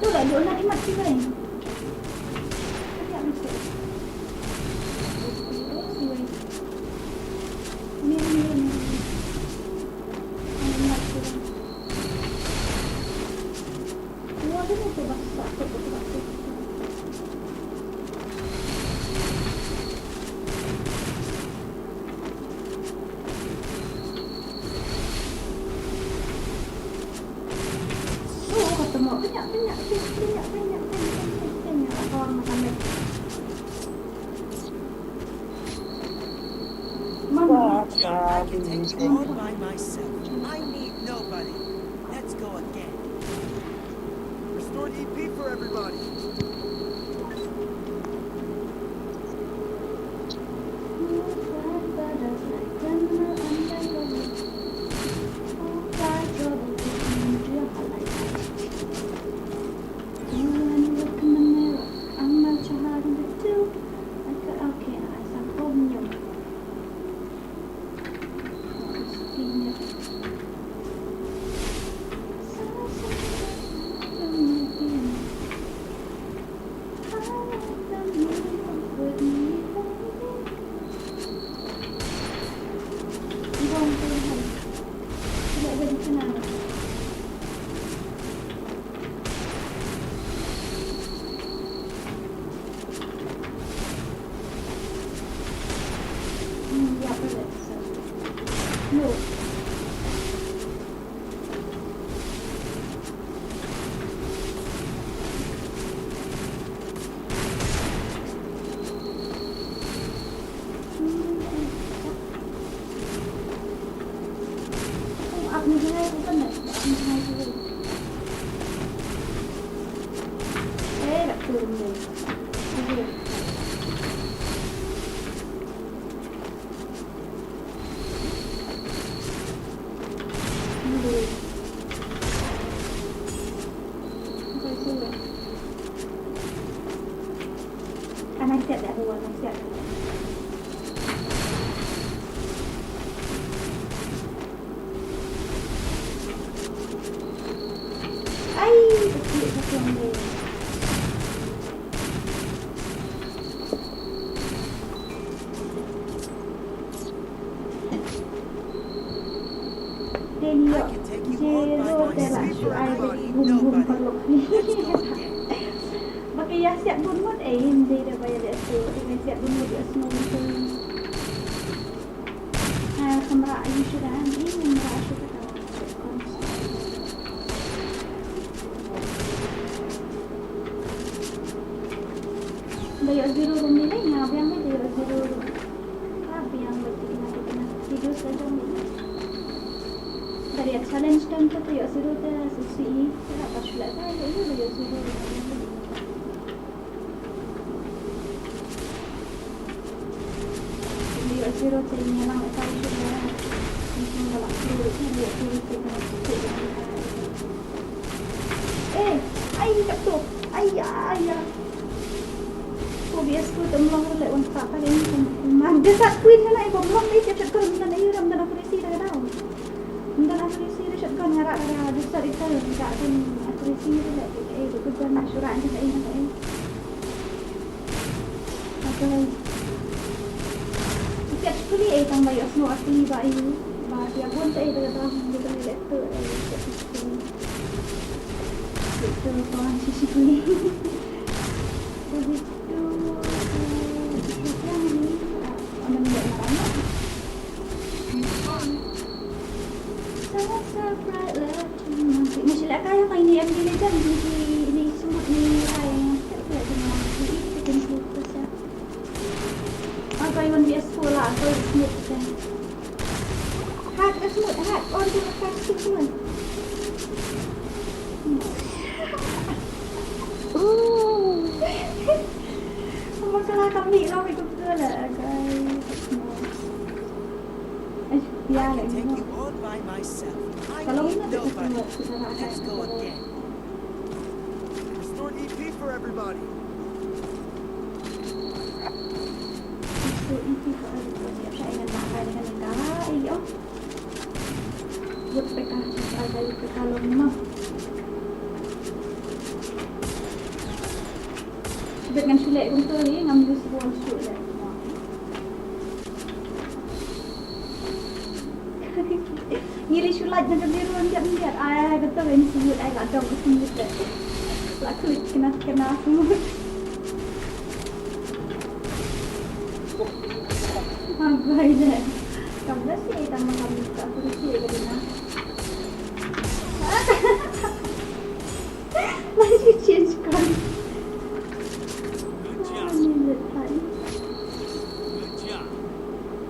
Speaker 2: Tu lah dia nak imat sih kan? Tak bisa. Ni. Imat sih. Wah, dia tu basah tu. Banyak. Orang makan ni. Mama.
Speaker 8: I can take it all by myself. I need nobody. Let's go again. Restored EP for everybody.
Speaker 2: No. Aku juga bukan nak. Tak turun ni. Anak siap tak buat, anak siap. Ai, kecil satu ni. Dia zero telah suai bum peluk ni. Bagi yang siap bunmut dia dah bayar dia tu. Dia siap bunmut dia semua tu. Kamera ayu sudah ni kamera sudah tahu. Bayar zero room ni ni apa yang bayar zero room? Apa yang berarti tidur saja ni. Dari challenge time tu bayar zero tu sesuai. Tak pas sudah dah bayar zero. Zero ni lang tahu sudah. Mungkin kalau zero dia kita ai kat tu. Ai. Ko bias ko temlong le on tak pada ni. Manda sat queen na ibu belum ni cepat kau minta ni ram dan akurasi dah tahu. Minta akurasi dia cepat kau ngarak dah besar itu tak kan akurasi dia le bekerja masyarakat ni tak ini. Apa lagi? Siap sekali tambah ya semua aktif bayu. Dia pun tak ada dah kita lihat tu. Itu kawan sisi ni. Begitu. Yang ni orang yang mana? Sangat bright lah. Masih lah kaya kau ini MD Legend ni semua ni yang tak dengan ini dengan fokus ya. Apa yang biasa smooth kan. Hat smooth hat on tu kasih semua. Masalah kami lah itu betul lah guys. Biar
Speaker 8: I
Speaker 2: lah
Speaker 8: can take
Speaker 2: ni.
Speaker 8: you all by myself. I
Speaker 2: Kalau
Speaker 8: need
Speaker 2: ingat kita
Speaker 8: nobody.
Speaker 2: semua
Speaker 8: Let's go again. Restore EP for everybody.
Speaker 2: Itu ko ay siap siya ingin makan dengan negara iyo. Buat PK ada di kalau mo. Dengan sulit untuk ni ngambil sebuah sulit. Ngiri sulat jangan biru lihat ai betul ini sebut ai tak dong sebut dah. Lah klik kena semut. Abai dah. Kamu sih tambah kamu tak kursi lagi nak. Lagi change kan.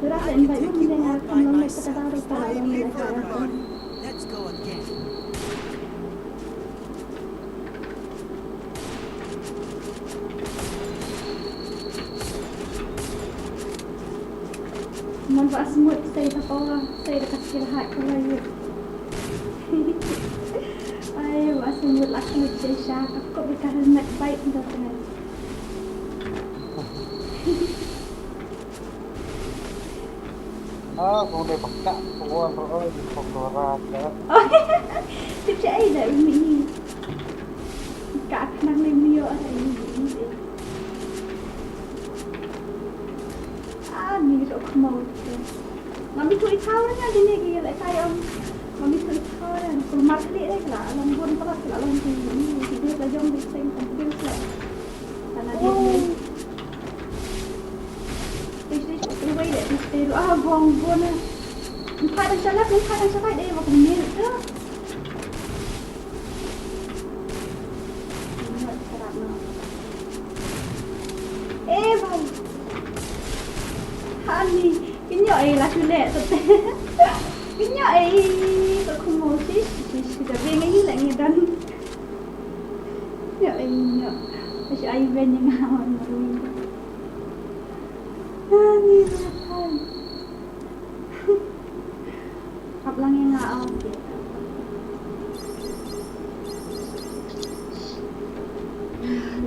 Speaker 2: Berapa invite mo nila kung may pagkataro para lang nila kaya.
Speaker 8: Let's go again.
Speaker 2: Manfaat semut saya tak tahu saya dekat istirahat kalau you. Ay, was semut laki saya syak aku berkah nak baik dah kan.
Speaker 5: Boleh pakai keluar di kotoran ya.
Speaker 2: Tip saya dah ini. Kak nak lemio ada ini. Ni sok mau. Mami tu ikawan ada ni gila saya. Mami tu ikawan. Kalau market dah lah. Alam pun tak lah alam ni. Dia dah jom bisa tampil lah. Karena dia Wait it, Mr. Bong Bona. Empat dah salah dia mau kemil ke? Bang. Hani, kinyo lah sulit tu. Kinyo tak kumau sih sudah bengi lagi dan. Ya kinyo. Masih ayu bengi ngawan baru. Ni makan. Ablang yang ngau.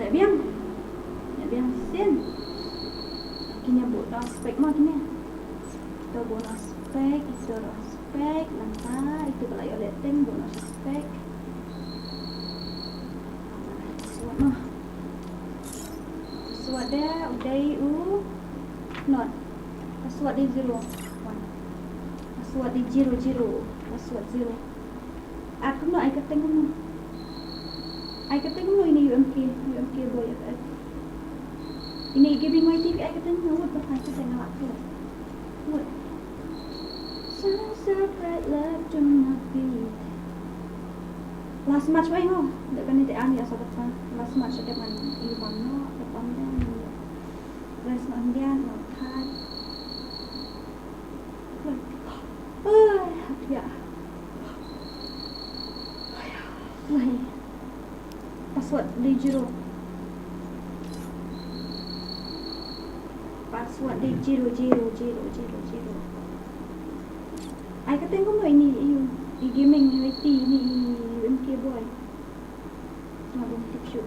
Speaker 2: Nak biang sen. Kini buat aspek mah kini. Kita buat aspek, itu aspek, nanti itu kalau yang letting buat aspek. Semua. Sudah not. Password di 01. Password di 00. Password 0. Aku nak ai ketemu. Ai ketemu ini UMK boy. Ini giving my TV ai ketemu buat apa kita nak tu. Buat. So bright love to my feet. Last match why ho? Depan ni ani asal depan. Last match depan Ivan no depan dia. Rest on dia no. Ya. Password di 0. Password di 0000000. Ai kata kau ini di gaming IT ni MK boy. Nak buat tip shoot.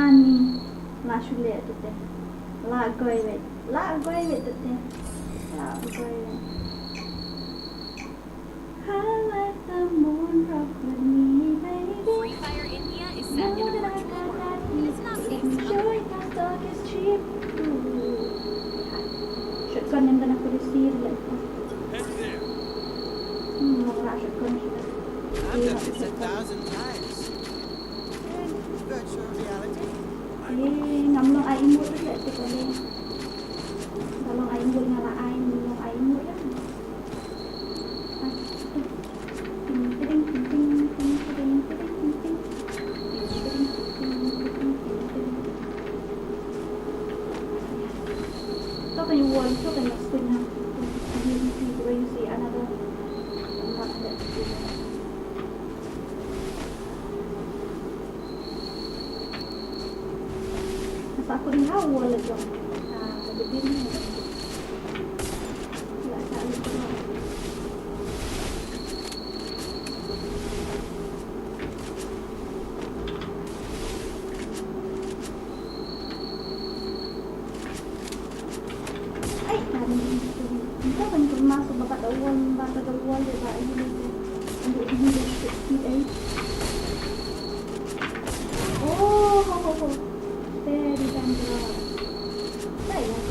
Speaker 2: Ni lah sulit tu teh. Lah goi wet tu teh. Lah goi wet. Highlight the moon rock with me, baby.
Speaker 3: Free Fire India is set in a virtual world, and it's not based on
Speaker 2: Show it how dog is cheap. Shotgun yang dah aku disir lah. Murah shotgun kita.
Speaker 8: I've done this 1,000 times. In virtual reality.
Speaker 2: Ngắm ai imut tu tak boleh. Kalau ai imut ngalah ai, ngomong ai imut lah. wall itu kan setengah. You see another not that. Masa aku di wall lagi. Jadi ni. Tak salah keluar. Kita kan masuk bakat awal dia tak ini untuk ini sikit. Oh, very dangerous. Saya nak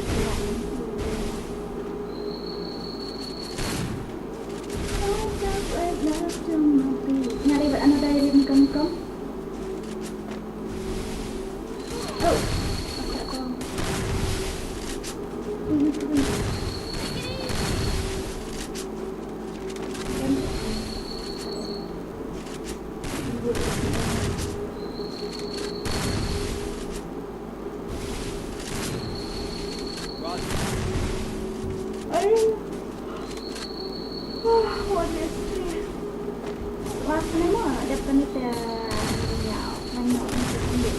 Speaker 2: nyari buat anak dari muka-muka. Oh, tak tahu. What is this? Last time ada penelitian banyak untuk ambil.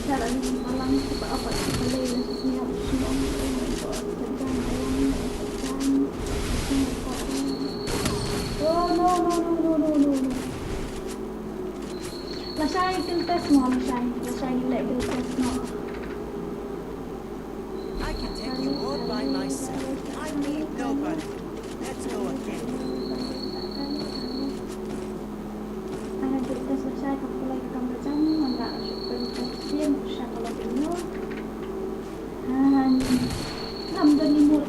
Speaker 2: Cara ni malam sebab apa? Boleh sesuatu semua Oh no. Masai kita semua masai like kita semua.
Speaker 8: I can take you all by myself. I need nobody. Let's go again.
Speaker 2: Anak kita selesai kapal ikan macam mana supaya kasihan usah kalau penuh. Nambah limut.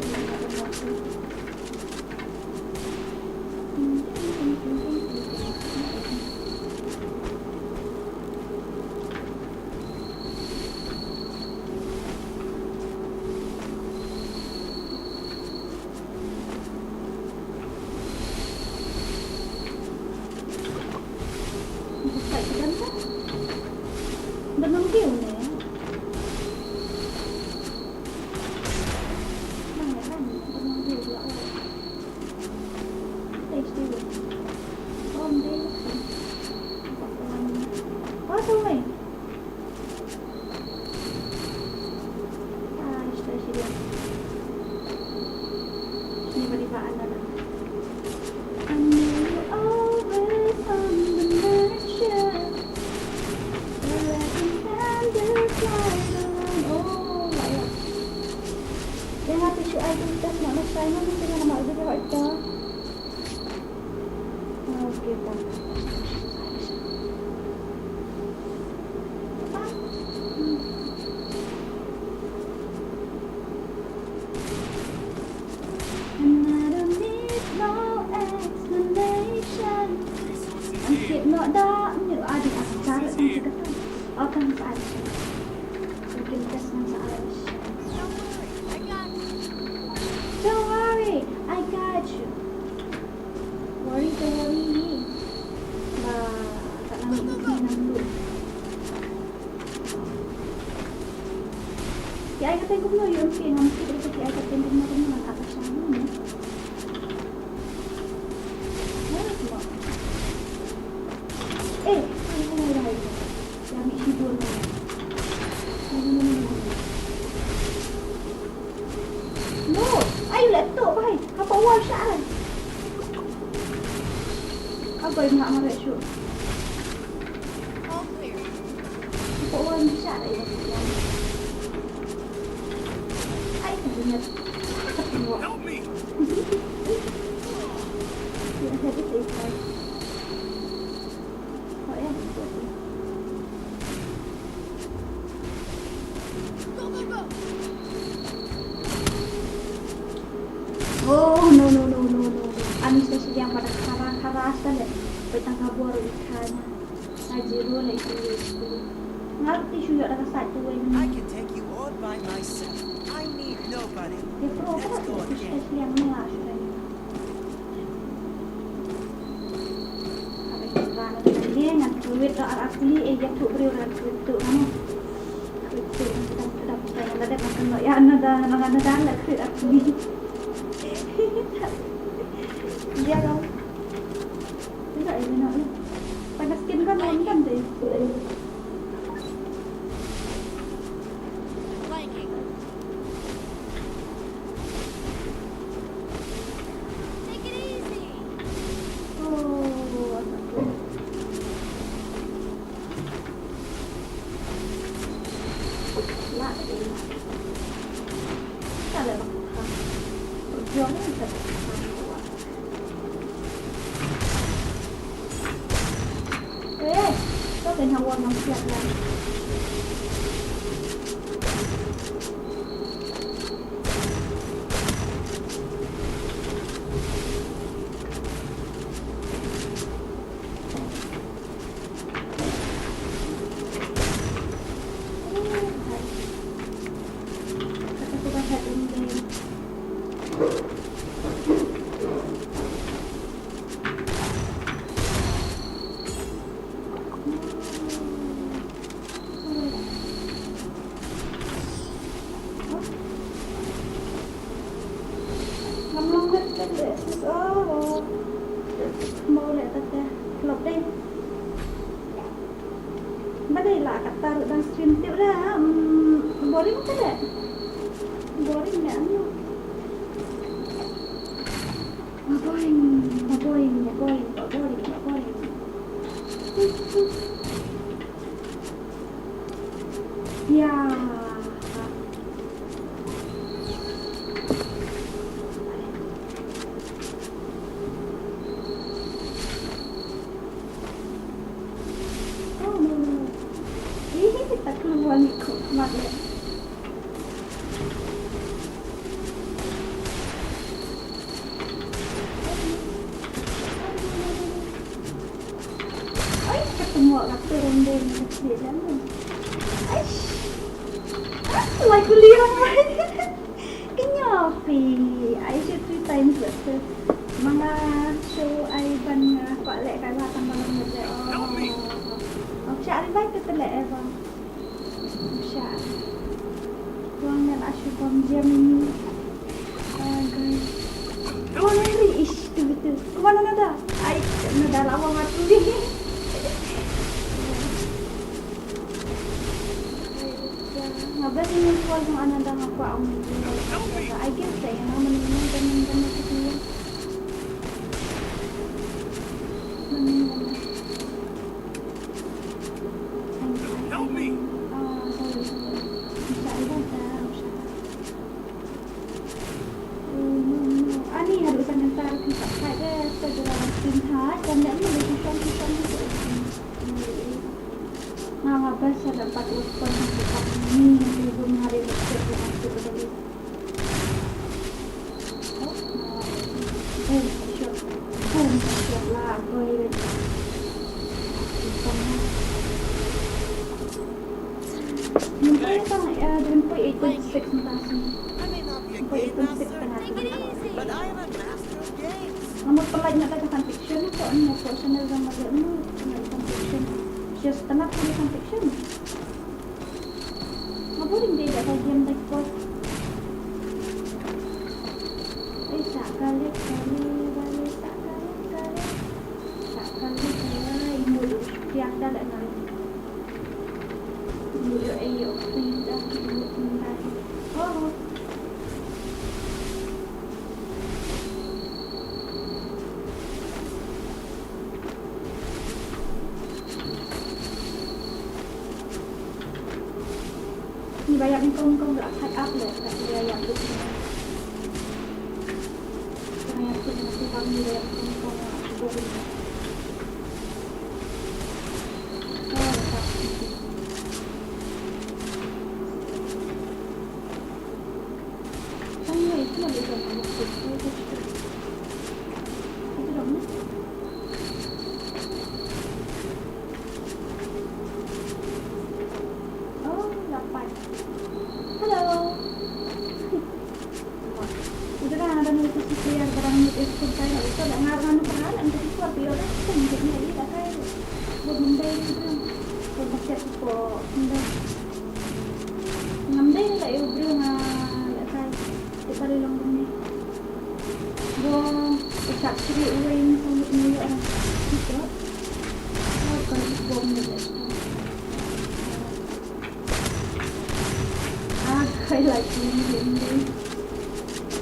Speaker 2: Benang dia ni. Mana kan? Benang dia pula. Taste dia. Om dia. Apa tu? Isteri dia. Ni beri bahan dah. I knew you always on the mission. Jangan tisu air kita nak masai mana dengan nama itu dia kita. Okey tak. Asyik nak dah ni adik aku cara yang kita tu. Akan saat. Mungkin test dengan saat. Don't worry, I got you. Worry. Tak nak dulu. Si ayah kata guna you okay. Mungkin kita si ayah kata guna atas sana ni. Mana semua? Hai. Dia ambil hibur ni. No, ayo laptop bahai. Apa wall syah? Apa yang nak marah syuk?
Speaker 3: All clear.
Speaker 2: Apa wall syah ayo. Ayo dengar. Help me. Ya, saya safe. Oh ya, betul.
Speaker 3: Go.
Speaker 2: Oh no. Anis dah sedang pada keras dah le. Petang kabur ikan. Ajiro le itu. Ngerti juga dah satu ini.
Speaker 8: I can take you all by myself. I need nobody.
Speaker 2: Dia pro
Speaker 8: Let's go
Speaker 2: kan
Speaker 8: again.
Speaker 2: yang melas sudah. Habis kerana dia nak duit dah asli jatuh beri orang duit tu kamu. itu kita dapat saya ada makan lo ya ada lah kira aku dia kau tidak ini nak pakai skin kan nonton deh
Speaker 3: Viking. Take it easy.
Speaker 2: oh lạ đấy sao lại bằng thằng giống như thật ê có thể học quần bằng chuyện này mau lại tất cả lọc đây bắt đây là cả ta đang stream tiểu ra boring thế đấy boring nhãn luôn boring yeah tak keluar ni kok kemarin. Ay, ketemu aku rondeng kecil lama. Like kuliah. Kenapa? I should 3 times better. Mga show ay ban pak lek kala tambah ngejek. Oh, cari baik ke lek Eva. Buang dan asyik buang jam ini. Guys. Buang Henry, ish, tu betul. Kemana nada? Ay, nada lawang aku ni. Ngabas ini kuat yang anak dah aku amun. I guess saya yang menunggu dan kedua.
Speaker 8: Help me!
Speaker 2: Ani harus mengantar kita pada segera pintar dan tidak menunjukkan kita nah habis ada 4 respon untuk ini belum hari berikut itu tadi sure lah boleh mungkin tak ya dan pun 8.6 mutasi
Speaker 8: I may not be a
Speaker 2: pun
Speaker 8: game
Speaker 2: 8.6
Speaker 8: master,
Speaker 2: tengah
Speaker 8: but I am a master of games.
Speaker 2: Namun pelaj nak katakan fiction kok ni personal yang ada ni katakan fiction. Just tenang katakan fiction. Apa dia dah kajian tak kuat. Sakali ibu yang dah nak naik. Ibu ayo pindah pindah. Oh. Ni banyak kong tak cut up lah kat dia yang tu. Saya tu nanti kami dia kong boleh. Saya itu ada dalam buku. Itu dong. Oh, dapat. Halo. Udah dah ada notifikasi yang barang itu saya itu ada ngaran peran untuk itu tapi orang itu menjadinya ini dah kayak berbenda itu kan. Konsep kok. yêu bring lại tay để ta đi lòng bên này Gue cakap ciri uang sama punya orang kita. Kalau bom ni. Khai lagi ni.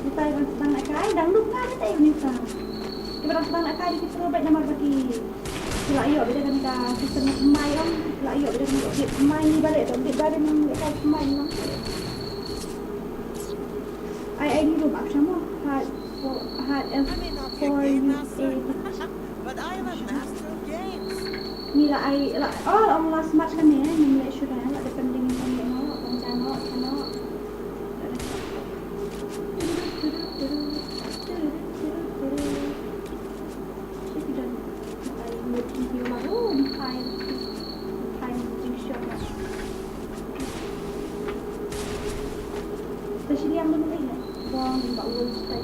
Speaker 2: Kita yang sedang nak khai, dah lupa kita yang ni sah. Kita orang sedang nak khai kita perlu baik nama bagi. Sila iyo beda kan kita sistem pemain orang. Sila iyo beda kan kita pemain ni balik tu. Kita balik memang kita pemain orang. I ni rumah sama. Had a
Speaker 8: I may not be a
Speaker 2: 4
Speaker 8: game master,
Speaker 2: UA.
Speaker 8: but I am a master of games.
Speaker 2: Ni lah on last match kan ni ni Malaysia dah lah depending on yang mana orang channel. Especially yang mana ni? Wong tak boleh stay.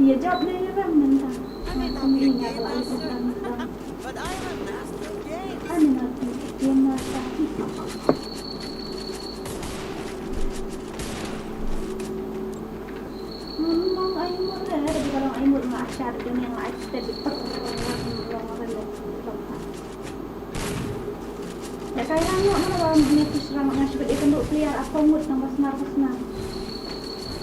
Speaker 2: Dia job dia kan mentah.
Speaker 8: I may not be a game master, but I am a master of games.
Speaker 2: Ano natin? Yan na sa Memang ay mo na. Di ba lang ay mo nga asyar yun yung ay step ito. Ya kaya nga ano ba nito siya mga sibad ito do player ako ngut ng mas markas na.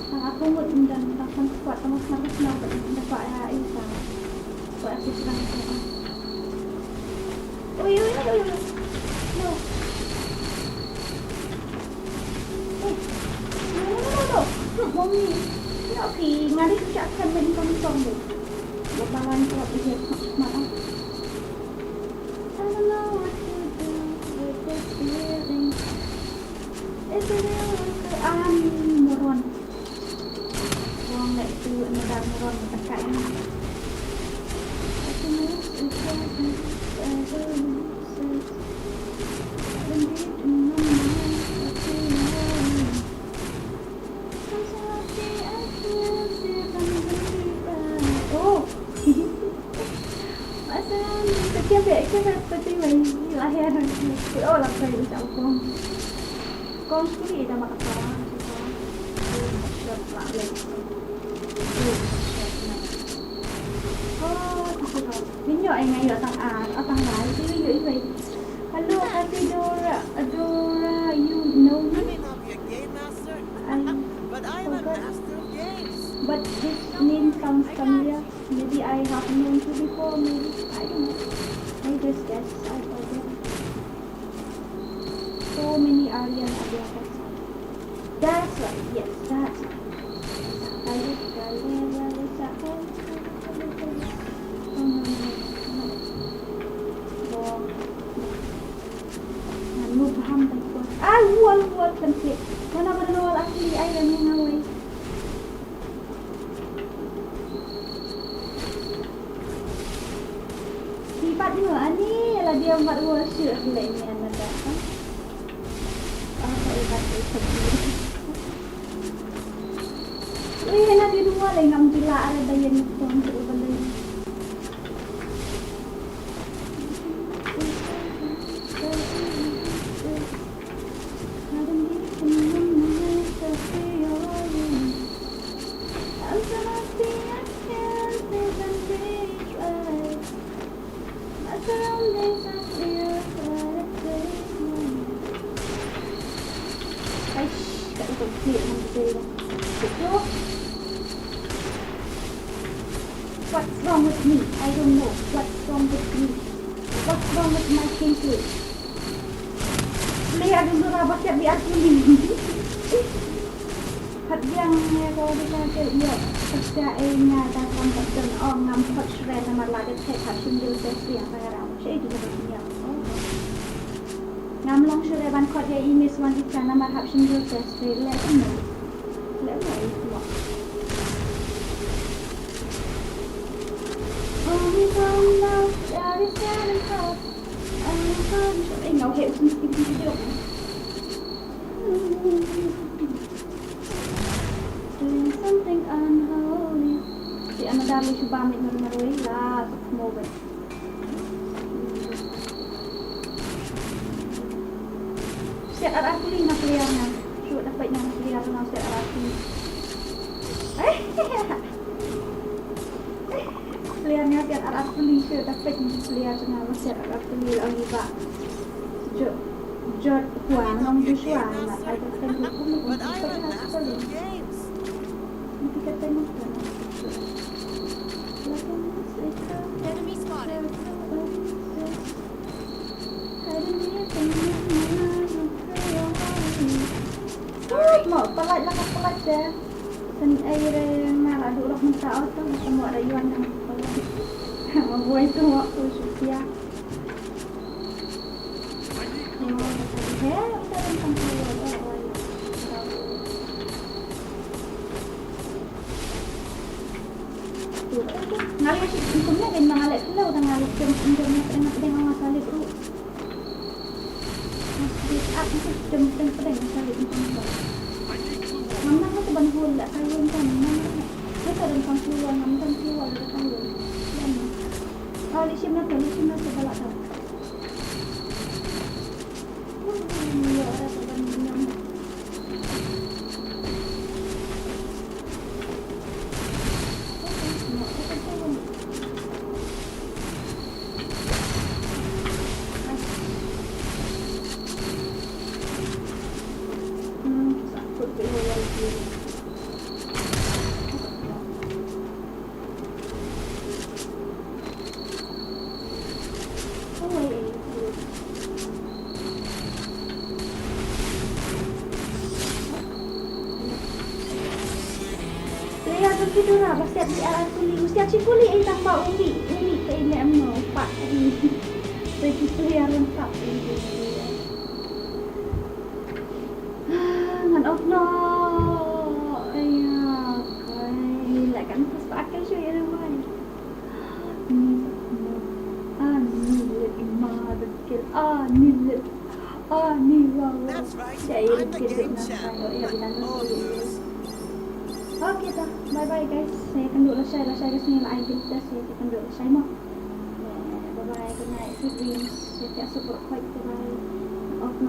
Speaker 2: Ang ako ngut dan takon squad ng mas markas na dapat ya isa. So ako siya ng Uy. No. No. Mommy. No, thì ngari chắc kan mình không xong được. Một ba anh có bị hết mà không. I don't know what to do with this feeling. Is it real? Moron. Wong lại từ anh moron tất cả em. Setiap reaction seperti lahir orang saya ucap con sendiri dah makan orang shot lah Minyo ay ngayon atang lahat. Minyo ay hello, Adora, you know
Speaker 8: I
Speaker 2: me?
Speaker 8: may not be a game master, but I am a
Speaker 2: forgot.
Speaker 8: master of games.
Speaker 2: But this name sounds familiar. Maybe I have known you before, maybe. I don't know. I just guess. I forget. So many Aryan Abiyakas. That's right. Yes, that's right. Wall conflict. Mana wall asli ayam yang awal. Sifat ni lah dia buat wall shoot lain ni anda tak? Apa ikat itu? Wih, nak di dua lah ngam gila ada dayan itu untuk benda ini. What's wrong with me? I don't know. What's wrong with me? What's wrong with my gameplay? Lihat dulu rabak siap di Artuli. Hat yang kalau dikata ya percayaannya datang berten ngam hot shred nama lagi saya hasil dulu saya saya ram saya di dalamnya. Ngam long shred ban kod ya ini swan di sana nama hasil dulu saya lihat ini. Lihat itu. Ngầu hiệu xin xin xin được. Doing something unholy. Di madami siya ba may naruwi la sa moment. Set at actually na clear na. Shoot dapat na clear na set at actually. Clearnya set at actually shoot dapat na clear na set at actually ang iba. Jod Juan Long Joshua na ay tatay ko kung
Speaker 8: But I
Speaker 2: pag
Speaker 8: like master
Speaker 2: nasa
Speaker 8: games.
Speaker 2: hindi ka tayo
Speaker 3: Enemy spotted.
Speaker 2: Mau pelat lah pelat deh. Sen air malah dulu orang tahu tu semua ada yuan yang pelat. Mau itu waktu susia. Ngalir sih hukumnya dan mengalir pula udah ngalir jam-jamnya pedang masalah bro. Masih aku jam pedang masalah itu. Mama aku bangun tak kayun kan mama. Kita dan keluar mama dan keluar dari kayun. Oh di sini segala tak. Ya ada perbandingan. Tidur lah, pasti di alat kuli. Mesti aci kuli ini tambah umi ke ini emno pak ini. Begitu ya lengkap ini. Ngan off no. Ayah, kai kan pas pakai sih ya rumah.
Speaker 8: That's right. I'm the game champ. Oh, yes.
Speaker 2: Oke dah, bye bye guys. Saya akan dulu share kesini lah ID kita. Saya akan dulu share mau. Bye bye, good night, sweet dreams. Saya tak support quite bye. Off no